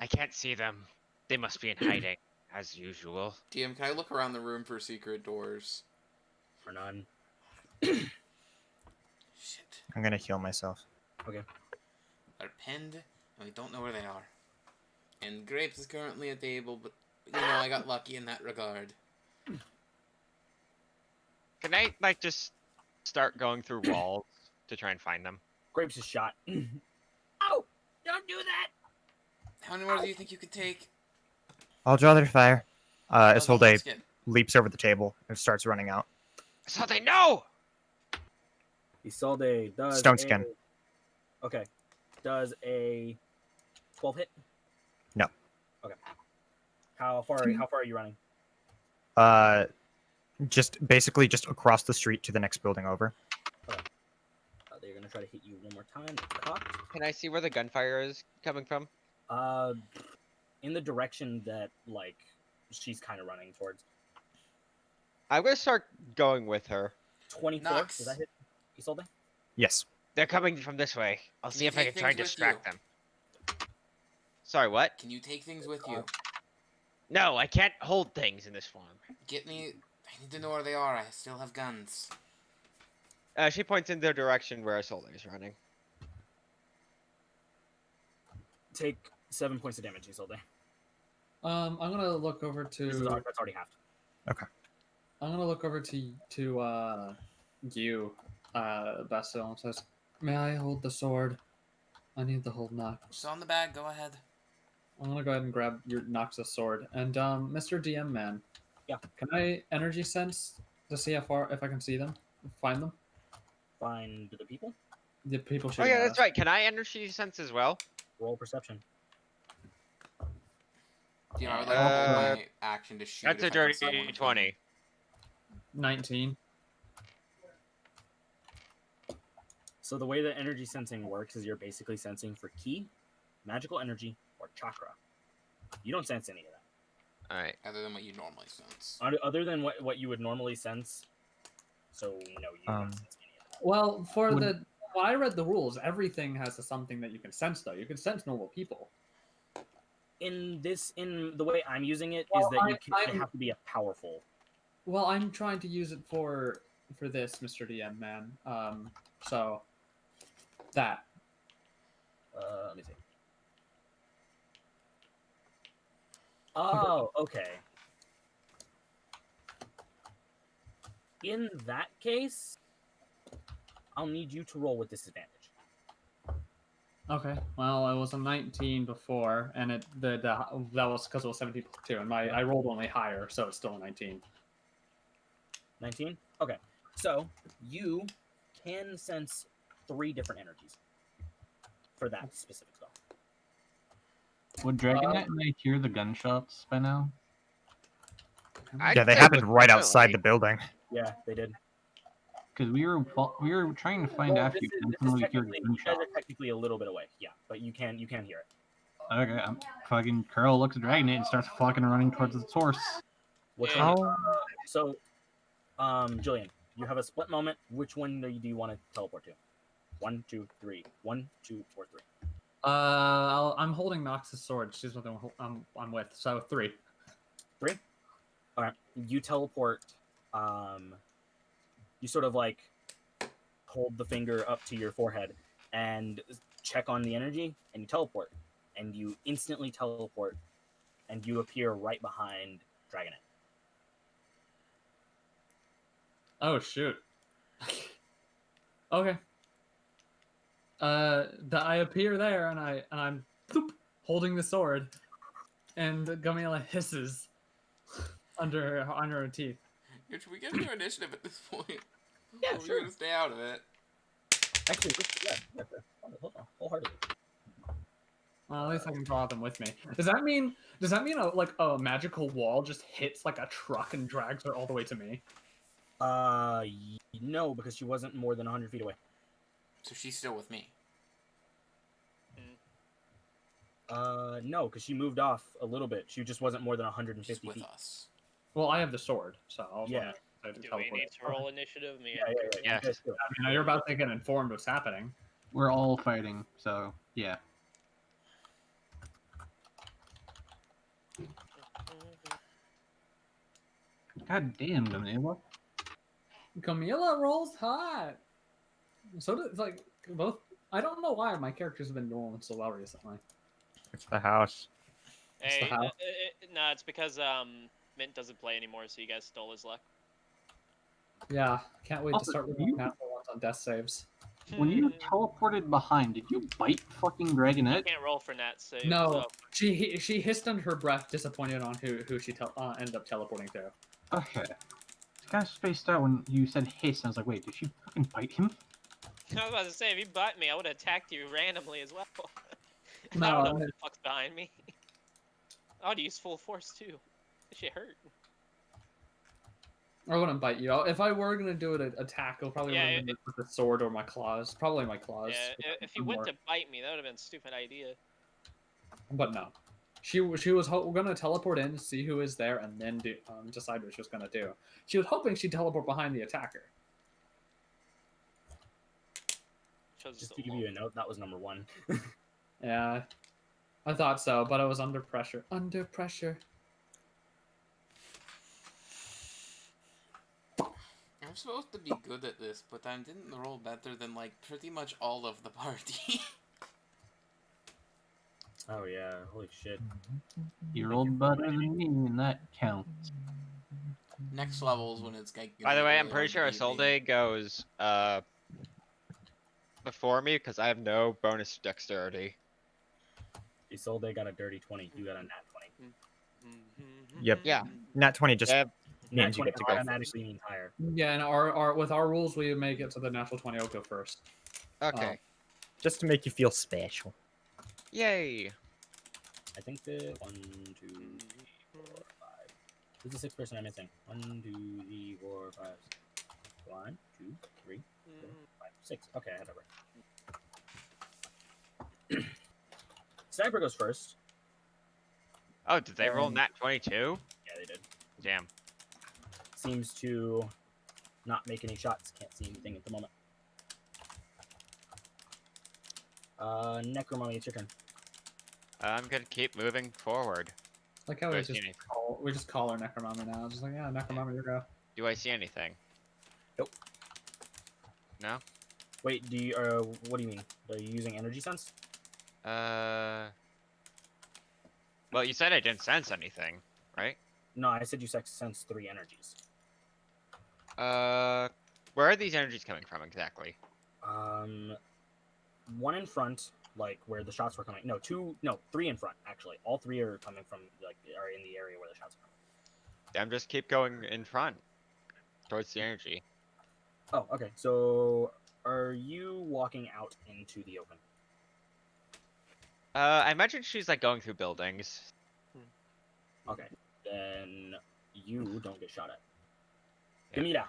I can't see them. They must be in hiding, as usual.
DM, can I look around the room for secret doors?
Or none.
Shit.
I'm gonna heal myself.
Okay.
They're pinned, and we don't know where they are. And Grapes is currently at the table, but you know I got lucky in that regard.
Can I like just start going through walls to try and find them?
Grapes is shot. Oh! Don't do that!
How many more do you think you could take?
I'll draw their fire.
Oh,
Isolde
let's get-
leaps over the table and starts running out.
So they know.
Isolde does
Stone skin.
Okay. Does a 12 hit?
No.
Okay. How far are you running?
Just basically just across the street to the next building over.
They're gonna try to hit you one more time. It's cocked.
Can I see where the gunfire is coming from?
In the direction that like she's kind of running towards.
I'm gonna start going with her.
24.
Knox.
Does that hit Isolde?
Yes.
They're coming from this way. I'll
Can
see
you
if I
take
can try and
things with
distract
you?
them. Sorry, what?
Can you take things with you?
No, I can't hold things in this form.
Get me... I need to know where they are. I still have guns.
She points in the direction where Isolde is running.
Take 7 points of damage, Isolde.
I'm gonna look over to.
That's already halved.
Okay.
I'm gonna look over to you, Basil, and says, "May I hold the sword? I need to hold Nox."
It's on the bag. Go ahead.
I'm gonna go ahead and grab your Nox's sword. And Mr. DM man.
Yeah.
Can I energy sense to see if I can see them, find them?
Find the people.
The people
Oh
shooting
yeah,
at
that's
us.
right. Can I energy sense as well?
Roll perception.
Do you know, I would like to hold
Uh,
my action to shoot.
That's a
if I can see one
dirty
of them.
20.
19.
So the way that energy sensing works is you're basically sensing for ki, magical energy, or chakra. You don't sense any of that.
All right.
Other than what you normally sense.
Other than what you would normally sense. So no, you don't sense any of that.
Well, when I read the rules, everything has something that you can sense, though. You can sense normal people.
In the way I'm using it,
Well,
is that you have to be a powerful.
Well, I'm trying to use it for this, Mr. DM man. So that.
Let me see. Oh, okay. In that case, I'll need you to roll with disadvantage.
Okay. Well, it was a 19 before, and that was because it was 17 plus 2, and I rolled only higher, so it's still a 19.
19? Okay. So you can sense 3 different energies for that specific spell.
Would Dragonite and I hear the gunshots by now?
Yeah, they happened right outside the building.
Yeah, they did.
Because we were trying to find out if you
You
definitely hear
guys
gunshots.
are technically a little bit away. Yeah, but you can hear it.
Okay, I'm fucking Curl looks at Dragonite and starts fucking running towards its source.
Which
Yeah.
one? So, Jillian, you have a split moment. Which one do you want to teleport to? 1, 2, 3. 1, 2, or 3.
I'm holding Nox's sword. She's what I'm with. So 3.
3. All right. You teleport. You sort of like hold the finger up to your forehead and check on the energy, and you teleport, and you instantly teleport, and you appear right behind Dragonite.
Oh shoot. Okay. I appear there, and I'm holding the sword, and Gamila hisses under her teeth.
Should we get your initiative at this point?
Yeah,
Or
sure.
We're gonna stay out of it.
Actually, yeah, hold on, wholeheartedly.
Well, at least I can draw them with me. Does that mean a magical wall just hits like a truck and drags her all the way to me?
No, because she wasn't more than 100 feet away.
So she's still with me.
No, because she moved off a little bit. She just wasn't more than 150
She's with
feet.
us.
Well, I have the sword, so
Yeah.
to
Do we
teleport
need
it.
to roll initiative? Me
Yeah,
and
yeah, yeah.
Yes.
You guys do.
I mean, you're about to get informed what's happening.
We're all fighting, so yeah. God damn, Dominiela.
Camila rolls hot. So does like both. I don't know why my characters have been rolling so well recently.
It's the house.
It's the
Hey,
house.
no, it's because Mint doesn't play anymore, so you guys stole his luck.
Yeah, can't wait to
Also,
start
you-
rolling natural ones on death saves.
When you teleported behind, did you bite fucking Dragonette?
Can't roll for nat save.
No,
So.
she hissed under her breath, disappointed on who she ended up teleporting to.
Okay. It's kind of spaced out when you said hiss, and I was like, wait, did she fucking bite him?
I was about to say, if you bite me, I would have attacked you randomly as well. I
No,
don't know what the fuck's behind me. I would use full force too. That shit hurt.
I wouldn't bite you. If I were gonna do an attack, it'll probably
Yeah,
would have been with the sword or my claws. Probably my claws.
Yeah, if you went to bite me, that would have been a stupid idea.
But no, she was gonna teleport in, see who is there, and then decide what she was gonna do. She was hoping she'd teleport behind the attacker.
Just to give you a note, that was number 1.
Yeah, I thought so, but I was under pressure. Under pressure.
I'm supposed to be good at this, but I didn't roll better than, like, pretty much all of the party.
Oh yeah, holy shit.
You rolled better than me, and that counts.
Next level's when it's like.
By the way, I'm
really
pretty sure
hard to beat me.
Isolde goes before me because I have no bonus dexterity.
Isolde got a dirty 20. You got a nat 20.
Yep.
Yeah.
Nat 20 just
Yeah.
means you
Nat
get to
20
go.
automatically means higher.
Yeah, and our with our rules, we make it so the natural 20 will go first.
Okay.
Just to make you feel special.
Yay.
I think the 1, 2, 3, 4, 5. Who's the 6th person I'm missing? 1, 2, 3, 4, 5. 1, 2, 3, 4, 5, 6. Okay, I had that right. Sniper goes first.
Oh, did they roll nat 22?
Yeah, they did.
Damn.
Seems to not make any shots. Can't see anything at the moment. Necro, it's your turn.
I'm gonna keep moving forward.
Like how
Do I
we
see
just
anything?
call her Necromama now. Just like, yeah, Necromama, you go.
Do I see anything?
Nope.
No?
Wait, what do you mean? Are you using energy sense?
Well, you said I didn't sense anything, right?
No, I said you sense 3 energies.
Where are these energies coming from exactly?
1 in front, like where the shots were coming. No, 3 in front actually. All 3 are coming from are in the area where the shots are coming.
Just keep going in front towards the energy.
Oh, okay. So, are you walking out into the open?
I imagine she's like going through buildings.
Okay, then you don't get shot at. Gamita,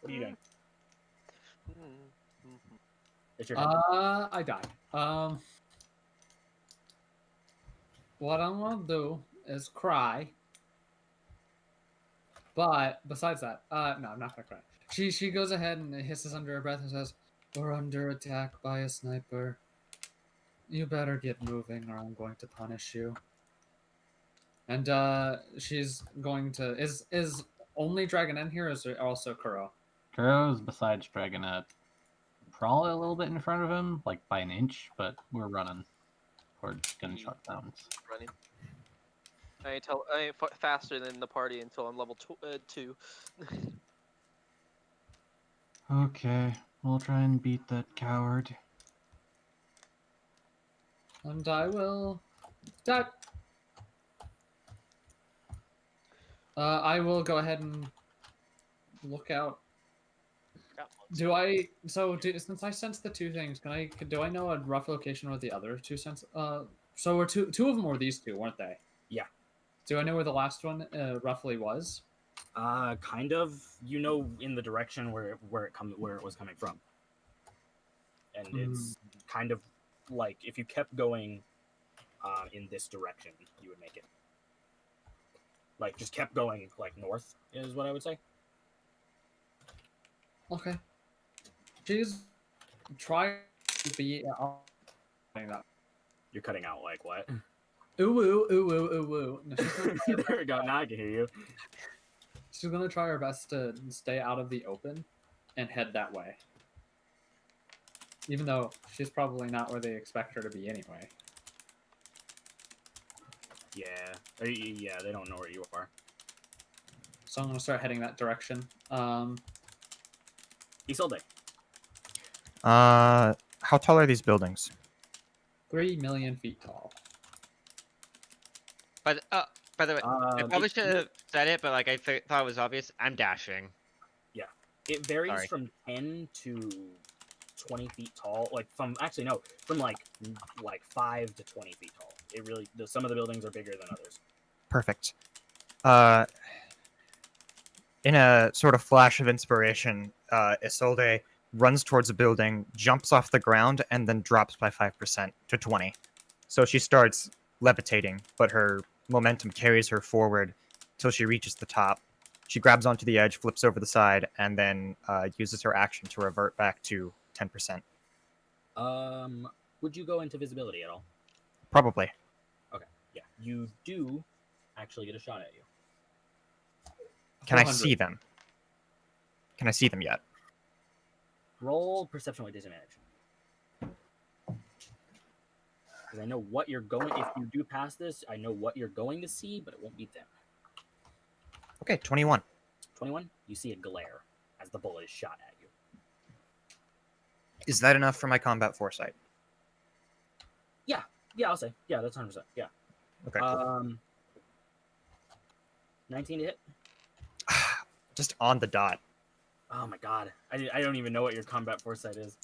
what are you doing? It's your turn.
I died. What I'm gonna do is cry. But besides that, no, I'm not gonna cry. She goes ahead and hisses under her breath and says, "We're under attack by a sniper. You better get moving, or I'm going to punish you." And she's going to is only Dragon in here, or is there also Kuro?
Kuro's besides Dragonette. Probably a little bit in front of him, like by an inch, but we're running towards gunshot sounds.
Running. I ain't faster than the party until I'm level 2.
Okay, we'll try and beat that coward.
And I will. That. I will go ahead and look out. Since I sense the 2 things, do I know a rough location where the other 2 sense? So were two of them were these 2, weren't they?
Yeah.
Do I know where the last one roughly was?
Kind of. You know, in the direction where it was coming from, and it's kind of like if you kept going, in this direction, you would make it. Like just kept going like north is what I would say.
Okay. She's trying to be.
You're cutting out like what?
Ooh, ooh, ooh, ooh, ooh, ooh. No,
There we go. Now I can hear you.
she's gonna try her best to stay out of the open and head that way. Even though she's probably not where they expect her to be anyway.
Yeah. Yeah, they don't know where you are.
So I'm gonna start heading that direction.
Isolde.
How tall are these buildings?
3 million feet tall.
But by the way, I probably
It,
should have said it, but like I thought it was obvious. I'm dashing.
yeah. It varies
Sorry.
from 10 to 20 feet tall. Like from actually no, from like 5 to 20 feet tall. It really some of the buildings are bigger than others.
Perfect. In a sort of flash of inspiration, Isolde runs towards a building, jumps off the ground, and then drops by 5% to 20. So she starts levitating, but her momentum carries her forward till she reaches the top. She grabs onto the edge, flips over the side, and then uses her action to revert back to 10%.
Would you go into visibility at all?
Probably.
Okay. Yeah. You do actually get a shot at you.
Can I
400.
see them? Can I see them yet?
Roll perception with disadvantage. Because I know what you're going. If you do pass this, I know what you're going to see, but it won't be them.
Okay, 21.
21. You see a glare as the bullet is shot at you.
Is that enough for my combat foresight?
Yeah. Yeah, I'll say. Yeah, that's 100%. Yeah.
Okay, cool.
19 to hit.
Just on the dot.
Oh my god. I don't even know what your combat foresight is.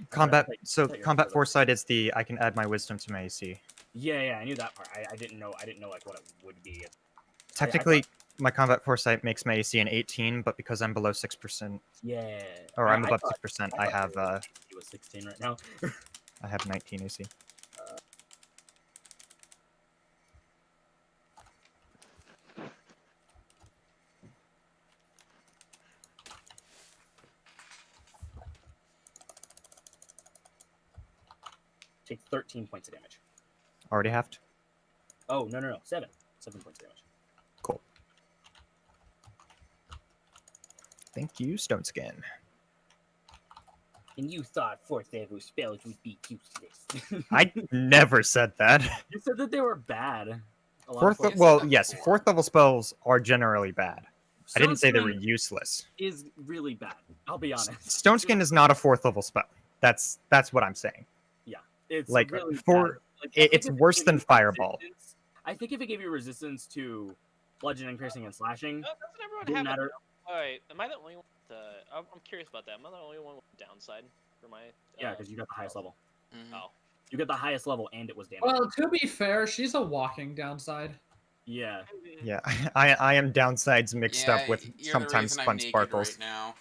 Combat.
I thought
Combat foresight is the I can add my wisdom to my AC.
Yeah, I knew that part. I didn't know like what it would be.
Technically, my combat foresight makes my AC an 18, but because I'm below 6%,
Yeah.
or I'm above
thought-
6%,
I
I
thought
have
your AC was 16 right now.
I have 19 AC.
Take 13 points of damage.
Already halved.
Oh, no. 7. 7 points of damage.
Cool. Thank you, Stone Skin.
And you thought fourth level spells would be useless.
I never said that.
You said that they were bad.
Fourth level spells are generally bad. I didn't say they were
Sunscreen
useless.
is really bad. I'll be honest.
Stone Skin is not a fourth level spell. That's what I'm saying.
Yeah, it's
like
really
for
bad. Like, I think
it's
if it
worse
gave
than
you
Fireball.
I think if it gave you resistance to bludgeoning, piercing, and slashing,
Doesn't everyone
didn't
have
matter.
Alright, am I the only one with I'm curious about that. Am I the only one with downside for my
Yeah, because you got the highest level.
Oh.
You got the highest level, and it was damage.
Well, to be fair, she's a walking downside.
Yeah.
Yeah, I am downsides mixed up with
you're
sometimes
the reason
fun
I'm naked
sparkles.
right now.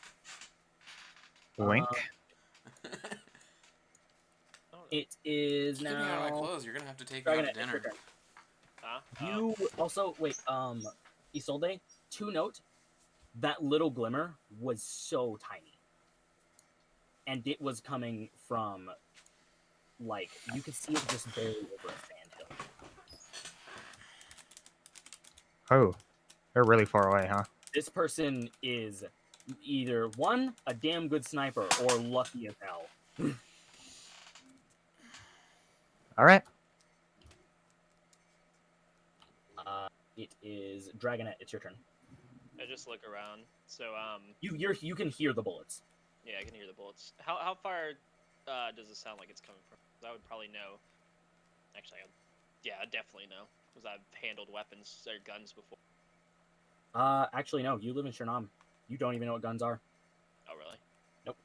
Wink.
It is
Keep me out of my
now.
clothes. You're gonna have to take me out to dinner.
Huh?
You also wait. Isolde. To note, that little glimmer was so tiny, and it was coming from, like, you could see it just barely over a sandhill.
Oh, they're really far away, huh?
This person is either one, a damn good sniper, or lucky as hell.
All right.
It is Dragonette. It's your turn.
I just look around. So
You can hear the bullets.
yeah, I can hear the bullets. How far does it sound like it's coming from? 'Cause I would probably know. Actually, I definitely know because I've handled weapons or guns before.
Actually, no. You live in Shernam. You don't even know what guns are.
Oh really?
Nope.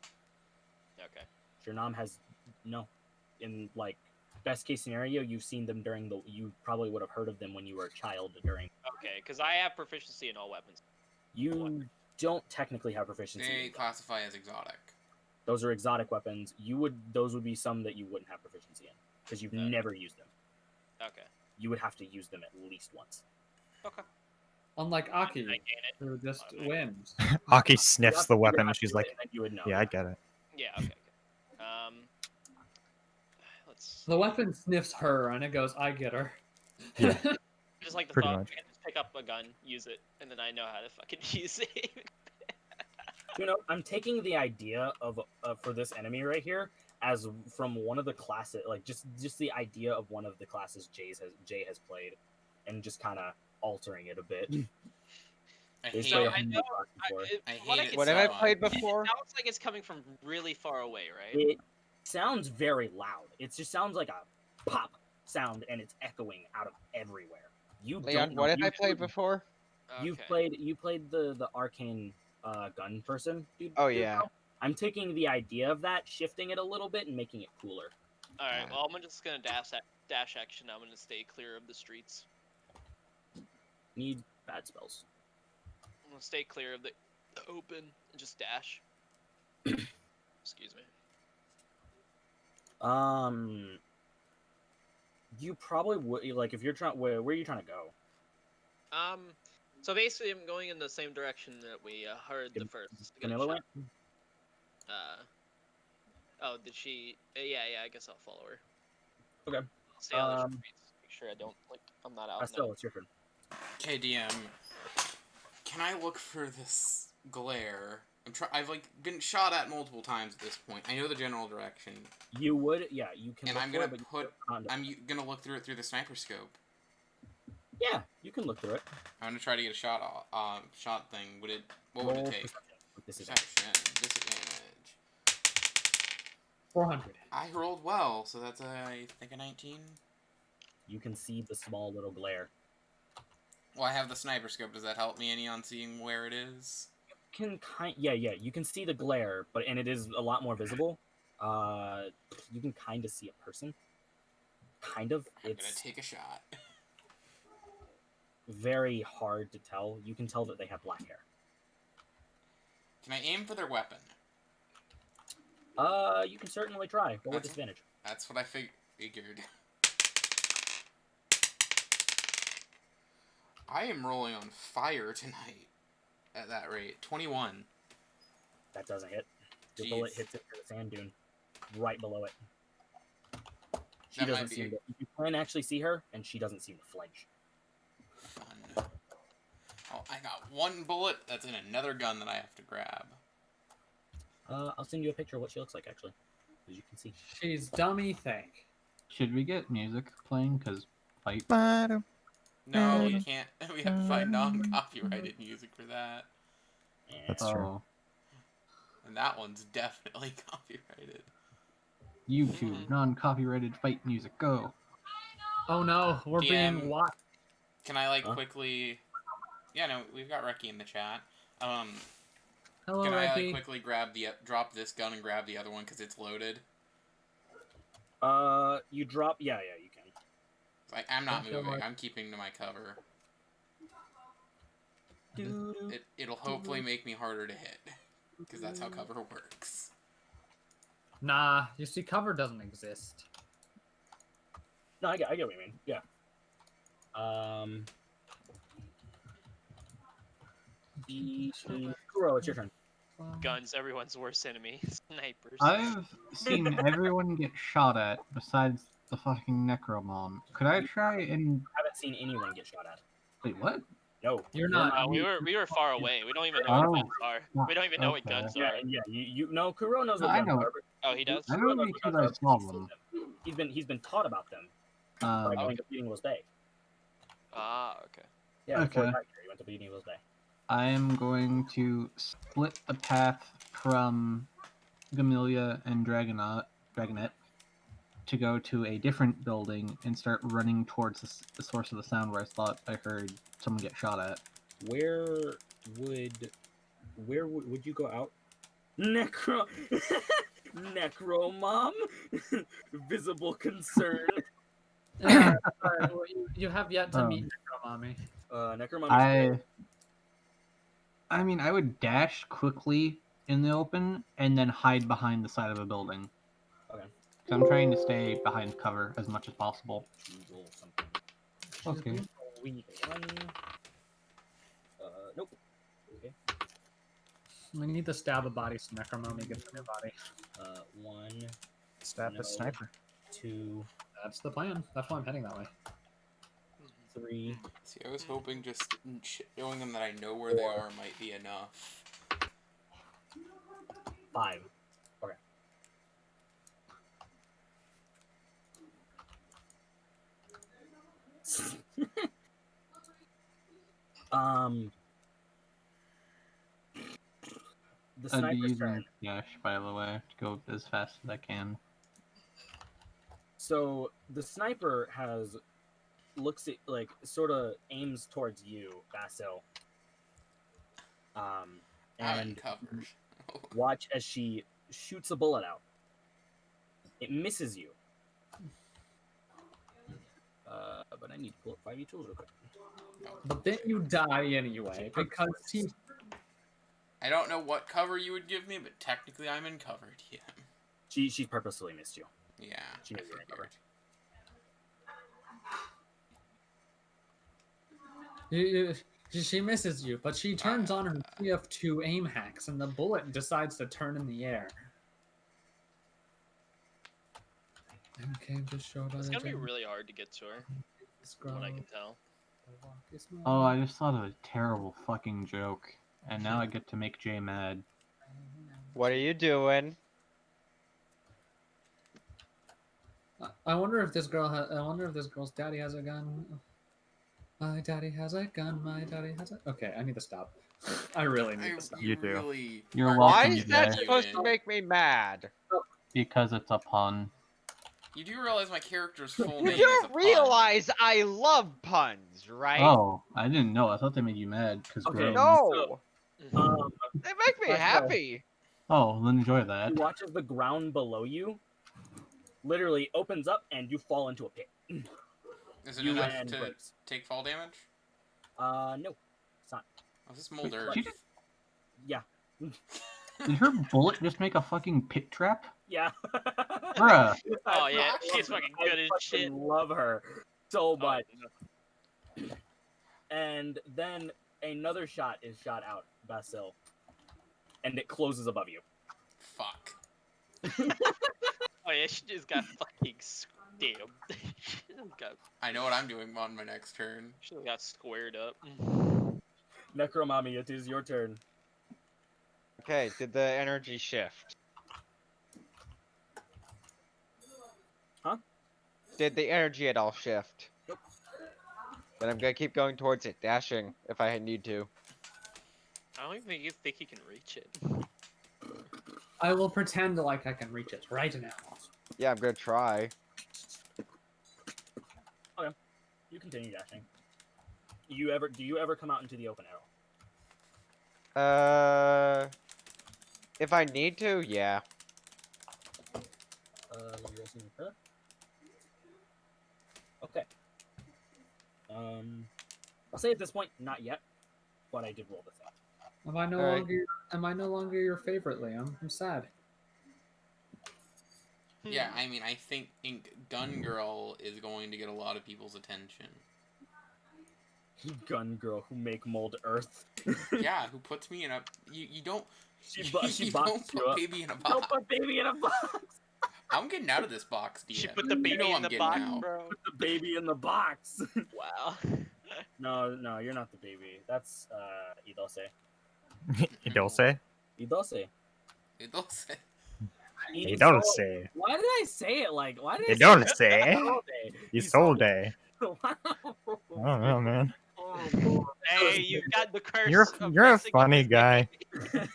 Okay.
Shernam has no. In like best case scenario, you've seen them during the. You probably would have heard of them when you were a child during.
Okay, because I have proficiency in all weapons.
You don't technically have proficiency.
They
in them.
classify as exotic.
Those are exotic weapons. Those would be some that you wouldn't have proficiency in because you've never used them.
Okay.
You would have to use them at least once.
Okay.
Unlike
I
Aki,
gain it.
who just
Okay.
wins.
Aki sniffs the
You
weapon
have
and
to
she's
do it,
like,
and then you would know.
"Yeah, I get it."
Yeah. Okay. Let's.
The weapon sniffs her, and it goes, "I get her."
Yeah.
Just like the
Pretty
thought,
much.
I can just pick up a gun, use it, and then I know how to fucking use it.
You know, I'm taking the idea of for this enemy right here as from one of the classes, like just the idea of one of the classes Jay has played, and just kind of altering it a bit.
I
It's
hate
like
it.
a homebrew class before.
I
What
hate it
What
so
have I
much.
played
It
before?
sounds like it's coming from really far away, right?
It sounds very loud. It just sounds like a pop sound, and it's echoing out of everywhere. You
Leon,
don't
what
know.
have I played before?
You played the arcane gun person, dude.
Oh
dude,
yeah.
bro. I'm taking the idea of that, shifting it a little bit, and making it cooler.
All right. Well, I'm just gonna dash action. I'm gonna stay clear of the streets.
Need bad spells.
I'm gonna stay clear of the open and just dash. Excuse me.
You probably would like if you're trying. Where are you trying to go?
So basically, I'm going in the same direction that we heard the first
Vanilla
gunshot.
went?
Oh, did she? Yeah. I guess I'll follow her.
Okay.
I'll stay on the streets. Make sure I don't I'm not out.
Estelle, it's your turn.
Okay, DM. Can I look for this glare? I've like been shot at multiple times at this point. I know the general direction.
You would, yeah, you can.
And
look
I'm
for
gonna
it, but
put.
you
I'm gonna look through it through the sniper scope.
Yeah, you can look through it.
I'm gonna try to get a shot. Shot thing. What would
Roll
it take?
perception.
Disadvantage.
400.
I rolled well, so that's I think a 19.
You can see the small little glare.
Well, I have the sniper scope. Does that help me any on seeing where it is?
Yeah, you can see the glare, and it is a lot more visible. You can kind of see a person. Kind of.
I'm gonna take a shot.
Very hard to tell. You can tell that they have black hair.
Can I aim for their weapon?
You can certainly try, but with disadvantage.
That's what I figured. I am rolling on fire tonight. At that rate, 21.
That doesn't hit. Your bullet hits it to the sand dune, right below it. She doesn't seem to. You can actually see her, and she doesn't seem to flinch.
Fun. Oh, I got one bullet. That's in another gun that I have to grab.
I'll send you a picture of what she looks like, actually, as you can see.
She's dummy thick.
Should we get music playing? Because fight.
No, you can't. We have to find non-copyrighted music for that.
That's true.
And that one's definitely copyrighted.
YouTube, non-copyrighted fight music, go.
Oh no, we're
DM,
being watched.
Can I quickly? Yeah, no, we've got Reki in the chat.
Hello,
can I
Reki.
quickly drop this gun and grab the other one because it's loaded?
You drop. Yeah, you can.
I'm not
Don't feel
moving.
like-
I'm keeping to my cover. It'll hopefully make me harder to hit because that's how cover works.
Nah, you see, cover doesn't exist.
No, I get what you mean. Yeah. Kuro, it's your turn.
Guns, everyone's worst enemy. Snipers.
I've seen everyone get shot at besides the fucking Necromon. Could I try and...
I haven't seen anyone get shot at.
Wait, what?
No.
You're not.
We were far away. We don't even know what guns are. We don't even know what guns are.
Yeah, you know, Kuro knows what
I
guns
know.
are.
Oh, he does?
I
Kuro
know
knows what
because
guns
I
are.
saw them.
He's been taught about them by going to Bleeding Will's Bay.
Ah, okay.
Yeah, before
Okay.
he got here, he went to Bleeding Will's Bay.
I am going to split the path from Gamelia and Dragonette to go to a different building and start running towards the source of the sound where I thought I heard someone get shot at.
Where would you go out? Necro, Necro mom, visible concern.
Well, you have yet to meet Necromami.
Necromami.
I mean, I would dash quickly in the open and then hide behind the side of a building.
Okay.
So I'm trying to stay behind cover as much as possible. Okay.
Nope. Okay.
We need to stab a body so Necromommy gets a new body.
1,
Stab
No.
a sniper.
2,
That's the plan. That's why I'm heading that way.
3.
See, I was hoping just showing them that I know where they are might be enough.
5. Okay. The
I'd be
sniper's turn.
using dash, by the way, to go as fast as I can.
So the sniper looks at sort of aims towards you, Basil.
I'm
And
covered.
watch as she shoots a bullet out. It misses you. But I need to pull up 5e tools real quick.
But then you die anyway because he.
I don't know what cover you would give me, but technically I'm in cover, yeah.
She purposely missed you.
Yeah,
She
I
knew you were in cover.
She misses you, but she turns on her TF2 aim hacks, and the bullet decides to turn in the air. Okay, just show
It's gonna be really hard to get to her, from what I can tell.
Oh, I just thought of a terrible fucking joke, and now I get to make Jay mad.
What are you doing?
I wonder if this girl I wonder if this girl's daddy has a gun. My daddy has a gun. My daddy has a. Okay, I need to stop. I really need to stop.
You do.
Really
You're
are
Why
welcome,
is that
Jay.
supposed to make me mad?
Because it's a pun.
You do realize my character's full
You
name is a
don't
pun.
realize I love puns, right?
Oh, I didn't know. I thought they made you mad because
Okay,
No,
So,
they make me
Let's go.
happy.
Oh, then enjoy that.
you watch as the ground below you literally opens up and you fall into a pit.
Is it
You
enough
and
to
Graves.
take fall damage?
No, it's not.
Oh, is this Molder?
Did
Yeah.
Did her bullet just make a fucking pit trap?
Yeah.
Bruh.
Oh yeah, she's fucking good as
I
shit.
fucking love her so much.
no.
And then another shot is shot out, Basil, and it closes above you.
Fuck.
Oh yeah, she just got fucking stabbed. She just got,
I know what I'm doing on my next turn.
she just got squared up.
Necromommy, it is your turn.
Okay, did the energy shift?
Huh?
Did the energy at all shift?
Nope.
Then I'm gonna keep going towards it, dashing if I need to.
I don't even think you can reach it.
I will pretend like I can reach it right now.
Yeah, I'm gonna try.
Okay, you continue dashing. Do you ever come out into the open arrow?
If I need to, yeah.
Okay. I'll say at this point, not yet, but I did roll the thing.
Am I no
All right.
longer? Am I no longer your favorite, Liam? I'm sad.
Yeah, I mean, I think Gun Girl is going to get a lot of people's attention.
Gun girl who make mold earth.
Yeah, who puts me in a... You don't...
She
you
boxed
don't
you
put
up.
baby in a
Don't
box.
put baby in a box.
I'm getting out of this box, DM.
She put the
You
baby
know
in
I'm
the
getting
box,
out.
bro.
Put the baby in the box.
Wow.
No, you're not the baby. That's Idose.
Idose?
Idose.
Idose.
Idose.
Why did I say it like? Why did I
Idose.
say
Isolde.
Wow.
I don't know, man.
Hey, you got the curse.
You're
of
a
messing up
funny
his
guy.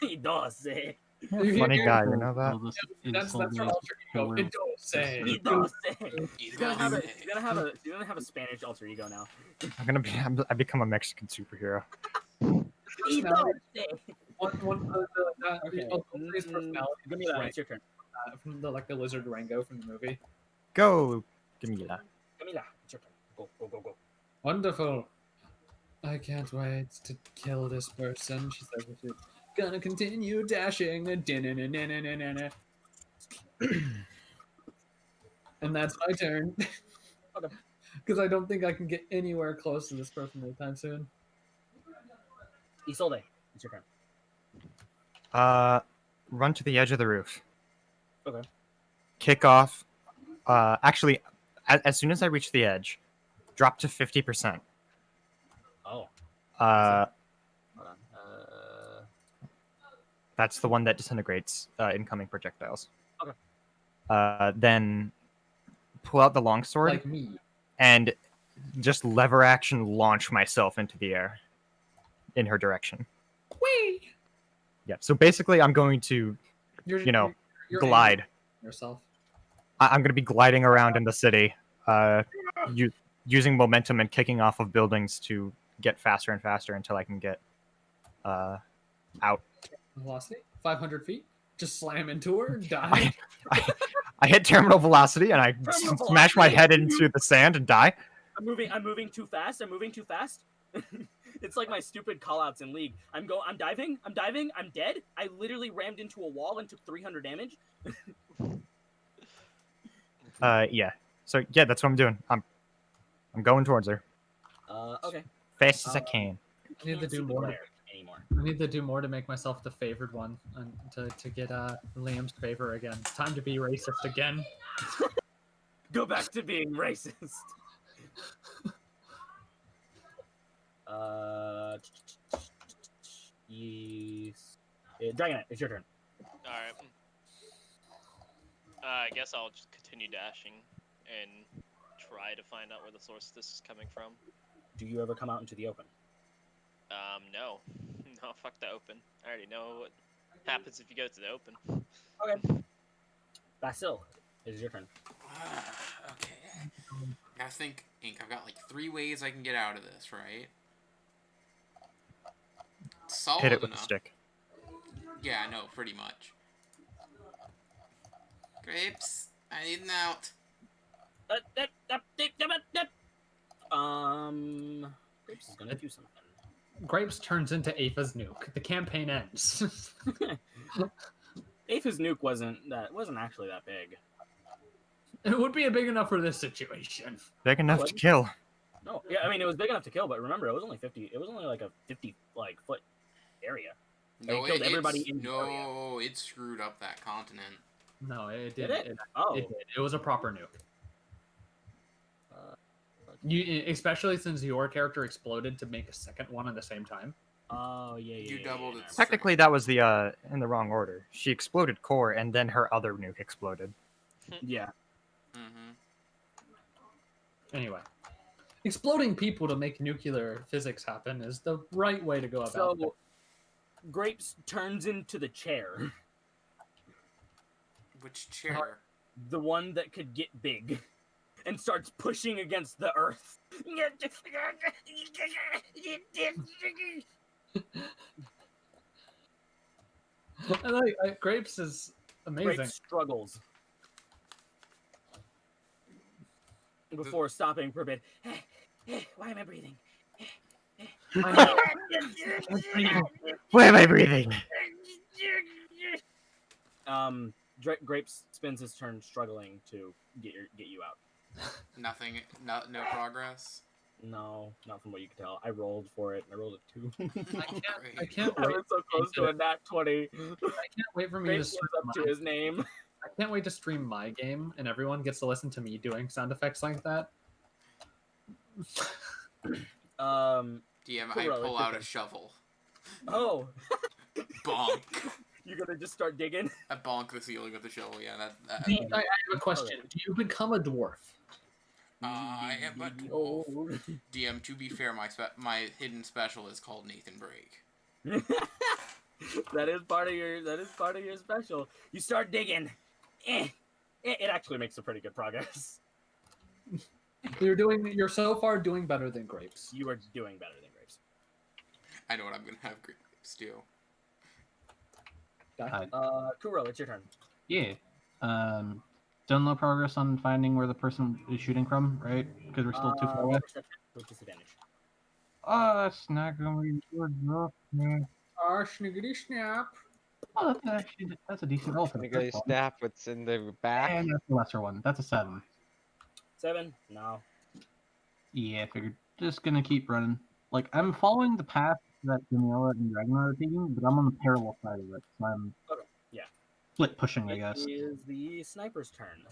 Idose.
You're a funny guy, you know that?
That's her alter ego. Idose.
Idose. She's gonna have a Spanish alter ego now.
I become a Mexican superhero.
Idose.
Okay.
Give me that. It's your turn.
From the lizard Rango from the movie.
Go! Give me that.
Camila, it's your turn. Go.
Wonderful. I can't wait to kill this person. She says she's gonna continue dashing. And that's my turn. Because I don't think I can get anywhere close to this person anytime soon.
Isolde, it's your turn.
Run to the edge of the roof.
Okay.
Kick off. Actually, as soon as I reach the edge, drop to 50%.
Oh.
Uh,
Hold on.
that's the one that disintegrates incoming projectiles.
Okay.
Then pull out the longsword
Like me.
and just lever action launch myself into the air in her direction.
Whee!
Yeah. So basically, I'm going to,
You're
glide.
yourself.
I'm going to be gliding around in the city, using momentum and kicking off of buildings to get faster and faster until I can get out.
Velocity, 500 feet. Just slam into her, die.
I hit terminal velocity and I
Terminal
smash my
velocity?
head into the sand and die.
I'm moving too fast. It's like my stupid callouts in League. I'm diving, I'm dead. I literally rammed into a wall and took 300 damage.
Yeah. So yeah, that's what I'm doing. I'm going towards her.
Okay.
Fast as I can.
I need to do more
anymore.
I need to do more to make myself the favored one and to get Liam's favor again. It's time to be racist again.
Go back to being racist. Yes. Dragonite, it's your turn.
Alright. I guess I'll just continue dashing and try to find out where the source of this is coming from.
Do you ever come out into the open?
No. No, fuck the open. I already know what happens if you go to the open.
Okay. Basil, it is your turn.
Okay. I think, Ink, I've got like 3 ways I can get out of this, right? Solid
Hit it with
enough.
the stick.
Yeah, I know, pretty much. Grapes, I need an out.
Grapes is gonna do something.
Grapes turns into Apha's nuke. The campaign ends.
Apha's nuke wasn't actually that big.
It would be big enough for this situation.
Big enough to kill.
No, yeah, I mean it was big enough to kill, but remember it was only 50. It was only like a 50 foot area.
No,
it killed everybody in the area.
No, it screwed up that continent.
No, it
Did
did.
it? Oh.
It did. It was a proper nuke. You, especially since your character exploded to make a second one at the same time.
Oh yeah.
You doubled it.
Technically, that was the in the wrong order. She exploded core, and then her other nuke exploded.
Yeah.
Mm-hmm.
Anyway, exploding people to make nuclear physics happen is the right way to go about it.
So, Grapes turns into the chair.
Which chair?
The one that could get big. And starts pushing against the earth.
I like Grapes is amazing.
Grapes struggles before stopping for a bit. Why am I breathing?
Why am I breathing?
Grapes spends his turn struggling to get you out.
Nothing. No progress.
No, not from what you can tell. I rolled for it. I rolled a 2.
I can't
I
wait.
was so close to a nat 20.
I can't wait for me
Grapes
to
lives
stream
up to his name.
I can't wait to stream my game and everyone gets to listen to me doing sound effects like that.
DM, I
Kuro,
pull out a shovel.
Oh.
Bonk.
You're gonna just start digging?
I bonk the ceiling with the shovel. Yeah, that.
I have a question. Do you become a dwarf?
But DM, to be fair, my hidden special is called Nathan Break.
That is part of your special. You start digging. It actually makes a pretty good progress.
You're so far doing better than Grapes.
You are doing better than Grapes.
I know what I'm gonna have Grapes do.
Kuro, it's your turn.
Yeah. Still no progress on finding where the person is shooting from, right? Because we're still too far away.
With disadvantage.
That's not going to drop me.
Sniggity snap.
Oh, that's a decent roll for the
Sniggity
first one.
snap, what's in the back?
And that's the lesser one. That's a 7.
7? No.
Yeah, I figured. Just gonna keep running. Like, I'm following the path that Jamila and Ragnar are taking, but I'm on the parallel side of it, so I'm
Yeah.
split pushing, I
It
guess.
is the sniper's turn.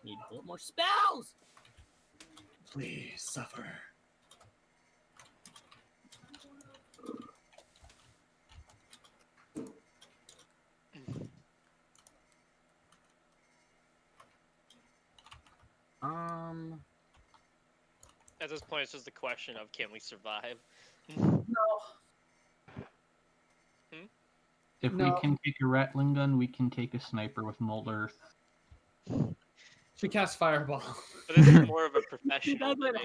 Need a little more spells.
Please suffer.
At this point, it's just a question of can we survive?
No.
If
No.
we can take a Rattling gun, we can take a sniper with Mold Earth.
She casts fireball.
But this is more of a
She
professional.
doesn't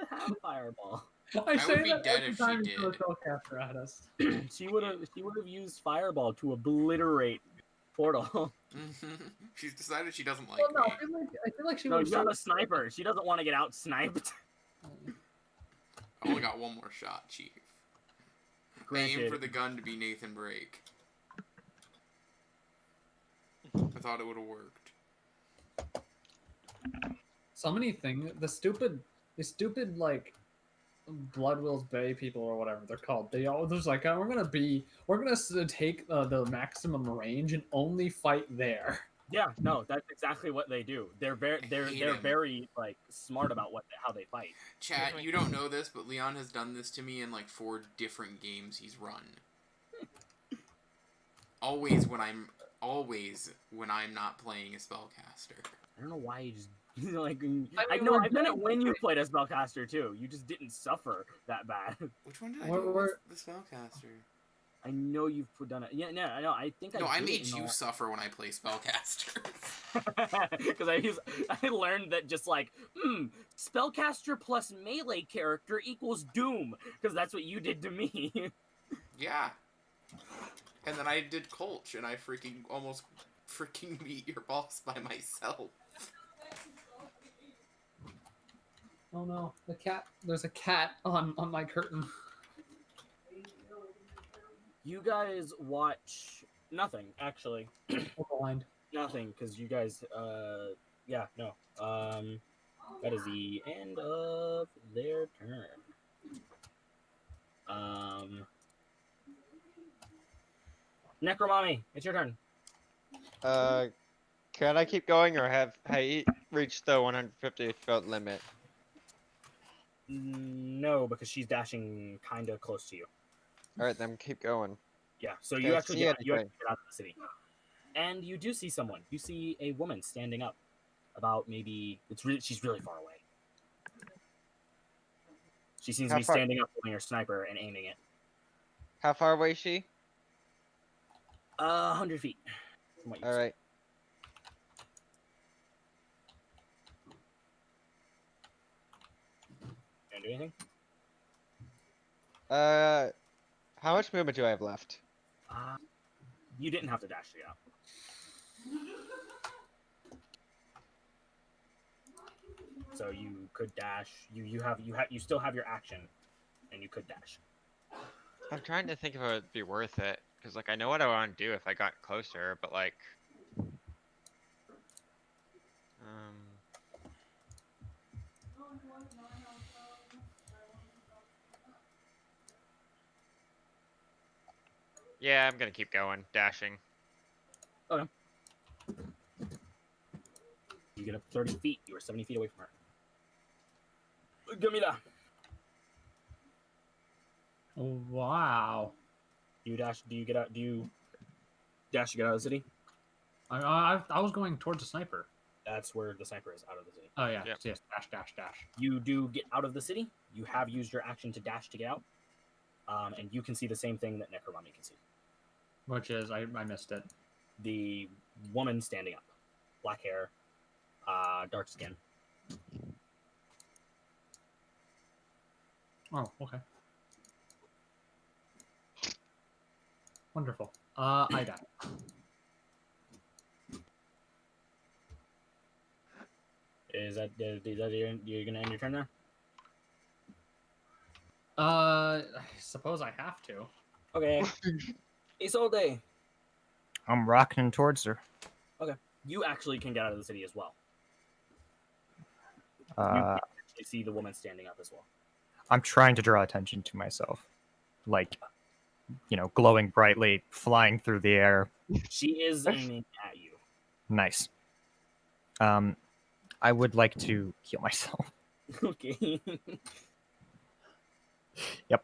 have fireball.
I say
would be
that
dead
every
if she
time you
did.
throw a spellcaster at us.
She would have used fireball to obliterate Portal.
She's decided she doesn't like
Well, no,
me.
I feel like she
No,
would.
you have a sniper. She doesn't want to get out sniped.
I only got one more shot, Chief. I aimed
Granted.
for the gun to be Nathan Brake. I thought it would have worked.
So many things. The stupid like Blood Will's Bay people or whatever they're called. They all there's like we're gonna take the maximum range and only fight there.
Yeah, no, that's exactly what they do. They're
hate him.
very like smart about how they fight.
Chat, you don't know this, but Leon has done this to me in like 4 different games he's run. Always when I'm not playing a spellcaster.
I don't know why you just like.
I mean,
know
we're
I've done it
doing-
when you played a spellcaster too. You just didn't suffer that bad.
Which one did I
We're-
do
we're-
with the spellcaster?
I know you've done it. Yeah, no, I know. I think
No, I
did it
made
in
you
the-
suffer when I play spellcasters.
Because I learned that just like spellcaster plus melee character equals doom, because that's what you did to me.
Yeah. And then I did Colch, and I almost beat your boss by myself.
Oh no, the cat! There's a cat on my curtain.
You guys watch nothing actually.
Blind.
Nothing, because you guys yeah, no. That is the end of their turn. Necromommy, it's your turn.
Can I keep going, or have I reached the 150 foot limit?
No, because she's dashing kind of close to you.
All right, then keep going.
Yeah, so
Okay,
you actually
see
get out
anything.
of the city. And you do see someone. You see a woman standing up. About maybe she's really far away. She seems to
How
be
far-
standing up holding her sniper and aiming it.
How far away is she?
100 feet. From what you
All
see.
right.
Can I do anything?
How much movement do I have left?
You didn't have to dash to get out. So you could dash. You still have your action, and you could dash.
I'm trying to think if it would be worth it, because like I know what I want to do if I got closer, but like, yeah, I'm gonna keep going, dashing.
Okay. You get up 30 feet. You are 70 feet away from her. Gamila.
Wow.
You dash. Do you get out? Do you dash to get out of the city?
I was going towards the sniper.
That's where the sniper is, out of the city.
Oh yeah.
Yep.
Yes. Dash.
You do get out of the city. You have used your action to dash to get out. And you can see the same thing that Necromommy can see.
Which is I missed it.
The woman standing up. Black hair. Dark skin.
Oh, okay. Wonderful. I got it.
Is that you're gonna end your turn there?
I suppose I have to.
Okay. Isolde.
I'm rocking towards her.
Okay. You actually can get out of the city as well. You
Uh,
actually see the woman standing up as well.
I'm trying to draw attention to myself. like, glowing brightly, flying through the air.
She is aiming at you.
Nice. I would like to heal myself.
Okay.
Yep.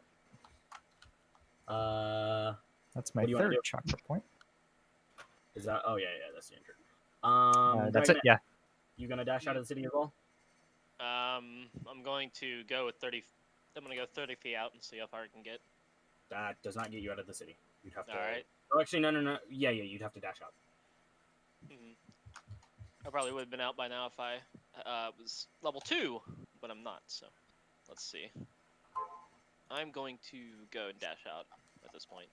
That's
my third chakra point.
Is that? Oh yeah, that's the injured.
That's it.
Dragnet,
Yeah.
You gonna dash out of the city as well?
I'm going to go with 30. I'm gonna go 30 feet out and see how far I can get.
That does not get you out of the city. You'd have to.
All right.
Oh, actually, no. Yeah. You'd have to dash out.
I probably would have been out by now if I was level 2, but I'm not. So, let's see. I'm going to go and dash out at this point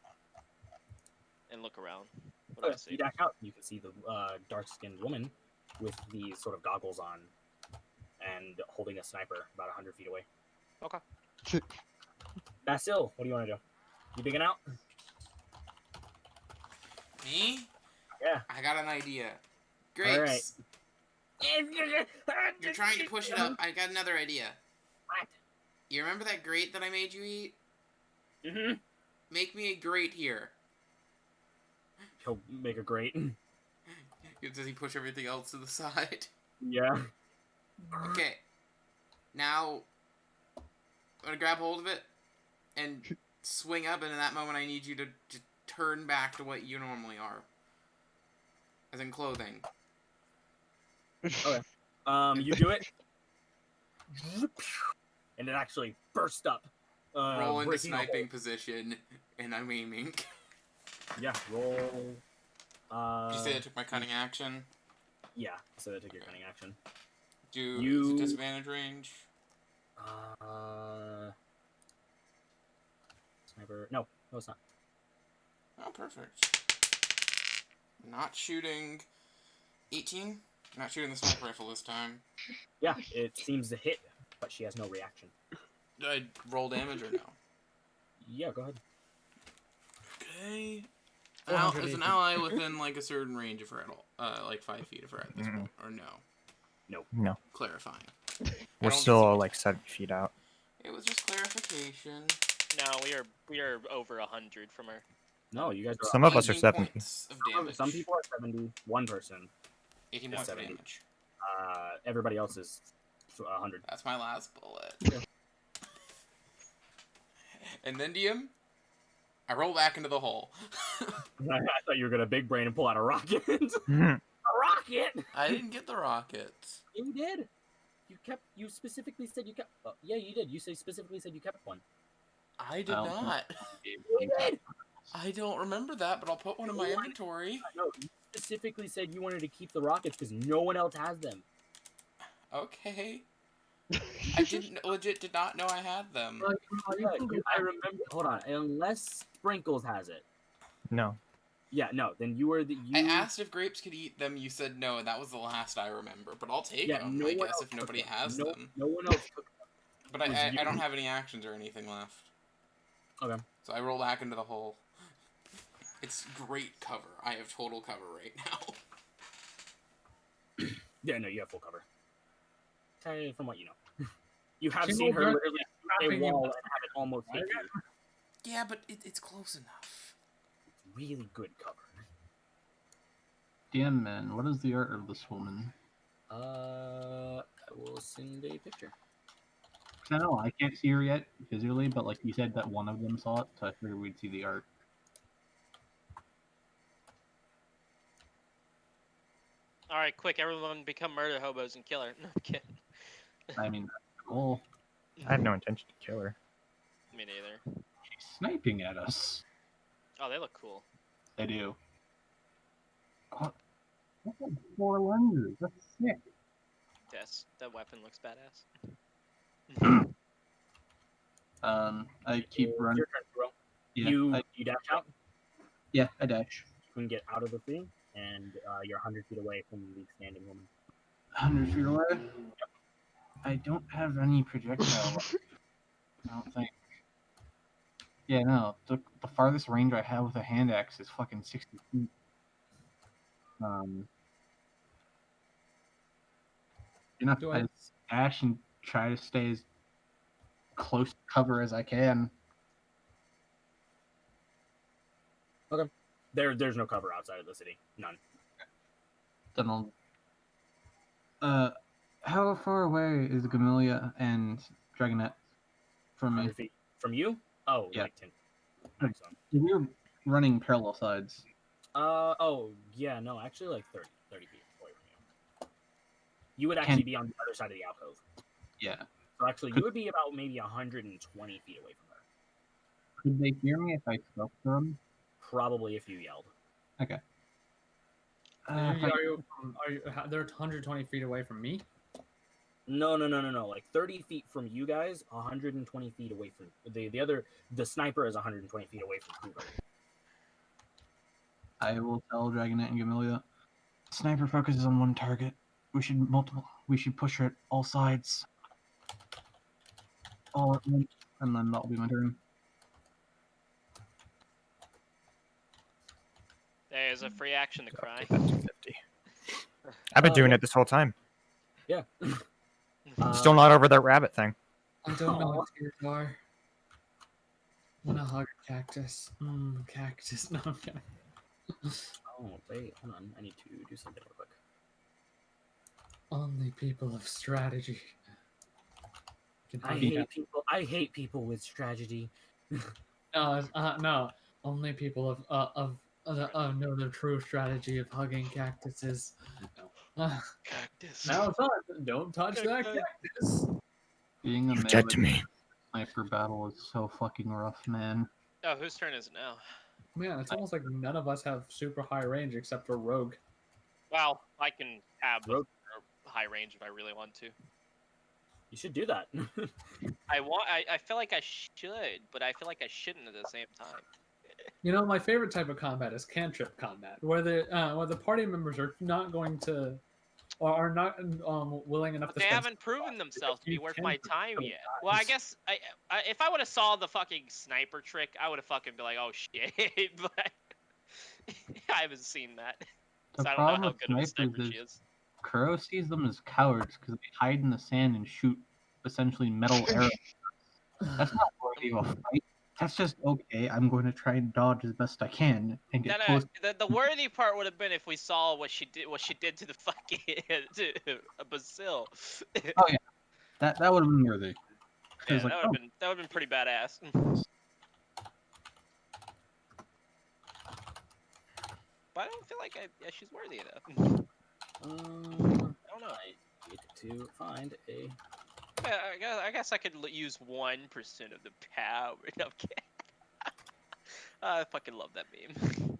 and look around. What do I see?
You dash out. You can see the dark-skinned woman with the sort of goggles on and holding a sniper about 100 feet away.
Okay.
Basil, what do you want to do? You digging out?
Me?
Yeah.
I got an idea. Grapes.
All right.
You're trying to push it up. I got another idea.
What?
You remember that grate that I made you eat?
Mm-hmm.
Make me a grate here.
He'll make a grate.
Does he push everything else to the side?
Yeah.
Okay. Now, I'm gonna grab hold of it and swing up, and in that moment I need you to turn back to what you normally are. As in clothing.
Okay. You do it. And it actually burst up.
Roll into
breaking a hole.
sniping position, and I'm aiming.
Yeah, roll.
Did you say I took my cunning action?
Yeah, so I took your cunning action.
Is it disadvantage range?
Sniper. No, it's not.
Oh, perfect. Not shooting 18? Not shooting the sniper rifle this time.
Yeah, it seems to hit, but she has no reaction.
Did I roll damage or no?
Yeah, go ahead.
Okay. Is an ally within like a certain range of her at all? Like 5 feet of her at this point, or no?
No.
Clarifying.
We're still like 7 feet out.
It was just clarification.
No, we are over 100 from her.
No, you guys are.
Some of us are 70.
Points of damage.
Some people are 70. One person.
18
is
points of
70.
damage.
Everybody else is 100.
That's my last bullet. And then I roll back into the hole.
I thought you were gonna big brain and pull out a rocket. A rocket!
I didn't get the rockets.
You did. You specifically said you kept. Yeah, you did. You specifically said you kept one.
I did not.
You did.
I don't remember that, but I'll put one in my inventory.
No, you specifically said you wanted to keep the rockets because no one else has them.
Okay. I did not know I had them.
I remember. Hold on. Unless Sprinkles has it.
No.
Yeah, no. Then you were the.
I asked if grapes could eat them. You said no, and that was the last I remember. But I'll take them, I guess, if nobody has them.
No one else took them.
But I don't have any actions or anything left.
Okay.
So I roll back into the hole. It's great cover. I have total cover right now.
Yeah, no, you have full cover. From what you know. You have seen her literally shoot a wall and have it almost hit you.
Yeah, but it's close enough.
It's really good cover.
DM man, what is the art of this woman?
I will send a picture.
I know I can't see her yet visually, but like you said that one of them saw it, so I figured we'd see the art.
All right, quick, everyone become murder hobos and kill her. No, I'm kidding.
I mean, cool.
I had no intention to kill her.
Me neither.
She's sniping at us.
Oh, they look cool.
They do. Oh, look at 4 lenses. That's sick.
Yes, that weapon looks badass.
I keep running.
Your turn, bro.
Yeah,
you dash out.
Yeah, I dash.
You can get out of the thing, and you're 100 feet away from the standing woman.
100 feet away? Yep. I don't have any projectile. I don't think. Yeah, no. The farthest range I have with a hand axe is fucking 60 feet. You know, I dash and try to stay as close to cover as I can.
Okay. There's no cover outside of the city. None.
Then I'll. How far away is Gamelia and Dragonette from me?
100 feet from you? Oh,
Yeah.
like 10. Excellent.
We're running parallel sides.
Oh, yeah, no, actually like 30 feet away from you. You would actually be on the other side of the alcove.
Yeah.
So actually, you would be about maybe 120 feet away from her.
Could they hear me if I spoke to them?
Probably if you yelled.
Okay.
They're 120 feet away from me?
No. Like 30 feet from you guys, 120 feet away from the sniper is 120 feet away from Cougar.
I will tell Dragonette and Gamelia. Sniper focuses on one target. We should push her at all sides. All at once, and then that'll be my turn.
There's a free action to cry.
I've been doing it this whole time.
Yeah.
Still not over that rabbit thing.
I don't know what tears are. I want to hug a cactus. Cactus. No, I'm kidding.
Oh, wait, hold on. I need to do something real quick.
Only people of strategy.
I hate people with strategy.
No. Only people know the true strategy of hugging cactuses.
Cactus.
Now it's on. Don't touch that cactus.
Being a
You dead to me.
sniper battle is so fucking rough, man.
Oh, whose turn is it now?
Man, it's almost like none of us have super high range except for Rogue.
Well, I can have a high range if I really want to.
You should do that.
I feel like I should, but I feel like I shouldn't at the same time.
You know, my favorite type of combat is cantrip combat, where the party members are not going to, or are not willing enough to.
They haven't proven themselves to be worth my time yet. Well, I guess if I would have saw the fucking sniper trick, I would have fucking been like, oh shit, but I haven't seen that.
The
So I don't know how
problem
good of a
with
sniper
snipers
she
is
is.
Kuro sees them as cowards because they hide in the sand and shoot essentially metal arrows. That's not worthy of a fight. That's just okay. I'm going to try and dodge as best I can and get close.
The worthy part would have been if we saw what she did to the fucking to Basil.
Oh yeah, that would have been worthy.
Yeah, that would have been pretty badass. But I don't feel like she's worthy enough. I don't know.
I need to find a.
I guess I could use 1% of the power. No, I'm kidding. I fucking love that meme.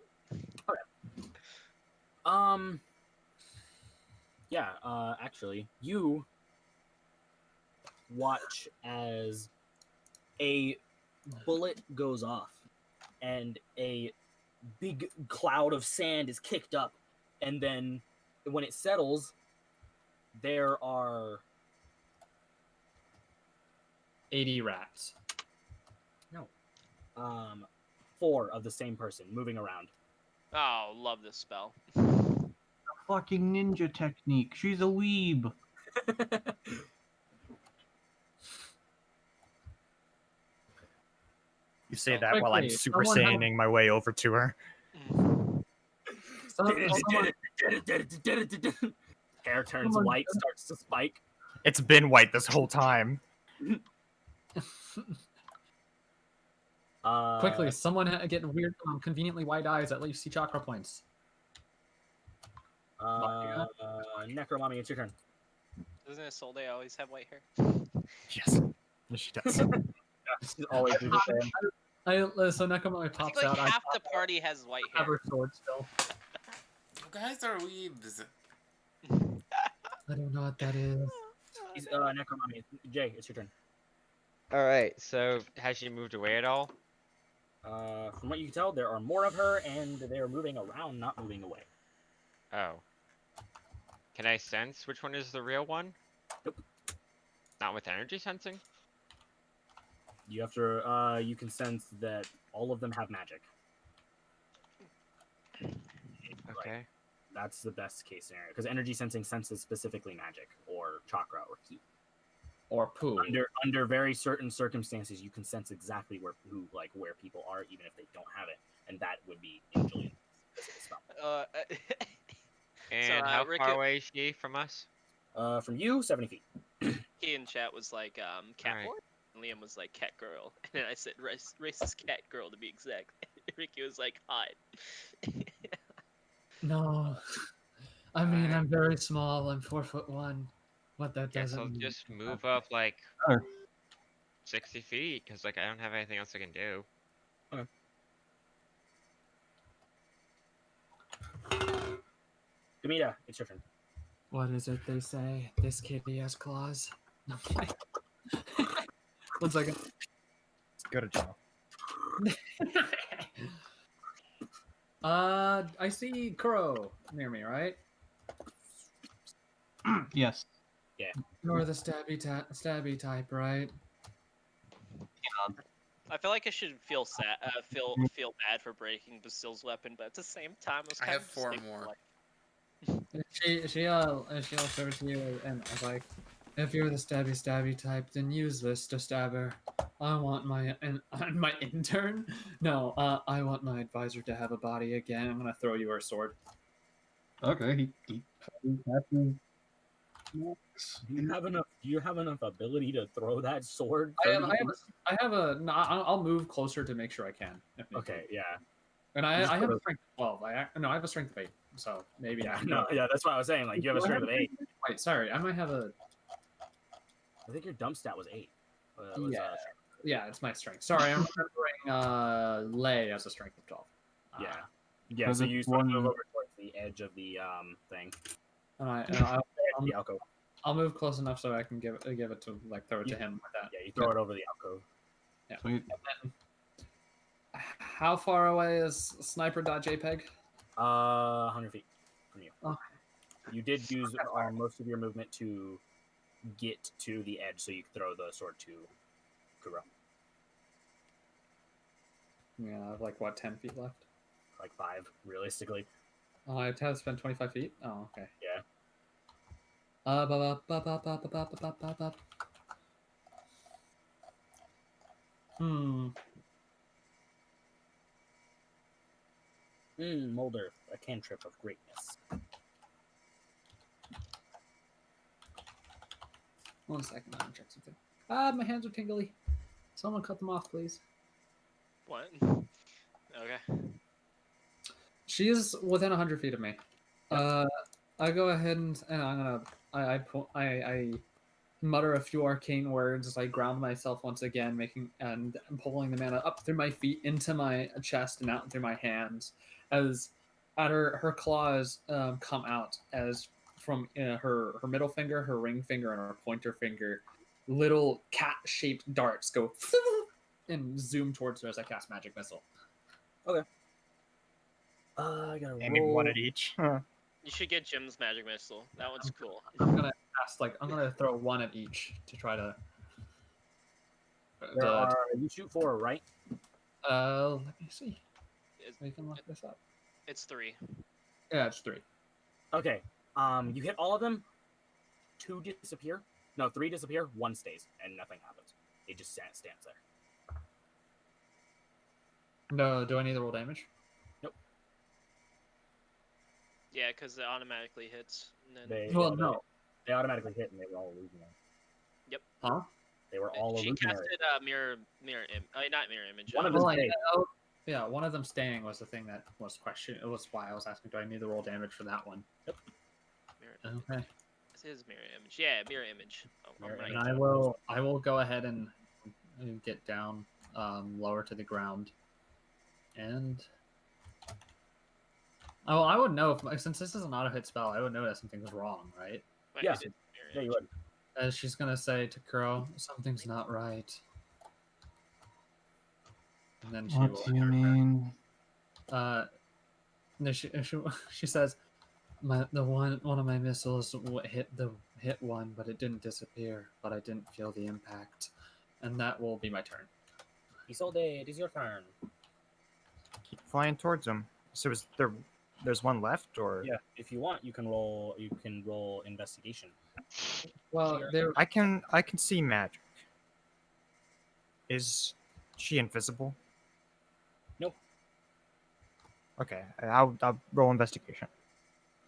Okay. Yeah. Actually, you watch as a bullet goes off, and a big cloud of sand is kicked up, and then when it settles, there are
80 rats.
No. 4 of the same person moving around.
Oh, love this spell.
Fucking ninja technique. She's a weeb.
You say that while I'm Super Saiyaning my way over to her.
Hair turns white, starts to spike.
It's been white this whole time.
Quickly, someone get weird, conveniently white eyes that let you see chakra points.
Necro Mommy, it's your turn.
Doesn't Isolde always have white hair?
Yes. Yes, she does.
She's always do the same.
So Necro pops
like
out.
half the party has white hair.
Have her sword still.
You guys are weebs.
I don't know what that is.
He's Necro Mommy. Jay, it's your turn.
Alright, so has she moved away at all?
From what you can tell, there are more of her, and they're moving around, not moving away.
Oh. Can I sense which one is the real one?
Nope.
Not with energy sensing?
You have to, you can sense that all of them have magic.
Okay.
Like, that's the best case scenario, because energy sensing senses specifically magic, or chakra, or ki.
Or poo.
Under very certain circumstances, you can sense exactly where people are, even if they don't have it. and that would be in Julian's spell.
And
So,
how
Rick-
far away is she from us?
From you, 70 feet.
He in chat was like, cat
Alright.
boy? And Liam was like, cat girl. And then I said, racist cat girl to be exact. Ricky was like, hot.
No. I mean,
Alright.
I'm very small. I'm 4'1". What that
Guess
doesn't
I'll
mean.
just move up like
Sure.
60 feet, because like I don't have anything else I can do.
Demita, it's your turn.
What is it they say? This kitty has claws. No, wait. 1 second.
Let's go to jail.
I see Kuro near me, right?
Yes.
You're the stabby type, right?
I feel like I should feel sad, feel bad for breaking Basil's weapon, but at the same time, I was
I
kind
have
of
4
just
more.
She'll turn to you and I was like, if you're the stabby type, then use this to stab her. I want my intern. No, I want my advisor to have a body again. I'm gonna throw you her sword.
Okay. He
Do you have enough ability to throw that sword?
I have a. No, I'll move closer to make sure I can. If need
Okay,
be.
yeah.
And
You
I
just
have
put
a
a-
strength of 12. I have a strength of 8. So maybe I
No, yeah, that's what I was saying. Like, you have a strength of 8.
Wait, sorry, I might have a.
I think your dump stat was 8.
Yeah, it's my strength. Sorry, I'm remembering Lay as a strength of 12.
Yeah. Yeah,
For
so
the
you sort of move
one-
over towards the edge of the thing.
I'll move close enough so I can give it to throw it to him like that.
Yeah, you throw it over the alcove.
Yeah.
Sweet.
And then, how far away is sniper.jpg?
100 feet from you.
Okay.
You did use most of your movement to get to the edge, so you could throw the sword to Kuro.
Yeah, I have like what 10 feet left.
Like 5, realistically.
Oh, I have to spend 25 feet. Oh, okay.
Yeah. Mulder, a cantrip of greatness.
1 second, I'm gonna check something. My hands are tingly. Someone cut them off, please.
What? Okay.
She's within 100 feet of me. I go ahead and I'm gonna I mutter a few arcane words. I ground myself once again, pulling the mana up through my feet into my chest and out through my hands, as her claws come out as from her middle finger, her ring finger, and her pointer finger, little cat-shaped darts go and zoom towards her as I cast magic missile.
Okay. I gotta
Aiming
roll.
1 at each. Huh.
You should get Jim's magic missile. That one's cool.
I'm gonna throw 1 at each to try to.
You shoot 4, right?
Let me see. We can look this up.
It's 3.
Yeah, it's 3.
Okay. You hit all of them. 2 disappear. No, 3 disappear. 1 stays, and nothing happens. It just stands there.
No, do I need to roll damage?
Nope.
Yeah, because it automatically hits. And then
They automatically hit, and they were all illusionary.
Yep.
Huh?
They were all
She
illusionary.
casted mirror not mirror image.
One of them stayed.
Yeah, one of them staying was the thing that was question. It was why I was asking, do I need to roll damage for that one?
Yep.
Okay.
This is mirror image. Yeah, mirror image.
And I will go ahead and get down lower to the ground. And I would know since this is an auto hit spell, I would know that something's wrong, right?
Yeah. Yeah, you would.
As she's gonna say to Kuro, something's not right. And then she
What
will.
do you mean?
No, she says, one of my missiles hit one, but it didn't disappear. But I didn't feel the impact, and that will be my turn.
Isolde, it is your turn.
Keep flying towards him. So there's one left, or
Yeah, if you want, you can roll. You can roll investigation.
Well,
I can see magic. Is she invisible?
Nope.
Okay, I'll roll investigation.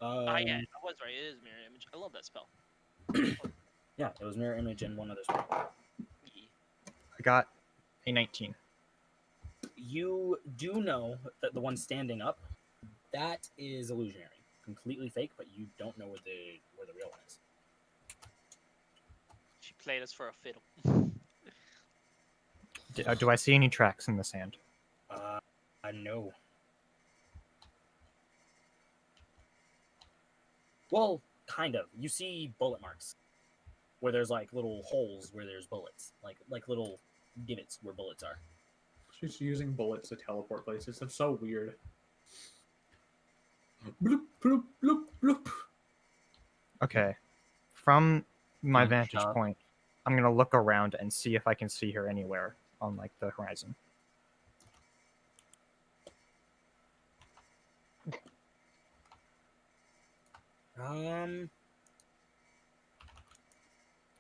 Oh yeah, I was right. It is mirror image. I love that spell.
Yeah, it was mirror image and one other spell.
I got a 19.
You do know that the one standing up, that is illusionary, completely fake, but you don't know where the real one is.
She played us for a fiddle.
Do I see any tracks in the sand?
No. Well, kind of. You see bullet marks where there's like little holes where there's bullets, like little divots where bullets are.
She's using bullets to teleport places. That's so weird. Bloop, bloop, bloop, bloop.
Okay. From my
Nice
vantage
shot.
point, I'm gonna look around and see if I can see her anywhere on like the horizon.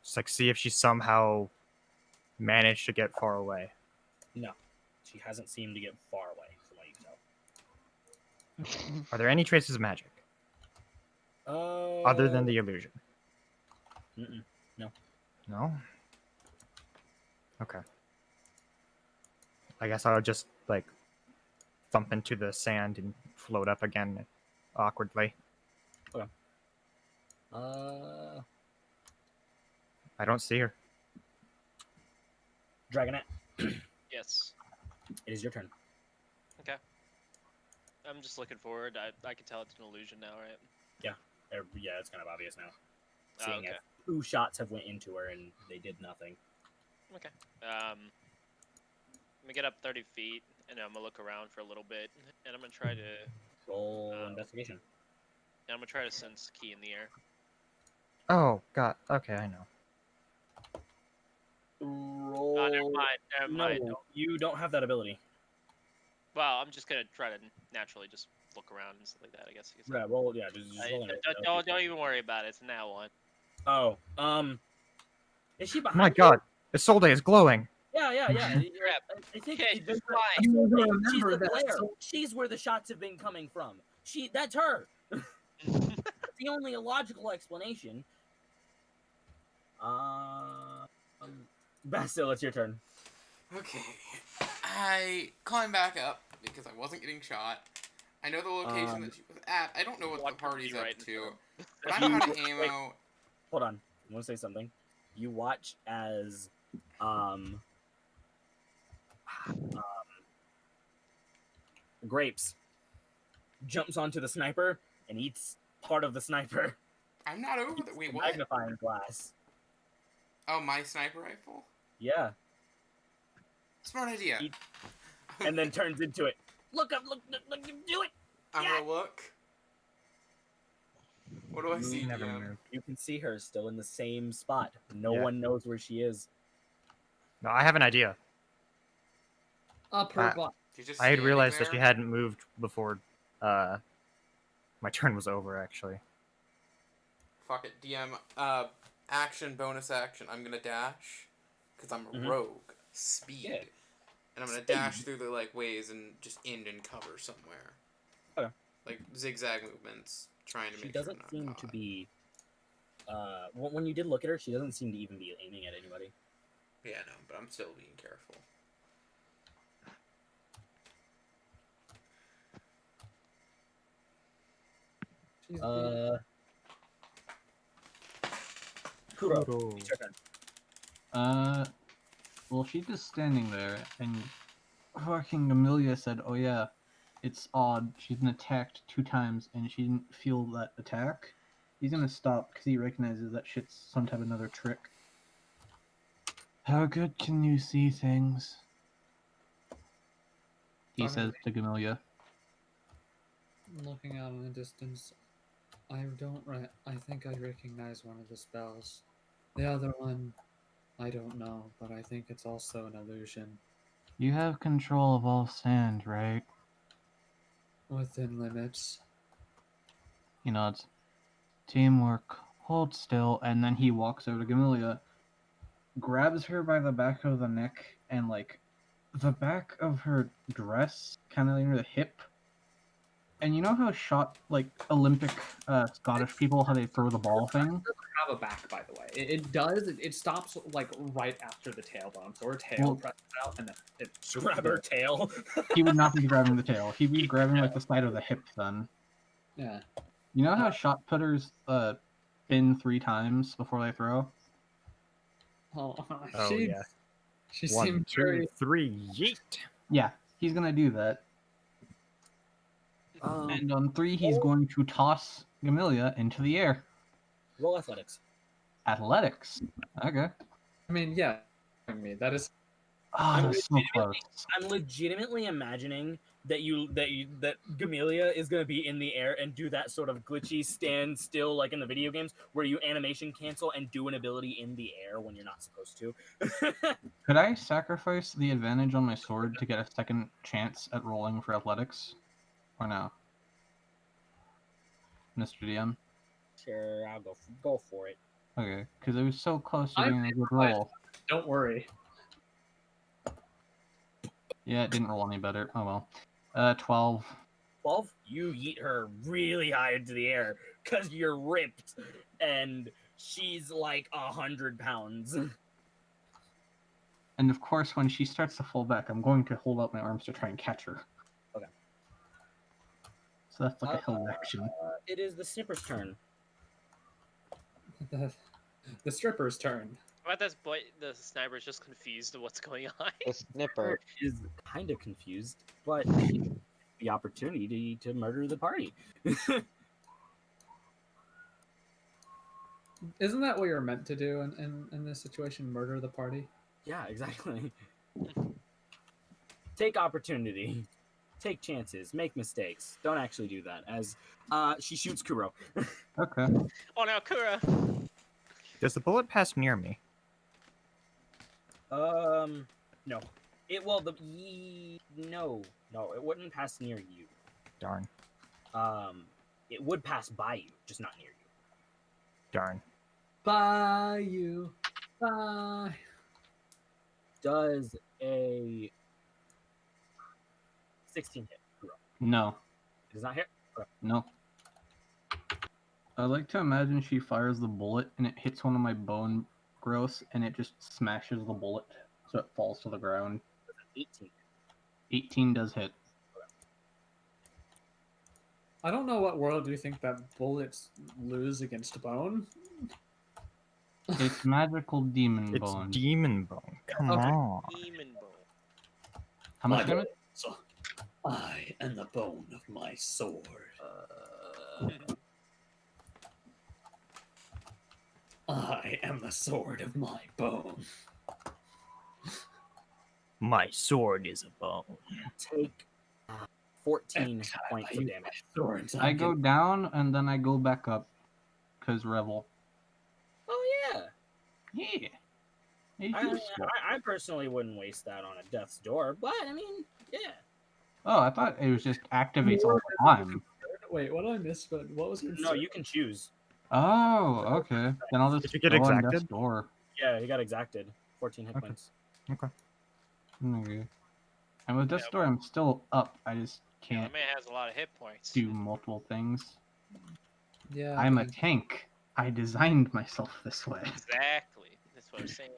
Just like see if she somehow managed to get far away.
No, she hasn't seemed to get far away from what you can tell.
Are there any traces of magic other than the illusion?
No.
No? Okay. I guess I'll just like thump into the sand and float up again awkwardly.
Okay.
I don't see her.
Dragonette,
Yes.
it is your turn.
Okay. I'm just looking forward. I can tell it's an illusion now, right?
Yeah, yeah, it's kind of obvious now.
Oh,
Seeing
okay.
as 2 shots have went into her and they did nothing.
Okay. I'm gonna get up 30 feet and I'm gonna look around for a little bit and I'm gonna try to
roll investigation.
And I'm gonna try to sense key in the air.
Oh, God. Okay, I know.
Roll.
Never mind.
No, you don't have that ability.
Well, I'm just gonna try to naturally just look around and stuff like that. I guess.
Yeah, roll. Yeah, just roll it.
Don't even worry about it. It's now one.
Oh, is she behind?
My
you?
God, Isolde is glowing.
Yeah. I think
Okay,
there's
fine.
she's the glare. She's where the shots have been coming from. That's her. That's the only logical explanation. Basil, it's your turn.
Okay. I climb back up because I wasn't getting shot. I know the location that she was at. I don't know what the party's up to. But I know how to ammo.
Hold on. I want to say something. You watch as Grapes jumps onto the sniper and eats part of the sniper.
I'm not over the wait, what?
Magnifying glass.
Oh, my sniper rifle?
Yeah.
Smart idea.
And then turns into it. Look, do it.
I'm gonna look. What do I see?
You can see her still in the same spot. No one knows where she is.
No, I have an idea.
Upper block.
I had realized that she hadn't moved before my turn was over, actually.
Fuck it, DM. Action, bonus action. I'm gonna dash. Because I'm a rogue. Speed.
Yeah.
And I'm gonna dash through the ways and just end in cover somewhere.
Okay.
Like zigzag movements, trying to make
She doesn't
sure I'm
seem
not
to
caught.
be. When you did look at her, she doesn't seem to even be aiming at anybody.
Yeah, no, but I'm still being careful.
Kuro, it's your turn.
Well, she's just standing there, and fucking Amelia said, "Oh yeah, it's odd. She's been attacked 2 times, and she didn't feel that attack." He's gonna stop because he recognizes that shit's some type of another trick. How good can you see things? He says to Gamelia.
Looking out in the distance, I think I recognize one of the spells. The other one, I don't know, but I think it's also an illusion.
You have control of all sand, right?
Within limits.
He nods. Teamwork. Hold still, and then he walks over to Gamelia, grabs her by the back of the neck, and the back of her dress, kind of near the hip, And you know how shot like Olympic Scottish people how they throw the ball thing?
It doesn't have a back, by the way. It does. It stops like right after the tailbone, so her tail
Well-
presses out, and then it
Grab her tail.
He would not be grabbing the tail. He'd be grabbing like the side of the hip then.
Yeah.
You know how shot putters spin 3 times before they throw?
Oh,
Oh,
she,
yeah.
she
1,
seemed
2,
very.
3, yeet.
Yeah, he's gonna do that. And on 3, he's going to toss Gamelia into the air.
Roll athletics.
Athletics. Okay.
I mean, yeah. I mean, that is.
Oh, that's so close.
I'm legitimately imagining that Gamelia is gonna be in the air and do that sort of glitchy stand still like in the video games where you animation cancel and do an ability in the air when you're not supposed to.
Could I sacrifice the advantage on my sword to get a second chance at rolling for athletics? Or no? Mr. DM?
Sure, I'll go for it.
Okay, because it was so close to
I'm
being a good roll.
Don't worry.
Yeah, it didn't roll any better. Oh well. 12.
12, you yeet her really high into the air because you're ripped and she's like 100 pounds.
And of course, when she starts to fall back, I'm going to hold out my arms to try and catch her.
Okay.
So that's like a held action.
It is the snipper's turn.
The stripper's turn.
How about this boy? The sniper's just confused of what's going on.
The snipper.
Is kind of confused, but the opportunity to murder the party.
Isn't that what you're meant to do in this situation? Murder the party?
Yeah, exactly. Take opportunity. Take chances. Make mistakes. Don't actually do that. As she shoots Kuro.
Okay.
Oh no, Kura!
Does the bullet pass near me?
No. No, it wouldn't pass near you.
Darn.
It would pass by you, just not near you.
Darn.
Bye, you. Bye.
Does a 16 hit? Kuro?
No.
It does not hit? Okay.
No. I like to imagine she fires the bullet and it hits one of my bone growths and it just smashes the bullet so it falls to the ground.
18.
18 does hit.
I don't know what world you think that bullets lose against bone.
It's magical demon
It's
bone.
demon bone. Come
Okay.
on.
Demon bone.
How much damage?
So, I am the bone of my sword. I am the sword of my bone.
My sword is a bone.
Take 14 points of damage.
I go down and then I go back up. Because Revel.
Oh, yeah.
Yeah. It's
I
useful.
personally wouldn't waste that on a death's door, but I mean, yeah.
Oh, I thought it was just activates all the time.
Wait, what did I miss? But what was
No, you can choose.
Oh, okay. Then I'll just
Did you get
go on
exacted?
death's door.
Yeah, he got exacted. 14 hit
Okay.
points.
Okay.
Okay. And with death's door, I'm still up. I just
Yeah,
can't
that man has a lot of hit points.
do multiple things.
Yeah.
I'm a tank. I designed myself this way.
Exactly. That's what I'm saying.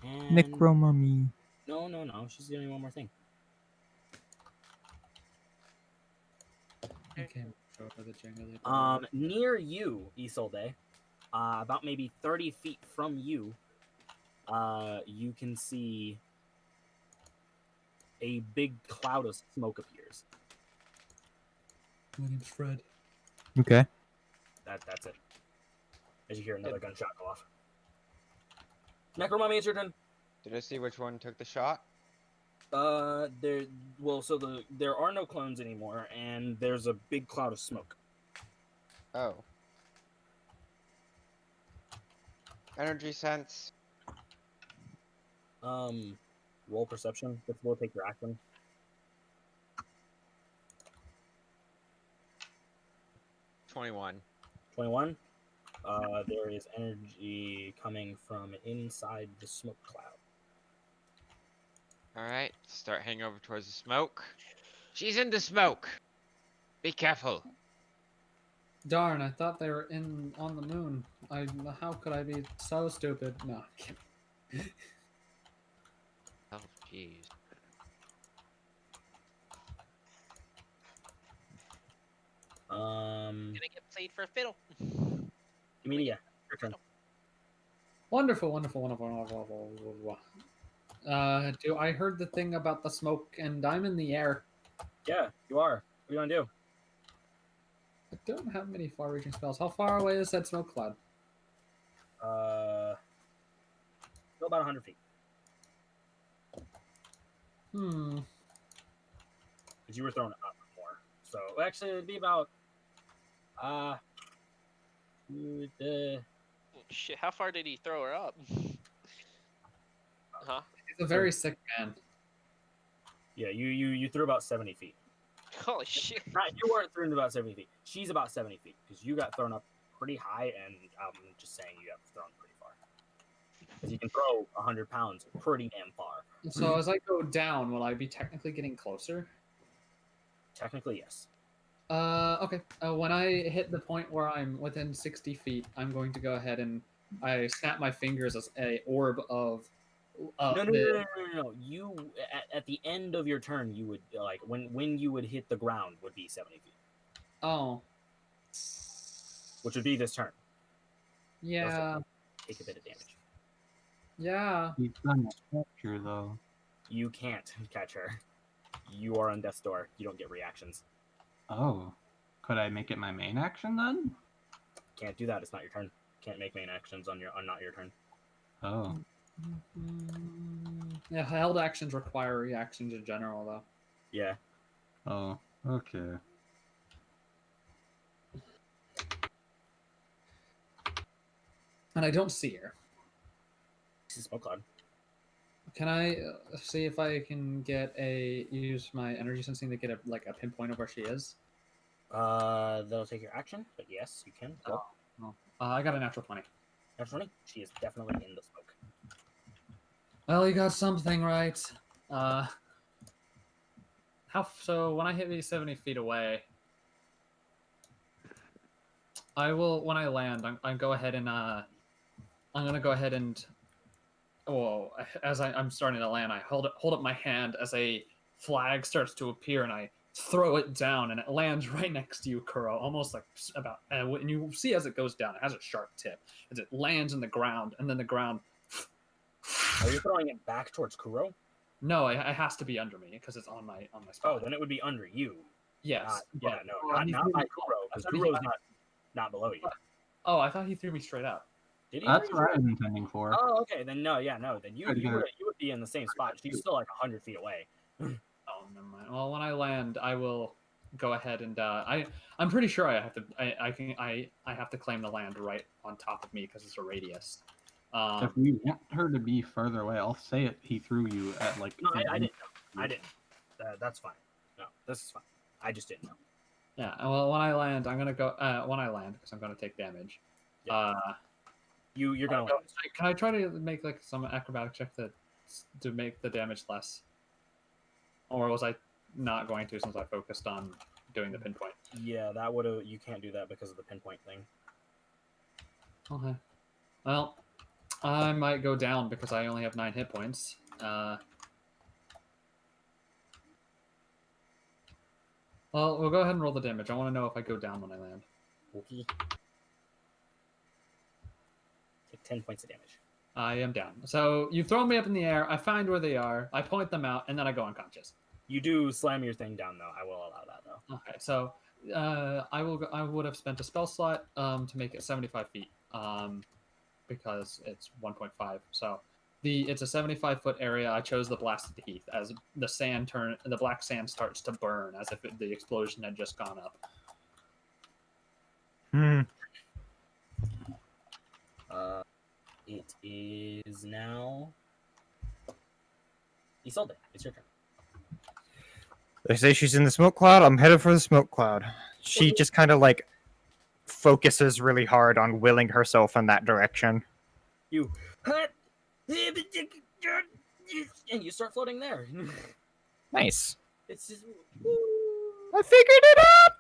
And...
Necro mummy.
No. She's doing one more thing. Near you, Isolde, about maybe 30 feet from you, you can see a big cloud of smoke appears.
My name's Fred.
Okay.
That's it. As you hear another gunshot go off. Necromummy, it's your turn.
Did I see which one took the shot?
There are no clones anymore, and there's a big cloud of smoke.
Oh. Energy sense.
Roll perception. We'll take your action.
21.
21. There is energy coming from inside the smoke cloud.
Alright, start heading over towards the smoke. She's in the smoke! Be careful.
Darn, I thought they were on the moon. How could I be so stupid? No, I'm kidding.
Oh, jeez.
Gonna get played for a fiddle.
Emilia, your turn.
Wonderful, wonderful, wonderful, wonderful, wonderful. Do I heard the thing about the smoke and I'm in the air?
Yeah, you are. What do you want to do?
I don't have many far-reaching spells. How far away is that smoke cloud?
Still about 100 feet.
Hmm.
Because you were throwing it up more. So actually, it'd be about
Shit, how far did he throw her up? Huh?
He's a very sick man.
Yeah, you threw about 70 feet.
Holy shit.
You weren't thrown about 70 feet. She's about 70 feet because you got thrown up pretty high, and I'm just saying you got thrown pretty far. Because you can throw 100 pounds pretty damn far.
So as I go down, will I be technically getting closer?
Technically, yes.
Okay. When I hit the point where I'm within 60 feet, I'm going to go ahead and I snap my fingers as a orb of.
No. You at the end of your turn, you would like when you would hit the ground would be 70 feet.
Oh.
Which would be this turn.
Yeah.
Take a bit of damage.
Yeah.
He's trying to capture though.
You can't catch her. You are on death's door. You don't get reactions.
Oh, could I make it my main action then?
Can't do that. It's not your turn. Can't make main actions on not your turn.
Oh.
Yeah, held actions require reactions in general, though.
Yeah.
Oh, okay.
And I don't see her.
She's a smoke cloud.
Can I see if I can use my energy sensing to get a pinpoint of where she is?
They'll take your action, but yes, you can. Go.
Oh. I got a natural 20.
Natural 20? She is definitely in the smoke.
Well, you got something right. So when I hit these 70 feet away, I will, when I land, I'm go ahead and, I'm gonna go ahead and, as I'm starting to land, I hold up my hand as a flag starts to appear, and I throw it down, and it lands right next to you, Kuro, almost like about, and you see as it goes down, it has a sharp tip, as it lands in the ground, and then the ground.
Are you throwing it back towards Kuro?
No, it has to be under me because it's on my spot.
Oh, then it would be under you.
Yes.
Not by Kuro, because Kuro's not below you.
Oh, I thought he threw me straight up.
Did he?
That's what I was intending for.
Oh, okay. Then no. Then you would be in the same spot. She's still like 100 feet away.
Oh, never mind. Well, when I land, I will go ahead and I'm pretty sure I have to claim the land right on top of me because it's a radius.
If we want her to be further away, I'll say it. He threw you at like.
No, I didn't know. I didn't. That's fine. No, this is fine. I just didn't know.
Yeah. Well, when I land, I'm gonna go. When I land, because I'm gonna take damage.
Yeah. You're gonna land.
Can I try to make like some acrobatic check to make the damage less? Or was I not going to since I focused on doing the pinpoint?
Yeah, that would have. You can't do that because of the pinpoint thing.
Okay. Well, I might go down because I only have 9 hit points. Well, we'll go ahead and roll the damage. I want to know if I go down when I land.
Okay. Take 10 points of damage.
I am down. So you throw me up in the air. I find where they are. I point them out, and then I go unconscious.
You do slam your thing down, though. I will allow that, though.
Okay. So I would have spent a spell slot to make it 75 feet. Because it's 1.5. So it's a 75-foot area. I chose the blasted heath as the black sand starts to burn as if the explosion had just gone up.
It is now Isolde. It's your turn.
They say she's in the smoke cloud. I'm headed for the smoke cloud. She just kind of like focuses really hard on willing herself in that direction.
You and you start floating there.
Nice.
It's just.
I figured it out.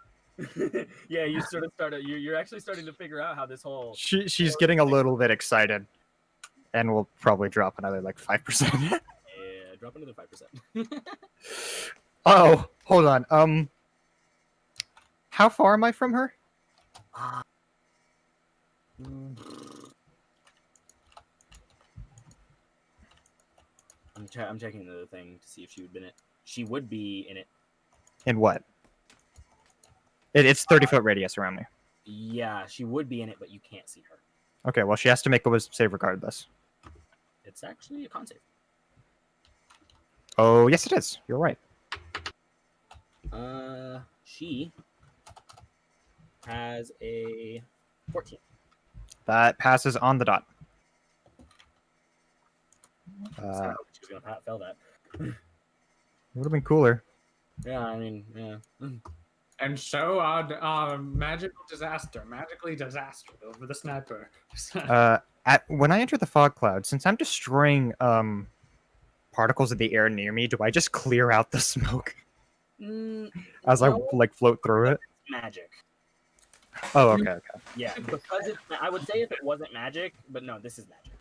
Yeah, you sort of start. You're actually starting to figure out how this whole.
She's getting a little bit excited, and we'll probably drop another like 5%.
Yeah, drop another 5%.
Oh, hold on. How far am I from her?
I'm checking the thing to see if she would be in it. She would be in it.
In what? It's 30-foot radius around me.
Yeah, she would be in it, but you can't see her.
Okay, well, she has to make a wisdom save regardless.
It's actually a con save.
Oh, yes, it is. You're right.
She has a 14.
That passes on the dot.
She was gonna fail that.
Would have been cooler.
Yeah, I mean, yeah.
And so, magical disaster, magically disaster over the sniper.
When I enter the fog cloud, since I'm destroying particles of the air near me, do I just clear out the smoke as I like float through it?
Magic.
Oh, okay.
Yeah, because I would say if it wasn't magic, but no, this is magic.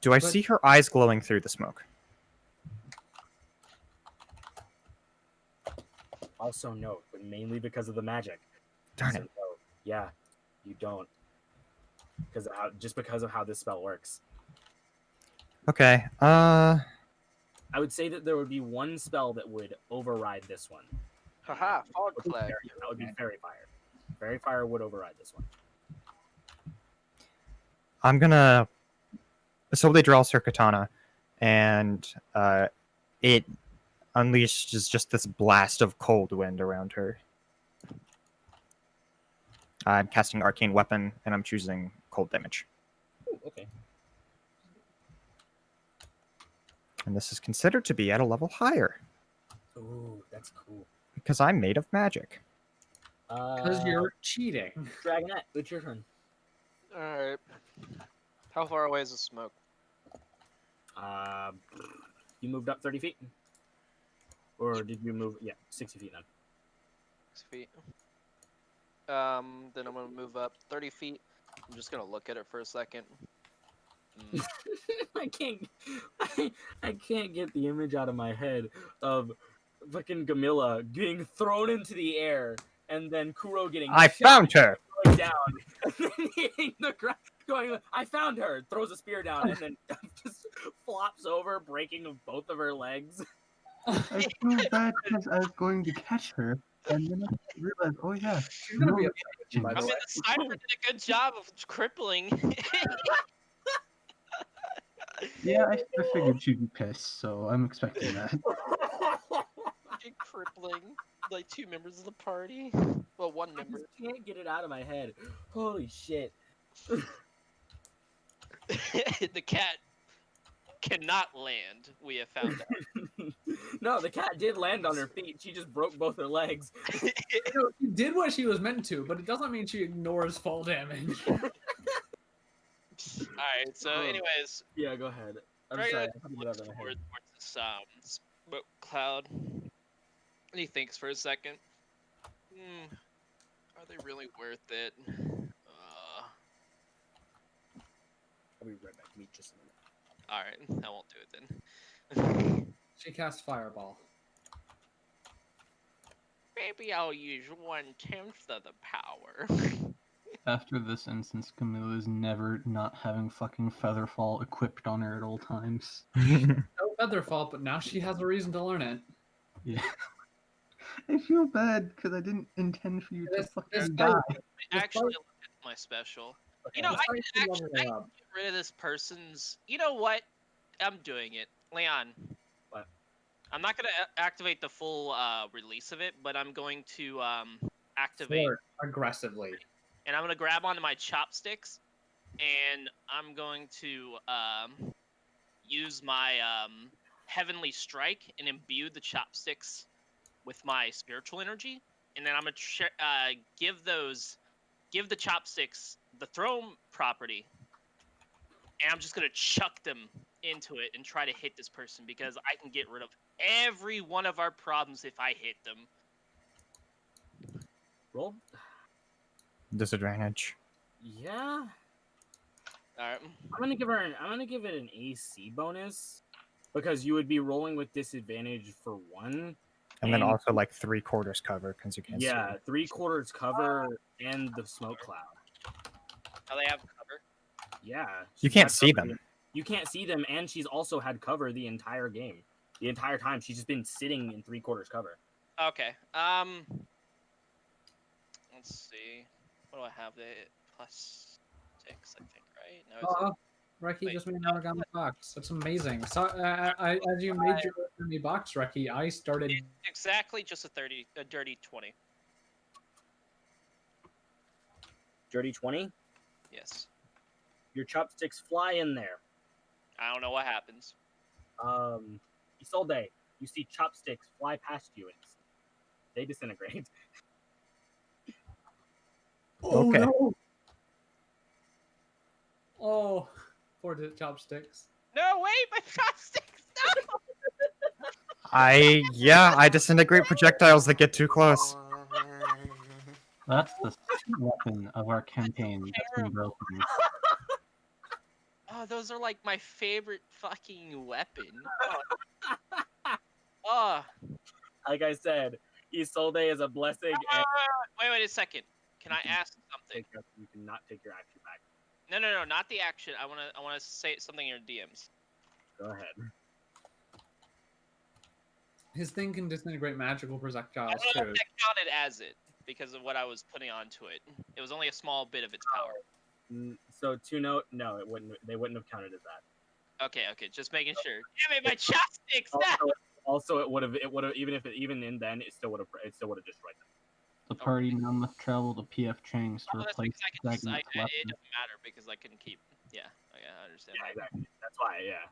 Do I see her eyes glowing through the smoke?
Also no, but mainly because of the magic.
Darn
So,
it.
no, yeah, you don't. Just because of how this spell works.
Okay.
I would say that there would be one spell that would override this one.
Haha, fog flag.
That would be Fairy Fire. Fairy Fire would override this one.
I'm gonna slowly draws her katana, and it unleashes just this blast of cold wind around her. I'm casting Arcane Weapon, and I'm choosing cold damage.
Ooh, okay.
And this is considered to be at a level higher.
Ooh, that's cool.
Because I'm made of magic.
Because you're cheating.
Dragonette, it's your turn.
Alright. How far away is the smoke?
You moved up 30 feet? Or did you move? Yeah, 60 feet then.
6 feet. Then I'm gonna move up 30 feet. I'm just gonna look at it for a second.
I can't get the image out of my head of fucking Gamilla being thrown into the air and then Kuro getting
I found her!
going down and then hitting the ground going, I found her, throws a spear down and then just flops over, breaking both of her legs.
I feel bad because I was going to catch her, and then I realized, oh yeah,
She's gonna be a
I mean, the sniper did a good job of crippling.
yeah, I figured she'd be pissed, so I'm expecting that.
Crippling like 2 members of the party. Well, 1 member.
I just can't get it out of my head. Holy shit.
The cat cannot land, we have found out.
No, the cat did land on her feet. She just broke both her legs.
She did what she was meant to, but it doesn't mean she ignores fall damage.
Alright, so anyways.
Yeah, go ahead. I'm
Dragonette
sorry.
looks towards this smoke cloud. And he thinks for a second. Are they really worth it?
I'll be right back. Meet just a minute.
Alright, I won't do it then.
She cast Fireball.
Maybe I'll use 1/10 of the power.
After this instance, Camilla is never not having fucking Featherfall equipped on her at all times.
No Featherfall, but now she has a reason to learn it.
Yeah. I feel bad because I didn't intend for you to fucking die.
Actually, look at my special. You know, I can get rid of this person's. You know what? I'm doing it, Leon.
What?
I'm not gonna activate the full release of it, but I'm going to activate
aggressively.
And I'm gonna grab onto my chopsticks, and I'm going to use my heavenly strike and imbue the chopsticks with my spiritual energy, and then I'm gonna give the chopsticks the throw property, and I'm just gonna chuck them into it and try to hit this person because I can get rid of every one of our problems if I hit them.
Roll.
Disadvantage.
Yeah.
Alright.
I'm gonna give it an AC bonus because you would be rolling with disadvantage for one.
And then also like 3/4 cover because you can't see.
Yeah, 3/4 cover and the smoke cloud.
Oh, they have cover?
Yeah.
You
she's
can't
had
see
cover
them.
You can't see them, and she's also had cover the entire game. The entire time, she's just been sitting in 3/4 cover.
Okay. Let's see. What do I have? The +6, I think, right? No, it's
Oh, Reki just made an origami box. That's amazing. So, as you made your origami box, Reki, I started.
exactly just a dirty 20.
Dirty 20.
Yes.
Your chopsticks fly in there.
I don't know what happens.
Isolde, you see chopsticks fly past you and they disintegrate.
Oh
Okay.
no! Oh, poor chopsticks.
No, wait, my chopsticks! No!
I disintegrate projectiles that get too close.
That's the weapon of our campaign that's been broken.
Oh, those are like my favorite fucking weapon. Oh.
Like I said, Isolde is a blessing. And
Wait a second. Can I ask something?
You cannot take your action back.
No, not the action. I wanna say something in your DMs.
Go ahead.
His thing can disintegrate magical
I
projectiles
don't know
too.
if that counted as it because of what I was putting onto it. It was only a small bit of its power.
So to note, no, it wouldn't. They wouldn't have counted as that.
Okay, just making sure. Damn it, my chopsticks!
Also, it would have. Even then, it still would have destroyed them.
The party now must travel to PF Chang's to
That's
replace
because
the
it
fragment's weapon.
doesn't matter because I couldn't keep. Yeah, I understand.
Yeah, exactly. That's why. Yeah.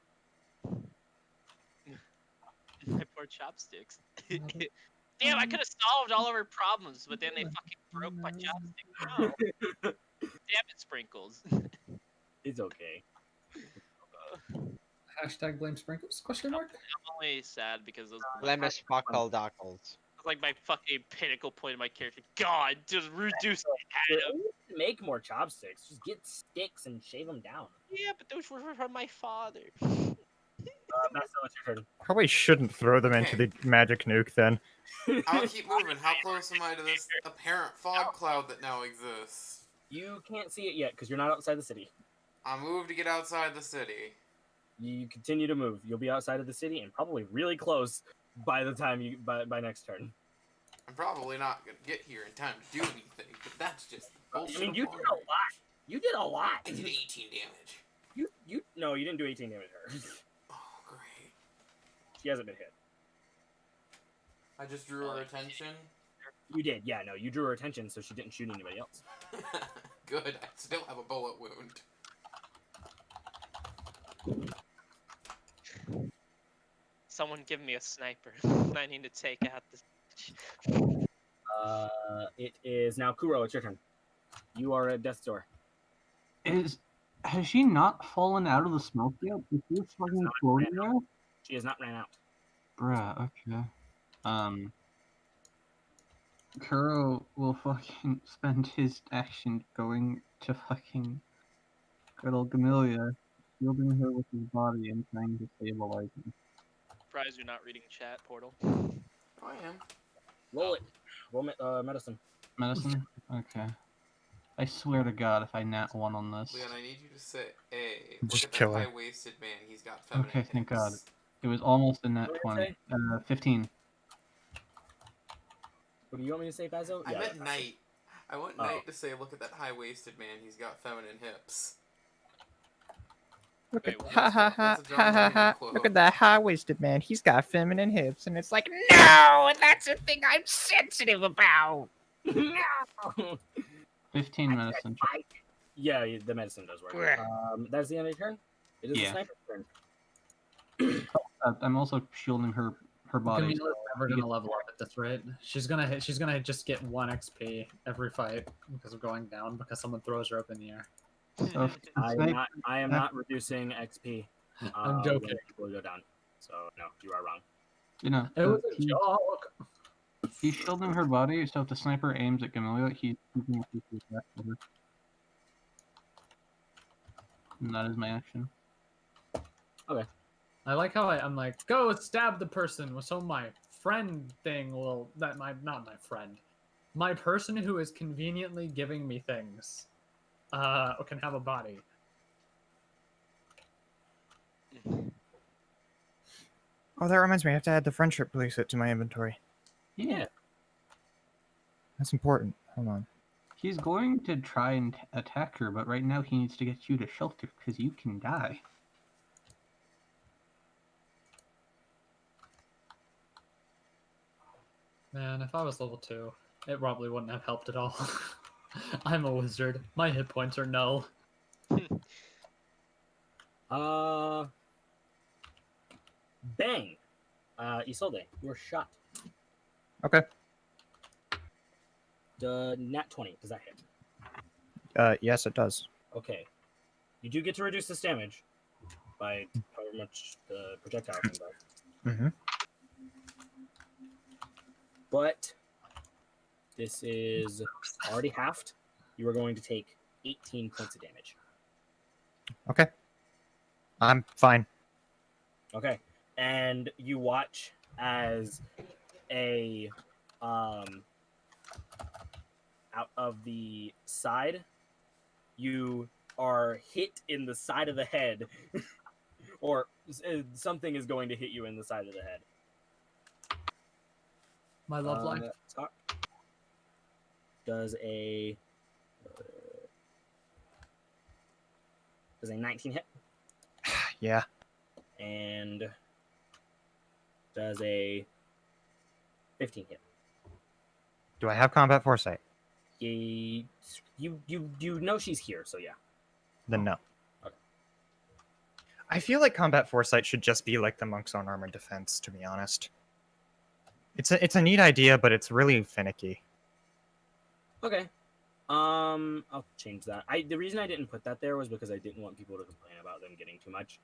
My poor chopsticks. Damn, I could have solved all of our problems, but then they fucking broke my chopsticks. No. Damn it, Sprinkles.
It's okay.
Hashtag blame sprinkles? Question mark?
I'm only sad because those
Blemis Pockle-Dockles.
It's like my fucking pinnacle point of my character. God, just reduce Adam.
Make more chopsticks. Just get sticks and shave them down.
Yeah, but those were from my father.
That's your turn.
Probably shouldn't throw them into the magic nuke then.
I'll keep moving. How close am I to this apparent fog cloud that now exists?
You can't see it yet because you're not outside the city.
I move to get outside the city.
You continue to move. You'll be outside of the city and probably really close by the time by next turn.
I'm probably not gonna get here in time to do anything, but that's just bullshit.
I mean, you did a lot. You did a lot.
I did 18 damage.
No, you didn't do 18 damage to her.
Oh, great.
She hasn't been hit.
I just drew her attention.
You did, yeah. No, you drew her attention, so she didn't shoot anybody else.
Good. I still have a bullet wound.
Someone give me a sniper. I need to take out this.
It is now Kuro. It's your turn. You are at death's door.
Has she not fallen out of the smoke yet? Is she fucking floating there?
She has not ran out.
Bruh, okay. Kuro will fucking spend his action going to fucking good old Gamilia, shielding her with his body and trying to stabilize him.
Surprised you're not reading chat, Portal.
I am.
Roll it. Roll medicine.
Medicine? Okay. I swear to God, if I nat 1 on this.
Leon, I need you to say, hey,
Just
look at
kill
that
her.
high-waisted man. He's got feminine
Okay, thank God.
hips.
It was almost a nat
What did
20. 15.
What do you want me to say, Bazo?
I meant Knight. I want
Oh.
Knight to say, look at that high-waisted man. He's got feminine hips.
Look
Wait,
at
what
ha
was
ha
that?
ha
That's a John
ha ha
Lennon
ha!
quote.
Look at that high-waisted man. He's got feminine hips, and it's like, no, that's a thing I'm sensitive about.
No.
15 medicine.
Yeah, the medicine does work. That's the end of your turn. It is the
Yeah.
sniper's turn.
I'm also shielding her body.
Camilla's never gonna level up at this rate. She's gonna just get 1 XP every fight because of going down because someone throws her up in the air.
So,
I am not reducing XP.
I'm joking.
Will go down. So no, you are wrong.
You know,
It was a joke.
he's shielding her body, so if the sniper aims at Camellia, he's keeping a pistol back for her. And that is my action.
I like how I'm like, go stab the person. So my friend thing will not my friend, my person who is conveniently giving me things, can have a body.
Oh, that reminds me. I have to add the friendship bracelet to my inventory.
Yeah.
That's important. Hold on.
He's going to try and attack her, but right now he needs to get you to shelter because you can die.
Man, if I was level 2, it probably wouldn't have helped at all. I'm a wizard. My hit points are null.
Bang! Isolde, you're shot.
Okay.
The nat 20, does that hit?
Yes, it does.
Okay. You do get to reduce this damage by however much the projectile comes out.
Mm-hmm.
But this is already halved. You are going to take 18 points of damage.
Okay. I'm fine.
Okay. And you watch as a out of the side, you are hit in the side of the head, or something is going to hit you in the side of the head.
My love life.
Talk. Does a 19 hit?
Yeah.
And does a 15 hit?
Do I have combat foresight?
You know she's here, so yeah.
Then no.
Okay.
I feel like combat foresight should just be like the monk's own armor defense, to be honest. It's a neat idea, but it's really finicky.
Okay. I'll change that. The reason I didn't put that there was because I didn't want people to complain about them getting too much.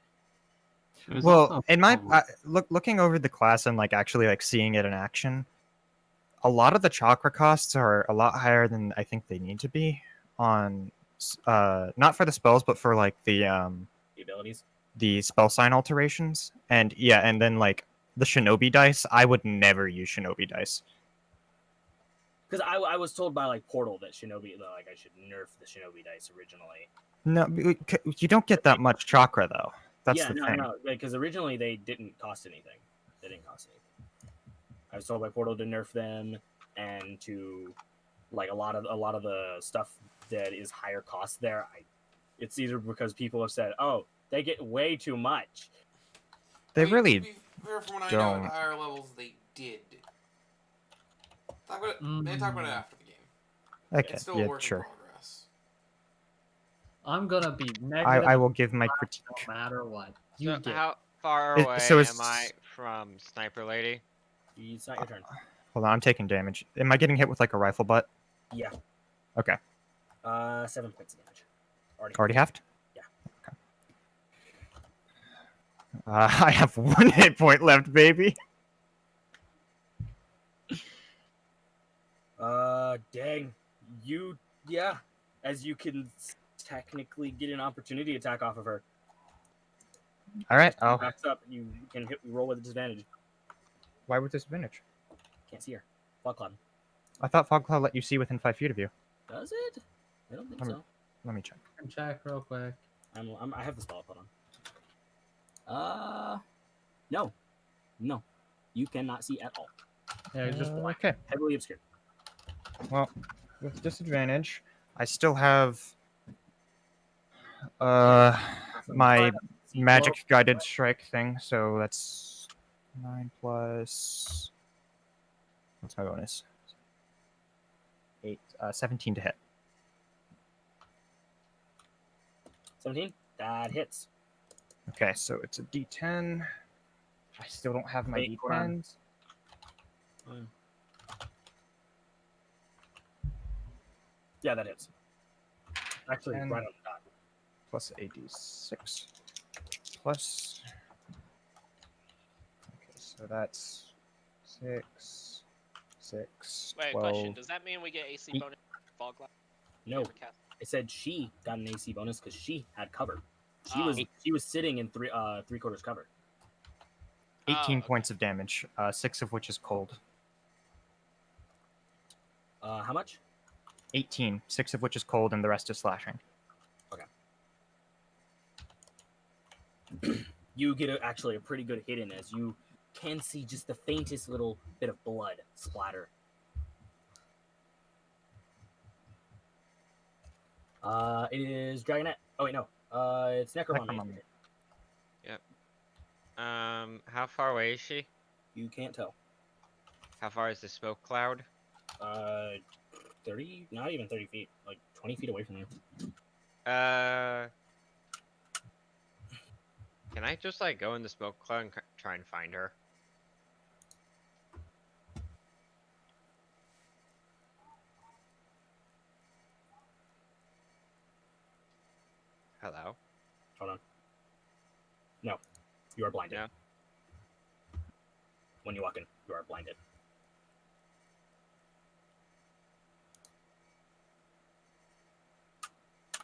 Well, in my looking over the class and like actually like seeing it in action, a lot of the chakra costs are a lot higher than I think they need to be on not for the spells but for like the
abilities,
the spell sign alterations. And yeah, and then like the shinobi dice, I would never use shinobi dice.
Because I was told by like Portal that shinobi, like I should nerf the shinobi dice originally.
No, you don't get that much chakra though. That's the thing.
No, because originally they didn't cost anything. They didn't cost anything. I was told by Portal to nerf them and to like a lot of the stuff that is higher cost there. It's either because people have said, "Oh, they get way too much."
They really
From what I know,
don't.
at the higher levels they did. They talk about it after the game.
Okay,
It's still
yeah,
a work
sure.
in progress.
I'm gonna be negative.
I will give my critique.
No matter what.
So
get.
how far
It-
away
so it's-
am I from Sniper Lady?
It's not your turn.
Hold on, I'm taking damage. Am I getting hit with like a rifle butt?
Yeah.
Okay.
7 points of damage.
Already halved?
Yeah.
Okay. I have 1 hit point left, baby.
Dang. Yeah. As you can technically get an opportunity attack off of her.
All right.
She backs up. You can roll with a disadvantage.
Why with disadvantage?
Can't see her. Fog cloud.
I thought Fog Cloud let you see within 5 feet of you.
Does it? I don't think so.
Let me check.
Check real quick.
I have the spell up. Hold on. No. You cannot see at all.
Yeah, just black.
Okay.
Heavily obscured.
Well, with disadvantage, I still have my magic guided strike thing, so that's 9 plus. What's my bonus? 8, 17 to hit.
17? That hits.
Okay, so it's a D10. I still don't have my
Wait, hold on.
D10s.
Yeah, that hits. Actually,
10
right on the dot.
plus a D6. plus. Okay, so that's 6, 6,
Wait,
12.
question. Does that mean we get AC bonus fog glass?
No,
Ever cast?
I said she got an AC bonus because she had cover.
Oh.
She was sitting in three quarters cover.
18
okay.
points of damage, 6 of which is cold.
How much?
18, 6 of which is cold, and the rest is slashing.
You get actually a pretty good hit in as you can see just the faintest little bit of blood splatter. It is Dragonette. Oh wait, no. It's Necromummy.
Yep. How far away is she?
You can't tell.
How far is the smoke cloud?
30, not even 30 feet, like 20 feet away from you.
Can I just like go in the smoke cloud and try and find her? Hello?
Hold on. No, you are blinded.
No.
When you walk in, you are blinded.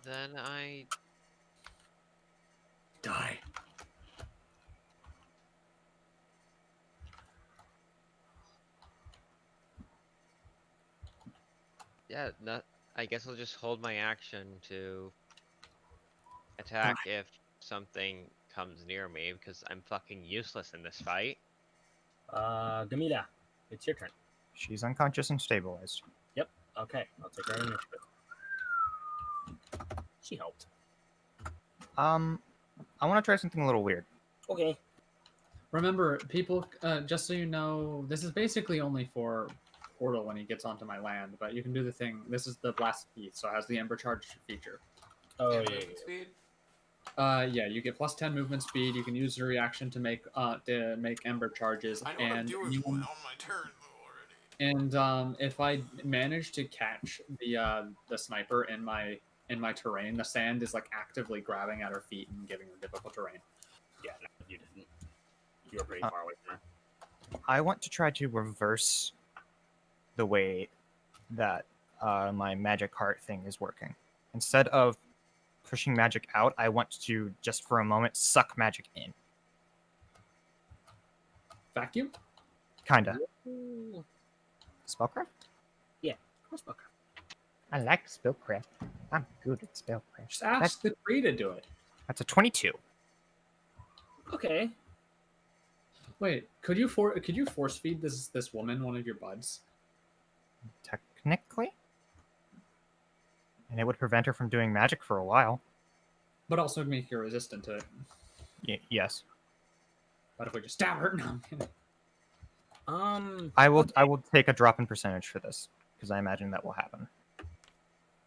Then I
die.
Yeah, I guess I'll just hold my action to attack if something comes near me because I'm fucking useless in this fight.
Gamila, it's your turn.
She's unconscious and stabilized.
Yep. Okay, I'll take her initiative. She helped.
I want to try something a little weird.
Okay.
Remember, people, just so you know, this is basically only for Portal when he gets onto my land, but you can do the thing. This is the Blast Heath, so it has the Ember Charge feature.
Oh,
Yeah,
yeah.
speed.
Yeah, you get plus 10 movement speed. You can use your reaction to make Ember Charges.
I know what I'm doing on my turn though already.
And if I manage to catch the sniper in my terrain, the sand is like actively grabbing at her feet and giving her difficult terrain.
Yeah, no, you didn't. You were pretty far away from her.
I want to try to reverse the way that my magic heart thing is working. Instead of pushing magic out, I want to, just for a moment, suck magic in.
Vacuum?
Kinda.
Ooh.
Spellcraft?
Yeah, spellcraft.
I like spellcraft. I'm good at spellcraft.
Just ask the tree to do it.
That's a 22.
Okay.
Wait, could you force feed this woman one of your buds?
Technically. And it would prevent her from doing magic for a while.
But also make her resistant to it.
Yes.
But if we just stab her? No, I'm kidding.
I will take a drop in percentage for this, because I imagine that will happen.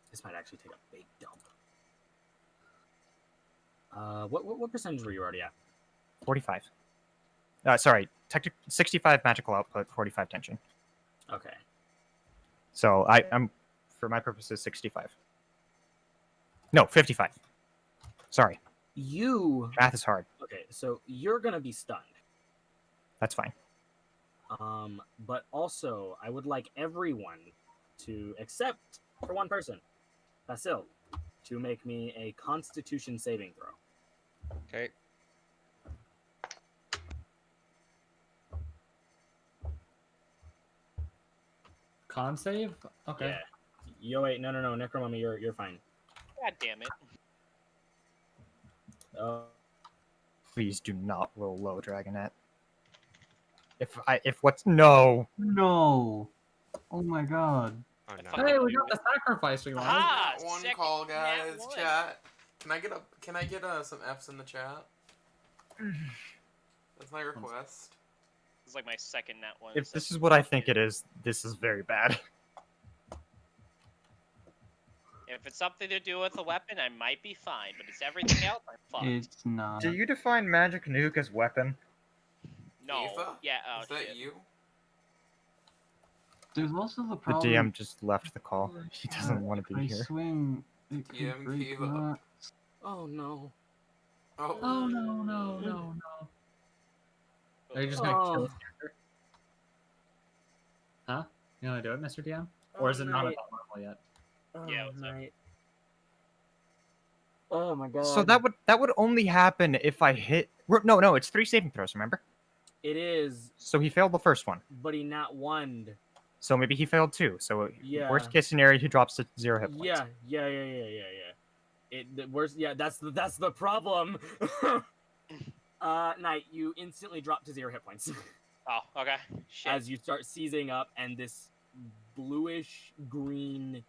This might actually take a big dump. What percentage were you already at?
45. Sorry, 65 magical output, 45 tension.
Okay.
So I'm, for my purposes, 65. No, 55. Sorry. Math is hard.
Okay, so you're gonna be stunned.
That's fine.
But also, I would like everyone to, except for one person, Basil, to make me a Constitution saving throw.
Okay.
Con save? Okay.
Yeah. Yo, wait, no, Necromummy, you're fine.
God damn it.
Please do not roll low, Dragonette. If what's no.
No. Oh my god.
Oh no.
Hey, we got the sacrifice we wanted.
Ah,
One
second
call,
nat
guys.
one.
Chat. Can I get some F's in the chat? That's my request.
This is like my second nat one.
If
so-
this is what I think it is, this is very bad.
If it's something to do with a weapon, I might be fine, but it's everything else, I'm fucked.
It's not.
Do you define magic nuke as weapon?
No.
Eva?
Yeah, oh
Is that
shit.
you?
There's also the
The
problem.
DM just left the call. He doesn't want to be
I
here.
swing. It could
DM
break
Kiva.
that.
Oh no.
Oh.
Oh no. Are you just gonna kill his character? Huh? You wanna do it, Mr. DM? Or is it not about normal yet?
Yeah, what's up?
Oh my god.
So that would only happen if I hit. No, it's 3 saving throws. Remember?
It is,
So he failed the first one.
but he not one.
So maybe he failed 2. So
Yeah.
worst case scenario, he drops to 0 hit points.
Yeah. The worst. Yeah, that's the problem. Knight, you instantly drop to 0 hit points
Oh, okay. Shit.
as you start seizing up, and this bluish green.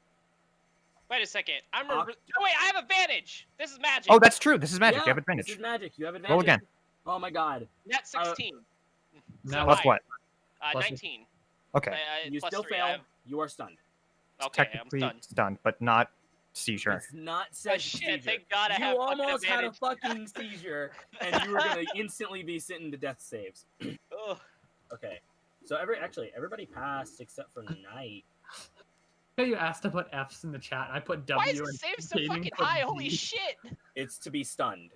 Wait a second. I'm a.
Oct-
Oh wait, I have advantage. This is magic.
Oh, that's true. This is magic.
Yeah,
You have advantage.
This is magic. You have advantage.
Roll again.
Oh my god.
Net 16.
Now
Plus
high.
what?
Plus
19.
Okay.
You
plus
still
3,
fail. You are stunned.
Okay, I'm
Technically
stunned.
stunned, but not seizure.
It's not
Oh
said
shit!
seizure.
Thank God I
You
have
almost had a
advantage.
fucking seizure, and you were gonna instantly be sitting to death saves.
Ugh.
Okay. So everybody passed except for Knight.
You asked to put F's in the chat. I put W.
Why is the
and
save so
Kaden
fucking
put
high?
D.
Holy shit!
It's to be stunned.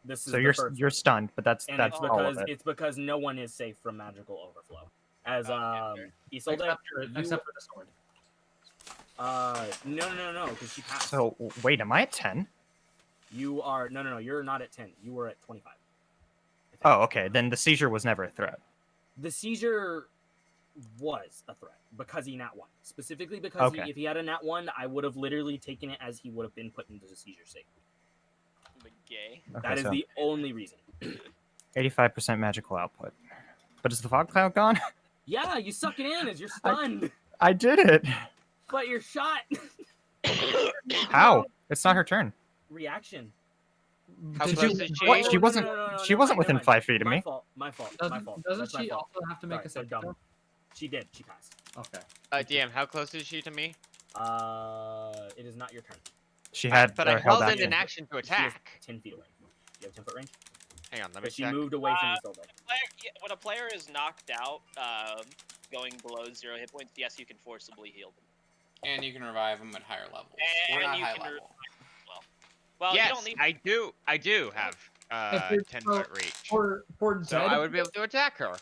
This is
So
the
you're
first
you're
one.
stunned, but that's
And
that's
it's
all
because
of it.
it's because no one is safe from magical overflow. As
Okay,
Isolde,
Except for the sword.
no, because she passed.
So wait, am I at 10?
You are no, you're not at 10. You were at 25.
Oh, okay. Then the seizure was never a threat.
The seizure was a threat because he nat 1. Specifically because
Okay.
if he had a nat 1, I would have literally taken it as he would have been put into the seizure state.
But gay.
Okay,
That is
so
the only reason.
85% magical output. But is the fog cloud gone?
Yeah, you suck it in as you're stunned,
I did it.
but you're shot.
How? It's not her turn.
Reaction.
How
Did
close
you-
is she?
What? She
No,
wasn't. She wasn't within 5 feet of
My
me.
fault. My fault.
Doesn't
That's my
she
fault.
also have to make
Sorry,
a save?
we're dumb.
throw?
She did. She passed.
Okay.
DM, how close is she to me?
It is not your turn.
She had
But I
held
held in
action.
an action to
She is
attack.
10 feet away. You have 10 foot range.
Hang on, let me
But she
check.
moved away from Isolde.
When a player is knocked out, going below 0 hit points, yes, you can forcibly heal them.
And you can revive them at higher levels. We're
And
not
you
high
can
level.
Well,
Yes,
you don't need.
I do have
If it's
10-foot reach.
For
So
dead,
I would be able to attack her.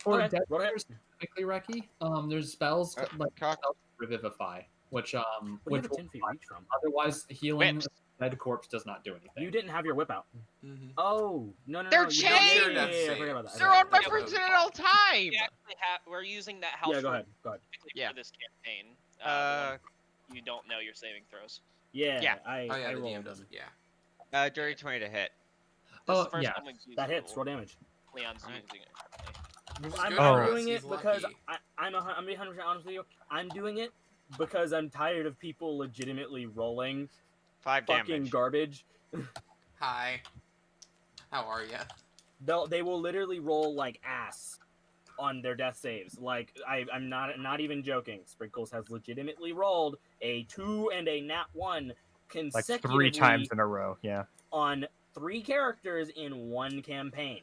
for
Okay,
dead
roll ahead.
players specifically, Reki, there's spells like
Cock.
Revivify, which
Where do you
which
have a 10 feet reach from?
otherwise healing
Whips.
a dead corpse does not do anything.
You didn't have your whip out.
Mm-hmm.
Oh, no.
They're
you don't- yeah,
chained!
Yeah, I forgot about that. I
They're
forgot
on
about
my
that.
person at all time.
We actually we're using that house
Yeah, go
rule
ahead.
specifically
Yeah.
for this campaign.
Uh,
You don't know your saving throws.
Yeah,
Yeah.
I
Oh yeah,
I
the
rolled
DM
them.
doesn't. Yeah.
dirty 20 to hit.
This is
Oh,
the first
yeah.
time we've used
That
the
hits.
rule.
Roll damage.
Leon's
Alright.
using it.
I'm
good
Oh.
for us,
doing
he's
it because
lucky.
I'm 100% honest with you. I'm doing it because I'm tired of people legitimately rolling
5
fucking
damage.
garbage.
Hi. How are ya?
They will literally roll like ass on their death saves. Like I'm not even joking. Sprinkles has legitimately rolled a 2 and a nat 1
Like
consecutively
3 times in a row. Yeah.
on 3 characters in one campaign,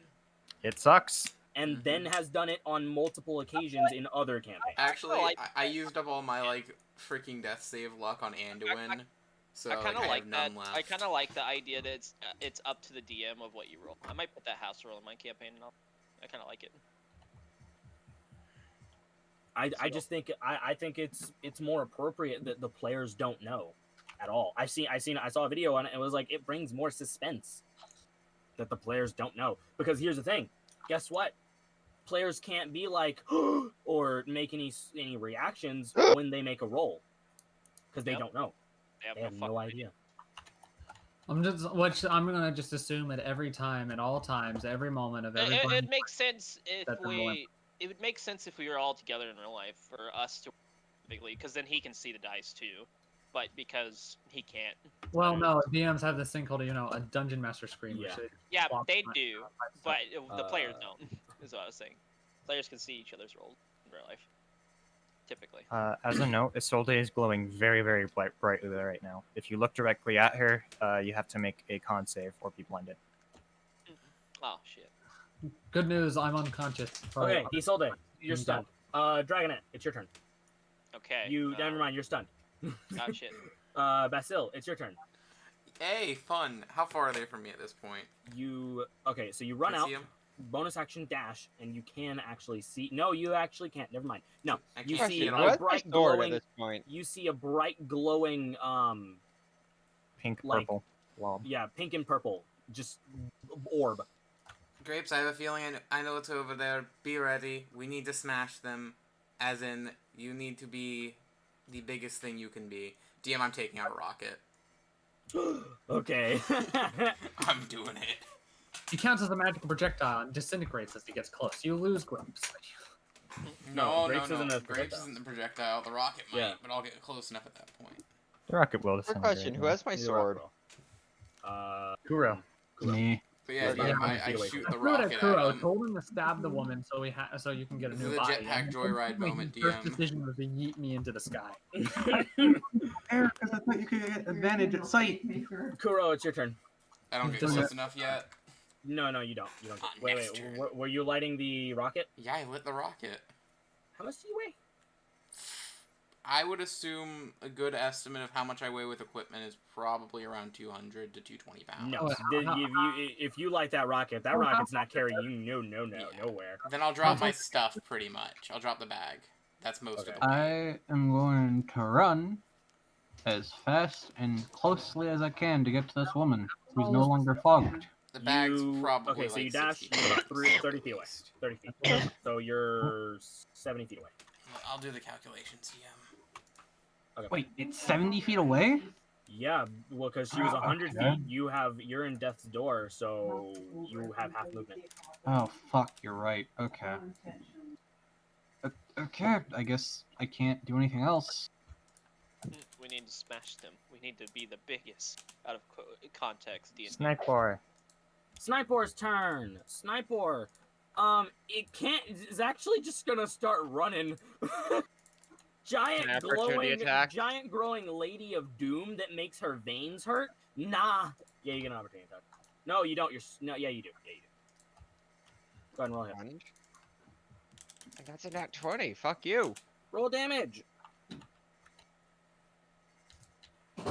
It sucks.
and
Mhm.
then has done it on multiple occasions in other campaigns.
Actually,
I like-
I used up all my like freaking death save luck on Anduin, so
I kind of
I
like
have
that.
none left.
I kind of like the idea that it's up to the DM of what you roll. I might put that house rule in my campaign. And I kind of like it.
I just think I think it's more appropriate that the players don't know at all. I saw a video on it and it was like it brings more suspense that the players don't know, because here's the thing. Guess what? Players can't be like or make any reactions when they make a roll because they
Yep.
don't know. They have no idea.
I'm gonna just assume at every time, at all times, every moment of every.
It makes sense if
that they're rolling.
it would make sense if we were all together in real life for us to specifically, because then he can see the dice too, but because he can't.
Well, no, DMs have this thing called a dungeon master screen.
Yeah.
Yeah,
Swap
they
my-
do, but the players don't. Is what I was saying. Players can see each other's rolls in real life, typically.
As a note, Isolde is glowing very, very brightly right now. If you look directly at her, you have to make a con save or be blinded.
Oh shit.
Good news, I'm unconscious.
Okay, Isolde, you're
I'm
stunned. Dragonet, it's your turn.
Okay.
Never mind, you're stunned.
Oh shit.
Basil, it's your turn.
Hey, fun. How far are they from me at this point?
Okay, so you run
Can I
out.
see 'em?
Bonus action dash, and you can actually see. No, you actually can't. Never mind. No,
I
you
can't
see
see at
a
all.
Where's my
bright
sword
glowing.
at this point?
You see a bright glowing
Pink,
like-
purple, blob.
yeah, pink and purple, just orb.
Grapes, I have a feeling I know it's over there. Be ready. We need to smash them. As in, you need to be the biggest thing you can be. DM, I'm taking out a rocket.
Okay.
I'm doing it.
He counts as a magical projectile and disintegrates as he gets close. You lose Grapes.
No,
Grapes isn't a
Grapes
projectile.
isn't the projectile. The rocket might,
Yeah.
but I'll get close enough at that point.
The rocket will
Quick
disintegrate.
question: Who
yeah.
has my sword?
Kuro.
Me.
But yeah,
Okay.
DM,
Yeah,
I
away
shoot
from
the
Threw it at
rocket at
Kuro,
him.
told him to stab the woman so you can get a
This
new
is a
body.
jetpack
and
joyride
instantly
moment,
his first
DM.
decision was to yeet me into the sky.
Fair, because I thought you could get advantage at sight.
Kuro, it's your turn.
I don't get
Does
close
it-
enough yet.
No, you don't. You don't.
On
Wait,
next turn.
were you lighting the rocket?
Yeah, I lit the rocket.
How much do you weigh?
I would assume a good estimate of how much I weigh with equipment is probably around 200 to 220 pounds.
No,
Oh,
if you light that rocket's not carrying you nowhere.
Then I'll drop my stuff pretty much. I'll drop the bag. That's most of
Okay.
the weight.
I am going to run as fast and closely as I can to get to this woman who's no longer fogged.
The bag's probably
okay, so
like
you dash
60 pounds,
30
at
feet away.
least.
30 feet. So you're 70 feet away.
I'll do the calculations, DM.
Okay.
Wait, it's 70 feet away?
Yeah, well, because she was 100
Okay.
feet. You're in death's door, so you have half movement.
Oh, fuck, you're right. Okay. Okay, I guess I can't do anything else.
We need to smash them. We need to be the biggest out of context. D&D.
Sniper.
Sniper's turn. Sniper. It can't. It's actually just gonna start running. Giant
An opportunity
glowing,
attack.
giant growing lady of doom that makes her veins hurt. Nah. Yeah, you get an opportunity attack. No, you don't. No. Yeah, you do. Yeah, you do. Go ahead and roll hit.
And that's a nat 20. Fuck you.
Roll damage.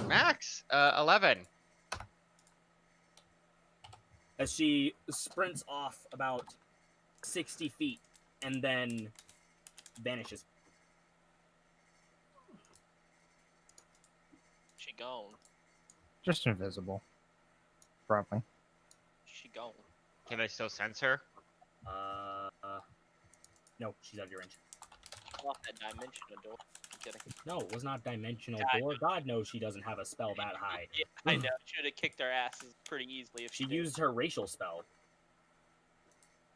Max, 11.
As she sprints off about 60 feet and then vanishes.
She gone.
Just invisible. Probably.
She gone.
Can I still sense her?
No, she's out of your range.
Off that dimensional door. I'm kidding.
No, it was not dimensional
God.
door. God knows she doesn't have a spell that high.
Yeah, I know. She would have kicked our asses pretty easily if
She
she did.
used her racial spell.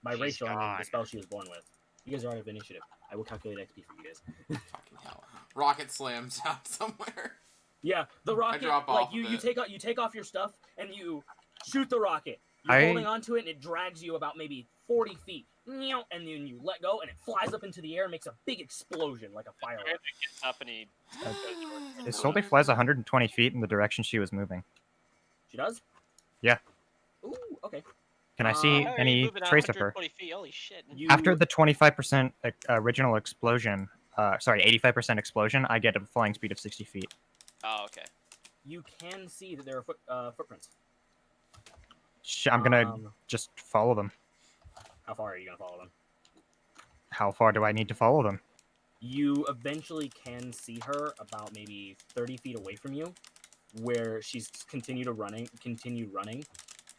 By
She's
racial, I mean
gone.
the spell she was born with. You guys are out of initiative. I will calculate XP for you guys.
Fucking hell. Rocket slams out somewhere.
Yeah, the rocket.
drop
Like
off
you
of it.
take off your stuff and you shoot the rocket. You're
I-
holding onto it and it drags you about maybe 40 feet. Meow, and then you let go and it flies up into the air and makes a big explosion like a firework.
Brandon gets up and he goes towards
It solely flies 120 feet in the direction she was moving.
She does?
Yeah.
Ooh, okay.
Can I see
How are you
any
moving
trace of her?
120 feet? Holy shit.
You,
After the 25% original explosion, 85% explosion, I get a flying speed of 60 feet.
Oh, okay.
you can see that there are footprints.
I'm gonna just follow them.
How far are you gonna follow them?
How far do I need to follow them?
You eventually can see her about maybe 30 feet away from you, where she's continued running,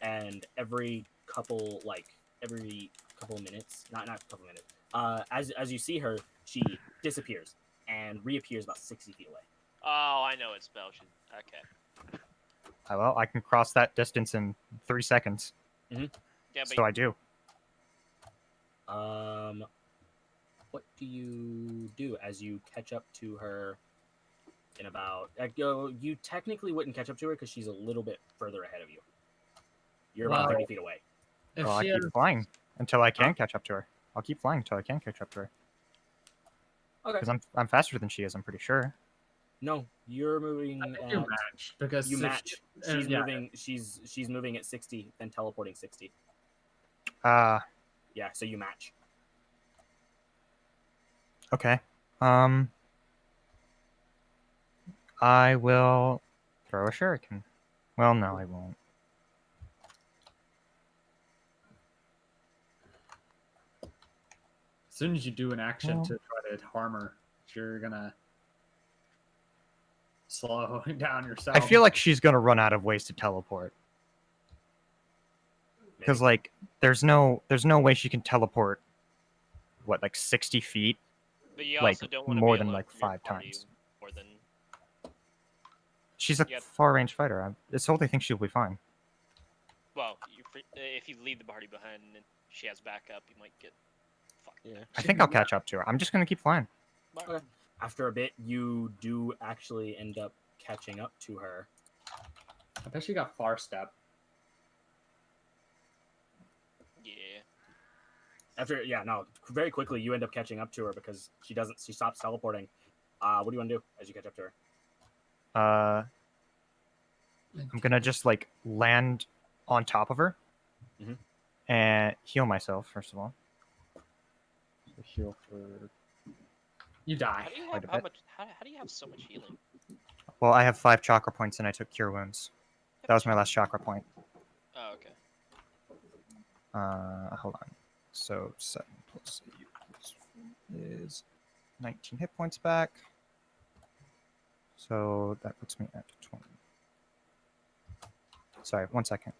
and every couple of minutes, not a couple minutes, as you see her, she disappears and reappears about 60 feet away.
Oh, I know what spell should. Okay.
Well, I can cross that distance in 3 seconds.
Mm-hmm.
Yeah, but
So I do.
What do you do as you catch up to her in about... you technically wouldn't catch up to her because she's a little bit further ahead of you. You're about 30 feet away.
If
Well, I
she
keep
has-
flying until I can catch up to her. I'll keep flying until I can catch up to her.
Okay.
Because I'm faster than she is, I'm pretty sure.
No, you're moving
I think
at...
you match because
You
if
match.
she-
She's
yeah.
moving. She's moving at 60, then teleporting 60.
Yeah,
so you match.
okay. I will throw a shuriken. Well, no, I won't.
As soon as you do an action
Well-
to try to harm her, you're gonna slow down yourself.
I feel like she's gonna run out of ways to teleport. Because like, there's no way she can teleport. What, like 60 feet?
But you
Like
also don't want to
more
be
than
alone
like
from your
5
party
times.
more than.
She's a
Yeah.
far range fighter. I totally think she'll be fine.
Well, if you leave the party behind and she has backup, you might get fucked.
Yeah.
I think I'll catch up to her. I'm just gonna keep flying.
Okay. After a bit, you do actually end up catching up to her.
I bet she got far step.
Yeah.
After, yeah, no, very quickly you end up catching up to her because she stops teleporting. What do you want to do as you catch up to her?
I'm gonna just like land on top of her
Mhm.
and heal myself first of all. So heal for.
You die.
How do you
Quite
have
a
how
bit.
much? How do you have so much healing?
Well, I have 5 chakra points and I took cure wounds. That was my last chakra point.
Oh, okay.
Hold on. So 7 plus 8 plus 4 is 19 hit points back. So that puts me at 20. Sorry, 1 second.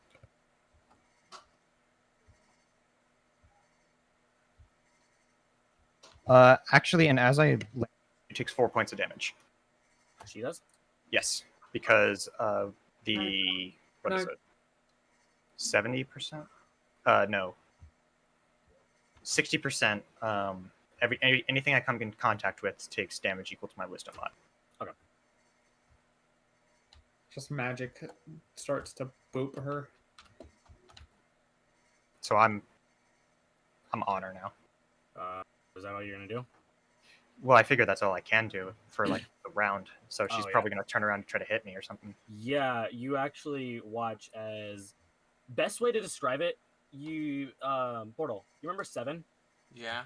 Actually, and as I land, it takes 4 points of damage.
She does?
Yes, because of the what is
No.
it? 70%? No. 60%. Anything I come in contact with takes damage equal to my wisdom mod.
Just magic starts to boop her.
So I'm on her now.
Is that what you're gonna do?
Well, I figure that's all I can do for like the round. So she's
Oh, yeah.
probably gonna turn around and try to hit me or something.
Yeah, you actually watch as best way to describe it. You Portal. You remember Seven?
Yeah.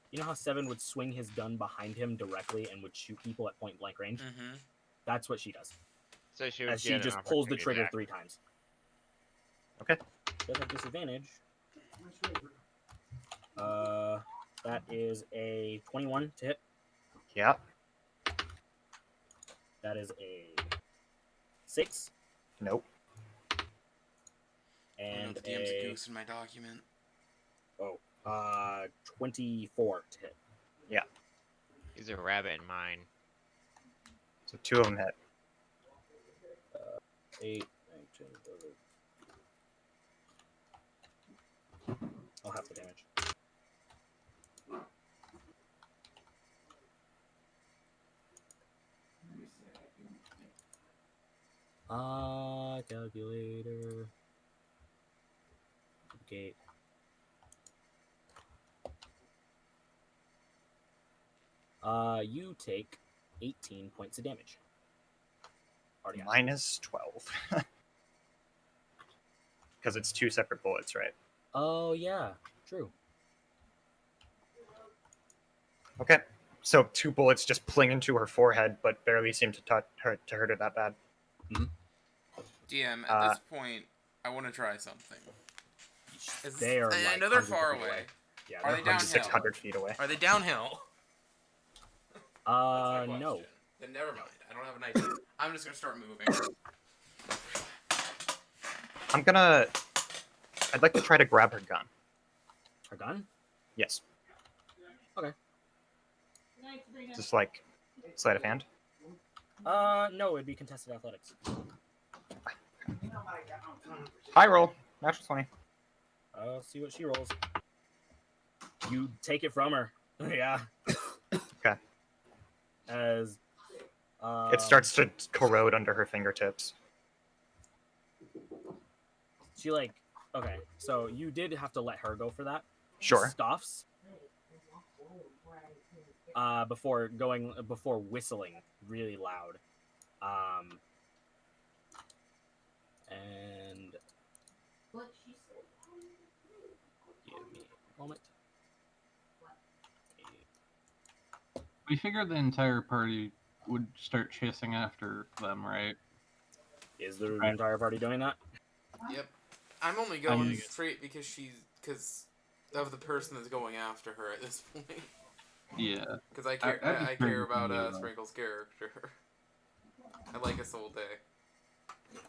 You know how Seven would swing his gun behind him directly and would shoot people at point blank range?
Mm-hmm.
That's what she does.
So she would
As she
get an
just pulls the
opportunity
trigger
attack.
3 times.
Okay.
Does have disadvantage. That is a 21 to hit.
Yeah.
That is a 6
Nope.
I don't know
and
if the DM's a
a
goose in my document.
24 to hit.
Yeah.
He's a rabbit in mine.
So 2 of them hit.
8, 19, I'll have the damage. Calculator. Gate. You take 18 points of damage. Already got it.
Minus 12. Because it's 2 separate bullets, right?
Oh yeah, true.
Okay. So 2 bullets just pling into her forehead, but barely seem to hurt her that bad.
DM, at this point, I want to try something.
They are.
I
Like
know they're
hundreds of
far
feet
away.
Yeah,
Are
they're
they downhill?
600 feet away.
Are they downhill? That's my
no.
question. Then never mind. I don't have an idea. I'm just gonna start moving.
I'd like to try to grab her gun.
Her gun?
Yes.
Okay.
Just like sleight of hand.
No, it'd be contested athletics.
High roll. Natural 20.
See what she rolls. You take it from her. Yeah.
Okay.
As
It starts to corrode under her fingertips.
she like okay, so you did have to let her go for that.
Sure.
She scoffs. Before whistling really loud. And give me a moment.
We figured the entire party would start chasing after them, right?
Is the
Right.
entire party doing that?
Yep. I'm only going straight because of the person that's going after her at this point.
Yeah.
Because I care I care about Sprinkle's character. I like Isolde.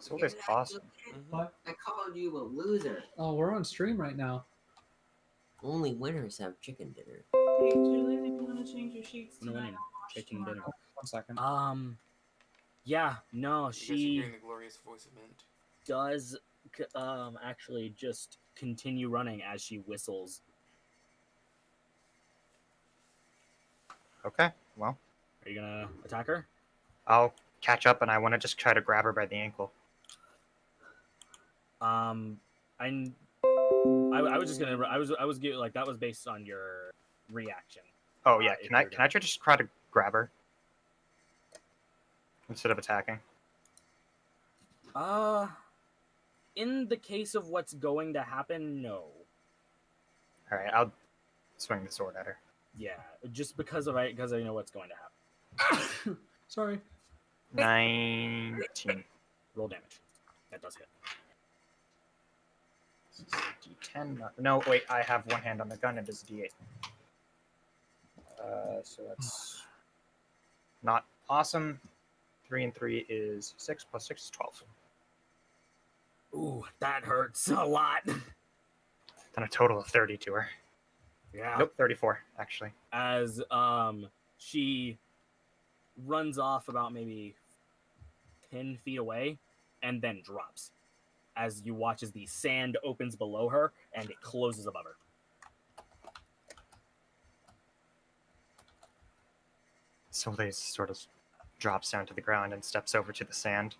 Isolde's awesome.
What?
I called you a loser.
Oh, we're on stream right now.
Only winners have chicken dinner.
Hey, Julian, if you want to change your sheets
No
tonight,
winning. Chicken dinner.
1 second.
Yeah, no,
You guys are
she
hearing the glorious voice of Mint.
does actually just continue running as she whistles.
Okay, well,
Are you gonna attack her?
I'll catch up, and I want to just try to grab her by the ankle.
I was just gonna. I was like that was based on your reaction.
Oh yeah,
if
can I
you're
can I just try to grab her instead of attacking?
In the case of what's going to happen, no.
All right, I'll swing the sword at her.
Yeah, just because I know what's going to happen.
Sorry.
19.
Roll damage. That does hit.
D10. No, wait. I have one hand on the gun. It is D8. So that's not awesome. 3 and 3 is 6 plus 6 is 12.
Ooh, that hurts a lot.
Done a total of 30 to her.
Yeah.
Nope, 34 actually.
As she runs off about maybe 10 feet away and then drops. As you watch as the sand opens below her and it closes above her.
Solde sort of drops down to the ground and steps over to the sand.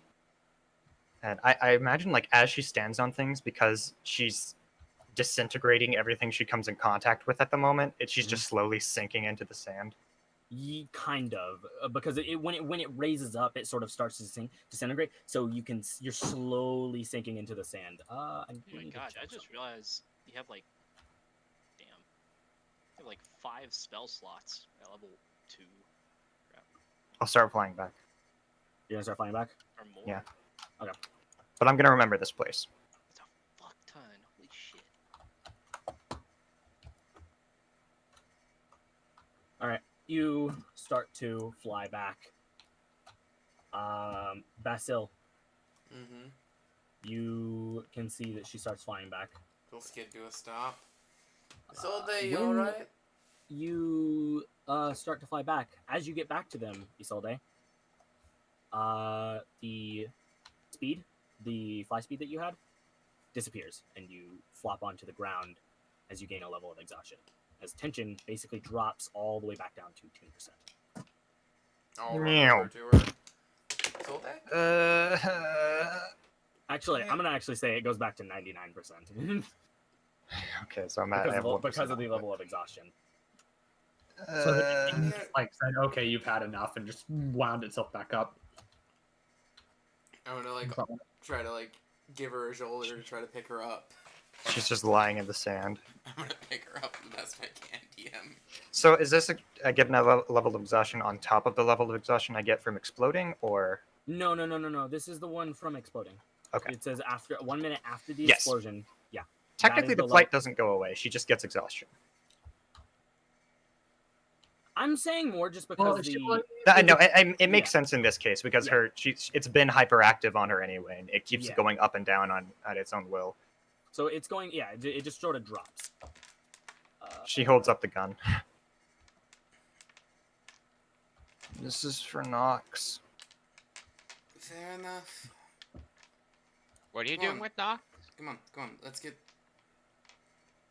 And I imagine, like, as she stands on things, because she's disintegrating everything she comes in contact with at the moment, she's just slowly sinking into the sand.
Kind of, because when it raises up, it sort of starts to disintegrate. So you're slowly sinking into the sand.
Oh my god! I just realized you have like, damn, you have like 5 spell slots at level 2. Crap.
I'll start flying back.
You're gonna start flying back?
Or more?
Yeah.
Okay.
But I'm gonna remember this place.
That's a fuck ton. Holy shit.
All right. You start to fly back. Basil,
Mm-hmm.
you can see that she starts flying back.
Will Skid do a stop? Isolde, you
when
alright?
You start to fly back. As you get back to them, Isolde, the fly speed that you had disappears, and you flop onto the ground as you gain a level of exhaustion. As tension basically drops all the way back down to 2%.
I'll run over to her. Isolde?
Actually, I'm gonna actually say it goes back to 99%.
Okay, so I'm at
because of the level of exhaustion.
So the game just, like, said, okay, you've had enough, and just wound itself back up.
I'm gonna like try to like give her a shoulder to try to pick her up.
She's just lying in the sand.
I'm gonna pick her up the best I can, DM.
So is this I get another level of exhaustion on top of the level of exhaustion I get from exploding, or?
No. This is the one from exploding.
Okay.
It says after 1 minute after the
Yes.
explosion. Yeah.
Technically, the plight doesn't go away. She just gets exhaustion.
I'm saying more just because
No, it makes sense in this case because it's been hyperactive on her anyway, and it keeps going up and down at its own will.
So it's going, it just sort of drops.
She holds up the gun. This is for Nox.
Fair enough.
What are you
Come
doing
on.
with Nox?
Come on, let's get.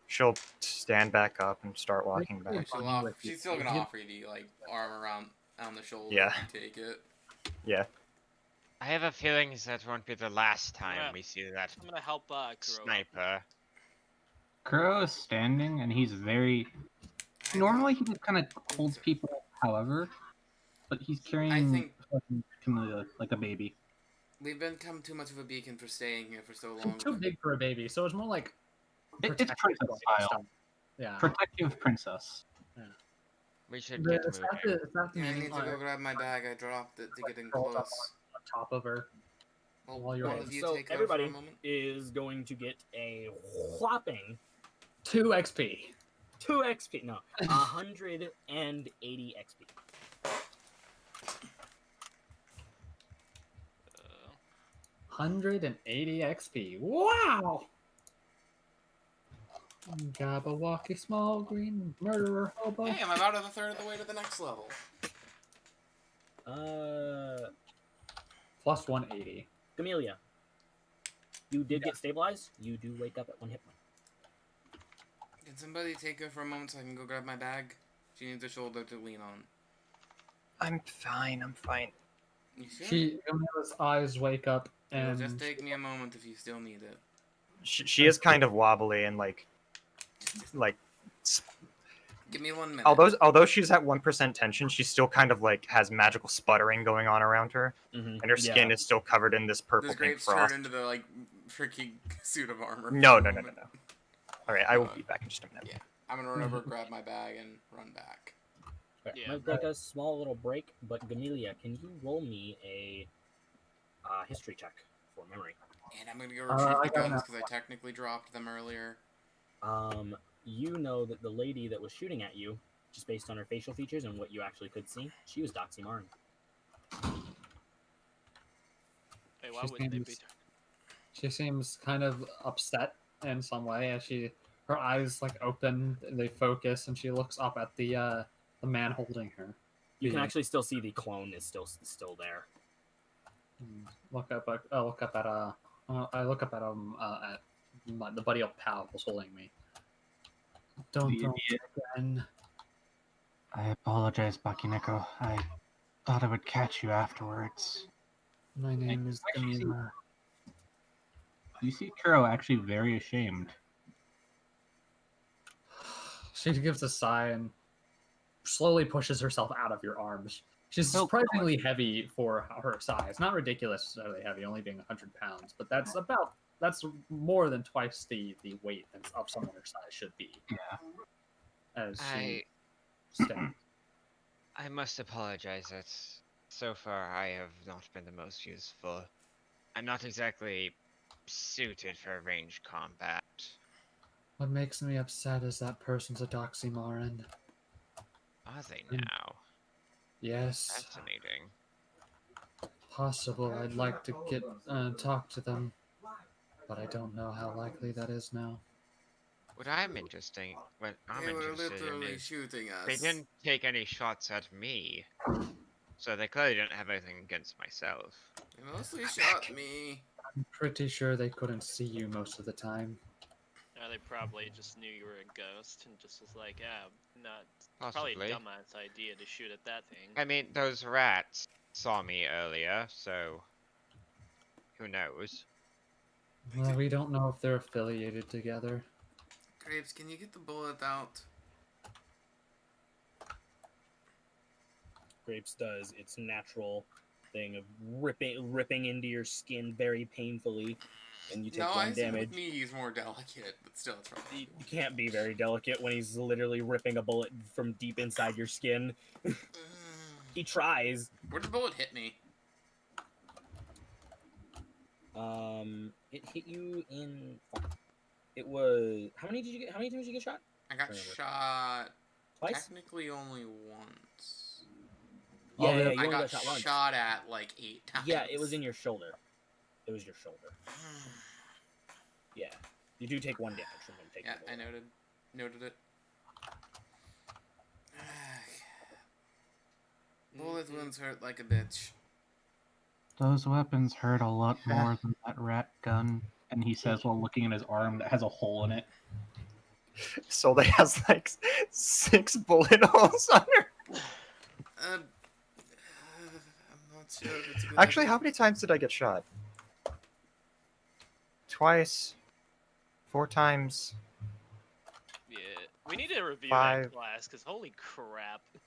She'll stand back up and start walking back.
She's still gonna offer you the like arm around on the shoulder.
Yeah.
If you take it.
Yeah.
I have a feeling that won't be the last time
Yeah.
we see that
I'm gonna help Kuro.
sniper.
Kuro is standing, and he's very. Normally, he just kind of holds people, however, but he's carrying Camilla like a baby.
We've become too much of a beacon for staying here for so long.
Too big for a baby, so it's more like
It's
protective
princess style.
stuff. Yeah.
Protective princess.
We should
The
get
staff
moving.
the
Yeah, I
meeting
need to go grab my bag. I dropped it to get in close.
on top of her.
Well,
While you're
one
waiting.
of you
So
take over for a
everybody
moment.
is going to get a whopping
2 XP.
2 XP. No, 180 XP.
180 XP. Wow! Jabberwocky small green murderer hobo.
Hey, I'm about a third of the way to the next level.
Plus 180.
Camellia, you did get stabilized. You do wake up at 1 hit point.
Can somebody take her for a moment so I can go grab my bag? She needs a shoulder to lean on.
I'm fine. I'm fine.
You sure?
Camilla's eyes wake up
It'll
and
just take me a moment if you still need it.
She is kind of wobbly and like
Give me 1 minute.
although she's at 1% tension, she still kind of like has magical sputtering going on around her, and her skin is still covered in this purple
Does
pink
Grapes
frost.
turn into the like freaking suit of armor?
No.
for a moment?
All right, I will be back in just a minute.
Yeah, I'm gonna run over, grab my bag, and run back.
Okay, might take a small little break, but Gamelia, can you roll me a history check for memory?
And I'm gonna go retrieve the guns because I technically dropped them earlier.
You know that the lady that was shooting at you, just based on her facial features and what you actually could see, she was Doxy Marin.
Hey, why wouldn't they be?
She seems kind of upset in some way as her eyes like open, they focus, and she looks up at the man holding her.
You can actually still see the clone is still there.
I look up at the buddy of pal who's holding me. Don't again.
I apologize, Necro. I thought I would catch you afterwards.
My name is Camila.
You see Kuro actually very ashamed.
She gives a sigh and slowly pushes herself out of your arms. She's surprisingly heavy for her size. Not ridiculously heavy, only being 100 pounds, but that's more than twice the weight of someone her size should be.
Yeah.
As she stands.
I must apologize that so far I have not been the most useful. I'm not exactly suited for ranged combat.
What makes me upset is that person's a Doxymarin.
Are they now?
Yes.
Fascinating.
Possible. I'd like to talk to them, but I don't know how likely that is now.
What I'm interested in is
shooting us.
they didn't take any shots at me, so they clearly didn't have anything against myself.
They mostly shot me.
I'm pretty sure they couldn't see you most of the time.
They probably just knew you were a ghost and just was like, not
Possibly.
probably a dumbass idea to shoot at that thing.
I mean, those rats saw me earlier, so who knows?
Well, we don't know if they're affiliated together.
Grapes, can you get the bullet out?
Grapes does its natural thing of ripping into your skin very painfully, and you take one damage.
With me he's more delicate, but still it's wrong.
You can't be very delicate when he's literally ripping a bullet from deep inside your skin. He tries.
Where did the bullet hit me?
It hit you in. It was. How many did you get? How many times did you get shot?
I got shot.
Twice?
Technically only once.
Yeah,
I got shot at like 8 times.
Yeah, it was in your shoulder. It was your shoulder. Yeah, you do take 1 damage from him taking.
Yeah, I noted it. Bullet wounds hurt like a bitch.
Those weapons hurt a lot more than that rat gun. And he says while looking at his arm that has a hole in it.
Solde has like 6 bullet holes on her.
I'm not sure if it's a good
Actually,
idea.
how many times did I get shot? Twice. 4 times.
Yeah, we need to review
5.
that class, because holy crap. You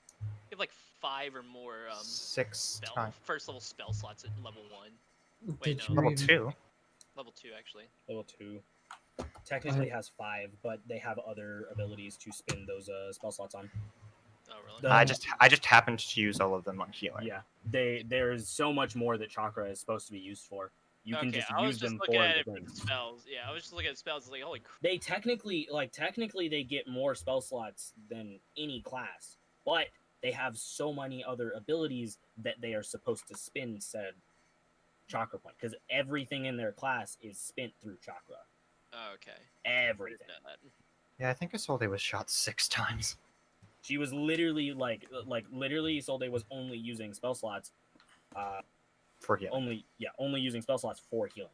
have like 5 or more
6 times.
first level spell slots at level 1.
Did
Wait,
you
no.
Level 2.
Level 2, actually.
Level 2. Technically has 5, but they have other abilities to spin those spell slots on.
Oh, really?
I just happened to use all of them on healing.
Yeah, there's so much more that chakra is supposed to be used for. You can
Okay,
just
I was
use
just
them
looking
for
at
the
it for the
things.
spells. Yeah, I was just looking at spells. Like, holy crap.
They technically they get more spell slots than any class, but they have so many other abilities that they are supposed to spend said chakra point, because everything in their class is spent through chakra.
Oh, okay.
Everything.
Know that.
Yeah, I think Isolde was shot 6 times.
She was literally literally Isolde was only using spell slots.
For healing.
Only using spell slots for healing.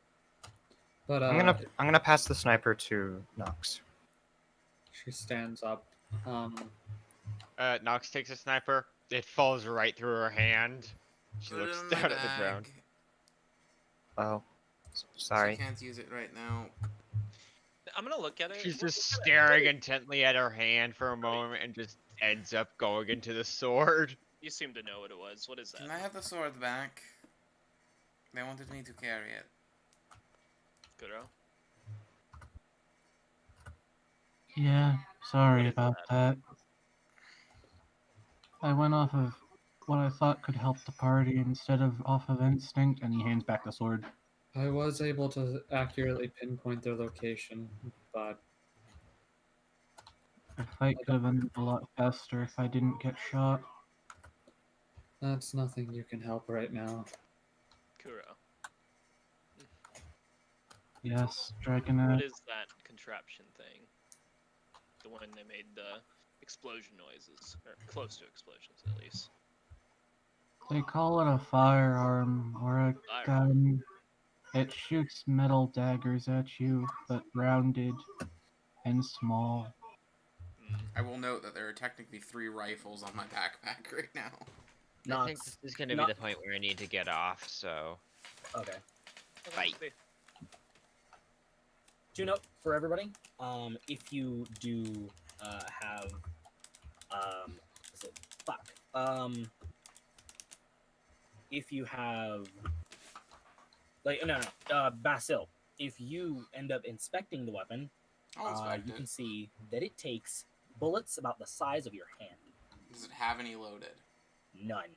But
I'm gonna pass the sniper to Nox.
she stands up.
Nox takes a sniper. It falls right through her hand. She
Put it
looks
in my
down at the ground.
bag.
Oh,
So
sorry.
you can't use it right now.
I'm gonna look at it.
She's just staring intently at her hand for a moment and just ends up going into the sword.
You seem to know what it was. What is that?
Can I have the sword back? They wanted me to carry it.
Kuro?
Yeah, sorry
What is
about that. I went off of what I thought could help the party instead of off of instinct, and he hands back the sword.
I was able to accurately pinpoint their location, but
The fight could have ended a lot faster if I didn't get shot.
that's nothing you can help right now.
Kuro.
Yes, Dragonette.
What is that contraption thing? The one they made the explosion noises, or close to explosions at least.
They call it a firearm or a gun. It shoots metal daggers at you, but rounded and small.
I will note that there are technically 3 rifles on my backpack right now.
I think this is gonna be the point where I need to get off, so.
Okay.
Bye.
To note for everybody, if you do have is it fuck if you have Basil, if you end up inspecting the weapon,
I'll inspect
you
it.
can see that it takes bullets about the size of your hand.
Does it have any loaded?
None.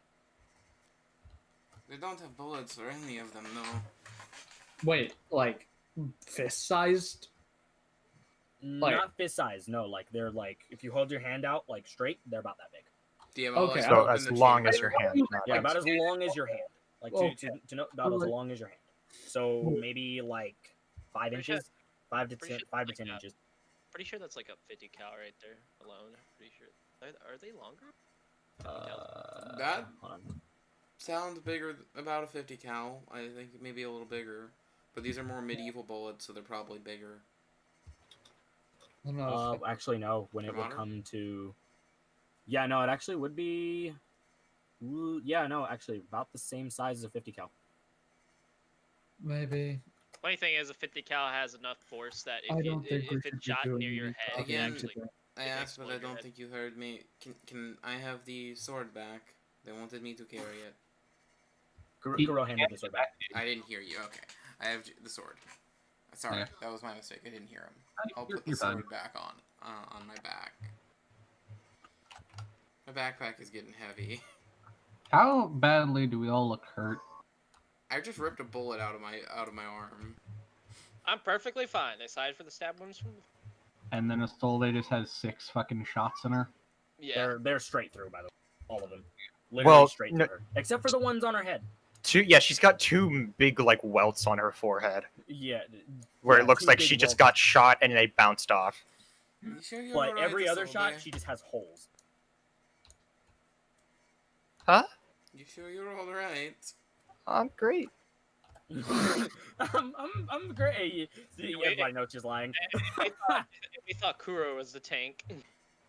They don't have bullets or any of them, though.
Wait, like fist-sized?
Not fist size, no. Like they're like if you hold your hand out like straight, they're about that big.
Okay,
so as long as your hand.
Yeah, about as long as your hand. Like
Okay.
to know about as long as your hand. So maybe like 5 inches, 5 to 10 inches.
Pretty sure that's like a 50 cal right there alone. Pretty sure. Are they longer?
That sounds bigger, about a 50 cal. I think maybe a little bigger. But these are more medieval bullets, so they're probably bigger.
Actually, no. When it would come to, yeah, no, it actually would be, yeah, no, actually about the same size as a 50 cal.
Maybe.
Funny thing is, a 50 cal has enough force that
I don't think we
if
should
it
be
shot
doing
near your
any
head, it
Again,
actually.
I asked, but I don't think you heard me. Can I have the sword back? They wanted me to carry it.
Kuro handed the sword back.
I didn't hear you. Okay, I have the sword. Sorry, that was my mistake. I didn't hear him. I'll put the sword back on my back. My backpack is getting heavy.
How badly do we all look hurt?
I just ripped a bullet out of my arm.
I'm perfectly fine. Aside for the stab wounds from.
And then Isolde just has 6 fucking shots in her.
Yeah.
They're straight through, by the way, all of them. Literally straight
no,
through her, except for the ones on her head.
Yeah, she's got 2 big like welts on her forehead.
Yeah.
Where it looks like she just got shot and they bounced off.
You sure you're
But
alright,
every other
Isolde?
shot, she just has holes.
Huh?
You sure you're alright?
I'm great.
I'm great. See, everybody knows she's lying.
We thought Kuro was the tank.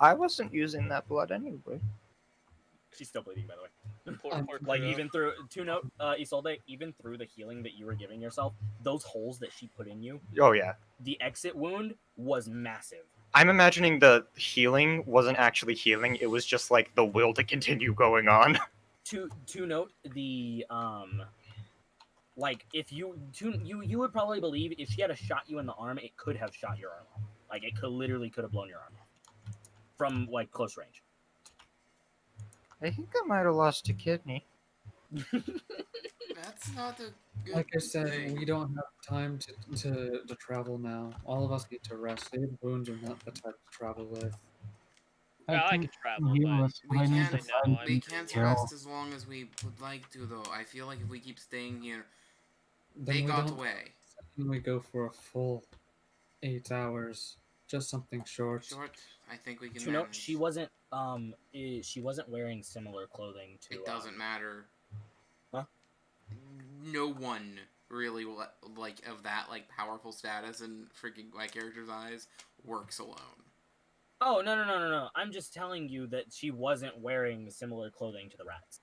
I wasn't using that blood anyway.
She's still bleeding, by the way.
Poor
Like
Kuro.
even through Isolde, even through the healing that you were giving yourself, those holes that she put in you.
Oh yeah.
The exit wound was massive.
I'm imagining the healing wasn't actually healing. It was just like the will to continue going on.
To note the like if you would probably believe if she had a shot you in the arm, it could have shot your arm off. Like it could have blown your arm off from like close range.
I think I might have lost a kidney.
That's not a good
Like I said,
thing.
we don't have time to travel now. All of us need to rest. These wounds are not the type to travel with.
Well, I
can
could travel,
heal
but
us,
We
I need
can't.
to
say no,
find
I'm
We
you
can't
to
rest
kill.
as long as we would like to, though. I feel like if we keep staying here,
Then
they
we
got
don't.
away.
Then we go for a full 8 hours. Just something short.
Short. I think we can
You know,
manage.
she wasn't wearing similar clothing to.
It doesn't matter.
Huh?
No one really like of that like powerful status in freaking my character's eyes works alone.
Oh no! I'm just telling you that she wasn't wearing similar clothing to the rats.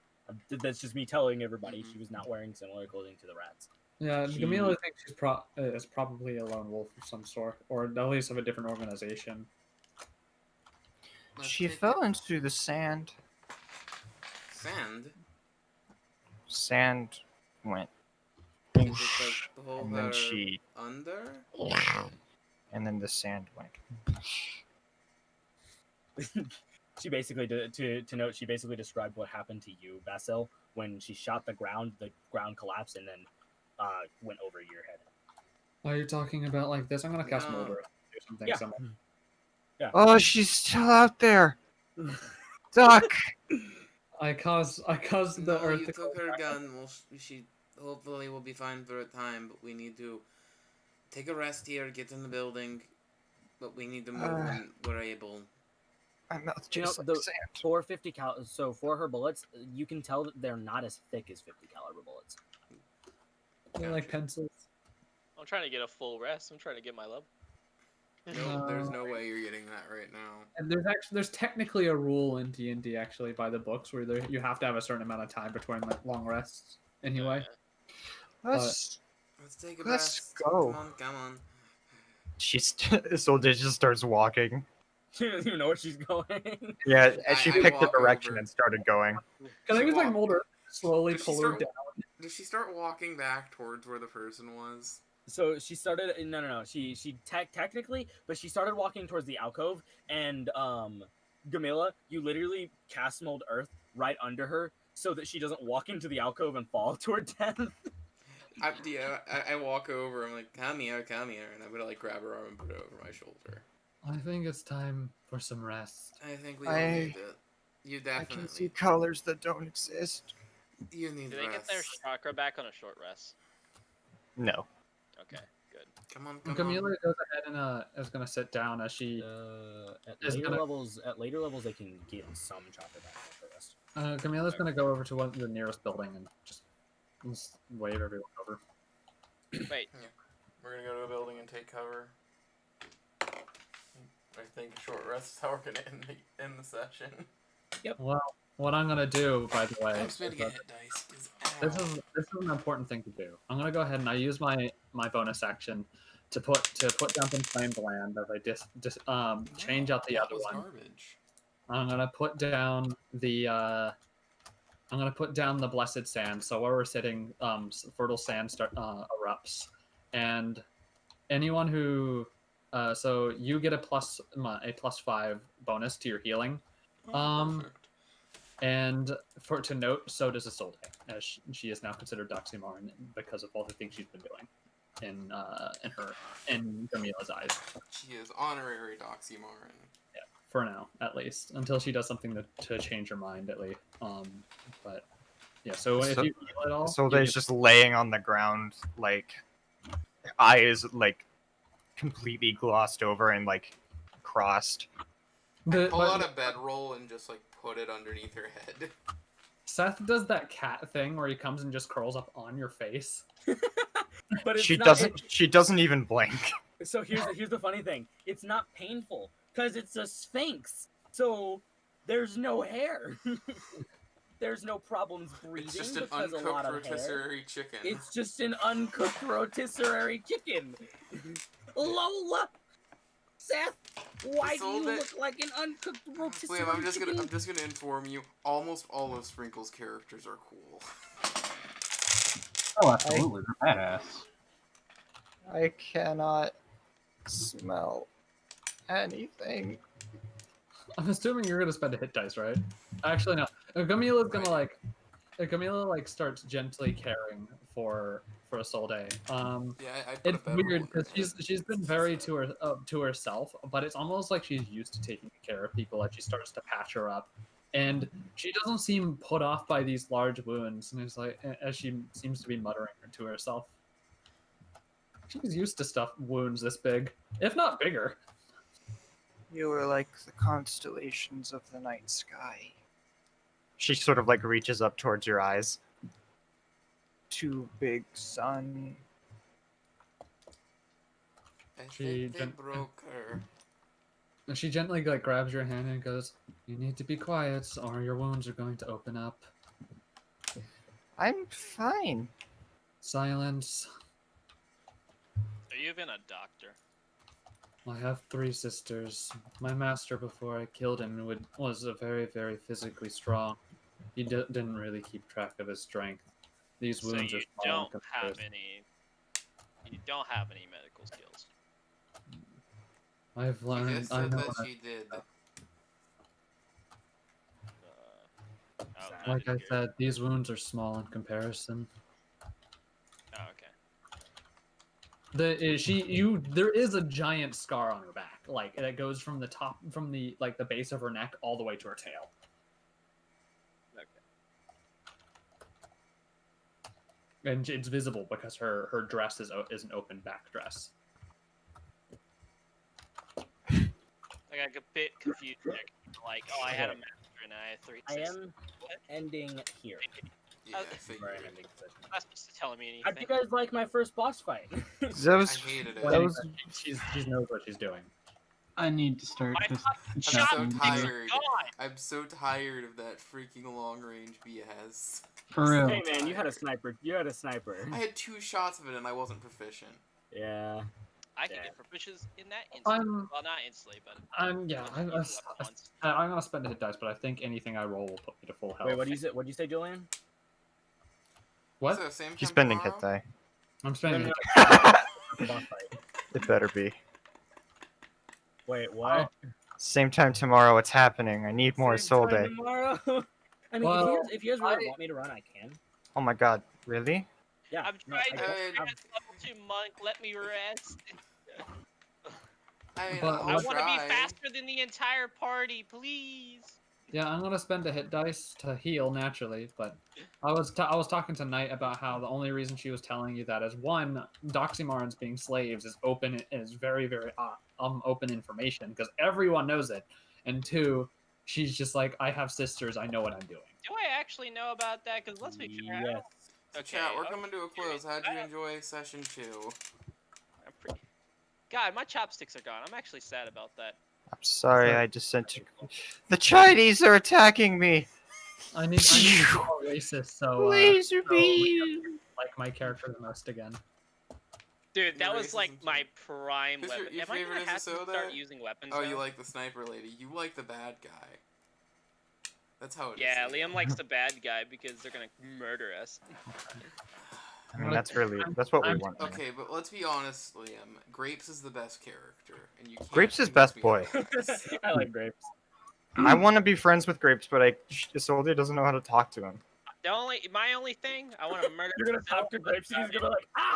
That's just me telling everybody she was not wearing similar clothing to the rats.
Yeah,
She-
Gamila thinks she's is probably a lone wolf of some sort, or at least of a different organization.
She fell into the sand.
Sand?
Sand went.
Is it like pull
And then
her
she.
under?
And then the sand went.
She basically to note. She basically described what happened to you, Basil, when she shot the ground. The ground collapsed and then went over your head.
Are you talking about like this? I'm gonna cast
No.
Molder. Do something
Yeah.
similar.
Yeah.
Oh, she's still out there. Duck.
I caused the
No,
earth
you
to
took
go
her
back up.
gun. Well, she hopefully will be fine for a time, but we need to take a rest here, get in the building, but we need to move when we're able.
My mouth
You know,
tastes like
the
sand.
450 cal. So for her bullets, you can tell that they're not as thick as 50 caliber bullets.
They're like pencils.
I'm trying to get a full rest. I'm trying to get my level.
No, there's no way you're getting that right now.
And there's technically a rule in D&D actually by the books where you have to have a certain amount of time between like long rests anyway.
Let's
take a
let's
rest.
go.
Come on.
Soldier just starts walking.
She doesn't even know where she's going.
Yeah, and she
I
picked a
walk
direction
over.
and started going.
Can I
She
just like
walk-
Molder slowly
Does she
pull her
start-
down?
Does she start walking back towards where the person was?
So she started. No. She technically, but she started walking towards the alcove, and Gamila, you literally cast mold earth right under her so that she doesn't walk into the alcove and fall to her death.
I walk over. I'm like, come here, and I'm gonna like grab her arm and put it over my shoulder.
I think it's time for some rest.
I think we all need it. You
I can see
definitely.
colors that don't exist.
You need
Do they get their
rest.
chakra back on a short rest?
No.
Okay, good.
Come on.
Camila goes ahead and is gonna sit down as she
At
is
later
gonna.
levels, they can get some chakra back after rest.
Camila's gonna go over to the nearest building and just wave everyone over.
Wait.
Yeah. We're gonna go to a building and take cover. I think a short rest is how we're gonna end the session.
Yep.
Well, what I'm gonna do, by the way,
I'm
is
spending a hit dice.
this is an important thing to do. I'm gonna go ahead and I use my bonus action to put Dump and Flame Land as I change out the
that
other
was
one.
garbage.
I'm gonna put down the Blessed Sand. So where we're sitting, fertile sand erupts, and anyone who so you get a +5 bonus to your healing.
Perfect.
And to note, so does Isolde, as she is now considered Doxymoran because of all the things she's been doing in Gamila's eyes.
She is honorary Doxymoran.
Yeah, for now, at least, until she does something to change her mind, at least. But yeah, so if you heal it all,
Solde's just laying on the ground, like eyes like completely glossed over and like crossed.
I pull out a bedroll and just like put it underneath her head.
Seth does that cat thing where he comes and just curls up on your face.
But it's
She
not,
doesn't. She doesn't even blink.
So here's the funny thing. It's not painful because it's a sphinx. So there's no hair. There's no problems breathing.
It's just an
because a
uncooked
lot of
rotisserie
hair.
chicken.
It's just an uncooked rotisserie chicken. Lola, Seth, why do you look like an uncooked rotisserie
Liam, I'm just
chicken?
gonna inform you. Almost all of Sprinkle's characters are cool.
Oh, absolutely, they're badass.
I cannot smell anything.
I'm assuming you're gonna spend a hit dice, right? Actually, no. Gamila's gonna like Camila like starts gently caring for Isolde.
Yeah, I put a
It's
bedroll
weird
in her
because
head.
she's been very to herself, but it's almost like she's used to taking care of people. Like she starts to patch her up, and she doesn't seem put off by these large wounds. And it's like as she seems to be muttering to herself, she's used to wounds this big, if not bigger.
You were like the constellations of the night sky.
She sort of like reaches up towards your eyes.
Too big sun.
I
She
think they broke her.
She gently like grabs your hand and goes, "You need to be quiet, or your wounds are going to open up."
I'm fine.
Silence.
Are you even a doctor?
I have 3 sisters. My master, before I killed him, was a very, very physically strong. He didn't really keep track of his strength. These
So
wounds
you
are small in
don't have
comparison.
any. You don't have any medical skills.
I've
She
learned.
just
I
said
know.
that
what I-
she did.
Oh,
Like I said, these wounds are small in comparison.
Oh, okay.
There is a giant scar on her back, like that goes from the top, from the base of her neck all the way to her tail.
Okay.
And it's visible because her dress is an open back dress.
I got a bit confused. There. Like, oh, I had a master and I had 3
I
sisters.
am ending here.
Yeah, I
That's
figured.
not supposed to tell me anything.
How'd you guys like my first boss fight?
That was,
I hated it.
That was, she knows what she's doing.
I need to start
My
just
fucking
I'm
shot
so
sticks are
tired.
gone.
I'm so tired of that freaking long range BS.
for real.
Hey man, you had a sniper. You had a sniper.
I had 2 shots of it and I wasn't proficient.
Yeah.
I can get proficiencies in that instantly. Well, not instantly, but
I'm gonna spend a hit dice, but I think anything I roll will put me to full health.
Wait, what do you say? What do you say, Julian?
What?
So same
she's
time
spending
tomorrow?
hit die.
I'm spending.
Boss fight.
It better be.
Wait, what?
Same time tomorrow, it's happening. I need more
Same
Soul
time
Day.
tomorrow. I mean,
Well,
if you guys really want me to run, I can.
Oh my god, really?
Yeah.
I'm
no,
trying to
I-
level 2 monk. Let me rest.
I mean,
But
I'll
I want to
try.
be faster than the entire party, please.
Yeah, I'm gonna spend a hit dice to heal naturally, but I was talking to Knight about how the only reason she was telling you that is, one, Doxymarans being slaves is very, very open information because everyone knows it, and 2, she's just like, I have sisters, I know what I'm doing.
Do I actually know about that? Because let's be fair.
Yes.
So
Okay,
chat, we're coming to a close. How'd you enjoy session 2?
I'm pretty. God, my chopsticks are gone. I'm actually sad about that.
I'm sorry, I just sent you. The Chinese are attacking me!
I need to be more racist, so
Laser
so
beam!
like my character the most again.
Dude, that
Your
was like
racism
my prime
Who's
weapon.
your
Am I
favorite
gonna
is
have to
Soda?
start using weapons
Oh,
now?
you like the sniper lady. You like the bad guy. That's how it is.
Yeah, Liam likes the bad guy because they're gonna murder us.
I mean, that's what we want.
Okay, but let's be honest, Liam. Grapes is the best character, and you can't
Grapes is
convince
best
me
boy.
otherwise.
I like grapes.
I want to be friends with Grapes, but Isolde doesn't know how to talk to him.
My only thing, I want to murder.
You're gonna talk to grapes and he's gonna be like, ah!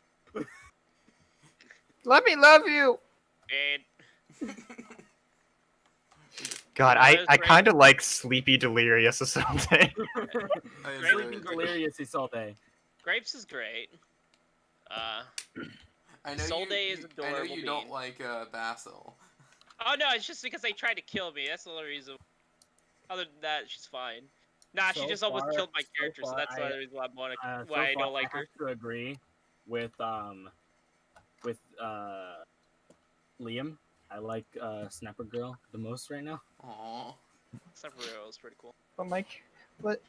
Let me love you!
And
God,
Yeah,
I kind of like Sleepy Delirious Isolde.
I enjoy
Sleeping
it.
delirious Isolde.
Grapes is great.
I know
Solde is
I know
adorable
you don't
being.
like Basil.
Oh no, it's just because they tried to kill me. That's the only reason. Other than that, she's fine. Nah, she
So
just almost
far-
killed my
so
character, so
far,
that's the other reason why
So
why I
far,
don't like
I
her.
have to agree with Liam. I like Snapper Girl the most right now.
Aww.
Sephiroth is pretty cool.
But Mike, but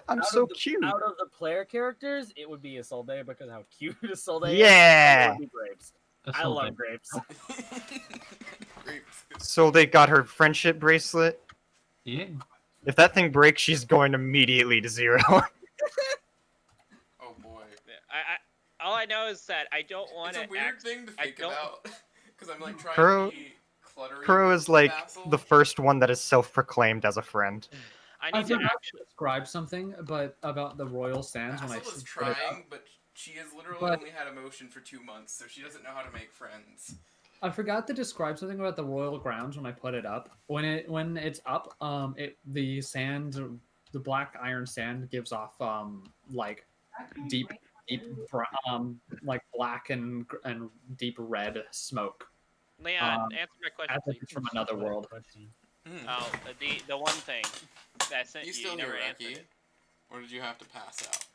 I'm so cute.
Out of the player characters, it would be Isolde because how cute Isolde is.
Yeah.
It would be Grapes. I love Grapes.
Grapes.
Isolde got her friendship bracelet.
Yeah.
If that thing breaks, she's going immediately to 0.
Oh boy.
All I know is that I don't want
It's
to.
a weird thing to think about, because I'm like trying
Kuro-
to be cluttery.
Kuro is like
Basil.
the first one that is self-proclaimed as a friend.
I
I
need to
forgot
actually.
to describe something, but about the royal sands when I
Basil is
put it up.
trying, but she has literally
But-
only had emotion for 2 months, so she doesn't know how to make friends.
I forgot to describe something about the royal grounds when I put it up. When it's up, the sand, the black iron sand gives off like deep like black and deep red smoke.
Leon, answer my question,
As if
please.
it's from another world.
Oh, the one thing that I sent
You
you,
still
you
here,
never answered
Reki?
it.
Or did you have to pass out?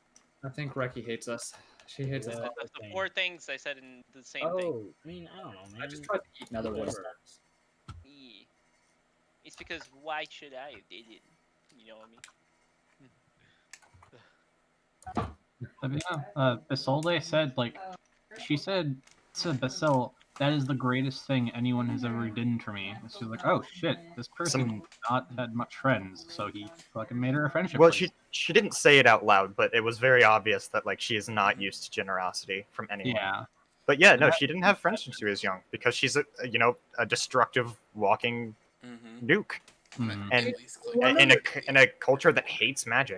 I think Reki hates us. She hates us.
The,
all.
the 4 things I said in the same thing.
Oh, I mean, I don't know, man.
I just tried to eat another one.
Whatever.
Yeah. It's because why should I have did it? You know what I mean?
Isolde said, like, she said to Basil, that is the greatest thing anyone has ever done for me. And she's like, oh shit, this person not had much friends, so he fucking made her a friendship
Well,
bracelet.
she didn't say it out loud, but it was very obvious that like she is not used to generosity from anyone.
Yeah.
But yeah, no, she didn't have friends since she was young because she's a destructive walking nuke,
Mhm.
and in a culture that hates magic.